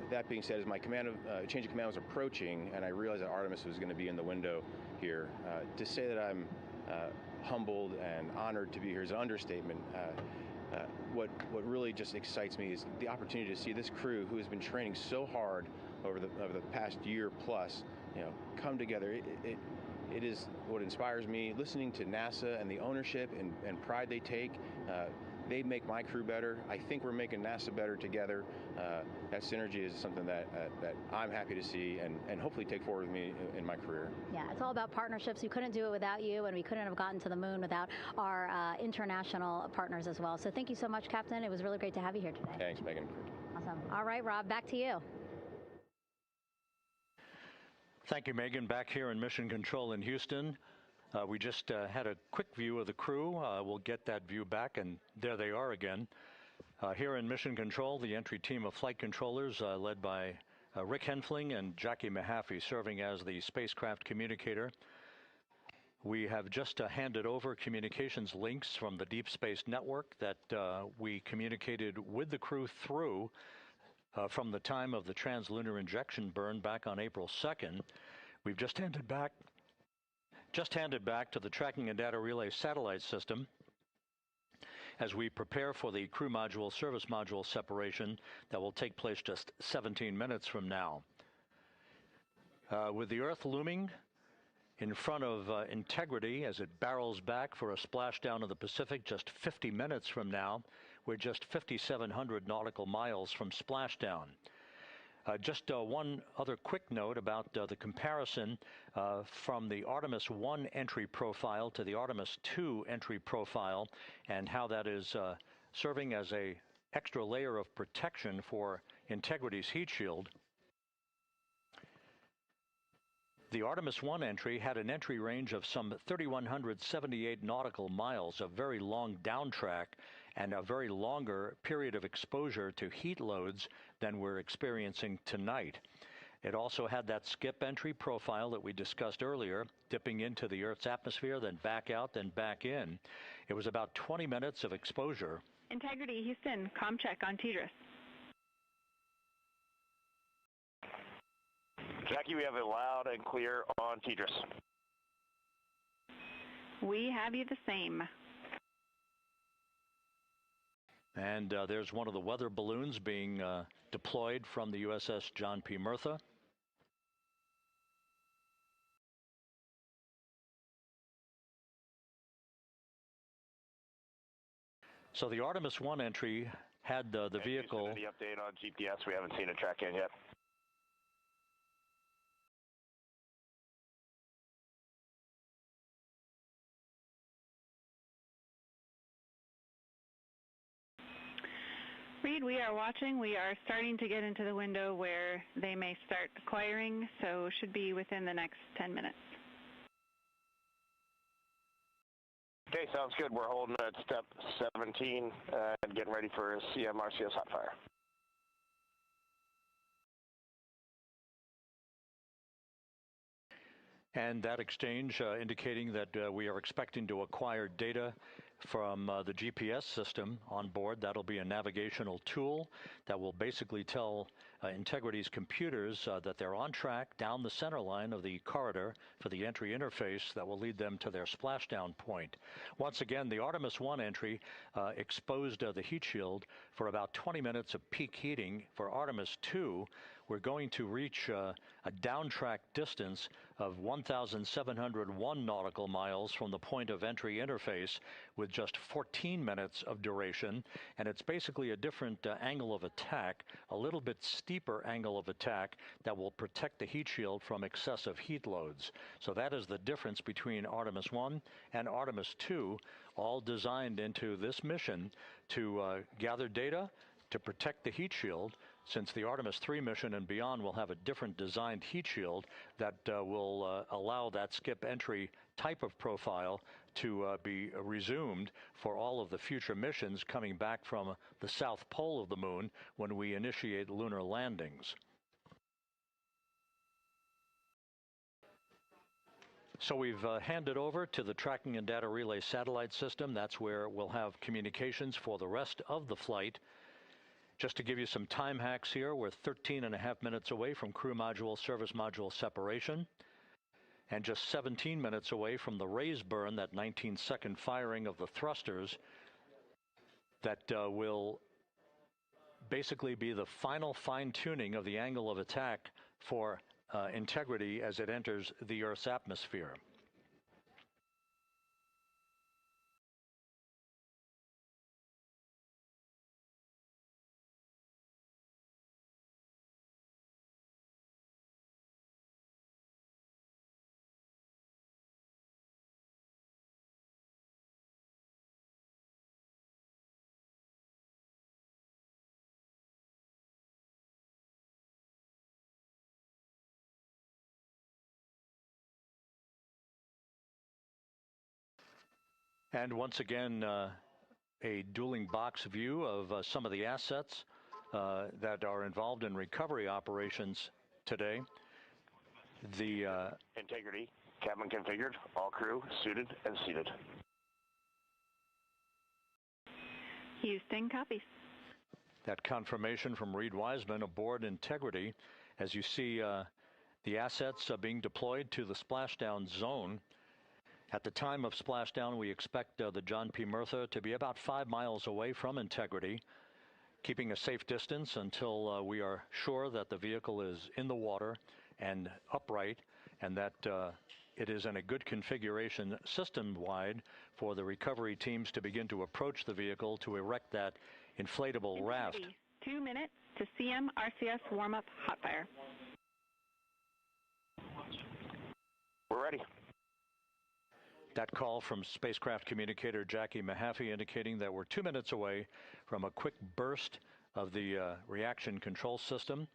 That being said, as my change of command was approaching, and I realized that Artemis was going to be in the window here, to say that I'm humbled and honored to be here is an understatement. What really just excites me is the opportunity to see this crew, who has been training so hard over the past year plus, come together. It is what inspires me. Listening to NASA and the ownership and pride they take. They make my crew better. I think we're making NASA better together. That synergy is something that I'm happy to see and hopefully take forward with me in my career. Yeah, it's all about partnerships. We couldn't do it without you, and we couldn't have gotten to the moon without our international partners as well. So thank you so much, Captain. It was really great to have you here today. Thanks, Megan. Awesome. All right, Rob, back to you. Thank you, Megan. Back here in Mission Control in Houston. We just had a quick view of the crew. We'll get that view back, and there they are again. Here in Mission Control, the entry team of flight controllers led by Rick Henfling and Jackie Mahaffey serving as the spacecraft communicator. We have just handed over communications links from the Deep Space Network that we communicated with the crew through from the time of the translunar injection burn back on April 2nd. We've just handed back to the Tracking and Data Relay satellite system as we prepare for the crew module service module separation that will take place just 17 minutes from now. With the Earth looming in front of Integrity as it barrels back for a splashdown of the Pacific just 50 minutes from now, we're just 5,700 nautical miles from splashdown. Just one other quick note about the comparison from the Artemis 1 entry profile to the Artemis 2 entry profile and how that is serving as an extra layer of protection for Integrity's heat shield. The Artemis 1 entry had an entry range of some 3,178 nautical miles, a very long downtrack and a very longer period of exposure to heat loads than we're experiencing tonight. It also had that skip entry profile that we discussed earlier, dipping into the Earth's atmosphere, then back out, then back in. It was about 20 minutes of exposure. Integrity, Houston, comm check on TDRS. Jackie, we have it loud and clear on TDRS. We have you the same. And there's one of the weather balloons being deployed from the USS John P. Murtha. So the Artemis 1 entry had the vehicle. Any update on GPS? We haven't seen a track in yet. Reed, we are watching. We are starting to get into the window where they may start acquiring, so should be within the next 10 minutes. Okay, sounds good. We're holding at step 17 and getting ready for CM-RCS hot fire. And that exchange indicating that we are expecting to acquire data from the GPS system on board. That'll be a navigational tool that will basically tell Integrity's computers that they're on track down the center line of the corridor for the entry interface that will lead them to their splashdown point. Once again, the Artemis 1 entry exposed the heat shield for about 20 minutes of peak heating. For Artemis 2, we're going to reach a downtrack distance of 1,701 nautical miles from the point of entry interface with just 14 minutes of duration. And it's basically a different angle of attack, a little bit steeper angle of attack that will protect the heat shield from excessive heat loads. So that is the difference between Artemis 1 and Artemis 2, all designed into this mission to gather data to protect the heat shield, since the Artemis 3 mission and beyond will have a different designed heat shield that will allow that skip entry type of profile to be resumed for all of the future missions coming back from the south pole of the moon when we initiate lunar landings. So we've handed over to the Tracking and Data Relay Satellite System. That's where we'll have communications for the rest of the flight. Just to give you some time hacks here, we're 13.5 minutes away from crew module, service module separation, and just 17 minutes away from the raise burn, that 19-second firing of the thrusters that will basically be the final fine-tuning of the angle of attack for Integrity as it enters the Earth's atmosphere. And once again, a dueling box view of some of the assets that are involved in recovery operations today. The Integrity, cabin configured, all crew suited and seated. Houston, copies. That confirmation from Reed Wiseman aboard Integrity, as you see the assets being deployed to the splashdown zone. At the time of splashdown, we expect the John P. Murtha to be about 5 miles away from Integrity, keeping a safe distance until we are sure that the vehicle is in the water and upright, and that it is in a good configuration system-wide for the recovery teams to begin to approach the vehicle to erect that inflatable raft. 2 minutes to CM RCS warm-up hot fire. We're ready. That call from spacecraft communicator Jackie Mahaffey indicating that we're 2 minutes away from a quick burst of the reaction control system.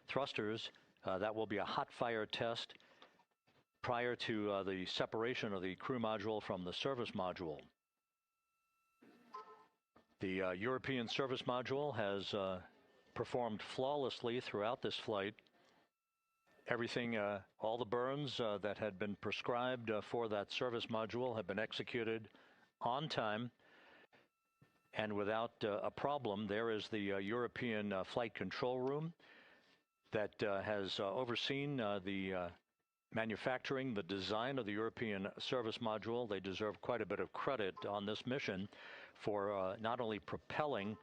Thrusters, that will be a hot fire test prior to the separation of the crew module from the service module. The European service module has performed flawlessly throughout this flight. Everything, all the burns that had been prescribed for that service module have been executed on time and without a problem. There is the European flight control room that has overseen the manufacturing, the design of the European service module. They deserve quite a bit of credit on this mission for not only propelling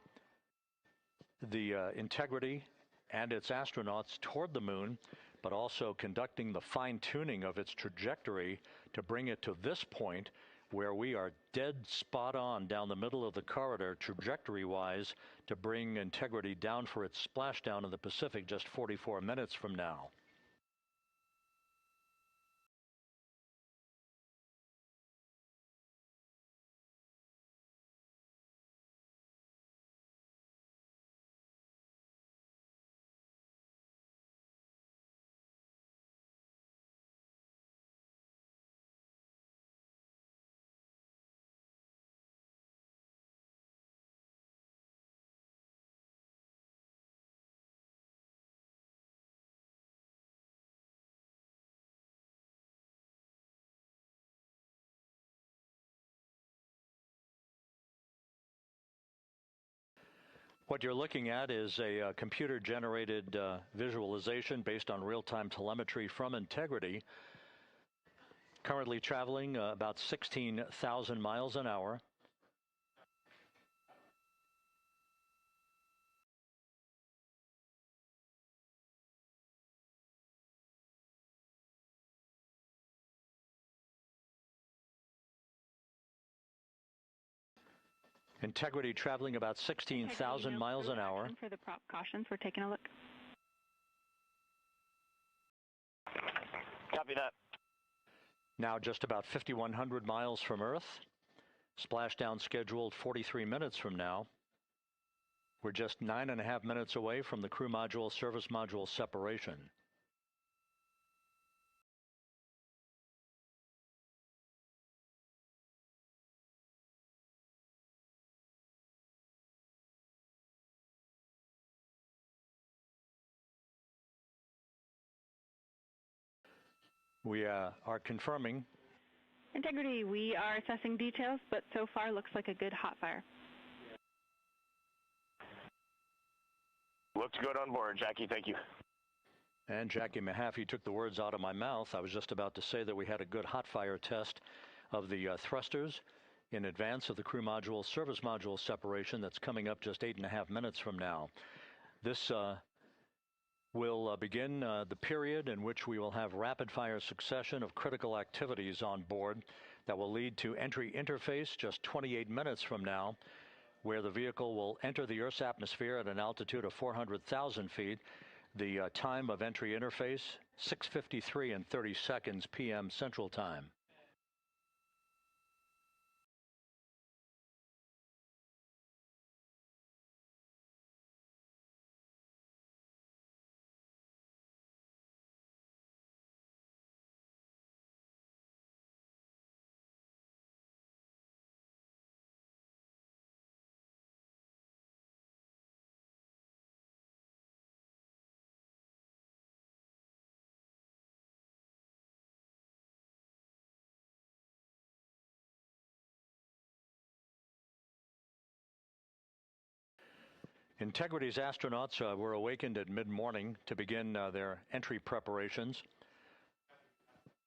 the Integrity and its astronauts toward the moon, but also conducting the fine-tuning of its trajectory to bring it to this point where we are dead spot on down the middle of the corridor trajectory-wise to bring Integrity down for its splashdown in the Pacific just 44 minutes from now. What you're looking at is a computer-generated visualization based on real-time telemetry from Integrity, currently traveling about 16,000 miles an hour. Integrity traveling about 16,000 miles an hour. For the prop cautions, we're taking a look. Copy that. Now just about 5,100 miles from Earth. Splashdown scheduled 43 minutes from now. We're just 9.5 minutes away from the crew module service module separation. We are confirming. Integrity, we are assessing details, but so far looks like a good hot fire. Looks good on board, Jackie. Thank you. And Jackie Mahaffey took the words out of my mouth. I was just about to say that we had a good hot fire test of the thrusters in advance of the crew module service module separation that's coming up just 8.5 minutes from now. This will begin the period in which we will have rapid-fire succession of critical activities on board that will lead to entry interface just 28 minutes from now, where the vehicle will enter the Earth's atmosphere at an altitude of 400,000 feet. The time of entry interface, 6:53 and 30 seconds p.m. Central Time. Integrity's astronauts were awakened at mid-morning to begin their entry preparations.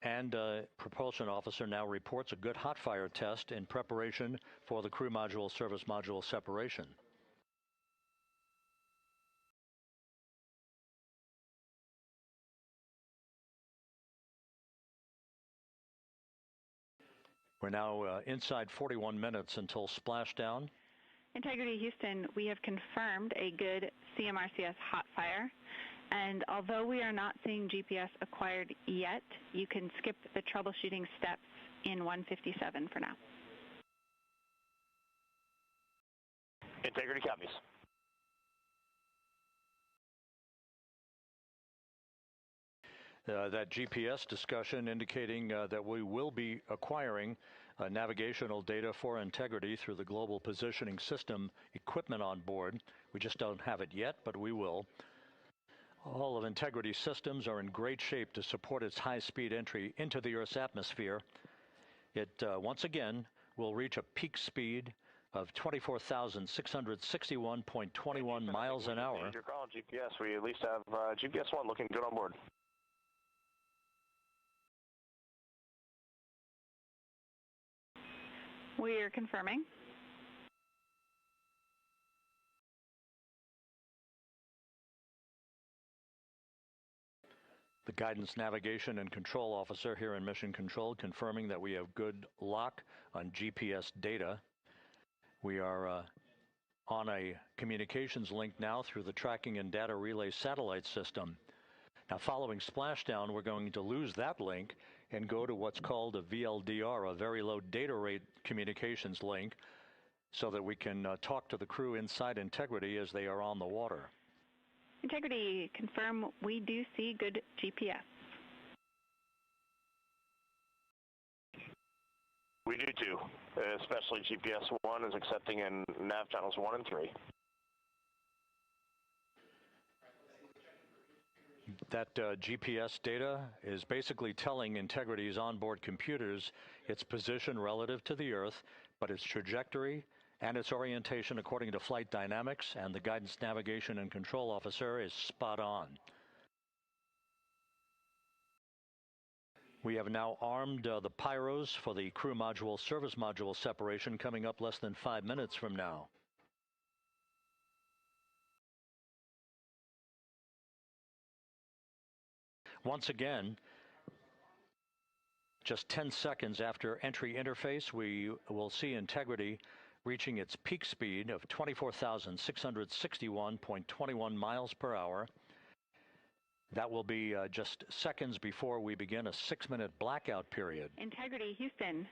And Propulsion officer now reports a good hot fire test in preparation for the crew module service module separation. We're now inside 41 minutes until splashdown. Integrity Houston, we have confirmed a good CMRCS hot fire, and although we are not seeing GPS acquired yet, you can skip the troubleshooting steps in 157 for now. Integrity copies. That GPS discussion indicating that we will be acquiring navigational data for Integrity through the Global Positioning System equipment on board. We just don't have it yet, but we will. All of Integrity's systems are in great shape to support its high-speed entry into the Earth's atmosphere. It, once again, will reach a peak speed of 24,661.21 miles an hour. You're calling GPS. We at least have GPS 1 looking good on board. We are confirming. The Guidance, Navigation, and Control Officer here in Mission Control confirming that we have good lock on GPS data. We are on a communications link now through the Tracking and Data Relay satellite system. Now, following splashdown, we're going to lose that link and go to what's called a VLDR, a very low data rate communications link, so that we can talk to the crew inside Integrity as they are on the water. Integrity, confirm we do see good GPS. We do too, especially GPS 1 is accepting in nav channels 1 and 3. That GPS data is basically telling Integrity's onboard computers its position relative to the Earth, but its trajectory and its orientation according to flight dynamics and the guidance, navigation, and control officer is spot on. We have now armed the pyros for the crew module service module separation coming up less than 5 minutes from now. Once again, just 10 seconds after entry interface, we will see integrity reaching its peak speed of 24,661.21 miles per hour. That will be just seconds before we begin a 6-minute blackout period. Integrity, Houston.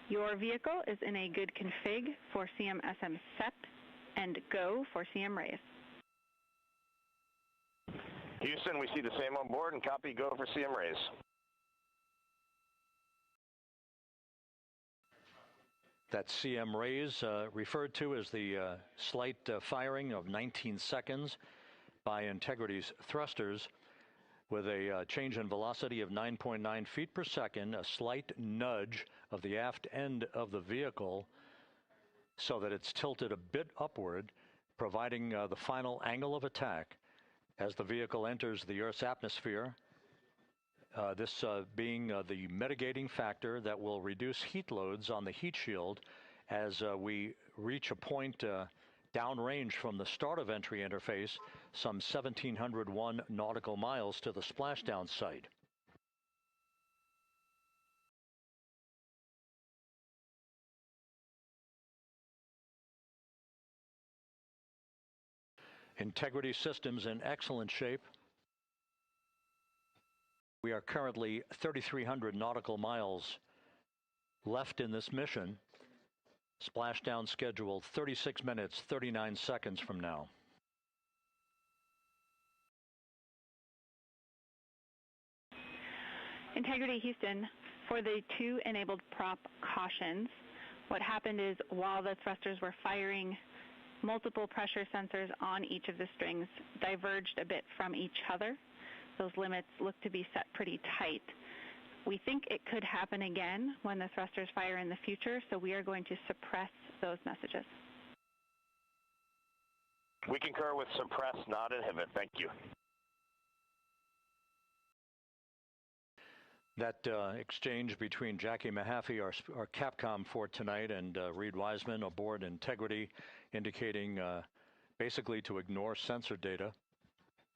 Your vehicle is in a good config for CM-SM SEP and go for CM raise. Houston, we see the same on board and copy go for CM raise. That CM raise referred to as the slight firing of 19 seconds by Integrity's thrusters with a change in velocity of 9.9 feet per second, a slight nudge of the aft end of the vehicle so that it's tilted a bit upward, providing the final angle of attack as the vehicle enters the Earth's atmosphere. This being the mitigating factor that will reduce heat loads on the heat shield as we reach a point downrange from the start of entry interface, some 1,701 nautical miles to the splashdown site. Integrity systems in excellent shape. We are currently 3,300 nautical miles left in this mission. Splashdown scheduled 36 minutes, 39 seconds from now. Integrity, Houston. For the 2 enabled prop cautions, what happened is while the thrusters were firing, multiple pressure sensors on each of the strings diverged a bit from each other. Those limits look to be set pretty tight. We think it could happen again when the thrusters fire in the future, so we are going to suppress those messages. We concur with suppress, not inhibit. Thank you. That exchange between Jackie Mahaffey, our Capcom for tonight, and Reed Wiseman aboard Integrity, indicating basically to ignore sensor data.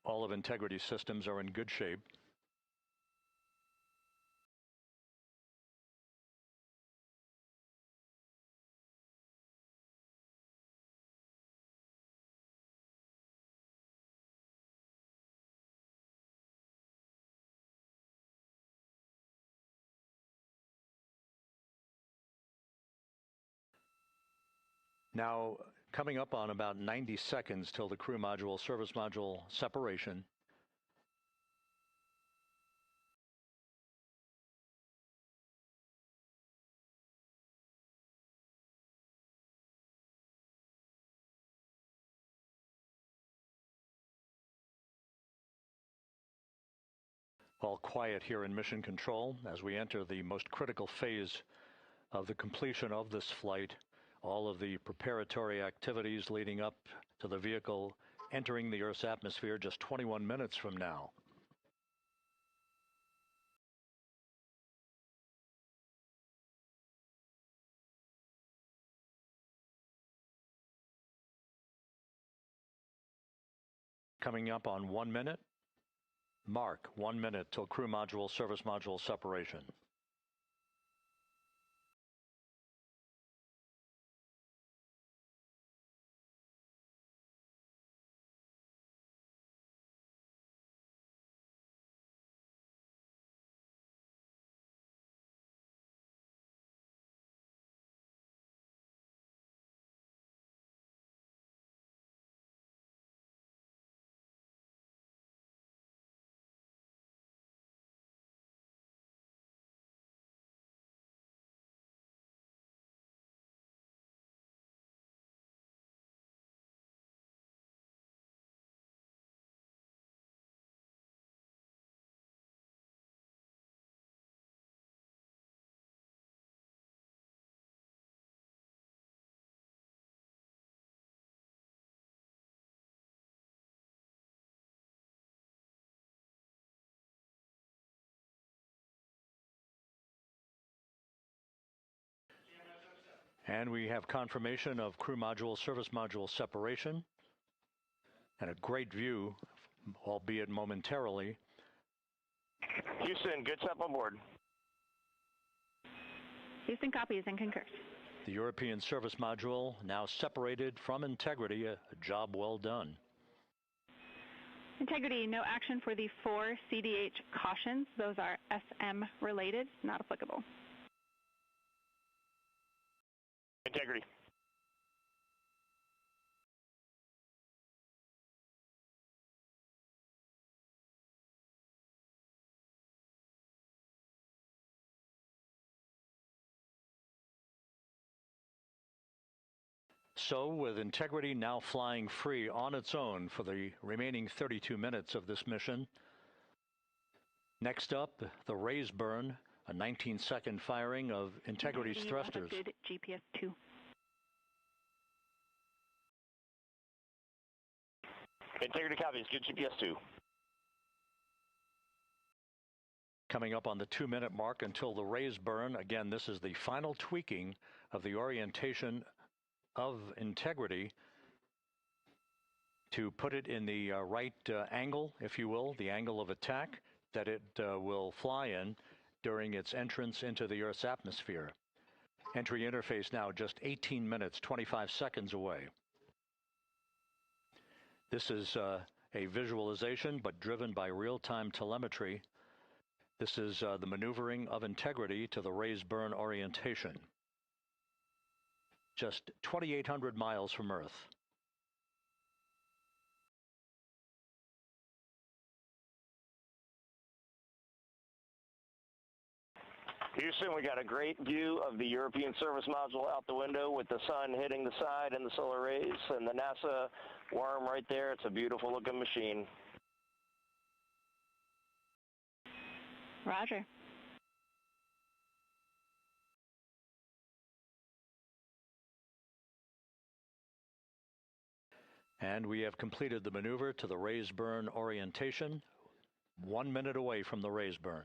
All of Integrity systems are in good shape. Now, coming up on about 90 seconds till the crew module, service module separation. All quiet here in Mission Control as we enter the most critical phase of the completion of this flight. All of the preparatory activities leading up to the vehicle entering the Earth's atmosphere just 21 minutes from now. Coming up on 1 minute. Mark 1 minute till crew module, service module separation. And we have confirmation of crew module, service module separation, and a great view, albeit momentarily. Houston, good step on board. Houston copies and concurs. The European service module now separated from Integrity, a job well done. Integrity, no action for the 4 CDH cautions. Those are SM related, not applicable. Integrity. So, with Integrity now flying free on its own for the remaining 32 minutes of this mission, next up, the raise burn, a 19-second firing of Integrity's thrusters. GPS 2. Integrity copies, good GPS 2. Coming up on the 2-minute mark until the raise burn. Again, this is the final tweaking of the orientation of Integrity to put it in the right angle, if you will, the angle of attack that it will fly in during its entrance into the Earth's atmosphere. Entry interface now just 18 minutes, 25 seconds away. This is a visualization, but driven by real-time telemetry. This is the maneuvering of Integrity to the raise burn orientation. Just 2,800 miles from Earth. Houston, we got a great view of the European service module out the window with the sun hitting the side and the solar rays and the NASA worm right there. It's a beautiful looking machine. Roger. And we have completed the maneuver to the raise burn orientation, 1 minute away from the raise burn.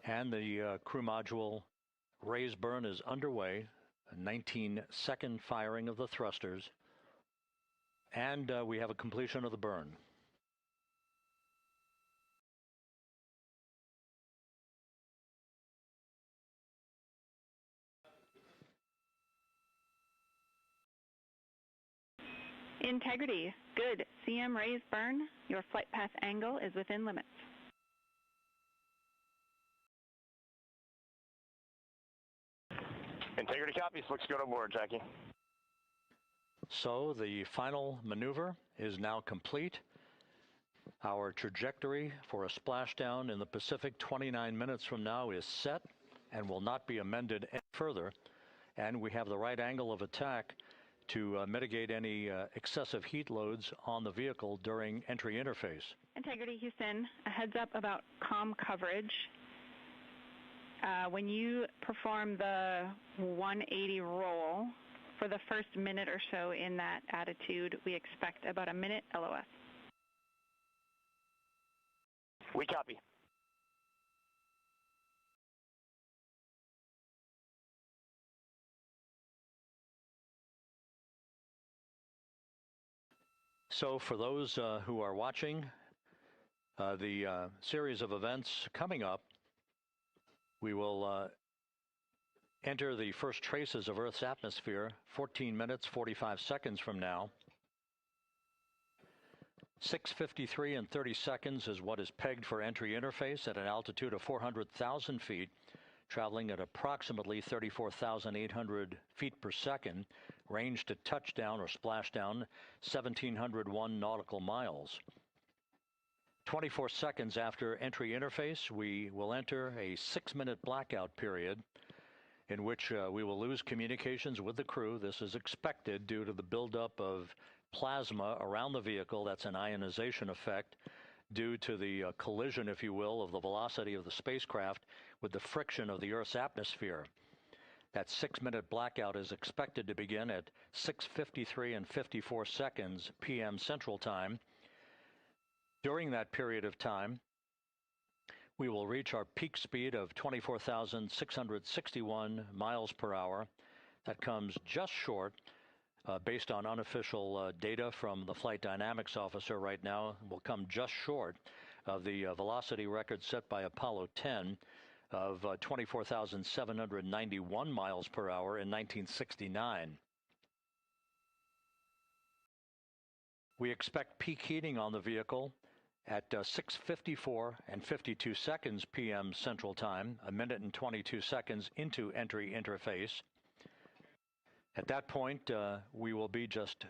And the crew module raise burn is underway, a 19-second firing of the thrusters, and we have a completion of the burn. Integrity, good. CM raise burn. Your flight path angle is within limits. Integrity copies. Looks good on board, Jackie. So the final maneuver is now complete. Our trajectory for a splashdown in the Pacific 29 minutes from now is set and will not be amended any further. And we have the right angle of attack to mitigate any excessive heat loads on the vehicle during entry interface. Integrity, Houston, a heads up about comm coverage. When you perform the 180 roll, for the first minute or so in that attitude, we expect about a minute LOS. We copy. So for those who are watching, The series of events coming up, we will enter the first traces of Earth's atmosphere 14 minutes, 45 seconds from now. 6:53 and 30 seconds is what is pegged for entry interface at an altitude of 400,000 feet, traveling at approximately 34,800 feet per second, range to touchdown or splashdown 1,701 nautical miles. 24 seconds after entry interface, we will enter a 6-minute blackout period in which we will lose communications with the crew. This is expected due to the buildup of plasma around the vehicle. That's an ionization effect due to the collision, if you will, of the velocity of the spacecraft with the friction of the Earth's atmosphere. That 6-minute blackout is expected to begin at 6:53 and 54 seconds p.m. Central Time. During that period of time, we will reach our peak speed of 24,661 miles per hour. That comes just short, based on unofficial data from the flight dynamics officer right now, will come just short of the velocity record set by Apollo 10 of 24,791 miles per hour in 1969. We expect peak heating on the vehicle at 6:54 and 52 seconds p.m. Central Time, a minute and 22 seconds into entry interface. At that point, we will be just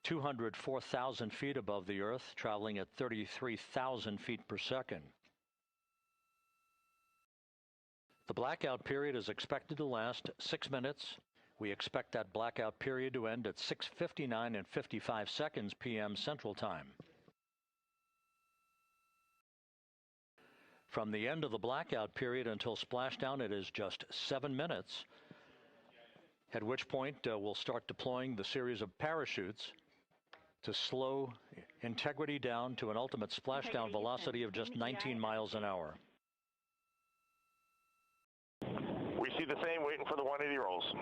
204,000 feet above the Earth, traveling at 33,000 feet per second. The blackout period is expected to last 6 minutes. We expect that blackout period to end at 6:59 and 55 seconds p.m. Central Time. From the end of the blackout period until splashdown, it is just 7 minutes, at which point we'll start deploying the series of parachutes to slow integrity down to an ultimate splashdown velocity of just 19 miles an hour. We see the same, waiting for the 180 rolls.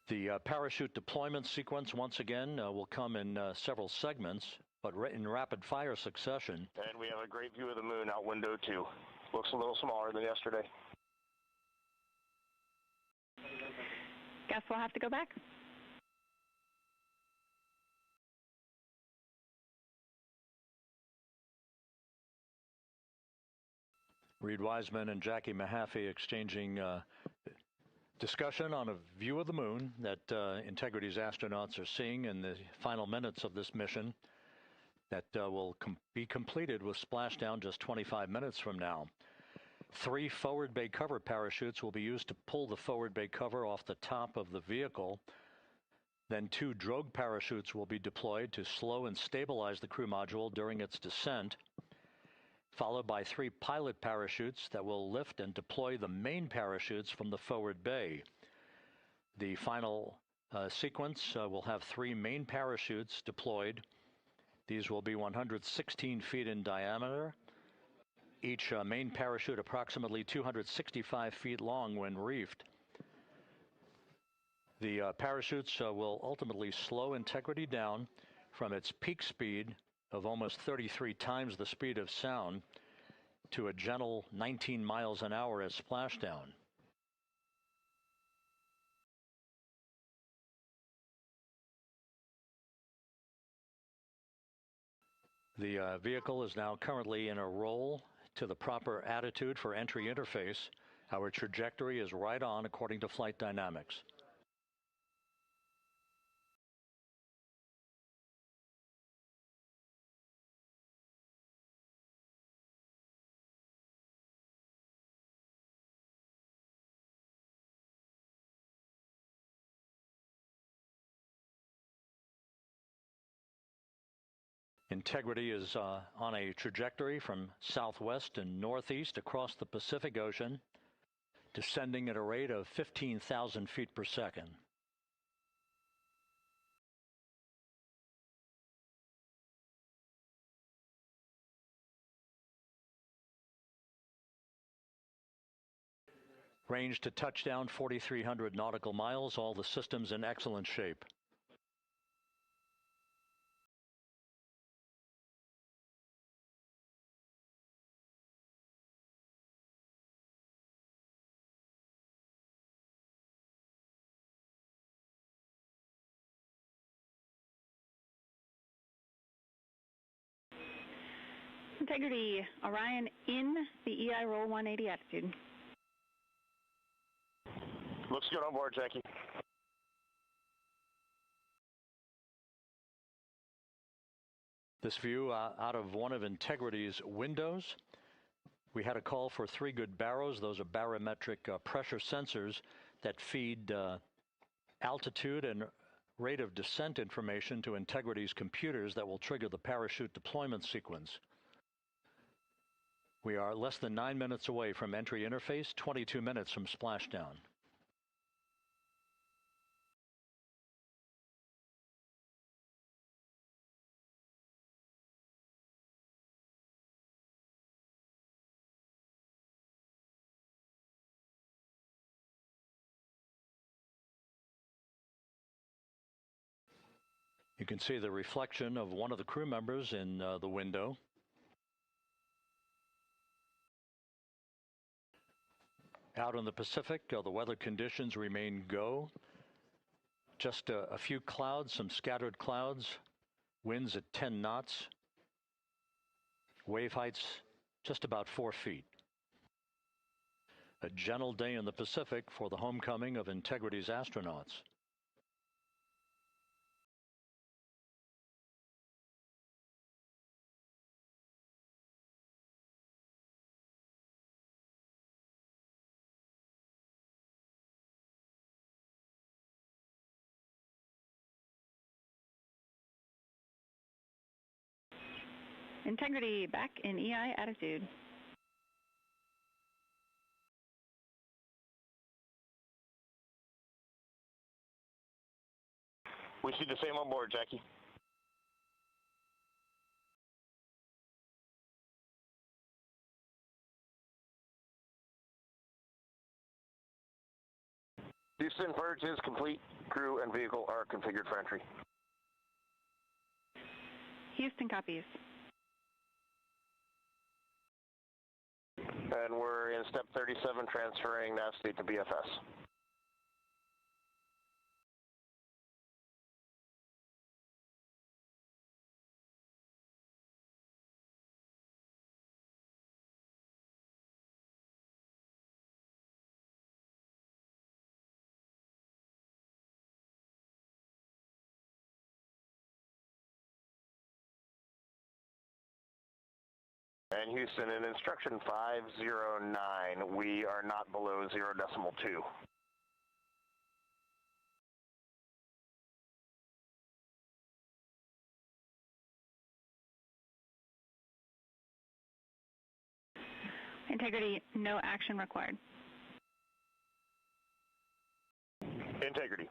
The parachute deployment sequence, once again, will come in several segments, but in rapid-fire succession. And we have a great view of the moon out window 2. Looks a little smaller than yesterday. Guess we'll have to go back. Reed Wiseman and Jackie Mahaffey exchanging discussion on a view of the moon that Integrity's astronauts are seeing in the final minutes of this mission that will be completed with splashdown just 25 minutes from now. 3 forward bay cover parachutes will be used to pull the forward bay cover off the top of the vehicle. Then 2 drogue parachutes will be deployed to slow and stabilize the crew module during its descent, followed by 3 pilot parachutes that will lift and deploy the main parachutes from the forward bay. The final sequence will have 3 main parachutes deployed. These will be 116 feet in diameter, each main parachute approximately 265 feet long when reefed. The parachutes will ultimately slow Integrity down from its peak speed of almost 33 times the speed of sound to a gentle 19 miles an hour at splashdown. The vehicle is now currently in a roll to the proper attitude for entry interface. Our trajectory is right on according to flight dynamics. Integrity is on a trajectory from southwest and northeast across the Pacific Ocean, descending at a rate of 15,000 feet per second. Range to touchdown 4,300 nautical miles, all the systems in excellent shape. Integrity, Orion in the EI roll 180 attitude. Looks good on board, Jackie. This view out of one of Integrity's windows. We had a call for 3 good baros. Those are barometric pressure sensors that feed altitude and rate of descent information to Integrity's computers that will trigger the parachute deployment sequence. We are less than 9 minutes away from entry interface, 22 minutes from splashdown. You can see the reflection of one of the crew members in the window. Out in the Pacific, the weather conditions remain go. Just a few clouds, some scattered clouds, winds at 10 knots, wave heights just about 4 feet. A gentle day in the Pacific for the homecoming of Integrity's astronauts. Integrity back in EI attitude. We see the same on board, Jackie. Houston, purge is complete. Crew and vehicle are configured for entry. Houston copies. And we're in step 37, transferring nav state to BFS. And Houston, in instruction 509, we are not below 0.2. Integrity, no action required. Integrity.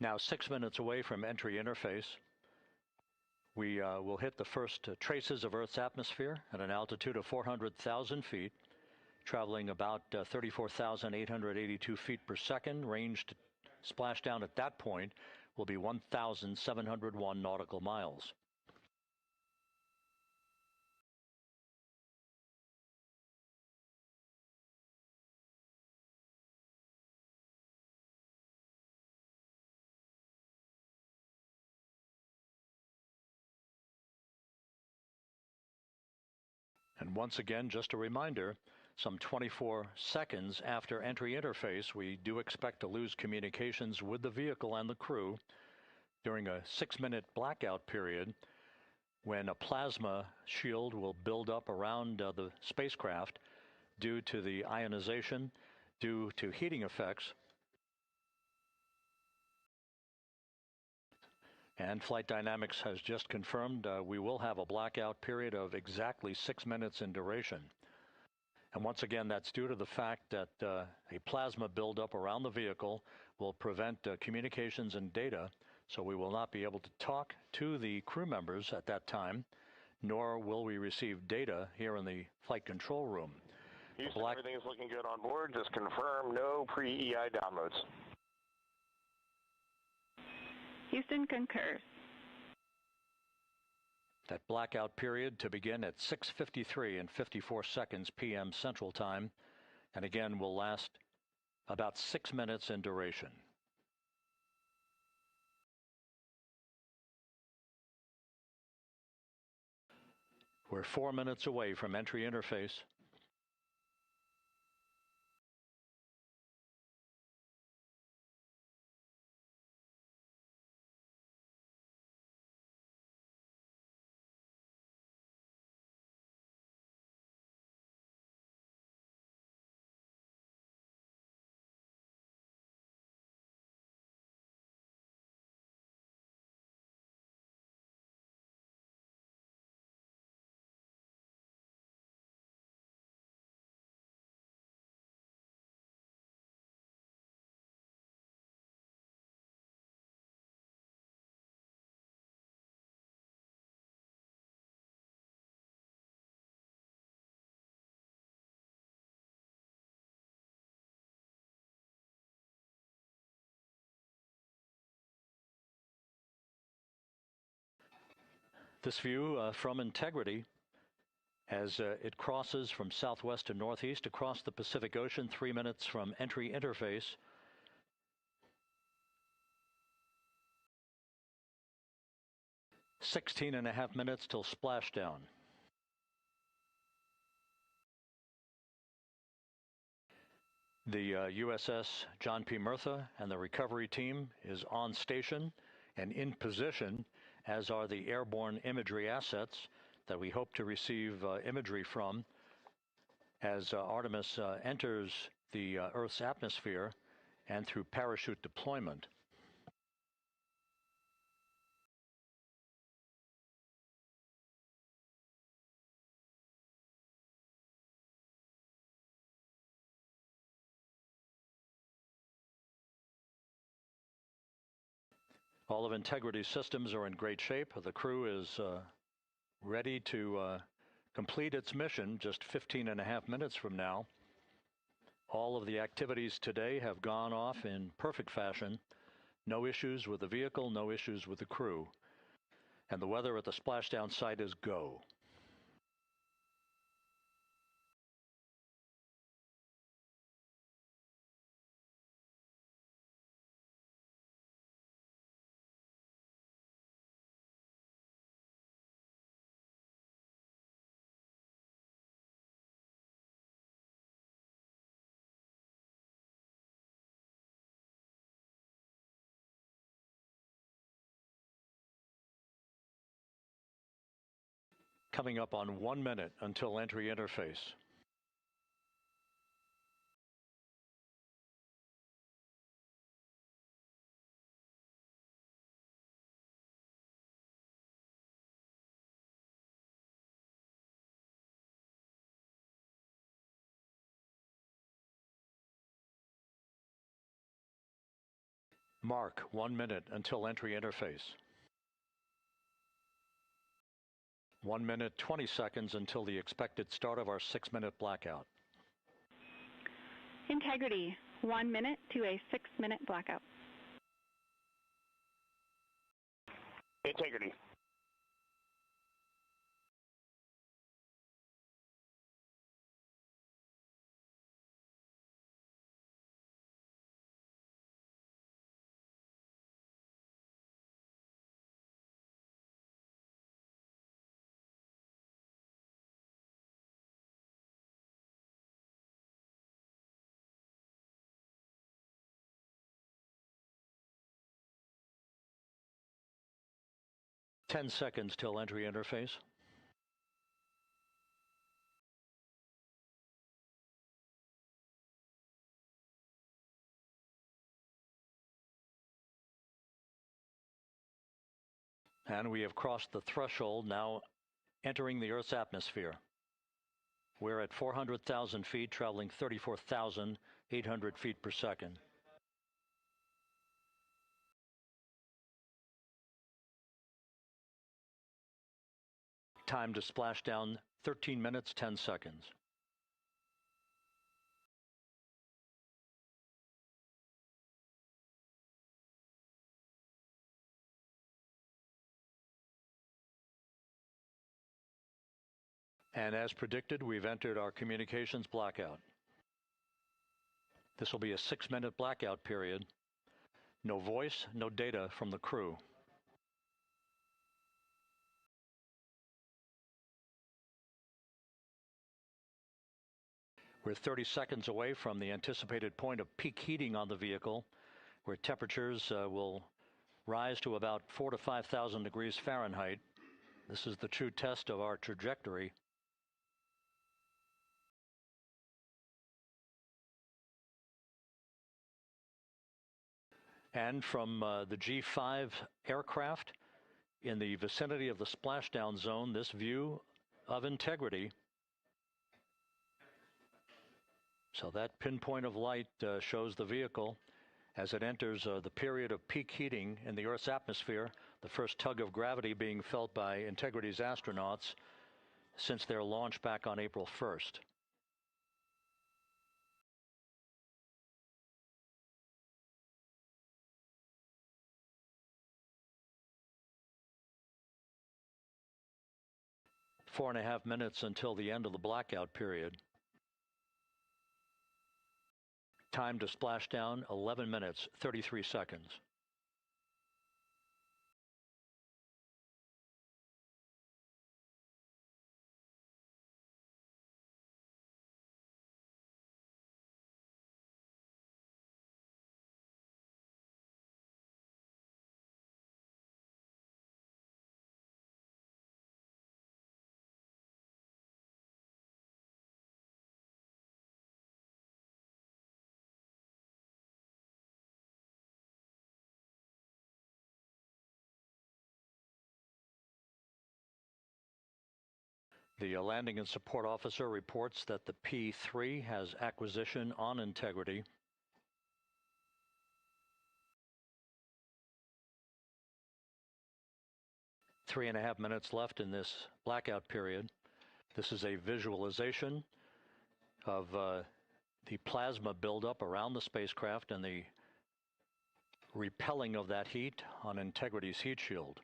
Now 6 minutes away from entry interface. We will hit the first traces of Earth's atmosphere at an altitude of 400,000 feet, traveling about 34,882 feet per second. Range to splashdown at that point will be 1,701 nautical miles. And once again, just a reminder, some 24 seconds after entry interface, we do expect to lose communications with the vehicle and the crew during a 6-minute blackout period when a plasma shield will build up around the spacecraft due to the ionization, due to heating effects. And Flight Dynamics has just confirmed we will have a blackout period of exactly 6 minutes in duration. And once again, that's due to the fact that a plasma buildup around the vehicle will prevent communications and data, so we will not be able to talk to the crew members at that time, nor will we receive data here in the flight control room. Houston, everything is looking good on board. Just confirm no pre-EI downloads. Houston concurs. That blackout period to begin at 6:53 and 54 seconds p.m. Central Time, and again will last about 6 minutes in duration. We're 4 minutes away from entry interface. This view from Integrity as it crosses from southwest to northeast across the Pacific Ocean, 3 minutes from entry interface. "16.5 minutes till splashdown." The USS John P. Murtha and the recovery team is on station and in position, as are the airborne imagery assets that we hope to receive imagery from as Artemis enters the Earth's atmosphere and through parachute deployment. All of Integrity's systems are in great shape. The crew is ready to complete its mission just 15.5 minutes from now. All of the activities today have gone off in perfect fashion. No issues with the vehicle, no issues with the crew. And the weather at the splashdown site is go. Coming up on 1 minute until entry interface. Mark 1 minute until entry interface. 1 minute, 20 seconds until the expected start of our 6-minute blackout. Integrity, 1 minute to a 6-minute blackout. Integrity. Ten seconds till entry interface. And we have crossed the threshold, now entering the Earth's atmosphere. We're at 400,000 feet, traveling 34,800 feet per second. Time to splashdown, 13 minutes, 10 seconds. And as predicted, we've entered our communications blackout. This will be a 6-minute blackout period. No voice, no data from the crew. We're 30 seconds away from the anticipated point of peak heating on the vehicle, where temperatures will rise to about 4,000 to 5,000 degrees Fahrenheit. This is the true test of our trajectory. And from the G5 aircraft in the vicinity of the splashdown zone, this view of integrity. So that pinpoint of light shows the vehicle as it enters the period of peak heating in the Earth's atmosphere, the first tug of gravity being felt by Integrity's astronauts since their launch back on April 1st. Four and a half minutes until the end of the blackout period. Time to splashdown, 11 minutes, 33 seconds. The landing and support officer reports that the P-3 has acquisition on Integrity. Three and a half minutes left in this blackout period. This is a visualization of the plasma buildup around the spacecraft and the repelling of that heat on Integrity's heat shield.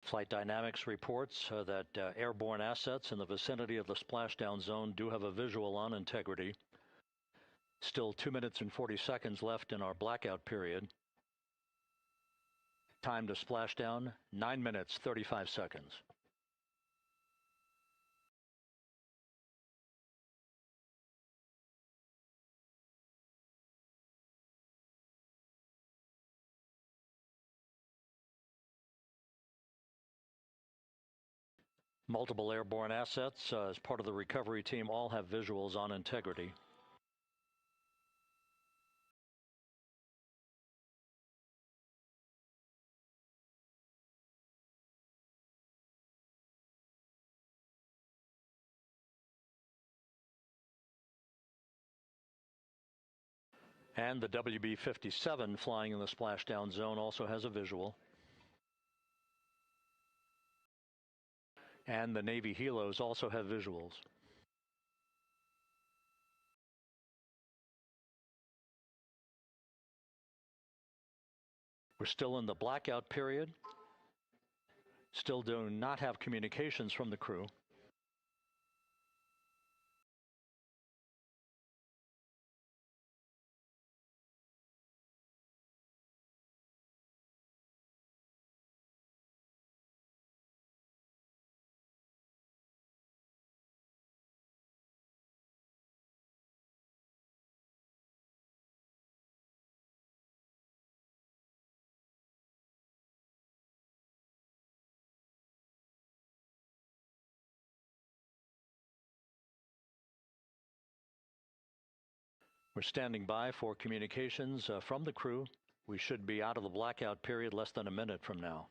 Flight Dynamics reports that airborne assets in the vicinity of the splashdown zone do have a visual on Integrity. Still 2 minutes and 40 seconds left in our blackout period. Time to splashdown, 9 minutes, 35 seconds. Multiple airborne assets as part of the recovery team all have visuals on Integrity. And the WB-57 flying in the splashdown zone also has a visual. And the Navy helos also have visuals. We're still in the blackout period. Still do not have communications from the crew. We're standing by for communications from the crew. We should be out of the blackout period less than a minute from now.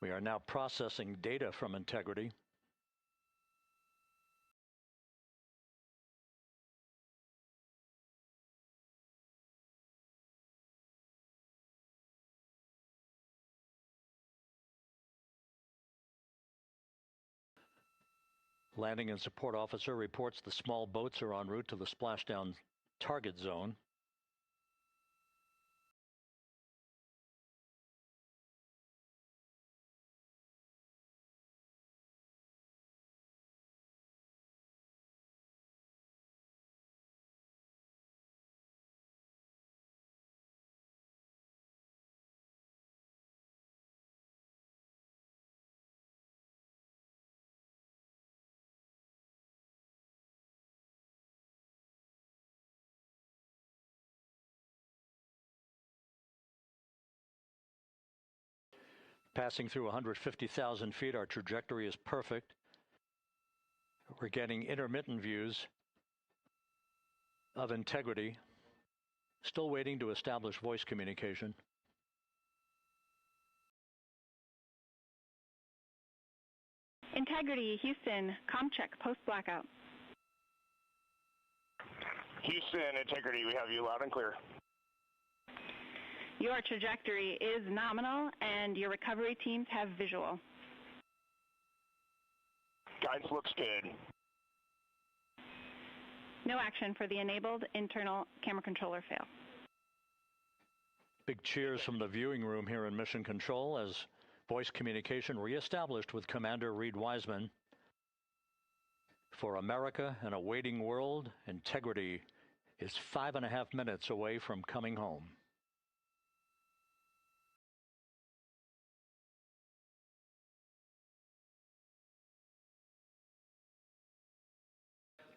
We are now processing data from integrity. Landing and support officer reports the small boats are en route to the splashdown target zone. Passing through 150,000 feet, our trajectory is perfect. We're getting intermittent views of integrity. Still waiting to establish voice communication. Integrity, Houston, comm check, post-blackout. Houston, Integrity, we have you loud and clear. Your trajectory is nominal, and your recovery teams have visual. Guidance looks good. No action for the enabled internal camera controller fail. Big cheers from the viewing room here in Mission Control as voice communication reestablished with Commander Reed Wiseman. For America and a waiting world, Integrity is 5.5 minutes away from coming home.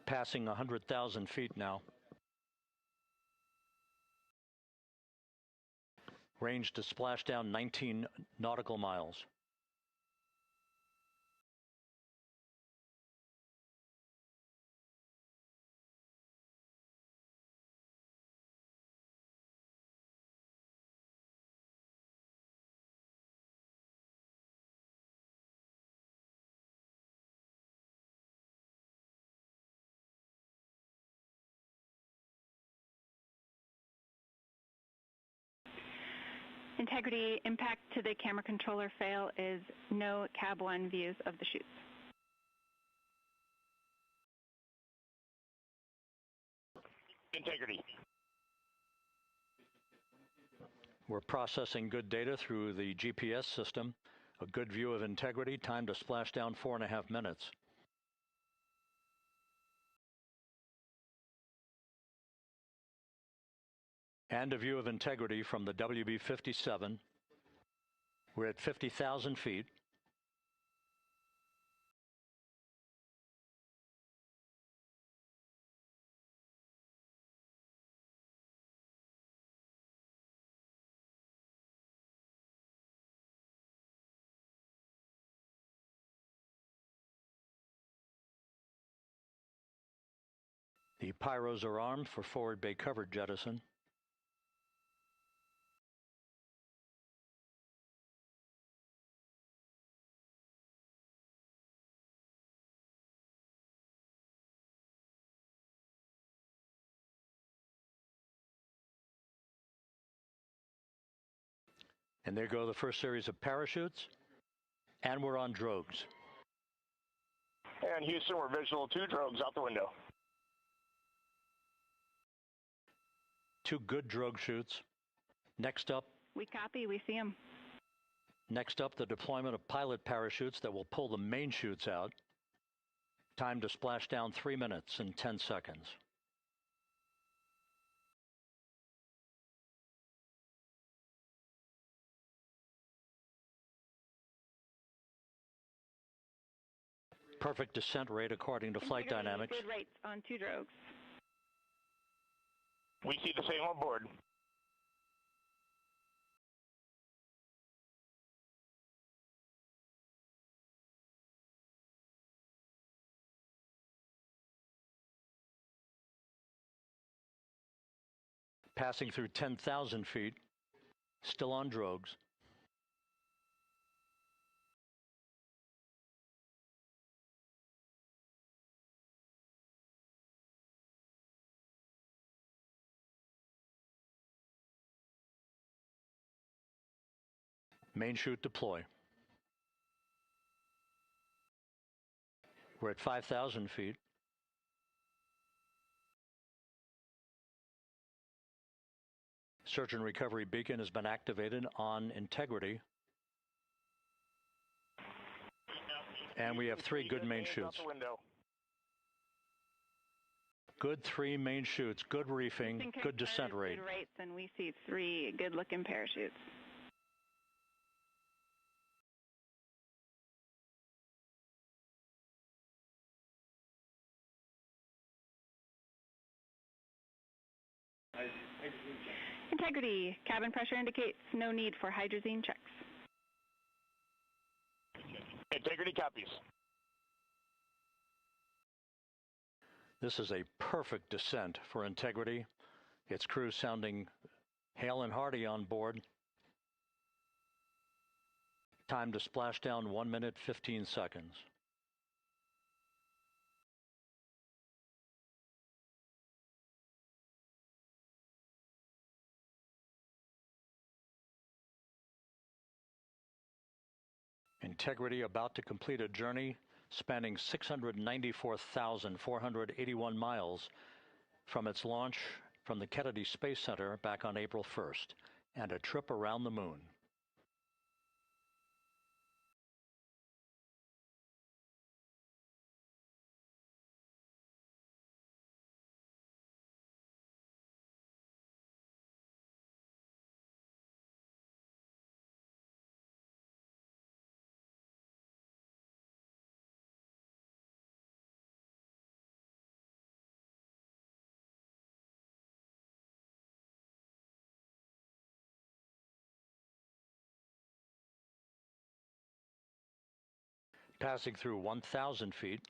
Passing 100,000 feet now. Range to splashdown 19 nautical miles. Integrity, impact to the camera controller fail is no Cab 1 views of the chutes. Integrity. We're processing good data through the GPS system. A good view of Integrity, time to splashdown 4.5 minutes. And a view of Integrity from the WB-57. We're at 50,000 feet. The pyros are armed for forward bay covered jettison. And there go the first series of parachutes. And we're on drogues. And Houston, we're visual 2 drogues out the window. 2 good drogue chutes. Next up. We copy, we see them. Next up, the deployment of pilot parachutes that will pull the main chutes out. Time to splash down 3 minutes and 10 seconds. Perfect descent rate according to flight dynamics. Good rates on 2 drogues. We see the same on board. Passing through 10,000 feet, still on drogues. Main chute deploy. We're at 5,000 feet. Search and recovery beacon has been activated on integrity. And we have 3 good main chutes. Good 3 main chutes, good reefing, good descent rate. Good rates, and we see 3 good-looking parachutes. Integrity. Cabin pressure indicates no need for hydrazine checks. Integrity copies. This is a perfect descent for integrity. Its crew sounding hale and hearty on board. Time to splash down 1 minute, 15 seconds. Integrity about to complete a journey spanning 694,481 miles from its launch from the Kennedy Space Center back on April 1st, and a trip around the moon. Passing through 1,000 feet.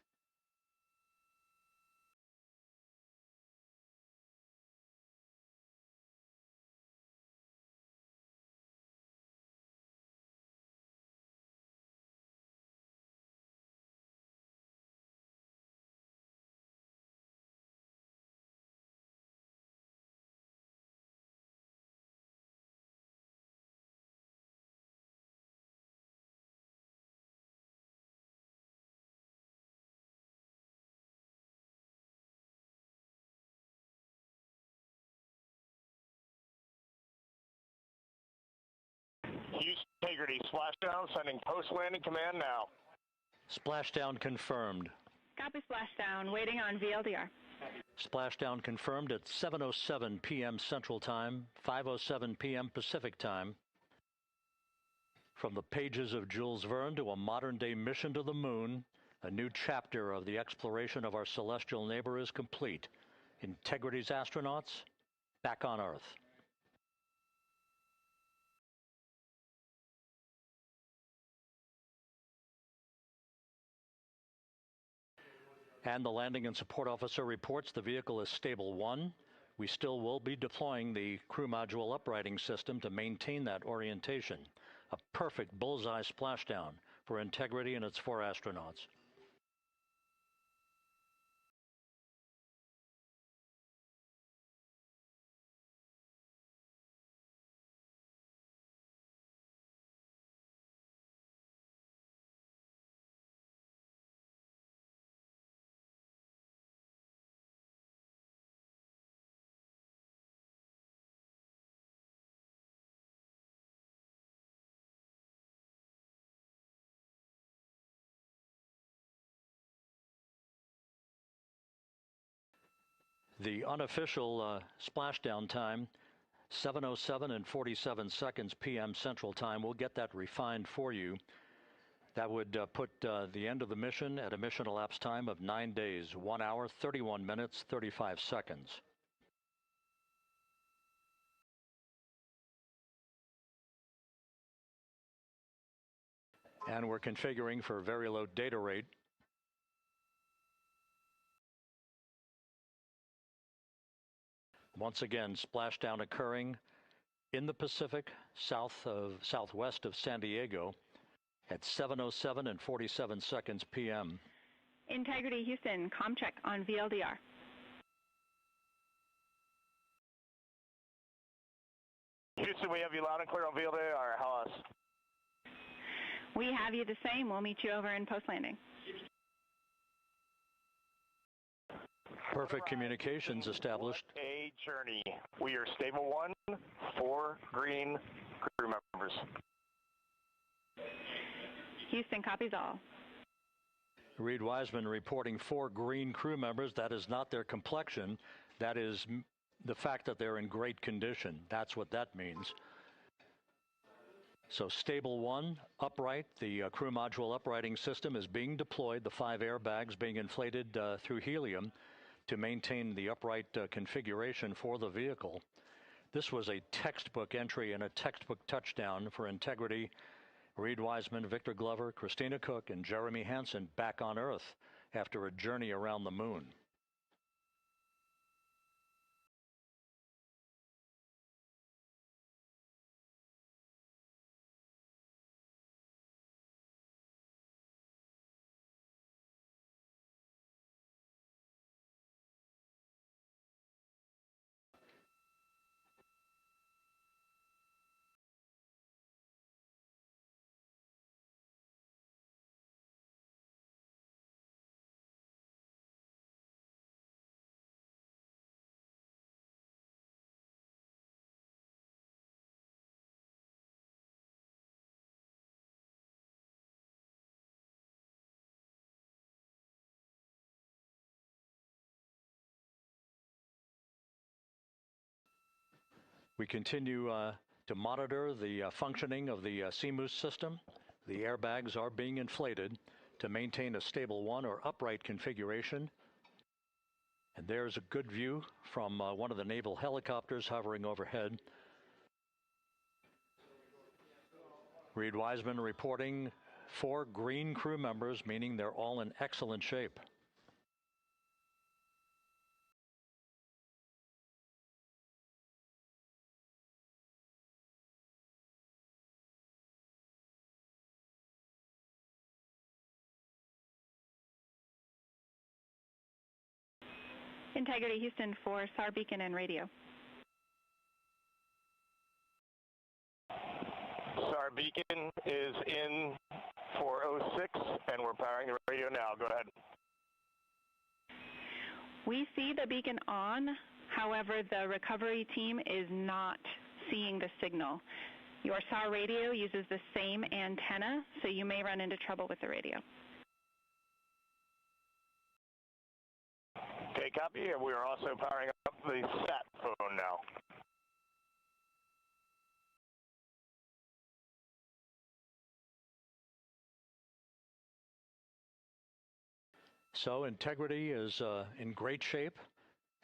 Integrity, splashdown, sending post-landing command now. Splashdown confirmed. Copy splashdown, waiting on VLDR. Splashdown confirmed at 7:07 p.m. Central Time, 5:07 p.m. Pacific Time. From the pages of Jules Verne to a modern-day mission to the moon, a new chapter of the exploration of our celestial neighbor is complete. Integrity's astronauts back on Earth. And the landing and support officer reports the vehicle is stable 1. We still will be deploying the crew module uprighting system to maintain that orientation. A perfect bullseye splashdown for Integrity and its 4 astronauts. The unofficial splashdown time, 7:07 and 47 seconds p.m. Central Time. We'll get that refined for you. That would put the end of the mission at a mission elapsed time of 9 days, 1 hour, 31 minutes, 35 seconds. And we're configuring for very low data rate. Once again, splashdown occurring in the Pacific, southwest of San Diego at 7:07 and 47 seconds p.m. Integrity Houston, comm check on VLDR. Houston, we have you loud and clear on VLDR. How else? We have you the same. We'll meet you over in post-landing. Perfect communications established. A journey. We are stable 1, 4 green crew members. Houston copies all. Reed Wiseman reporting 4 green crew members. That is not their complexion. That is the fact that they're in great condition. That's what that means. So stable 1, upright. The crew module uprighting system is being deployed. The 5 airbags being inflated through helium to maintain the upright configuration for the vehicle. This was a textbook entry and a textbook touchdown for Integrity. Reed Wiseman, Victor Glover, Christina Cook, and Jeremy Hansen back on Earth after a journey around the moon. We continue to monitor the functioning of the CMOOS system. The airbags are being inflated to maintain a stable 1 or upright configuration. And there's a good view from one of the naval helicopters hovering overhead. Reed Wiseman reporting 4 green crew members, meaning they're all in excellent shape. Integrity Houston for SAR beacon and radio. SAR beacon is in for 06, and we're powering the radio now. Go ahead. We see the beacon on. However, the recovery team is not seeing the signal. Your SAR radio uses the same antenna, so you may run into trouble with the radio. Okay, copy. And we are also powering up the sat phone now. So Integrity is in great shape,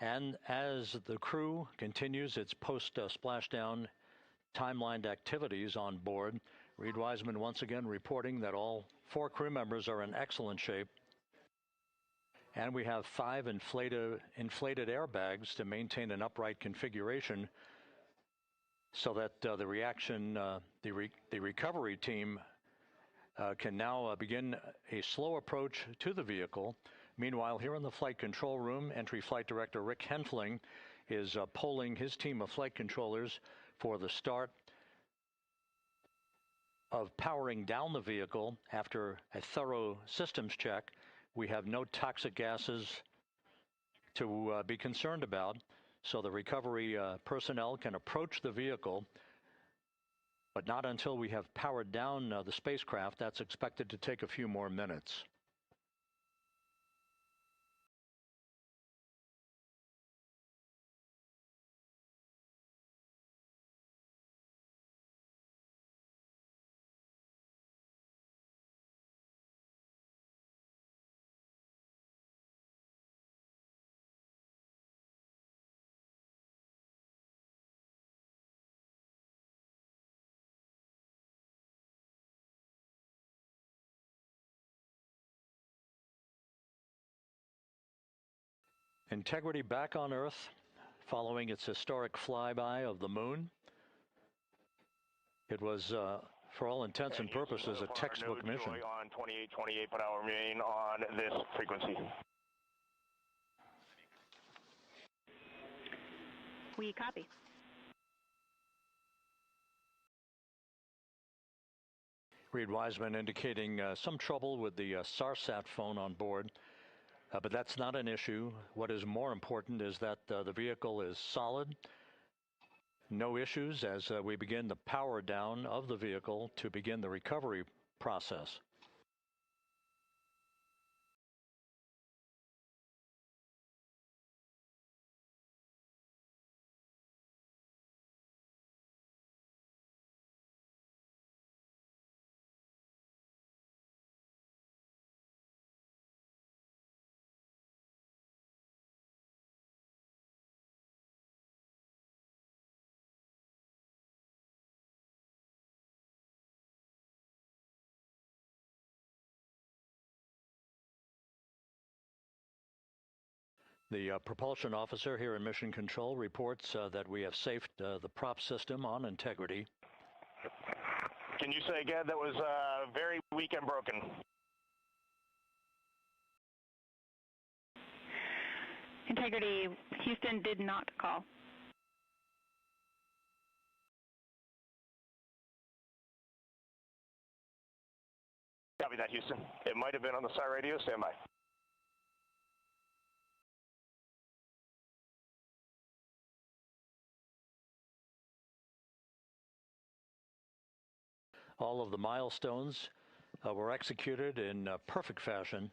and as the crew continues its post-splashdown timelined activities on board, Reed Wiseman once again reporting that all 4 crew members are in excellent shape. And we have 5 inflated airbags to maintain an upright configuration so that the recovery team can now begin a slow approach to the vehicle. Meanwhile, here in the flight control room, Entry Flight Director Rick Henfling is polling his team of flight controllers for the start of powering down the vehicle after a thorough systems check. We have no toxic gases to be concerned about, so the recovery personnel can approach the vehicle, but not until we have powered down the spacecraft. That's expected to take a few more minutes. Integrity back on Earth following its historic flyby of the moon. It was, for all intents and purposes, a textbook mission. On 28 but I'll remain on this frequency. We copy. Reed Wiseman indicating some trouble with the SARSAT phone on board, but that's not an issue. What is more important is that the vehicle is solid. No issues as we begin the power down of the vehicle to begin the recovery process. The propulsion officer here in Mission Control reports that we have safed the prop system on integrity. Can you say again? That was very weak and broken. Integrity, Houston did not call. Copy that, Houston. It might have been on the SAR radio. Stand by. All of the milestones were executed in perfect fashion.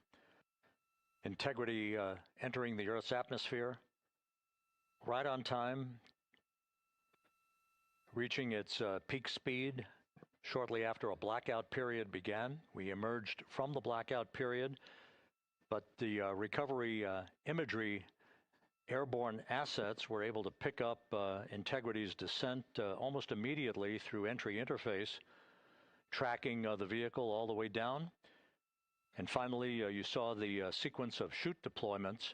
Integrity entering the Earth's atmosphere right on time, reaching its peak speed shortly after a blackout period began. We emerged from the blackout period, but the recovery imagery airborne assets were able to pick up Integrity's descent almost immediately through entry interface, tracking the vehicle all the way down. And finally, you saw the sequence of chute deployments.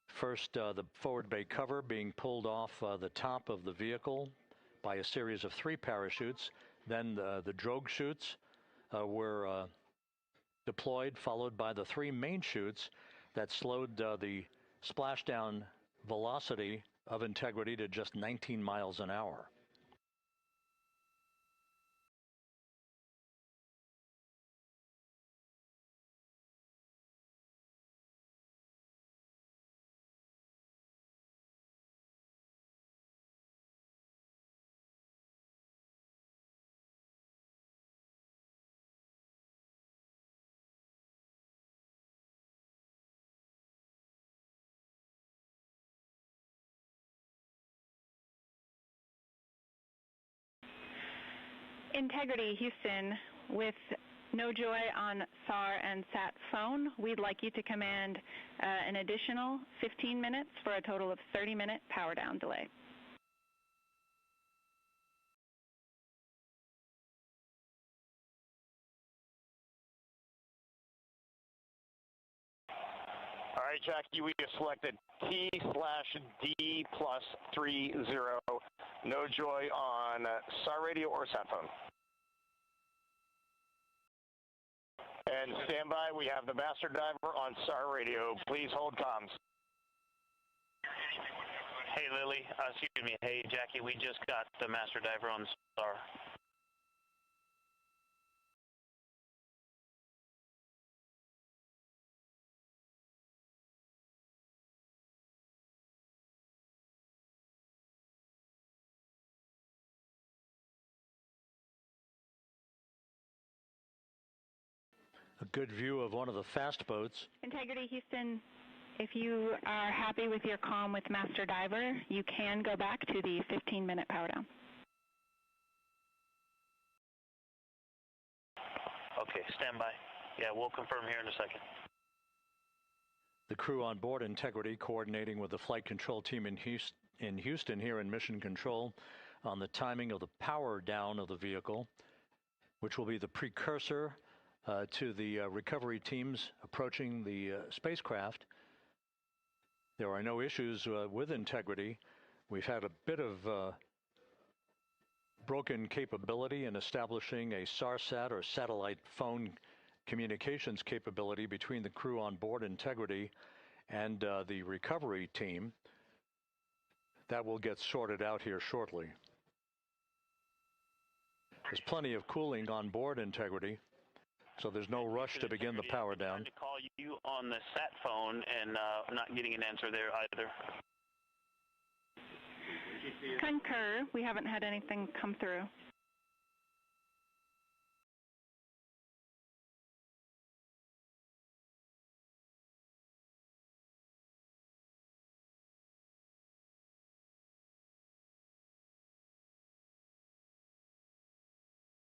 First, the forward bay cover being pulled off the top of the vehicle by a series of 3 parachutes. Then the drogue chutes were deployed, followed by the 3 main chutes that slowed the splashdown velocity of Integrity to just 19 miles an hour. Integrity, Houston, with no joy on SAR and SAT phone, we'd like you to command an additional 15 minutes for a total of 30-minute power down delay. All right, Jackie, we have selected T/D+30. No joy on SAR radio or sat phone. And stand by, we have the master diver on SAR radio. Please hold comms. Hey, Lily. Excuse me. Hey, Jackie, we just got the master diver on SAR. A good view of one of the fast boats. Integrity, Houston, if you are happy with your comm with master diver, you can go back to the 15-minute power down. Okay, stand by. Yeah, we'll confirm here in a second. The crew on board Integrity coordinating with the flight control team in Houston here in Mission Control on the timing of the power down of the vehicle, which will be the precursor to the recovery teams approaching the spacecraft. There are no issues with integrity. We've had a bit of broken capability in establishing a SARSAT or satellite phone communications capability between the crew on board Integrity and the recovery team. That will get sorted out here shortly. There's plenty of cooling on board Integrity, so there's no rush to begin the power down. Trying to call you on the sat phone and not getting an answer there either. Concur. We haven't had anything come through.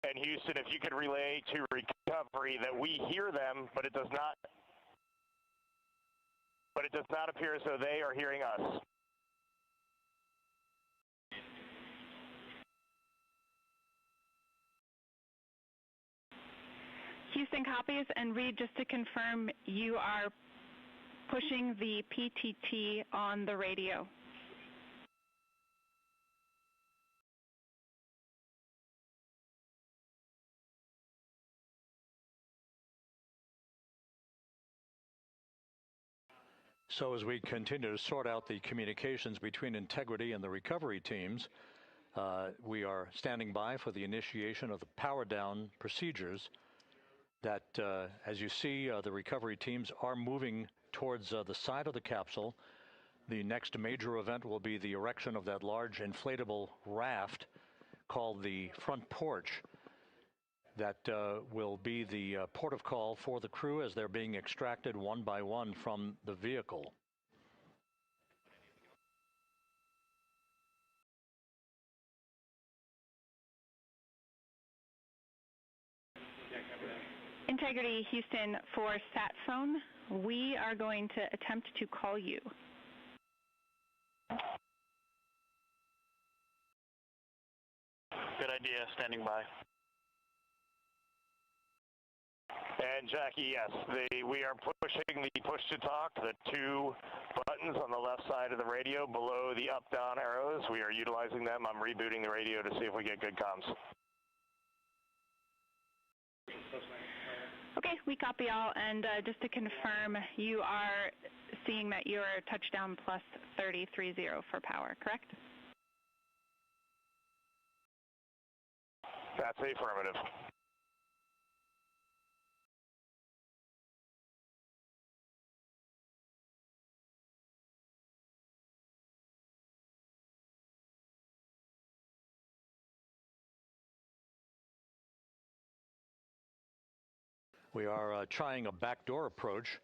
And Houston, if you could relay to recovery that we hear them, but it does not appear as though they are hearing us. Houston copies, and Reed, just to confirm, you are pushing the PTT on the radio. So as we continue to sort out the communications between Integrity and the recovery teams, we are standing by for the initiation of the power down procedures that, as you see, the recovery teams are moving towards the side of the capsule. The next major event will be the erection of that large inflatable raft called the front porch. That will be the port of call for the crew as they're being extracted one by one from the vehicle. Integrity, Houston, for sat phone, we are going to attempt to call you. Good idea, standing by. And Jackie, yes, we are pushing the push to talk, the two buttons on the left side of the radio below the up-down arrows. We are utilizing them. I'm rebooting the radio to see if we get good comms. Okay, we copy all, and just to confirm, you are seeing that you are touchdown plus 3030 for power, correct? That's affirmative. We are trying a backdoor approach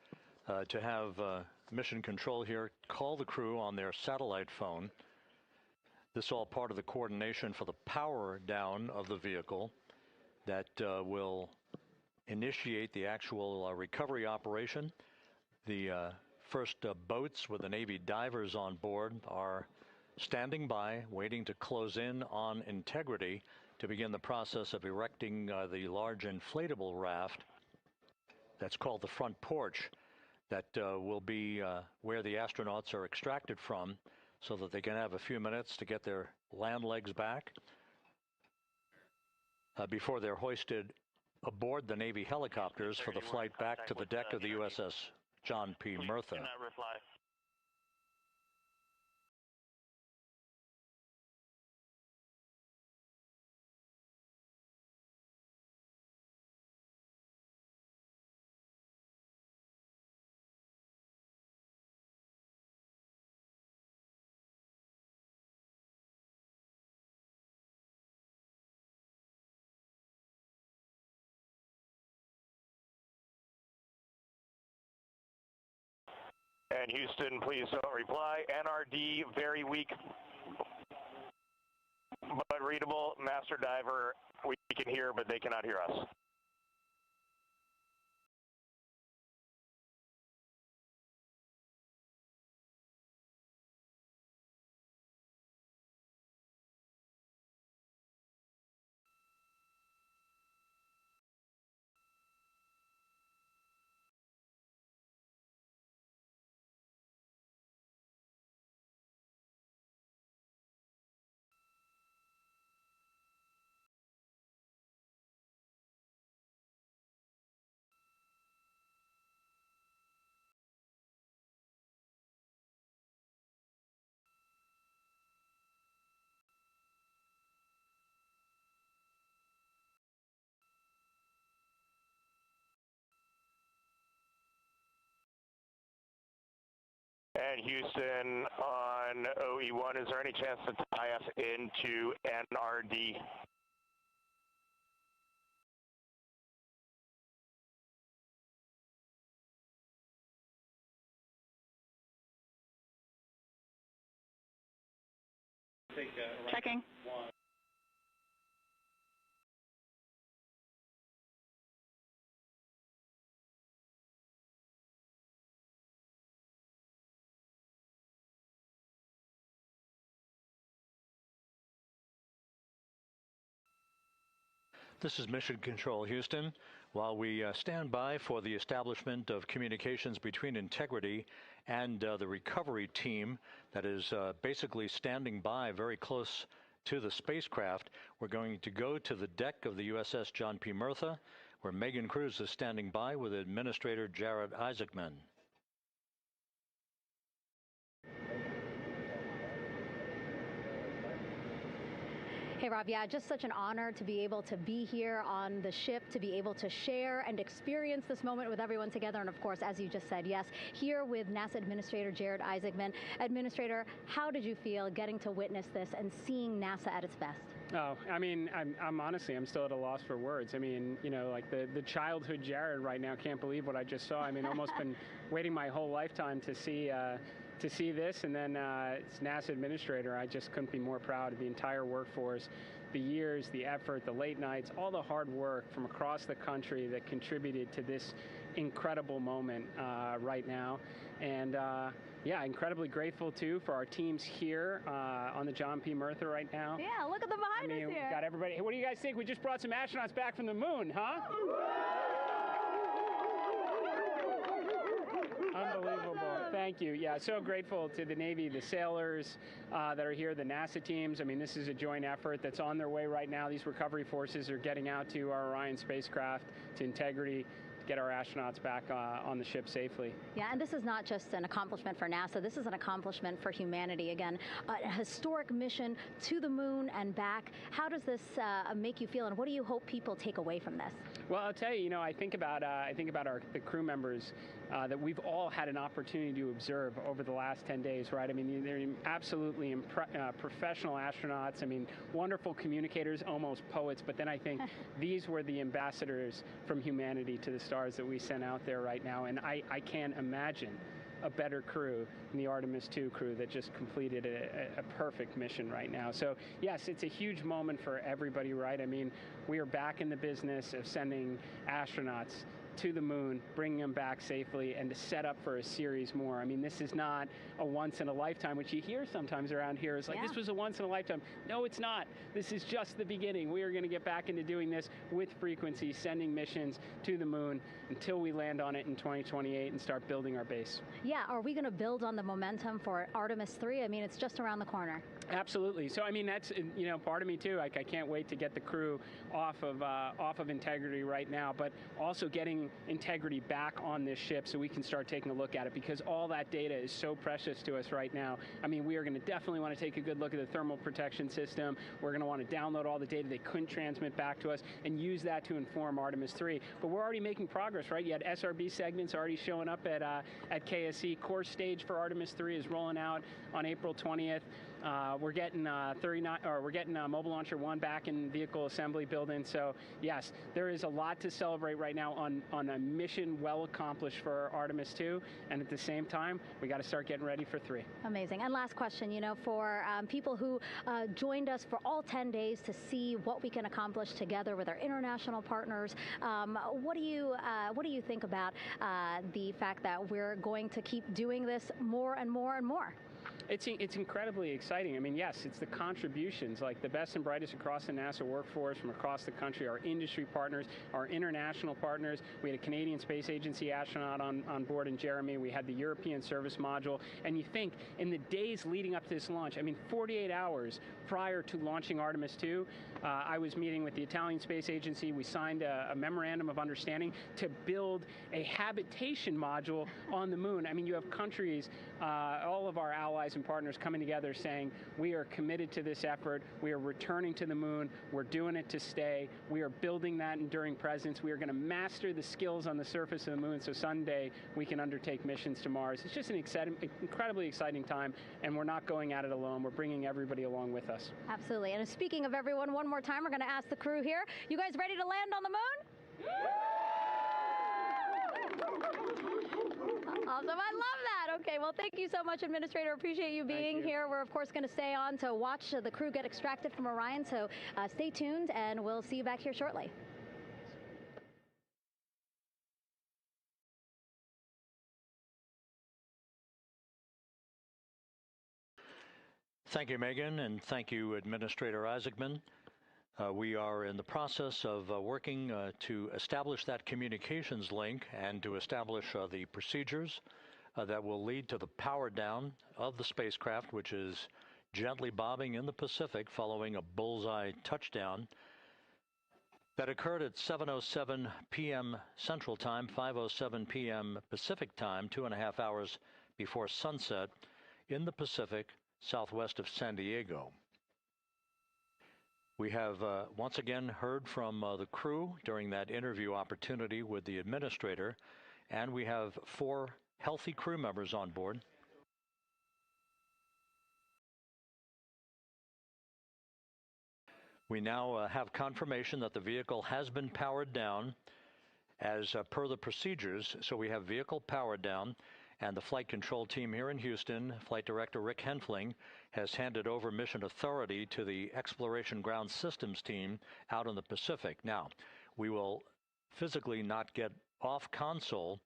to have mission control here call the crew on their satellite phone. This is all part of the coordination for the power down of the vehicle that will initiate the actual recovery operation. The first boats with the Navy divers on board are standing by, waiting to close in on Integrity to begin the process of erecting the large inflatable raft that's called the front porch that will be where the astronauts are extracted from so that they can have a few minutes to get their land legs back before they're hoisted aboard the Navy helicopters for the flight back to the deck of the USS John P. Murtha. And Houston, please don't reply. NRD, very weak, but readable. Master diver, we can hear, but they cannot hear us. and Houston on OE1. Is there any chance to tie us into NRD? Checking. This is Mission Control Houston. While we stand by for the establishment of communications between Integrity and the recovery team that is basically standing by very close to the spacecraft, we're going to go to the deck of the USS John P. Murtha, where Megan Cruz is standing by with Administrator Jared Isaacman. Hey, Rob, yeah, just such an honor to be able to be here on the ship, to be able to share and experience this moment with everyone together. And of course, as you just said, yes, here with NASA Administrator Jared Isaacman. Administrator, how did you feel getting to witness this and seeing NASA at its best? Oh, I mean, I'm honestly, I'm still at a loss for words. I mean, you know, like the childhood Jared right now can't believe what I just saw. I mean, almost been waiting my whole lifetime to see this, and then it's NASA Administrator. I just couldn't be more proud of the entire workforce, the years, the effort, the late nights, all the hard work from across the country that contributed to this incredible moment right now. And yeah, incredibly grateful too for our teams here on the John P. Murtha right now. Yeah, look at them behind us here. Got everybody. Hey, what do you guys think? We just brought some astronauts back from the moon, huh? Unbelievable. Thank you. Yeah, so grateful to the Navy, the sailors that are here, the NASA teams. I mean, this is a joint effort that's on their way right now. These recovery forces are getting out to our Orion spacecraft, to Integrity, get our astronauts back on the ship safely. Yeah, and this is not just an accomplishment for NASA. This is an accomplishment for humanity. Again, a historic mission to the moon and back. How does this make you feel, and what do you hope people take away from this? Well, I'll tell you, you know, I think about the crew members that we've all had an opportunity to observe over the last 10 days, right? I mean, they're absolutely professional astronauts. I mean, wonderful communicators, almost poets. But then I think these were the ambassadors from humanity to the stars that we sent out there right now. And I can't imagine a better crew than the Artemis II crew that just completed a perfect mission right now. So yes, it's a huge moment for everybody, right? I mean, we are back in the business of sending astronauts to the moon, bringing them back safely, and to set up for a series more. I mean, this is not a once in a lifetime, which you hear sometimes around here. It's like, this was a once in a lifetime. No, it's not. This is just the beginning. We are going to get back into doing this with frequency, sending missions to the moon until we land on it in 2028 and start building our base. Yeah, are we going to build on the momentum for Artemis III? I mean, it's just around the corner. Absolutely. So, I mean, that's, you know, part of me too. Like, I can't wait to get the crew off of Integrity right now, but also getting Integrity back on this ship so we can start taking a look at it, because all that data is so precious to us right now. I mean, we are going to definitely want to take a good look at the thermal protection system. We're going to want to download all the data they couldn't transmit back to us and use that to inform Artemis 3. But we're already making progress, right? You had SRB segments already showing up at KSC. Core stage for Artemis 3 is rolling out on April 20th. We're getting Mobile Launcher 1 back in vehicle assembly building. So yes, there is a lot to celebrate right now on a mission well accomplished for Artemis 2, and at the same time, we got to start getting ready for 3. Amazing. And last question, you know, for people who joined us for all 10 days to see what we can accomplish together with our international partners, what do you think about the fact that we're going to keep doing this more and more and more? It's incredibly exciting. I mean, yes, it's the contributions, like the best and brightest across the NASA workforce from across the country, our industry partners, our international partners. We had a Canadian Space Agency astronaut on board in Jeremy. We had the European Service Module. And you think, in the days leading up to this launch, I mean, 48 hours prior to launching Artemis 2, I was meeting with the Italian Space Agency. We signed a memorandum of understanding to build a habitation module on the moon. I mean, you have countries, all of our allies and partners coming together saying, we are committed to this effort, we are returning to the moon, we're doing it to stay, we are building that enduring presence, we are going to master the skills on the surface of the moon so someday we can undertake missions to Mars. It's just an incredibly exciting time, and we're not going at it alone. We're bringing everybody along with us. Absolutely. And speaking of everyone, one more time, we're going to ask the crew here, you guys ready to land on the moon? Awesome. I love that. Okay, well, thank you so much, Administrator. Appreciate you being here. We're, of course, going to stay on to watch the crew get extracted from Orion, so stay tuned, and we'll see you back here shortly. Thank you, Megan, and thank you, Administrator Isaacman. We are in the process of working to establish that communications link and to establish the procedures that will lead to the power down of the spacecraft, which is gently bobbing in the Pacific following a bullseye touchdown that occurred at 7:07 p.m. Central Time, 5:07 p.m. Pacific Time, 2.5 hours before sunset in the Pacific, southwest of San Diego. We have once again heard from the crew during that interview opportunity with the administrator, and we have 4 healthy crew members on board. We now have confirmation that the vehicle has been powered down as per the procedures. So we have vehicle powered down, and the flight control team here in Houston, Flight Director Rick Henfling, has handed over mission authority to the Exploration Ground Systems team out in the Pacific. Now, we will physically not get off console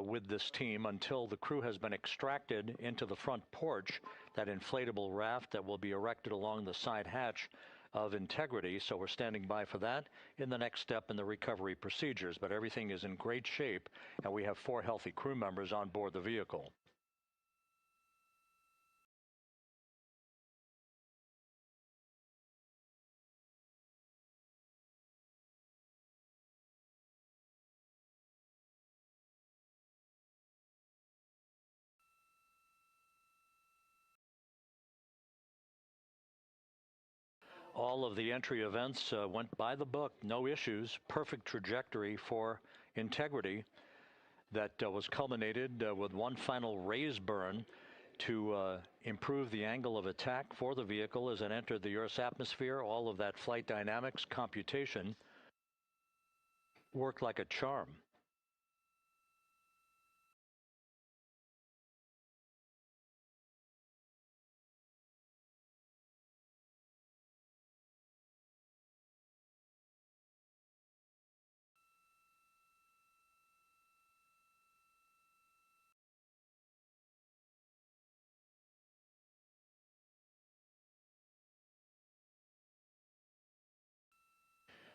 with this team until the crew has been extracted into the front porch, that inflatable raft that will be erected along the side hatch of Integrity. So we're standing by for that in the next step in the recovery procedures. But everything is in great shape, and we have 4 healthy crew members on board the vehicle. All of the entry events went by the book, no issues, perfect trajectory for Integrity that was culminated with one final raise burn to improve the angle of attack for the vehicle as it entered the Earth's atmosphere. All of that flight dynamics computation worked like a charm.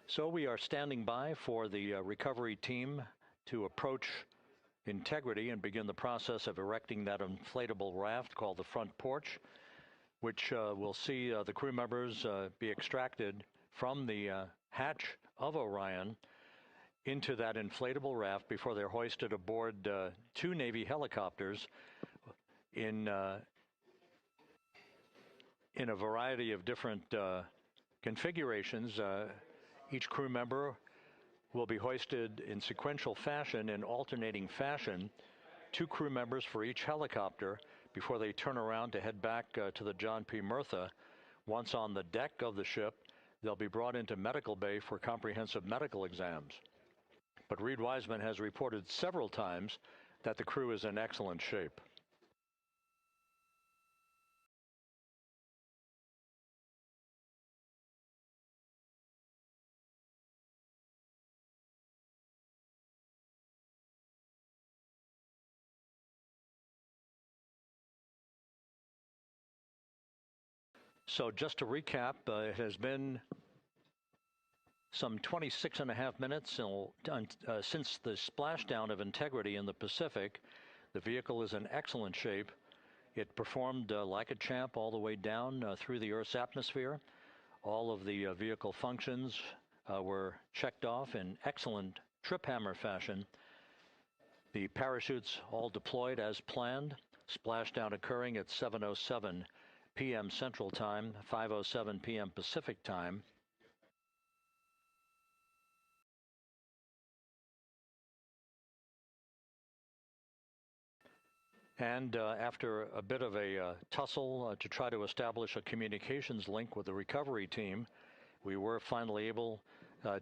So we are standing by for the recovery team to approach Integrity and begin the process of erecting that inflatable raft called the front porch, which will see the crew members be extracted from the hatch of Orion into that inflatable raft before they're hoisted aboard 2 Navy helicopters in a variety of different configurations. Each crew member will be hoisted in sequential fashion, in alternating fashion, 2 crew members for each helicopter before they turn around to head back to the John P. Murtha. Once on the deck of the ship, they'll be brought into medical bay for comprehensive medical exams. But Reed Wiseman has reported several times that the crew is in excellent shape. So just to recap, it has been some 26.5 minutes since the splashdown of Integrity in the Pacific. The vehicle is in excellent shape. It performed like a champ all the way down through the Earth's atmosphere. All of the vehicle functions were checked off in excellent trip hammer fashion. The parachutes all deployed as planned. Splashdown occurring at 7:07 p.m. Central Time, 5:07 p.m. Pacific Time. And after a bit of a tussle to try to establish a communications link with the recovery team, we were finally able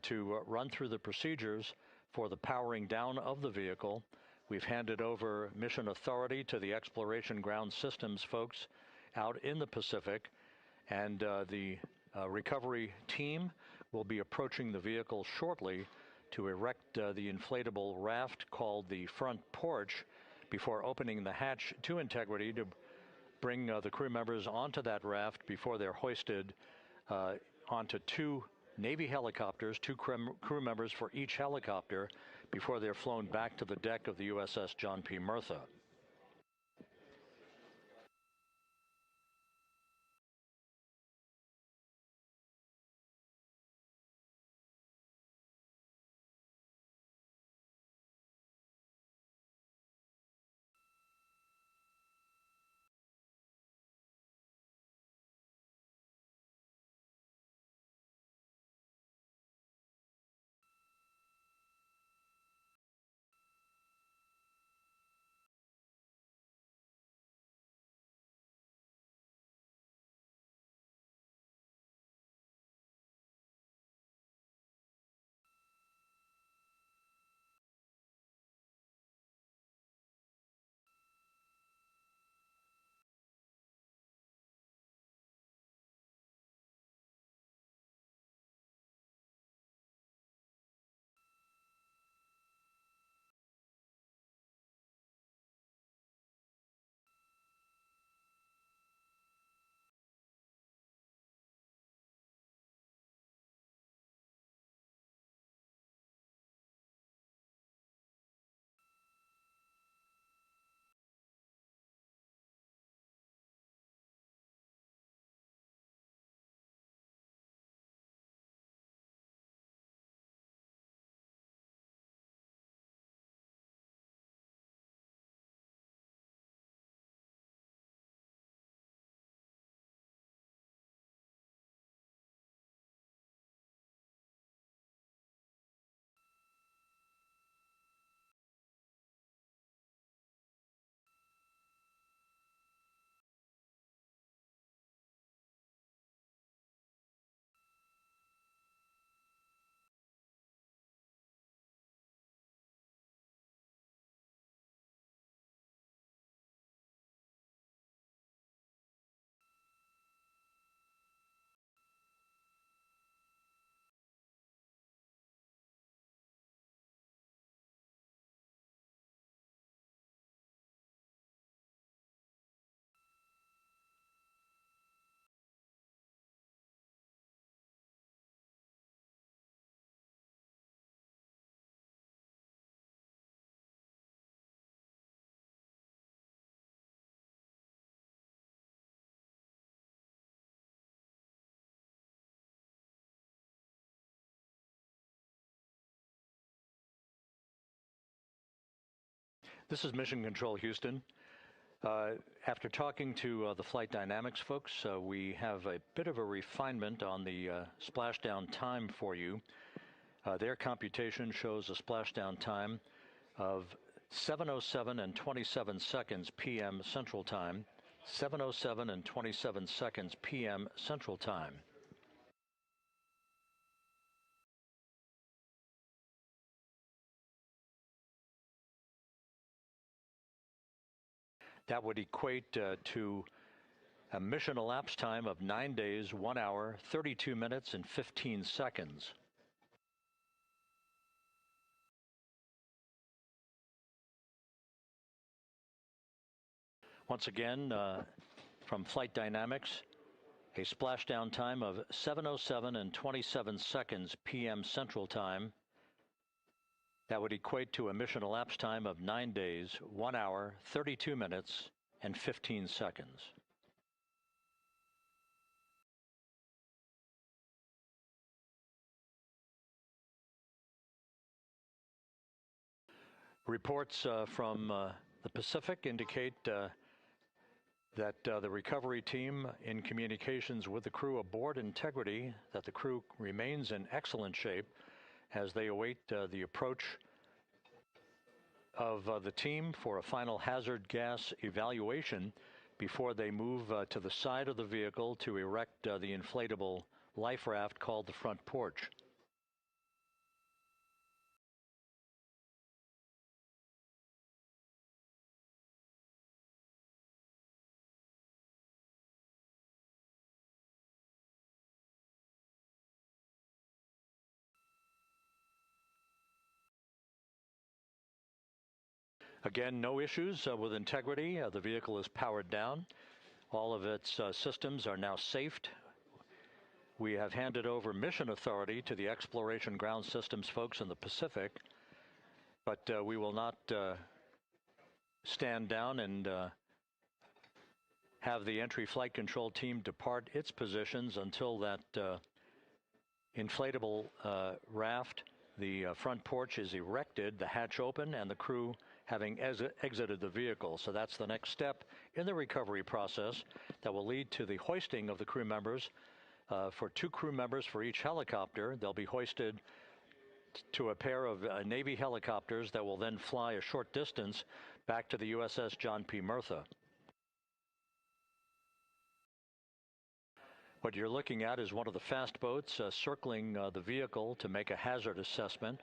to run through the procedures for the powering down of the vehicle. We've handed over mission authority to the Exploration Ground Systems folks out in the Pacific, and the recovery team will be approaching the vehicle shortly to erect the inflatable raft called the front porch before opening the hatch to Integrity to bring the crew members onto that raft before they're hoisted onto two Navy helicopters, two crew members for each helicopter, before they're flown back to the deck of the USS John P. Murtha. This is Mission Control Houston. After talking to the flight dynamics folks, we have a bit of a refinement on the splashdown time for you. Their computation shows a splashdown time of 7:07 and 27 seconds p.m. Central Time, 7:07 and 27 seconds p.m. Central Time. That would equate to a mission elapsed time of 9 days, 1 hour, 32 minutes, and 15 seconds. Once again, from Flight Dynamics, a splashdown time of 7:07 and 27 seconds p.m. Central Time. That would equate to a mission elapsed time of 9 days, 1 hour, 32 minutes, and 15 seconds. Reports from the Pacific indicate that the recovery team, in communications with the crew aboard Integrity, that the crew remains in excellent shape as they await the approach of the team for a final hazard gas evaluation before they move to the side of the vehicle to erect the inflatable life raft called the front porch. Again, no issues with Integrity. The vehicle is powered down. All of its systems are now safed. We have handed over mission authority to the Exploration Ground Systems folks in the Pacific, but we will not stand down and have the entry flight control team depart its positions until that inflatable raft, the front porch, is erected, the hatch open, and the crew having exited the vehicle. So that's the next step in the recovery process that will lead to the hoisting of the crew members. For 2 crew members for each helicopter, they'll be hoisted to a pair of Navy helicopters that will then fly a short distance back to the USS John P. Murtha. What you're looking at is one of the fast boats circling the vehicle to make a hazard assessment.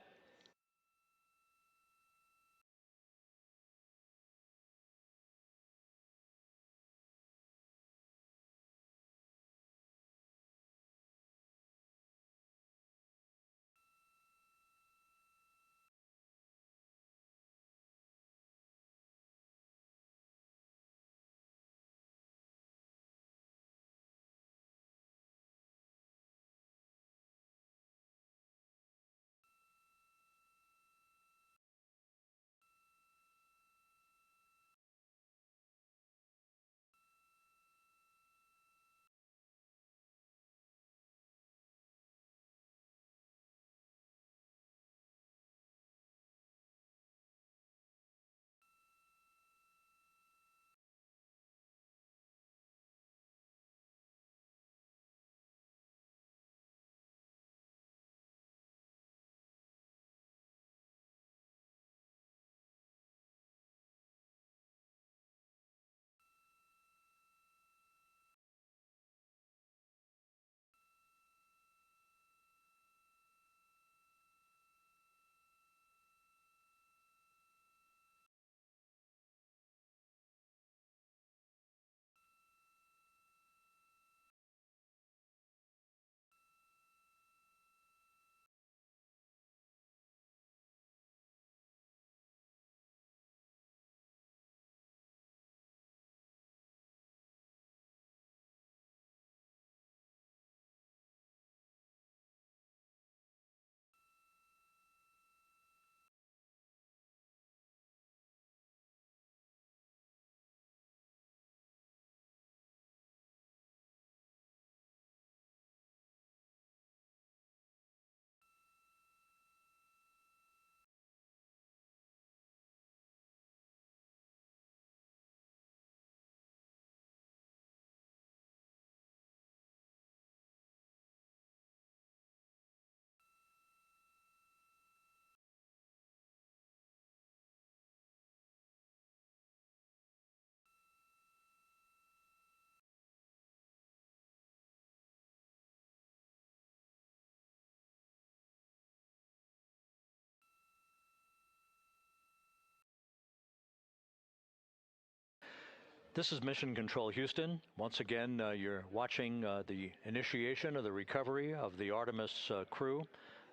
This is Mission Control Houston. Once again, you're watching the initiation of the recovery of the Artemis crew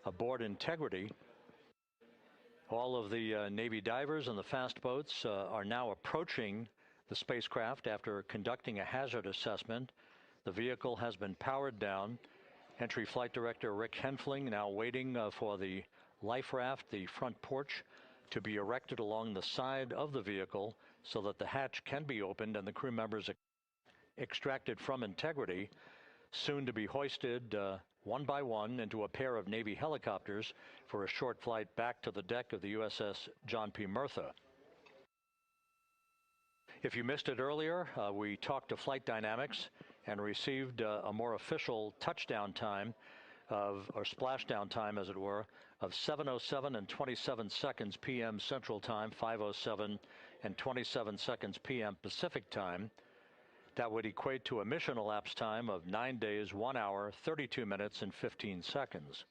aboard Integrity. All of the Navy divers and the fast boats are now approaching the spacecraft after conducting a hazard assessment. The vehicle has been powered down. Entry Flight Director Rick Henfling now waiting for the life raft, the front porch, to be erected along the side of the vehicle so that the hatch can be opened and the crew members extracted from Integrity, soon to be hoisted one by one into a pair of Navy helicopters for a short flight back to the deck of the USS John P. Murtha. If you missed it earlier, we talked to Flight Dynamics and received a more official touchdown time or splashdown time, as it were, of 7:07 and 27 seconds p.m. Central Time, 5:07 and 27 seconds p.m. Pacific Time. That would equate to a mission elapsed time of 9 days, 1 hour, 32 minutes, and 15 seconds.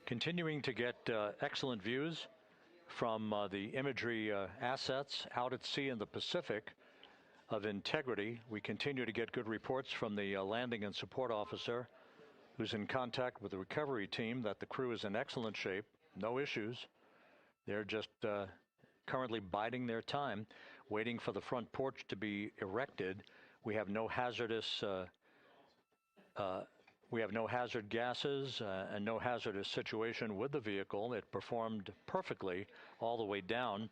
Continuing to get excellent views from the imagery assets out at sea in the Pacific of integrity. We continue to get good reports from the landing and support officer, who's in contact with the recovery team, that the crew is in excellent shape, no issues. They're just currently biding their time, waiting for the front porch to be erected. We have no hazardous hazard gases and no hazardous situation with the vehicle. It performed perfectly all the way down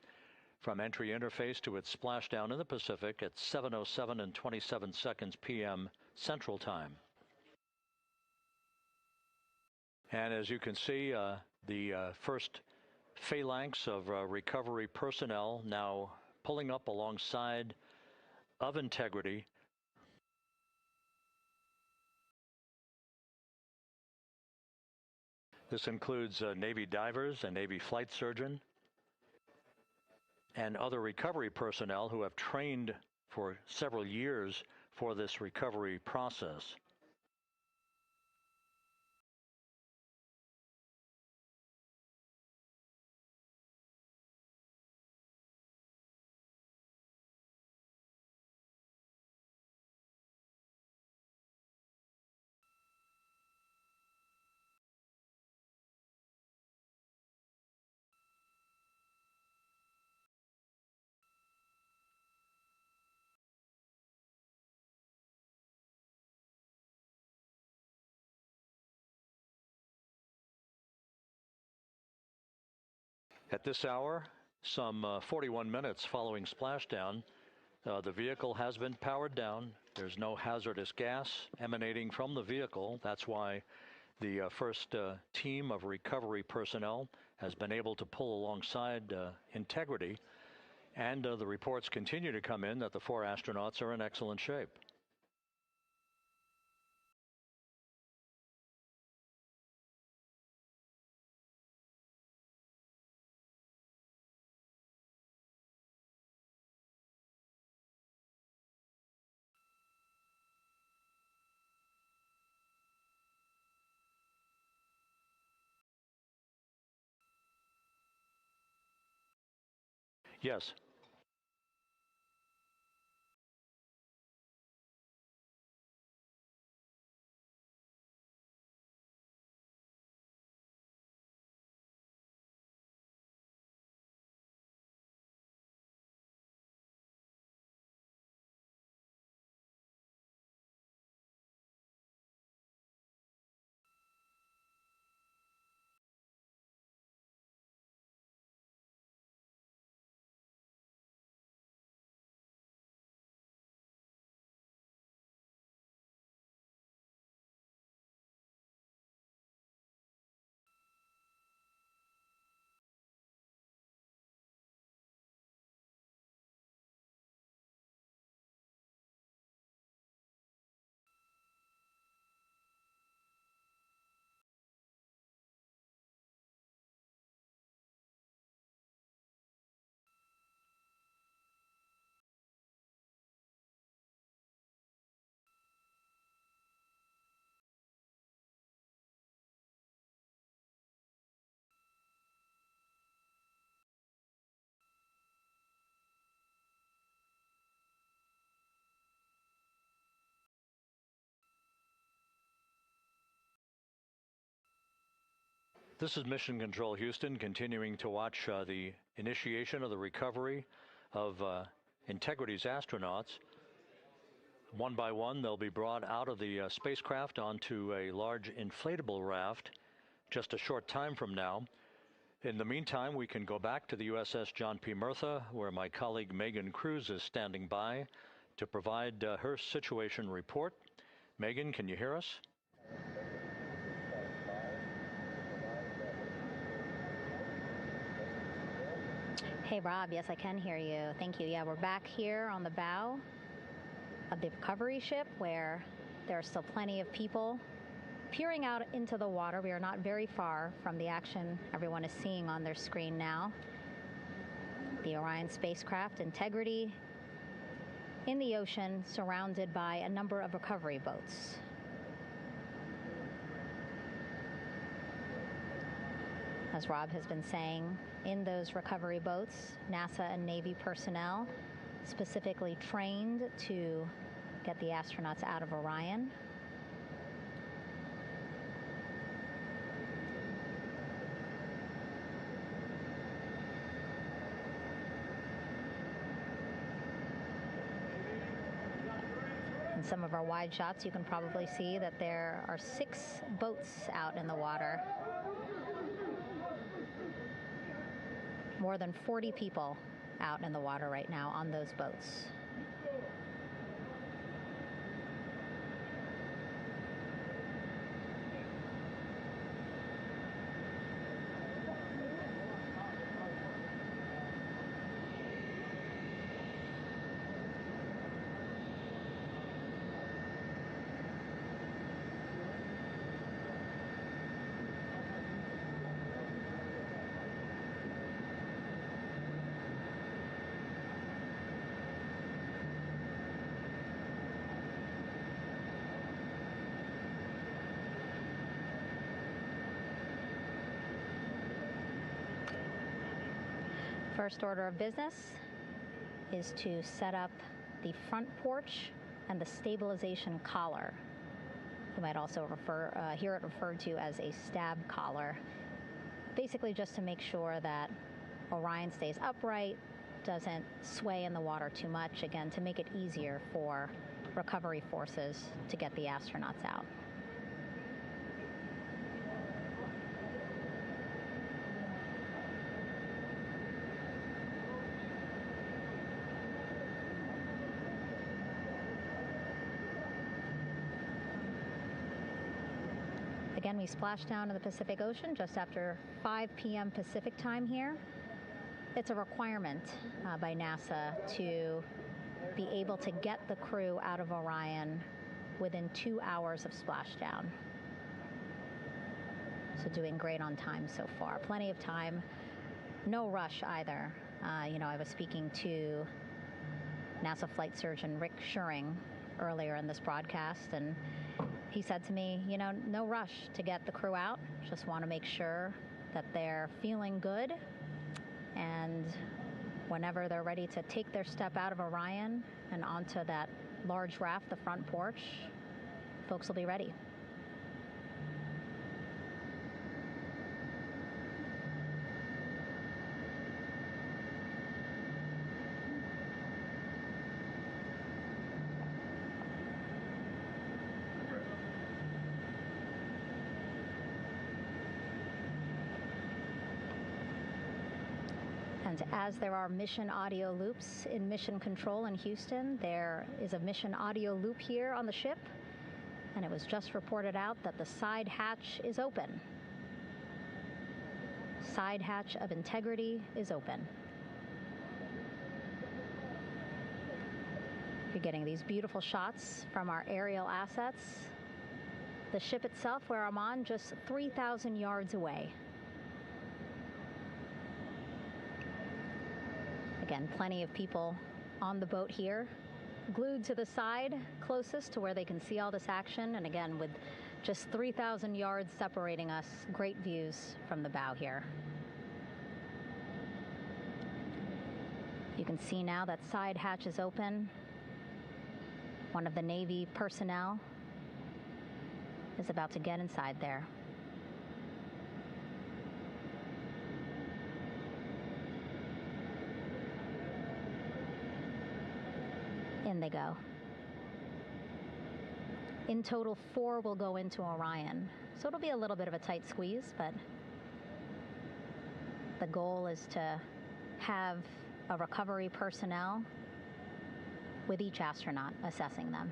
from entry interface to its splashdown in the Pacific at 7:07 and 27 seconds p.m. Central Time. And as you can see, the first phalanx of recovery personnel now pulling up alongside of integrity. This includes Navy divers, a Navy flight surgeon, and other recovery personnel who have trained for several years for this recovery process. At this hour, some 41 minutes following splashdown, The vehicle has been powered down. There's no hazardous gas emanating from the vehicle. That's why the first team of recovery personnel has been able to pull alongside Integrity. And the reports continue to come in that the 4 astronauts are in excellent shape. Yes. This is Mission Control Houston, continuing to watch the initiation of the recovery of Integrity's astronauts. One by one, they'll be brought out of the spacecraft onto a large inflatable raft just a short time from now. In the meantime, we can go back to the USS John P. Murtha, where my colleague Megan Cruz is standing by to provide her situation report. Megan, can you hear us? Hey, Rob. Yes, I can hear you. Thank you. Yeah, we're back here on the bow of the recovery ship where there are still plenty of people peering out into the water. We are not very far from the action everyone is seeing on their screen now. The Orion spacecraft, Integrity, in the ocean, surrounded by a number of recovery boats. As Rob has been saying, in those recovery boats, NASA and Navy personnel specifically trained to get the astronauts out of Orion. In some of our wide shots, you can probably see that there are 6 boats out in the water. More than 40 people out in the water right now on those boats. First order of business is to set up the front porch and the stabilization collar. You might also hear it referred to as a stab collar. Basically just to make sure that Orion stays upright, doesn't sway in the water too much, again, to make it easier for recovery forces to get the astronauts out. Again, we splashed down in the Pacific Ocean just after 5 p.m. Pacific time here. It's a requirement by NASA to be able to get the crew out of Orion within 2 hours of splashdown. So doing great on time so far. Plenty of time. No rush either. I was speaking to NASA flight surgeon Rick Schuring earlier in this broadcast, and he said to me, no rush to get the crew out. Just want to make sure that they're feeling good, and whenever they're ready to take their step out of Orion and onto that large raft, the front porch, folks will be ready. And as there are mission audio loops in Mission Control in Houston, there is a mission audio loop here on the ship, and it was just reported out that the side hatch is open. Side hatch of Integrity is open. You're getting these beautiful shots from our aerial assets. The ship itself, where I'm on, just 3,000 yards away. Again, plenty of people on the boat here, glued to the side closest to where they can see all this action. And again, with just 3,000 yards separating us, great views from the bow here. You can see now that side hatch is open. One of the Navy personnel is about to get inside there. In they go. In total, 4 will go into Orion. So it'll be a little bit of a tight squeeze, but the goal is to have a recovery personnel with each astronaut assessing them.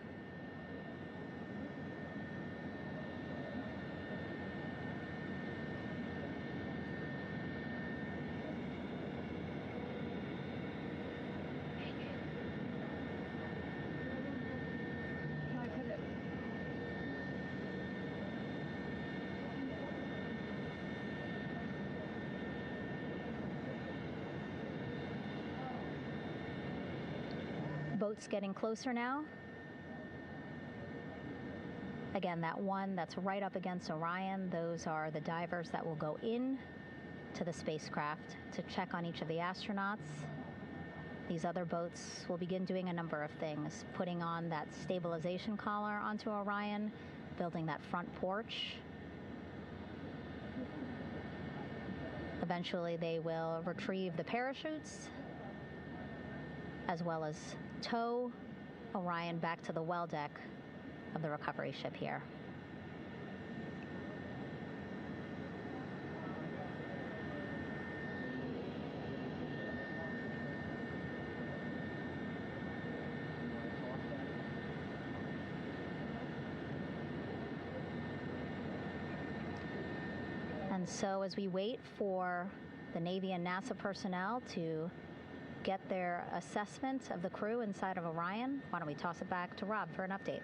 Boats getting closer now. Again, that one that's right up against Orion, those are the divers that will go in to the spacecraft to check on each of the astronauts. These other boats will begin doing a number of things, putting on that stabilization collar onto Orion, building that front porch. Eventually, they will retrieve the parachutes, as well as tow Orion back to the well deck of the recovery ship here. And so as we wait for the Navy and NASA personnel to get their assessment of the crew inside of Orion, why don't we toss it back to Rob for an update?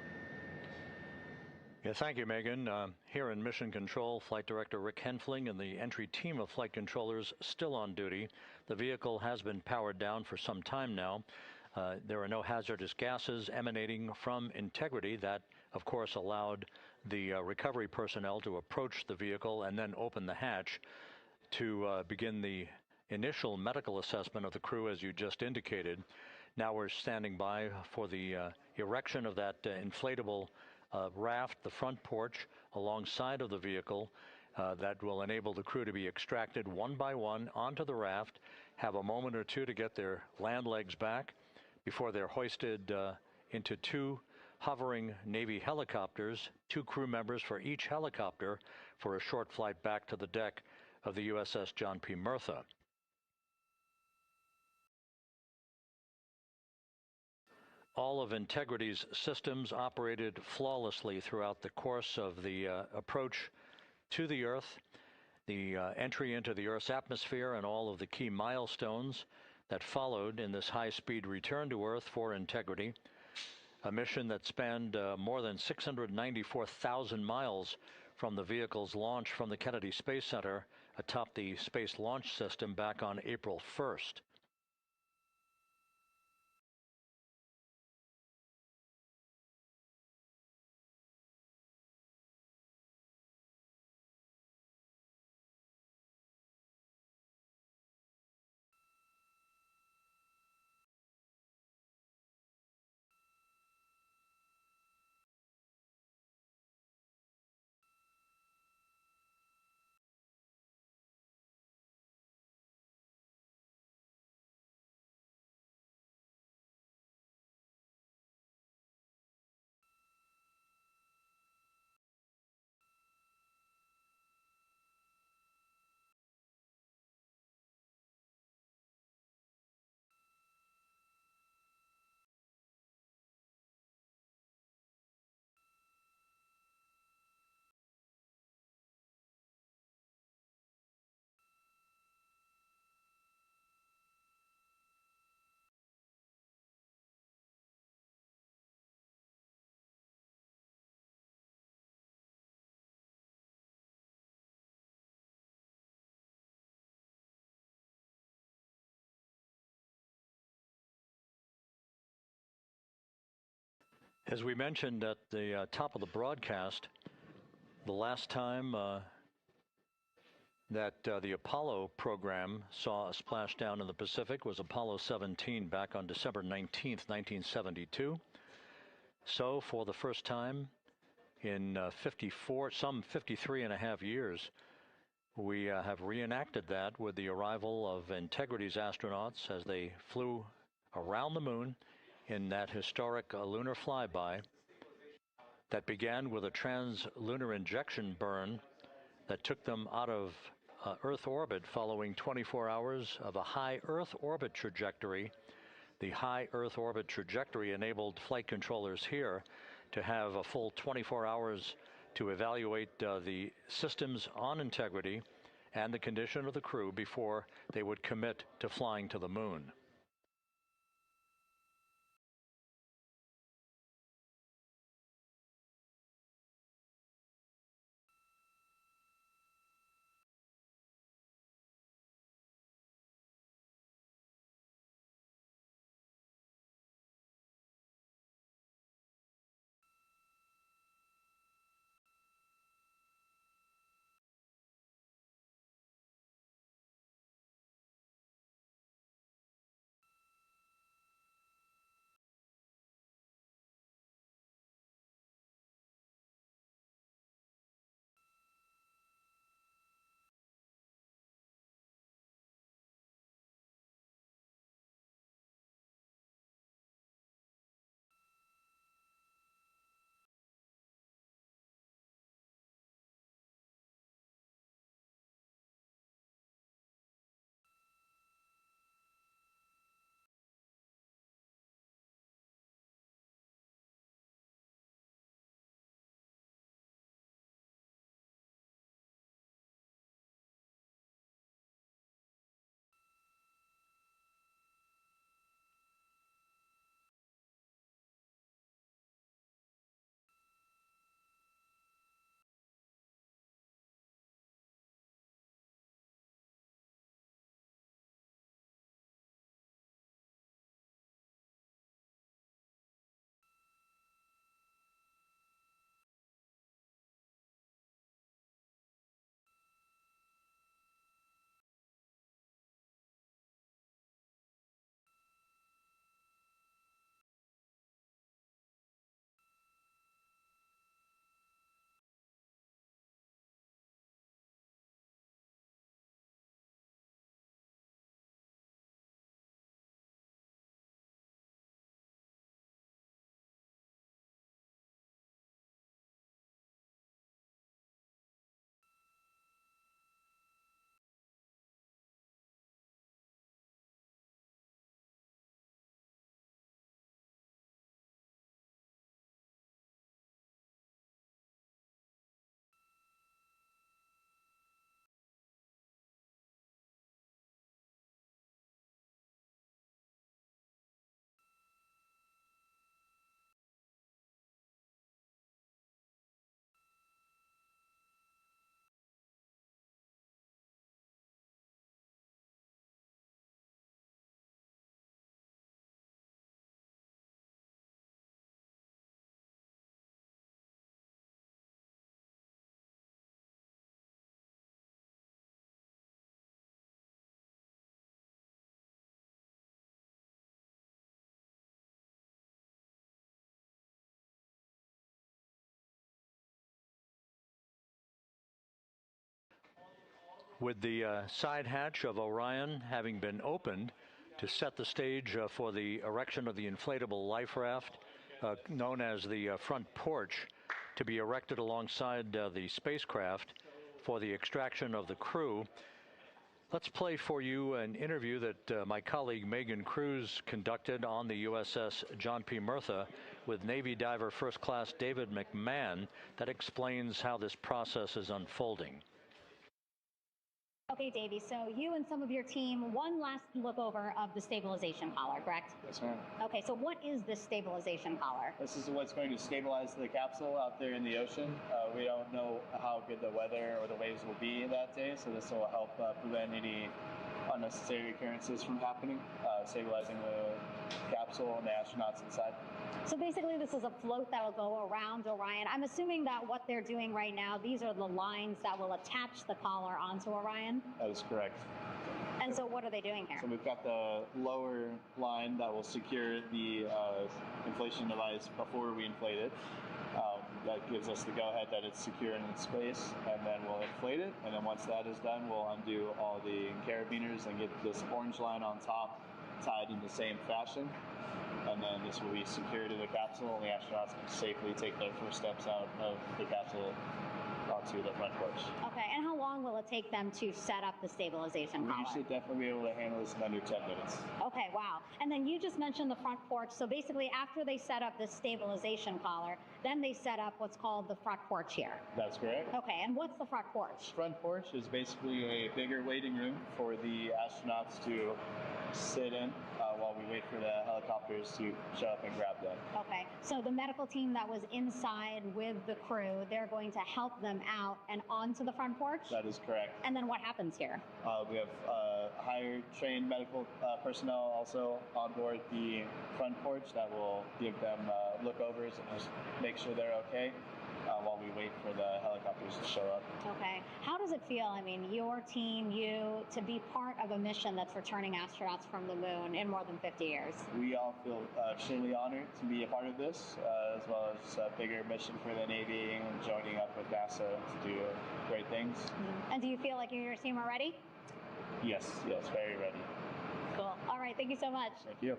Yeah, thank you, Megan. Here in Mission Control, Flight Director Rick Henfling and the entry team of flight controllers still on duty. The vehicle has been powered down for some time now. There are no hazardous gases emanating from Integrity. That, of course, allowed the recovery personnel to approach the vehicle and then open the hatch to begin the initial medical assessment of the crew, as you just indicated. Now we're standing by for the erection of that inflatable raft, the front porch, alongside of the vehicle that will enable the crew to be extracted one by one onto the raft, have a moment or two to get their land legs back before they're hoisted into 2 hovering Navy helicopters, 2 crew members for each helicopter, for a short flight back to the deck of the USS John P. Murtha. All of Integrity's systems operated flawlessly throughout the course of the approach to the Earth, the entry into the Earth's atmosphere, and all of the key milestones that followed in this high-speed return to Earth for integrity. A mission that spanned more than 694,000 miles from the vehicle's launch from the Kennedy Space Center atop the Space Launch System back on April 1st. As we mentioned at the top of the broadcast, the last time that the Apollo program saw a splashdown in the Pacific was Apollo 17 back on December 19th, 1972. So for the first time in 53 and a half years, we have reenacted that with the arrival of Integrity's astronauts as they flew around the moon in that historic lunar flyby that began with a trans-lunar injection burn that took them out of Earth orbit following 24 hours of a high Earth orbit trajectory. The high Earth orbit trajectory enabled flight controllers here to have a full 24 hours to evaluate the systems on Integrity and the condition of the crew before they would commit to flying to the moon. With the side hatch of Orion having been opened to set the stage for the erection of the inflatable life raft, known as the front porch, to be erected alongside the spacecraft for the extraction of the crew. Let's play for you an interview that my colleague Megan Cruz conducted on the USS John P. Murtha with Navy diver First Class David McMahon that explains how this process is unfolding. Okay, Davey, so you and some of your team, one last look over of the stabilization collar, correct? Yes, ma'am. Okay, so what is this stabilization collar? This is what's going to stabilize the capsule out there in the ocean. We don't know how good the weather or the waves will be that day, so this will help prevent any unnecessary occurrences from happening, stabilizing the capsule and the astronauts inside. So basically this is a float that will go around Orion. I'm assuming that what they're doing right now, these are the lines that will attach the collar onto Orion? That is correct. And so what are they doing here? So we've got the lower line that will secure the inflation device before we inflate it. That gives us the go-ahead that it's secure in its space, and then we'll inflate it. And then once that is done, we'll undo all the carabiners and get this orange line on top tied in the same fashion. And then this will be secured to the capsule, and the astronauts can safely take their first steps out of the capsule onto the front porch. Okay, and how long will it take them to set up the stabilization collar? We should definitely be able to handle this in under 10 minutes. Okay, wow. And then you just mentioned the front porch. So basically after they set up the stabilization collar, then they set up what's called the front porch here. That's correct. Okay, and what's the front porch? Front porch is basically a bigger waiting room for the astronauts to sit in while we wait for the helicopters to show up and grab them. Okay, so the medical team that was inside with the crew, they're going to help them out and onto the front porch? That is correct. And then what happens here? We have higher trained medical personnel also on board the front porch that will give them lookovers and just make sure they're okay while we wait for the helicopters to show up. Okay. How does it feel, I mean, your team, you, to be part of a mission that's returning astronauts from the moon in more than 50 years? We all feel extremely honored to be a part of this, as well as a bigger mission for the Navy and joining up with NASA to do great things. Mm-hmm. And do you feel like you and your team are ready? Yes, very ready. Cool. All right, thank you so much. Thank you.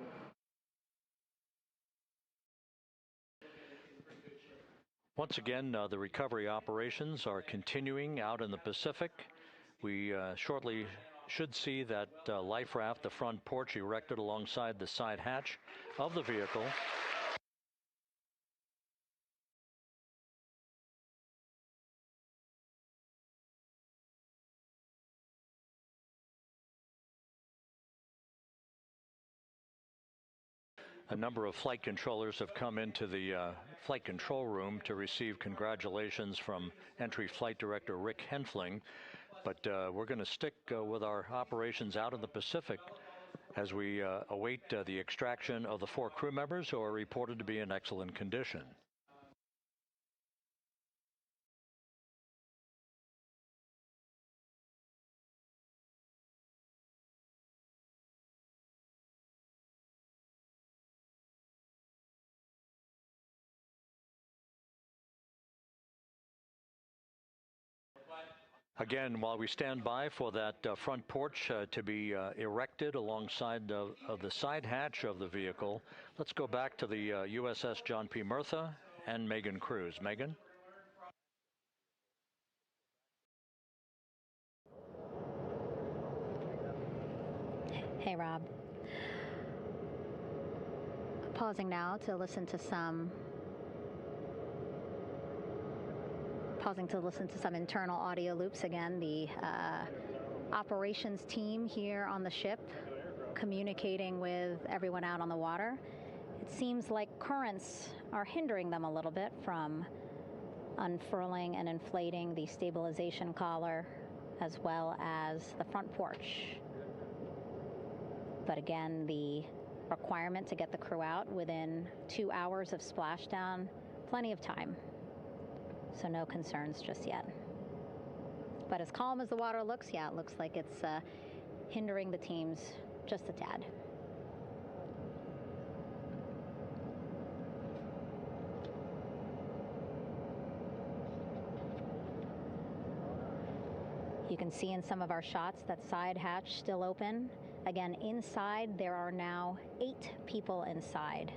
Once again, the recovery operations are continuing out in the Pacific. We shortly should see that life raft, the front porch, erected alongside the side hatch of the vehicle. A number of flight controllers have come into the flight control room to receive congratulations from Entry Flight Director Rick Henfling. But we're going to stick with our operations out in the Pacific as we await the extraction of the 4 crew members who are reported to be in excellent condition. Again, while we stand by for that front porch to be erected alongside of the side hatch of the vehicle, let's go back to the USS John P. Murtha and Megan Cruz. Megan? Hey, Rob. Pausing now to listen to some internal audio loops again. The operations team here on the ship communicating with everyone out on the water. It seems like currents are hindering them a little bit from unfurling and inflating the stabilization collar as well as the front porch. But again, the requirement to get the crew out within 2 hours of splashdown, plenty of time. So no concerns just yet. But as calm as the water looks, yeah, it looks like it's hindering the teams just a tad. You can see in some of our shots that side hatch still open. Again, inside there are now 8 people inside.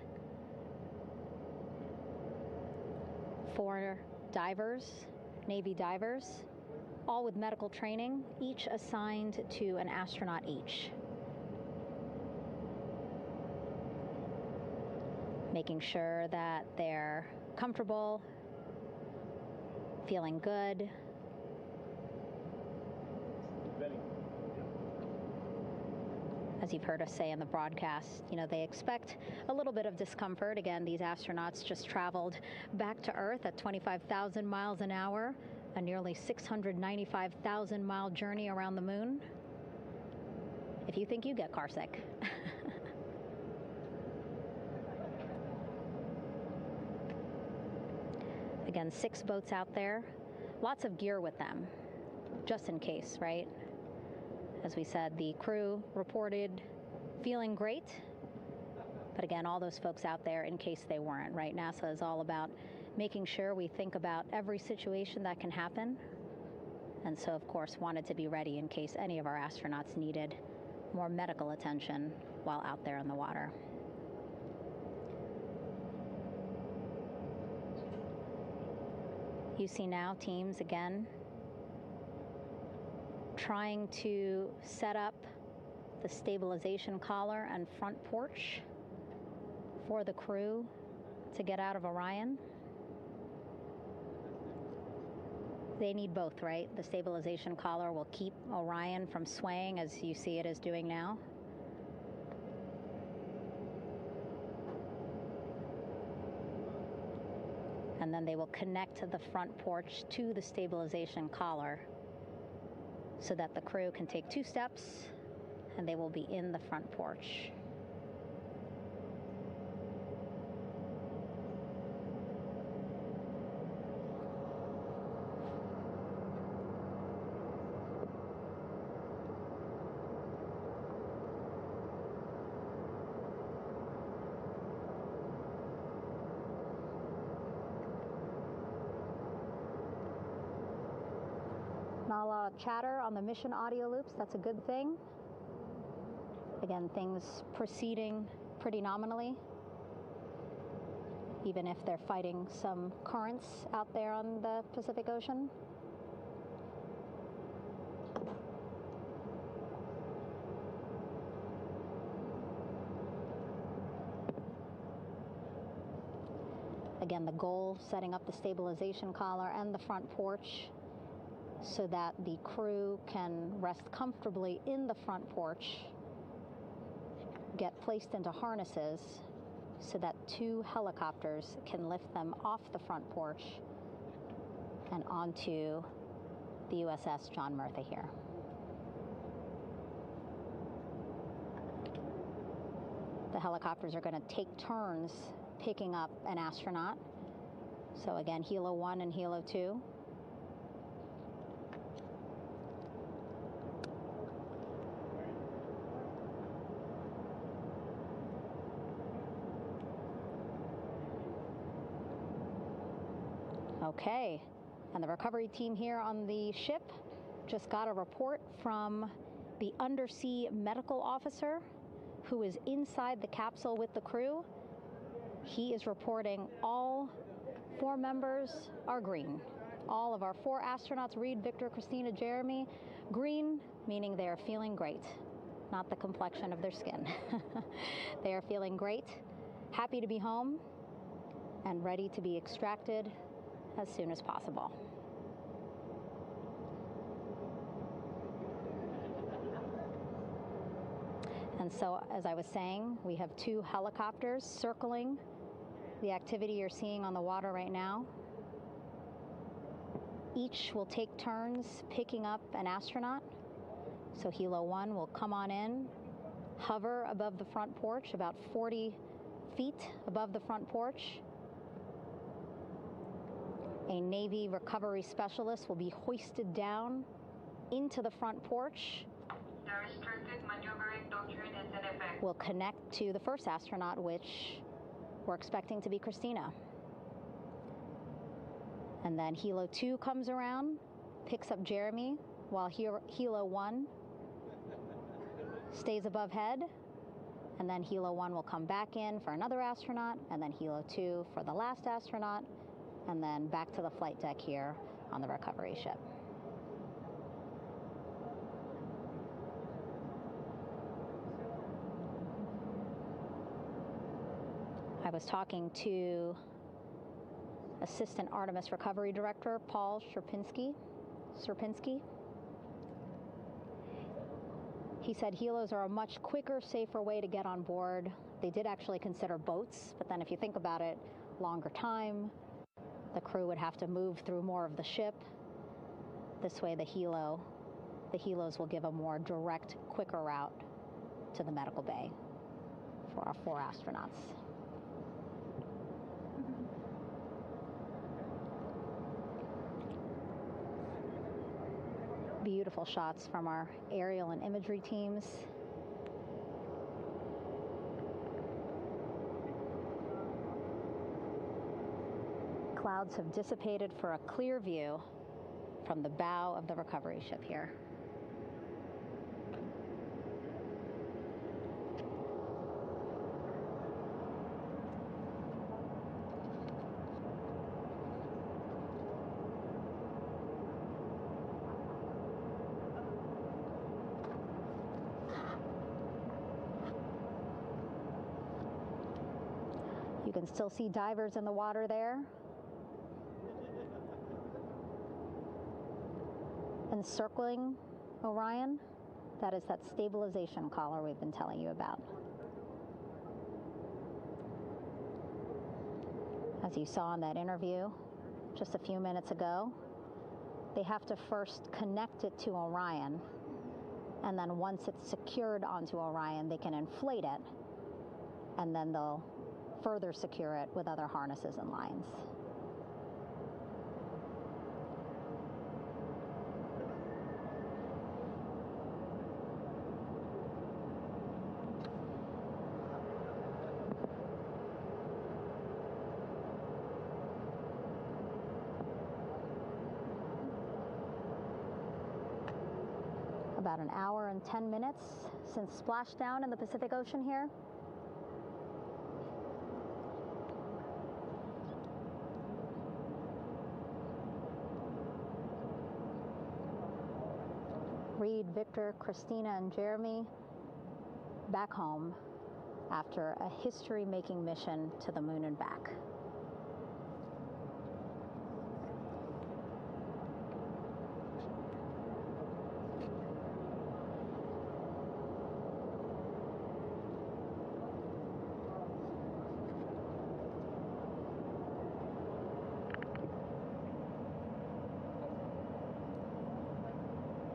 4 divers, Navy divers, all with medical training, each assigned to an astronaut each. Making sure that they're comfortable, feeling good. As you've heard us say in the broadcast, they expect a little bit of discomfort. Again, these astronauts just traveled back to Earth at 25,000 miles an hour, a nearly 695,000-mile journey around the moon. If you think you get carsick. Again, 6 boats out there, lots of gear with them, just in case, right? As we said, the crew reported feeling great, but again, all those folks out there in case they weren't, right? NASA is all about making sure we think about every situation that can happen, and so, of course, wanted to be ready in case any of our astronauts needed more medical attention while out there in the water. You see now teams, again, trying to set up the stabilization collar and front porch for the crew to get out of Orion. They need both, right? The stabilization collar will keep Orion from swaying as you see it is doing now. And then they will connect the front porch to the stabilization collar so that the crew can take 2 steps and they will be in the front porch. Not a lot of chatter on the mission audio loops. That's a good thing. Again, things proceeding pretty nominally, even if they're fighting some currents out there on the Pacific Ocean. Again, the goal, setting up the stabilization collar and the front porch so that the crew can rest comfortably in the front porch, get placed into harnesses so that 2 helicopters can lift them off the front porch and onto the USS John Murtha here. The helicopters are going to take turns picking up an astronaut. So again, Helo 1 and Helo 2. Okay, and the recovery team here on the ship just got a report from the undersea medical officer who is inside the capsule with the crew. He is reporting all 4 members are green. All of our 4 astronauts, Reed, Victor, Christina, Jeremy, green, meaning they are feeling great, not the complexion of their skin. They are feeling great, happy to be home, and ready to be extracted as soon as possible. And so, as I was saying, we have 2 helicopters circling the activity you're seeing on the water right now. Each will take turns picking up an astronaut. So Helo 1 will come on in, hover above the front porch, about 40 feet above the front porch. A Navy recovery specialist will be hoisted down into the front porch. The restricted maneuvering doctrine is in effect. Will connect to the first astronaut, which we're expecting to be Christina. And then Helo 2 comes around, picks up Jeremy, while Helo 1 stays above head, and then Helo 1 will come back in for another astronaut, and then Helo 2 for the last astronaut, and then back to the flight deck here on the recovery ship. I was talking to Assistant Artemis Recovery Director Paul Sierpinski. He said helos are a much quicker, safer way to get on board. They did actually consider boats, but then if you think about it, longer time, the crew would have to move through more of the ship. This way the helos will give a more direct, quicker route to the medical bay for our 4 astronauts. Beautiful shots from our aerial and imagery teams. Clouds have dissipated for a clear view from the bow of the recovery ship here. You can still see divers in the water there. Encircling Orion, that is that stabilization collar we've been telling you about. As you saw in that interview just a few minutes ago, they have to first connect it to Orion, and then once it's secured onto Orion, they can inflate it, and then they'll further secure it with other harnesses and lines. About an hour and 10 minutes since splashdown in the Pacific Ocean here. Reed, Victor, Christina, and Jeremy back home after a history-making mission to the moon and back.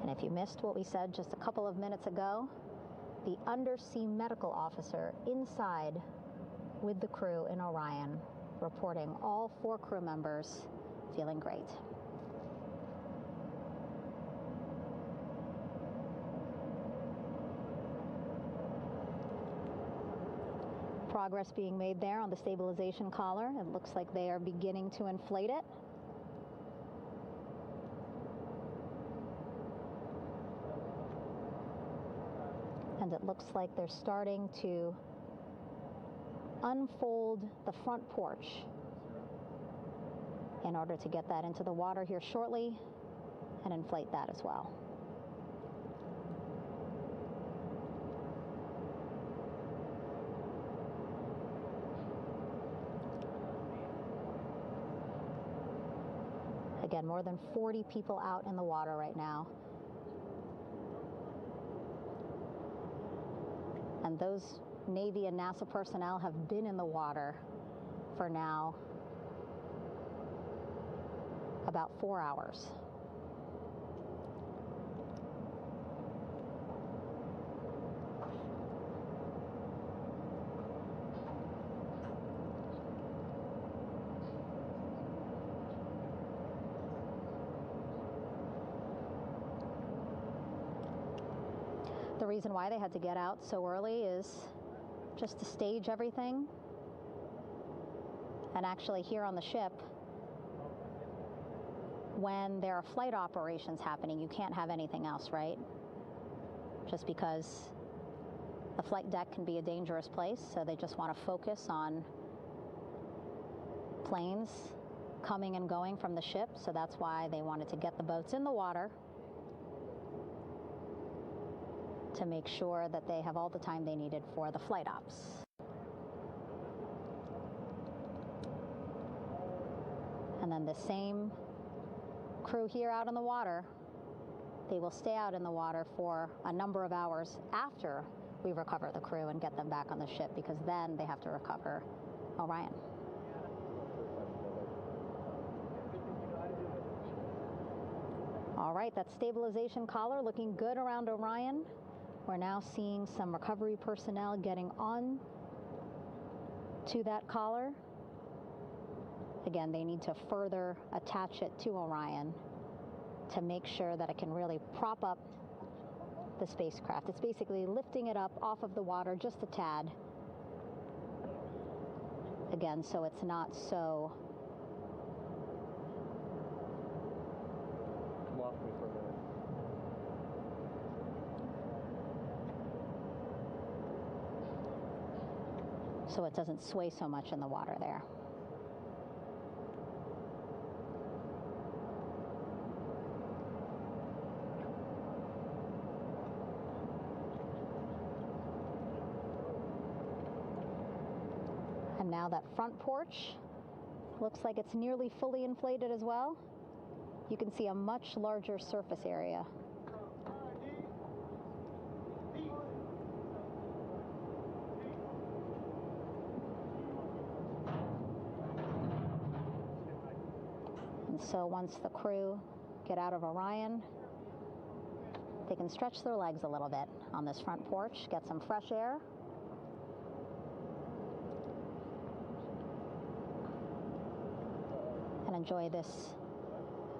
If you missed what we said just a couple of minutes ago, the undersea medical officer inside with the crew in Orion, reporting all 4 crew members feeling great. Progress being made there on the stabilization collar. It looks like they are beginning to inflate it. And it looks like they're starting to unfold the front porch in order to get that into the water here shortly and inflate that as well. Again, more than 40 people out in the water right now. And those Navy and NASA personnel have been in the water for now about 4 hours. The reason why they had to get out so early is just to stage everything. And actually here on the ship, when there are flight operations happening, you can't have anything else, right? Just because the flight deck can be a dangerous place, so they just want to focus on planes coming and going from the ship, so that's why they wanted to get the boats in the water to make sure that they have all the time they needed for the flight ops. And then the same crew here out in the water, they will stay out in the water for a number of hours after we recover the crew and get them back on the ship, because then they have to recover Orion. All right, that stabilization collar looking good around Orion. We're now seeing some recovery personnel getting on to that collar. Again, they need to further attach it to Orion to make sure that it can really prop up the spacecraft. It's basically lifting it up off of the water just a tad. Again, so it's not so come off me for a minute. So it doesn't sway so much in the water there. And now that front porch looks like it's nearly fully inflated as well. You can see a much larger surface area. And so once the crew get out of Orion, they can stretch their legs a little bit on this front porch, get some fresh air. And enjoy this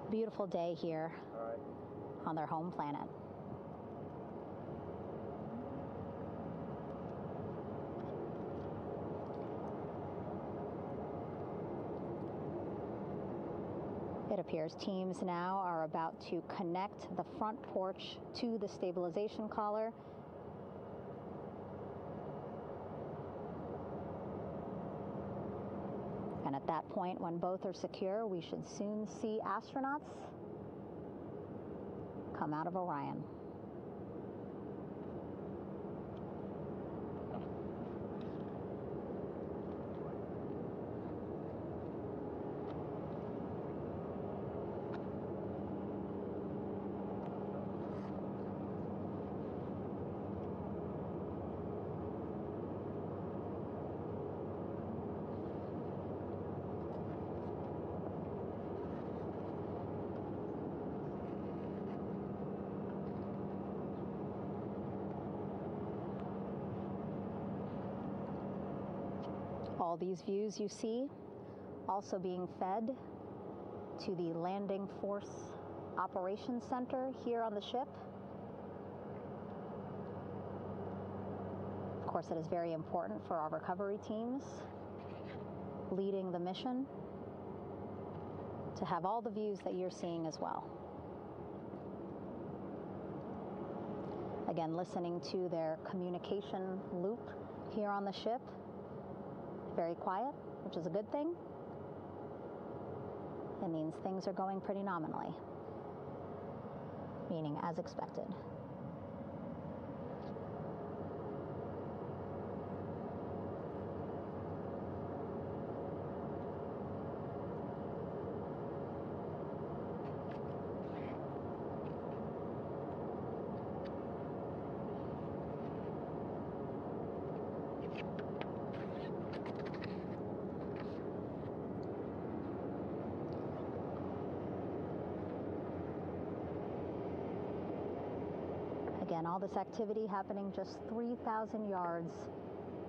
beautiful day here on their home planet. It appears teams now are about to connect the front porch to the stabilization collar. And at that point, when both are secure, we should soon see astronauts come out of Orion. All these views you see also being fed to the Landing Force Operations Center here on the ship. Of course, it is very important for our recovery teams leading the mission to have all the views that you're seeing as well. Again, listening to their communication loop here on the ship. Very quiet, which is a good thing. It means things are going pretty nominally, meaning as expected. Again, all this activity happening just 3,000 yards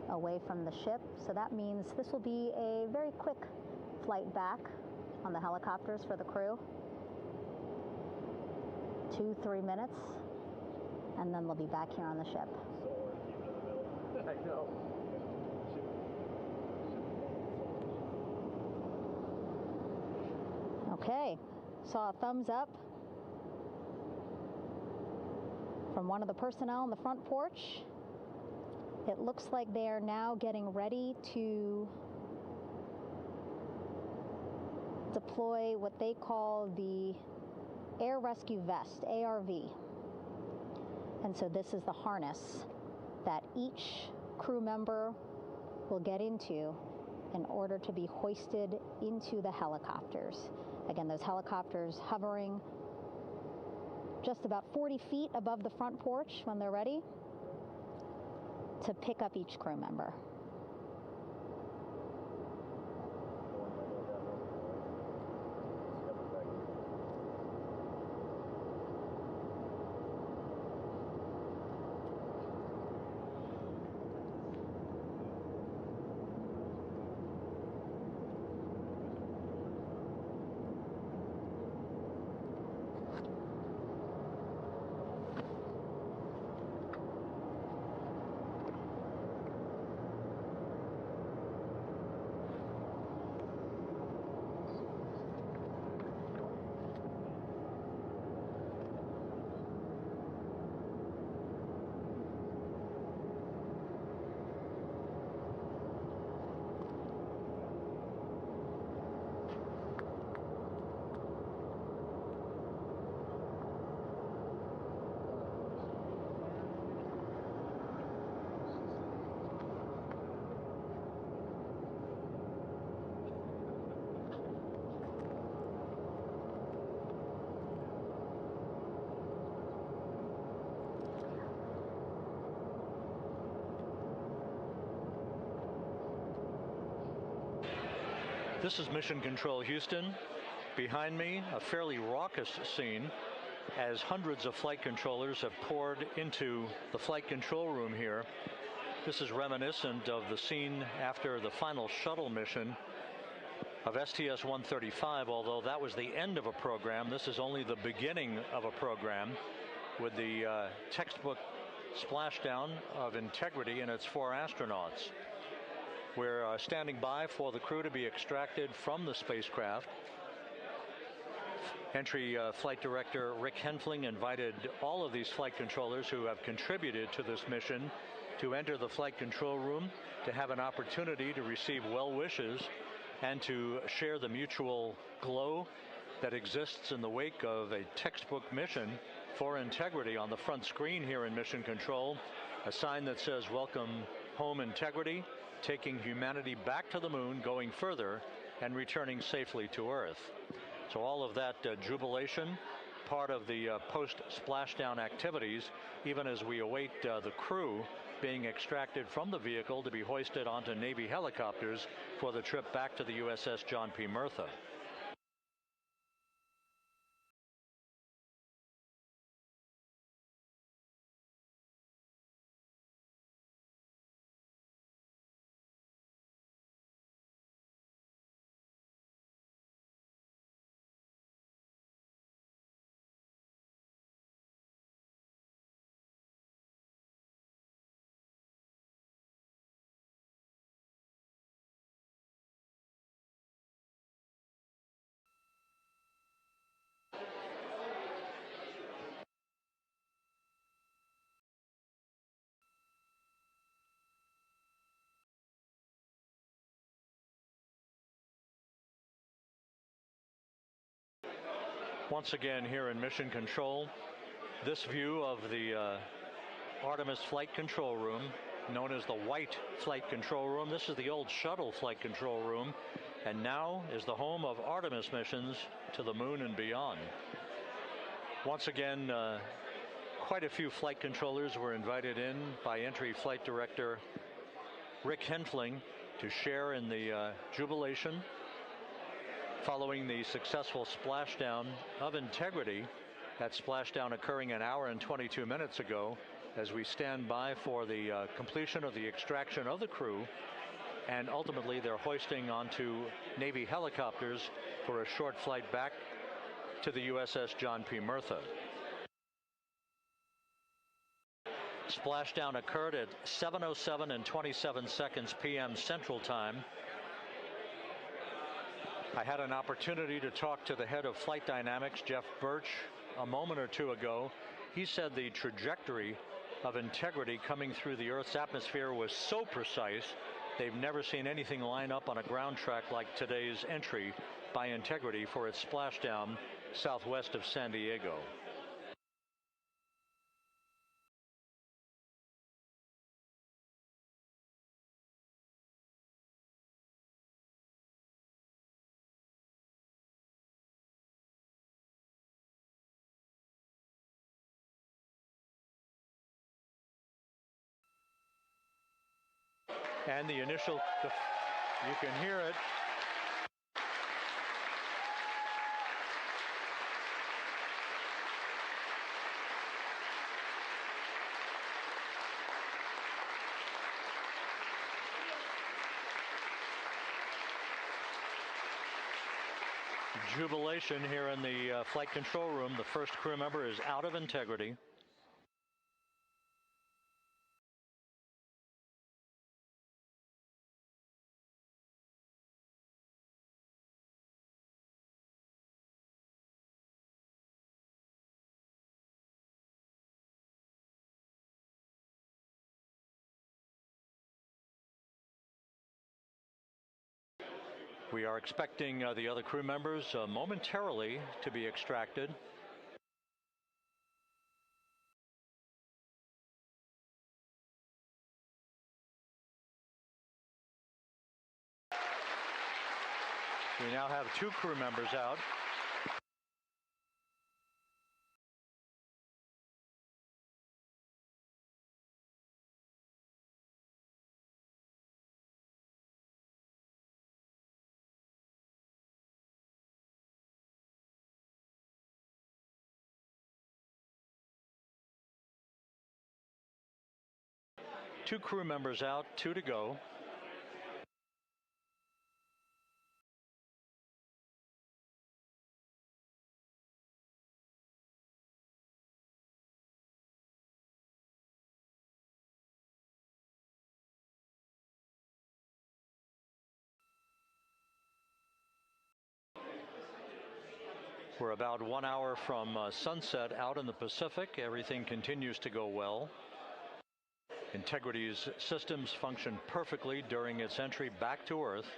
away from the ship. So that means this will be a very quick flight back on the helicopters for the crew. 2-3 minutes, and then they'll be back here on the ship. I know. Okay, saw a thumbs up from one of the personnel on the front porch. It looks like they are now getting ready to deploy what they call the Air Rescue Vest, ARV. And so this is the harness that each crew member will get into in order to be hoisted into the helicopters. Again, those helicopters hovering just about 40 feet above the front porch when they're ready to pick up each crew member. This is Mission Control Houston. Behind me, a fairly raucous scene as hundreds of flight controllers have poured into the flight control room here. This is reminiscent of the scene after the final shuttle mission of STS-135, although that was the end of a program. This is only the beginning of a program with the textbook splashdown of Integrity and its 4 astronauts. We're standing by for the crew to be extracted from the spacecraft. Entry Flight Director Rick Henfling invited all of these flight controllers who have contributed to this mission to enter the flight control room to have an opportunity to receive well wishes and to share the mutual glow that exists in the wake of a textbook mission for Integrity. On the front screen here in Mission Control, a sign that says "Welcome Home, Integrity," taking humanity back to the moon, going further, and returning safely to Earth. So all of that jubilation, part of the post-splashdown activities, even as we await the crew being extracted from the vehicle to be hoisted onto Navy helicopters for the trip back to the USS John P. Murtha. Once again here in Mission Control, this view of the Artemis Flight Control Room, known as the White Flight Control Room. This is the old shuttle flight control room, and now is the home of Artemis missions to the moon and beyond. Once again, quite a few flight controllers were invited in by Entry Flight Director Rick Henfling to share in the jubilation following the successful splashdown of Integrity. That splashdown occurring an hour and 22 minutes ago, as we stand by for the completion of the extraction of the crew and ultimately their hoisting onto Navy helicopters for a short flight back to the USS John P. Murtha. Splashdown occurred at 7:07 and 27 seconds p.m. Central Time. I had an opportunity to talk to the head of flight dynamics, Jeff Birch, a moment or two ago. He said the trajectory of Integrity coming through the Earth's atmosphere was so precise, they've never seen anything line up on a ground track like today's entry by Integrity for its splashdown southwest of San Diego. And the initial, you can hear it. Jubilation here in the flight control room. The first crew member is out of Integrity. We are expecting the other crew members momentarily to be extracted. We now have 2 crew members out. Two crew members out, 2 to go. We're about 1 hour from sunset out in the Pacific. Everything continues to go well. Integrity's systems function perfectly during its entry back to Earth.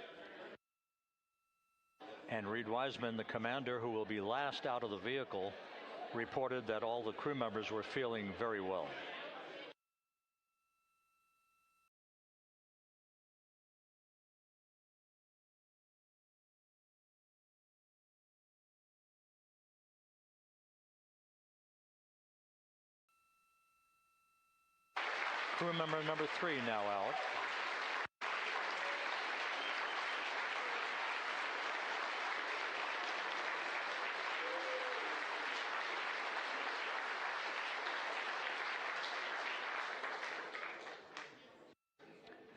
And Reed Wiseman, the commander who will be last out of the vehicle, reported that all the crew members were feeling very well. Crew member number 3 now out.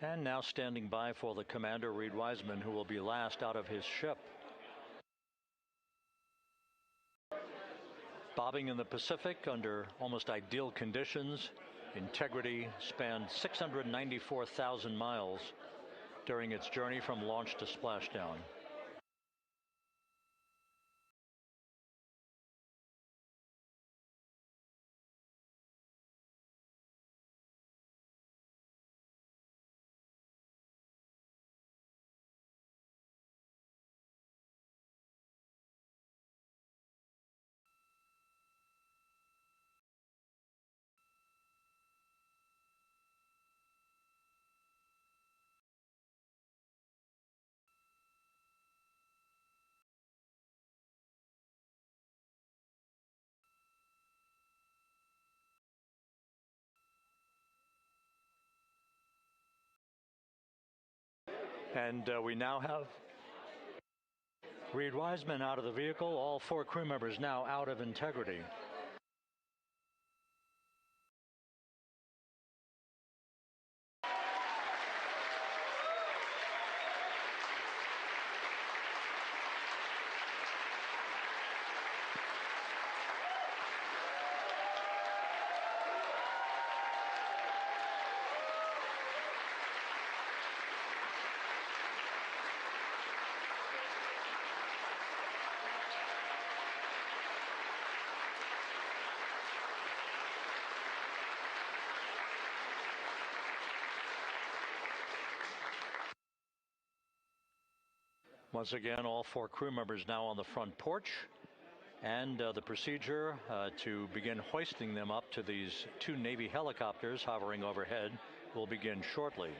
And now standing by for the commander, Reed Wiseman, who will be last out of his ship. Bobbing in the Pacific under almost ideal conditions, Integrity spanned 694,000 miles during its journey from launch to splashdown. And we now have Reed Wiseman out of the vehicle, all 4 crew members now out of Integrity. Once again, all 4 crew members now on the front porch, and the procedure to begin hoisting them up to these 2 Navy helicopters hovering overhead will begin shortly.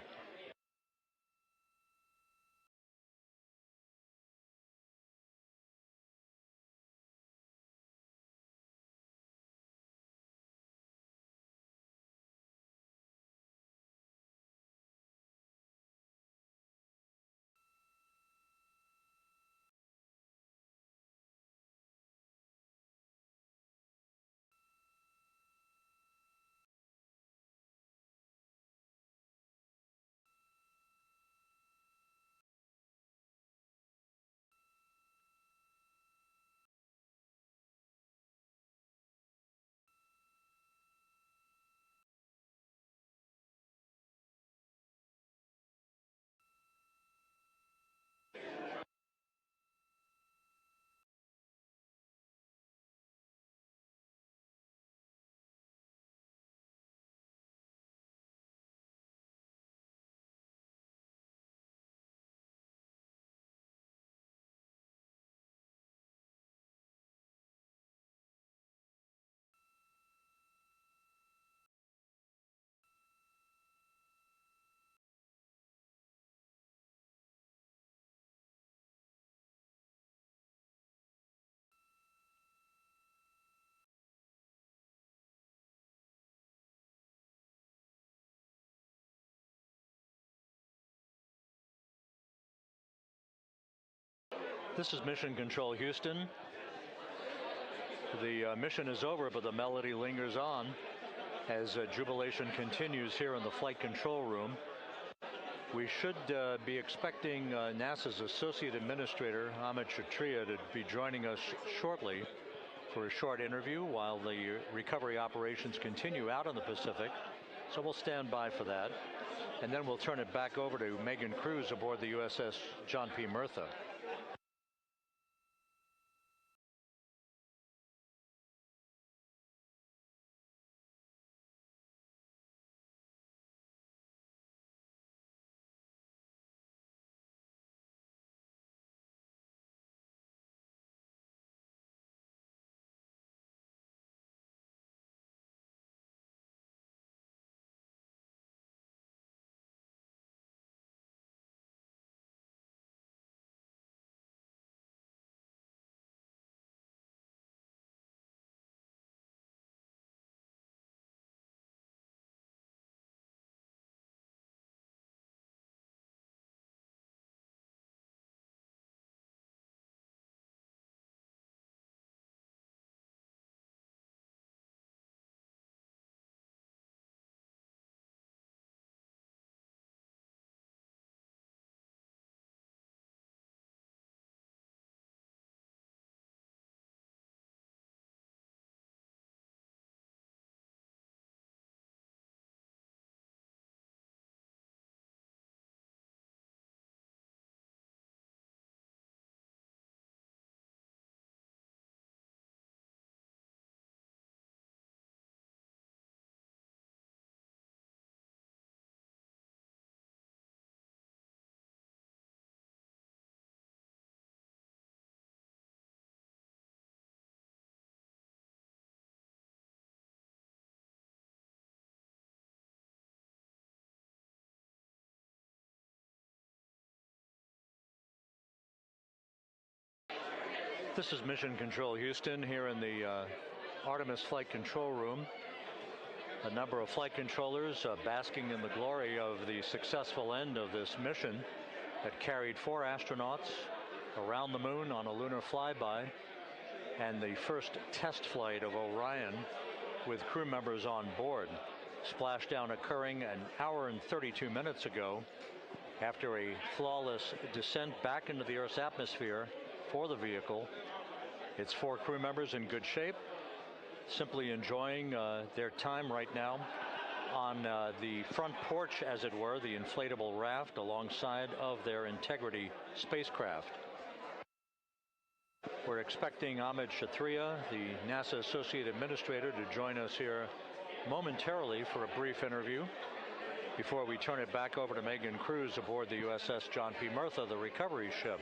This is Mission Control Houston. The mission is over, but the melody lingers on as jubilation continues here in the flight control room. We should be expecting NASA's Associate Administrator, Amit Kshatriya, to be joining us shortly for a short interview while the recovery operations continue out in the Pacific. So we'll stand by for that. And then we'll turn it back over to Megan Cruz aboard the USS John P. Murtha. This is Mission Control Houston here in the Artemis flight control room. A number of flight controllers basking in the glory of the successful end of this mission that carried 4 astronauts around the moon on a lunar flyby, and the first test flight of Orion with crew members on board. Splashdown occurring an hour and 32 minutes ago after a flawless descent back into the Earth's atmosphere for the vehicle. Its 4 crew members in good shape, simply enjoying their time right now on the front porch, as it were, the inflatable raft alongside of their Integrity spacecraft. We're expecting Amit Kshatriya, the NASA Associate Administrator, to join us here momentarily for a brief interview before we turn it back over to Megan Cruz aboard the USS John P. Murtha, the recovery ship.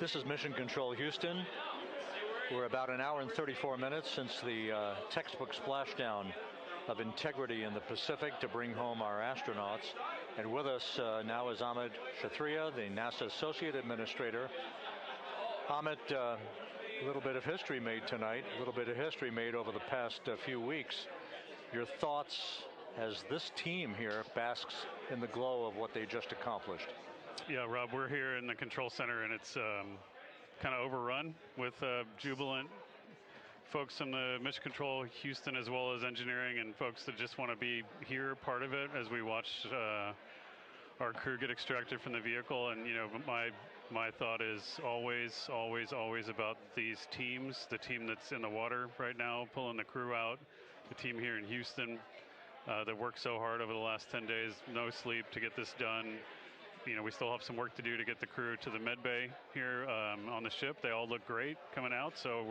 This is Mission Control Houston. We're about an hour and 34 minutes since the textbook splashdown of integrity in the Pacific to bring home our astronauts. And with us now is Amit Kshatriya, the NASA Associate Administrator. Amit, a little bit of history made tonight, a little bit of history made over the past few weeks. Your thoughts as this team here basks in the glow of what they just accomplished? Yeah, Rob, we're here in the control center, and it's kind of overrun with jubilant folks in the Mission Control Houston, as well as engineering, and folks that just want to be here, part of it, as we watch our crew get extracted from the vehicle. And you know, my thought is always about these teams. The team that's in the water right now, pulling the crew out. The team here in Houston that worked so hard over the last 10 days, no sleep to get this done. You know, we still have some work to do to get the crew to the med bay here on the ship. They all look great coming out, so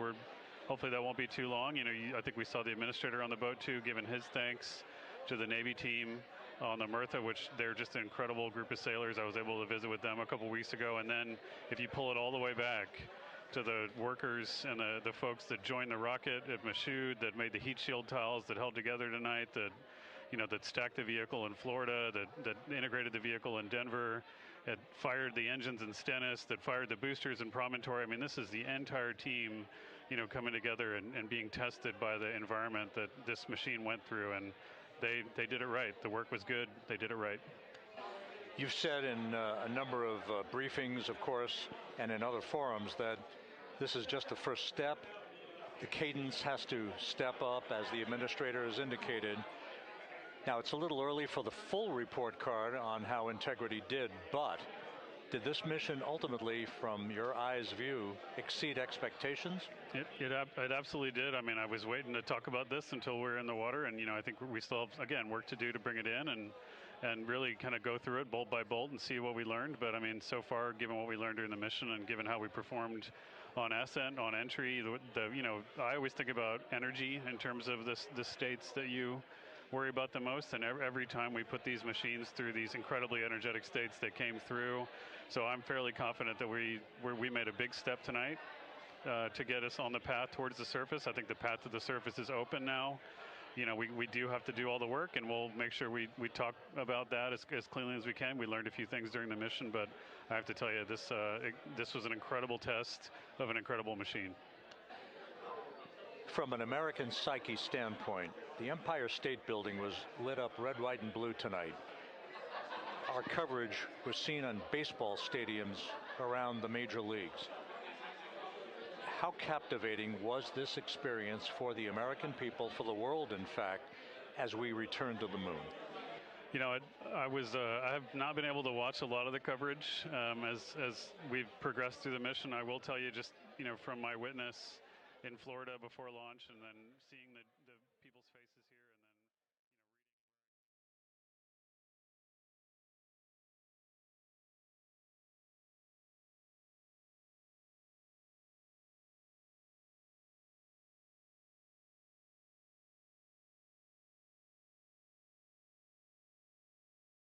hopefully that won't be too long. You know, I think we saw the administrator on the boat too, giving his thanks to the Navy team on the Mirtha, which they're just an incredible group of sailors. I was able to visit with them a couple weeks ago, and then if you pull it all the way back to the workers and the folks that joined the rocket at Michoud, that made the heat shield tiles that held together tonight, that stacked the vehicle in Florida, that integrated the vehicle in Denver, that fired the engines in Stennis, that fired the boosters in Promontory. I mean, this is the entire team, coming together and being tested by the environment that this machine went through, and they did it right. The work was good. They did it right. You've said in a number of briefings, of course, and in other forums that this is just the first step. The cadence has to step up, as the administrator has indicated. Now, it's a little early for the full report card on how Integrity did, but did this mission ultimately, from your eyes view, exceed expectations? It absolutely did. I mean, I was waiting to talk about this until we're in the water, and I think we still have, again, work to do to bring it in and really kind of go through it bolt by bolt and see what we learned. But I mean, so far, given what we learned during the mission and given how we performed on ascent, on entry, I always think about energy in terms of the states that you worry about the most, and every time we put these machines through these incredibly energetic states, they came through. So I'm fairly confident that we made a big step tonight to get us on the path towards the surface. I think the path to the surface is open now. We do have to do all the work, and we'll make sure we talk about that as cleanly as we can. We learned a few things during the mission, but I have to tell you, this was an incredible test of an incredible machine. From an American psyche standpoint, the Empire State Building was lit up red, white, and blue tonight. Our coverage was seen on baseball stadiums around the major leagues. How captivating was this experience for the American people, for the world, in fact, as we returned to the moon? I have not been able to watch a lot of the coverage as we've progressed through the mission. I will tell you, just from my witness in Florida before launch, and then seeing the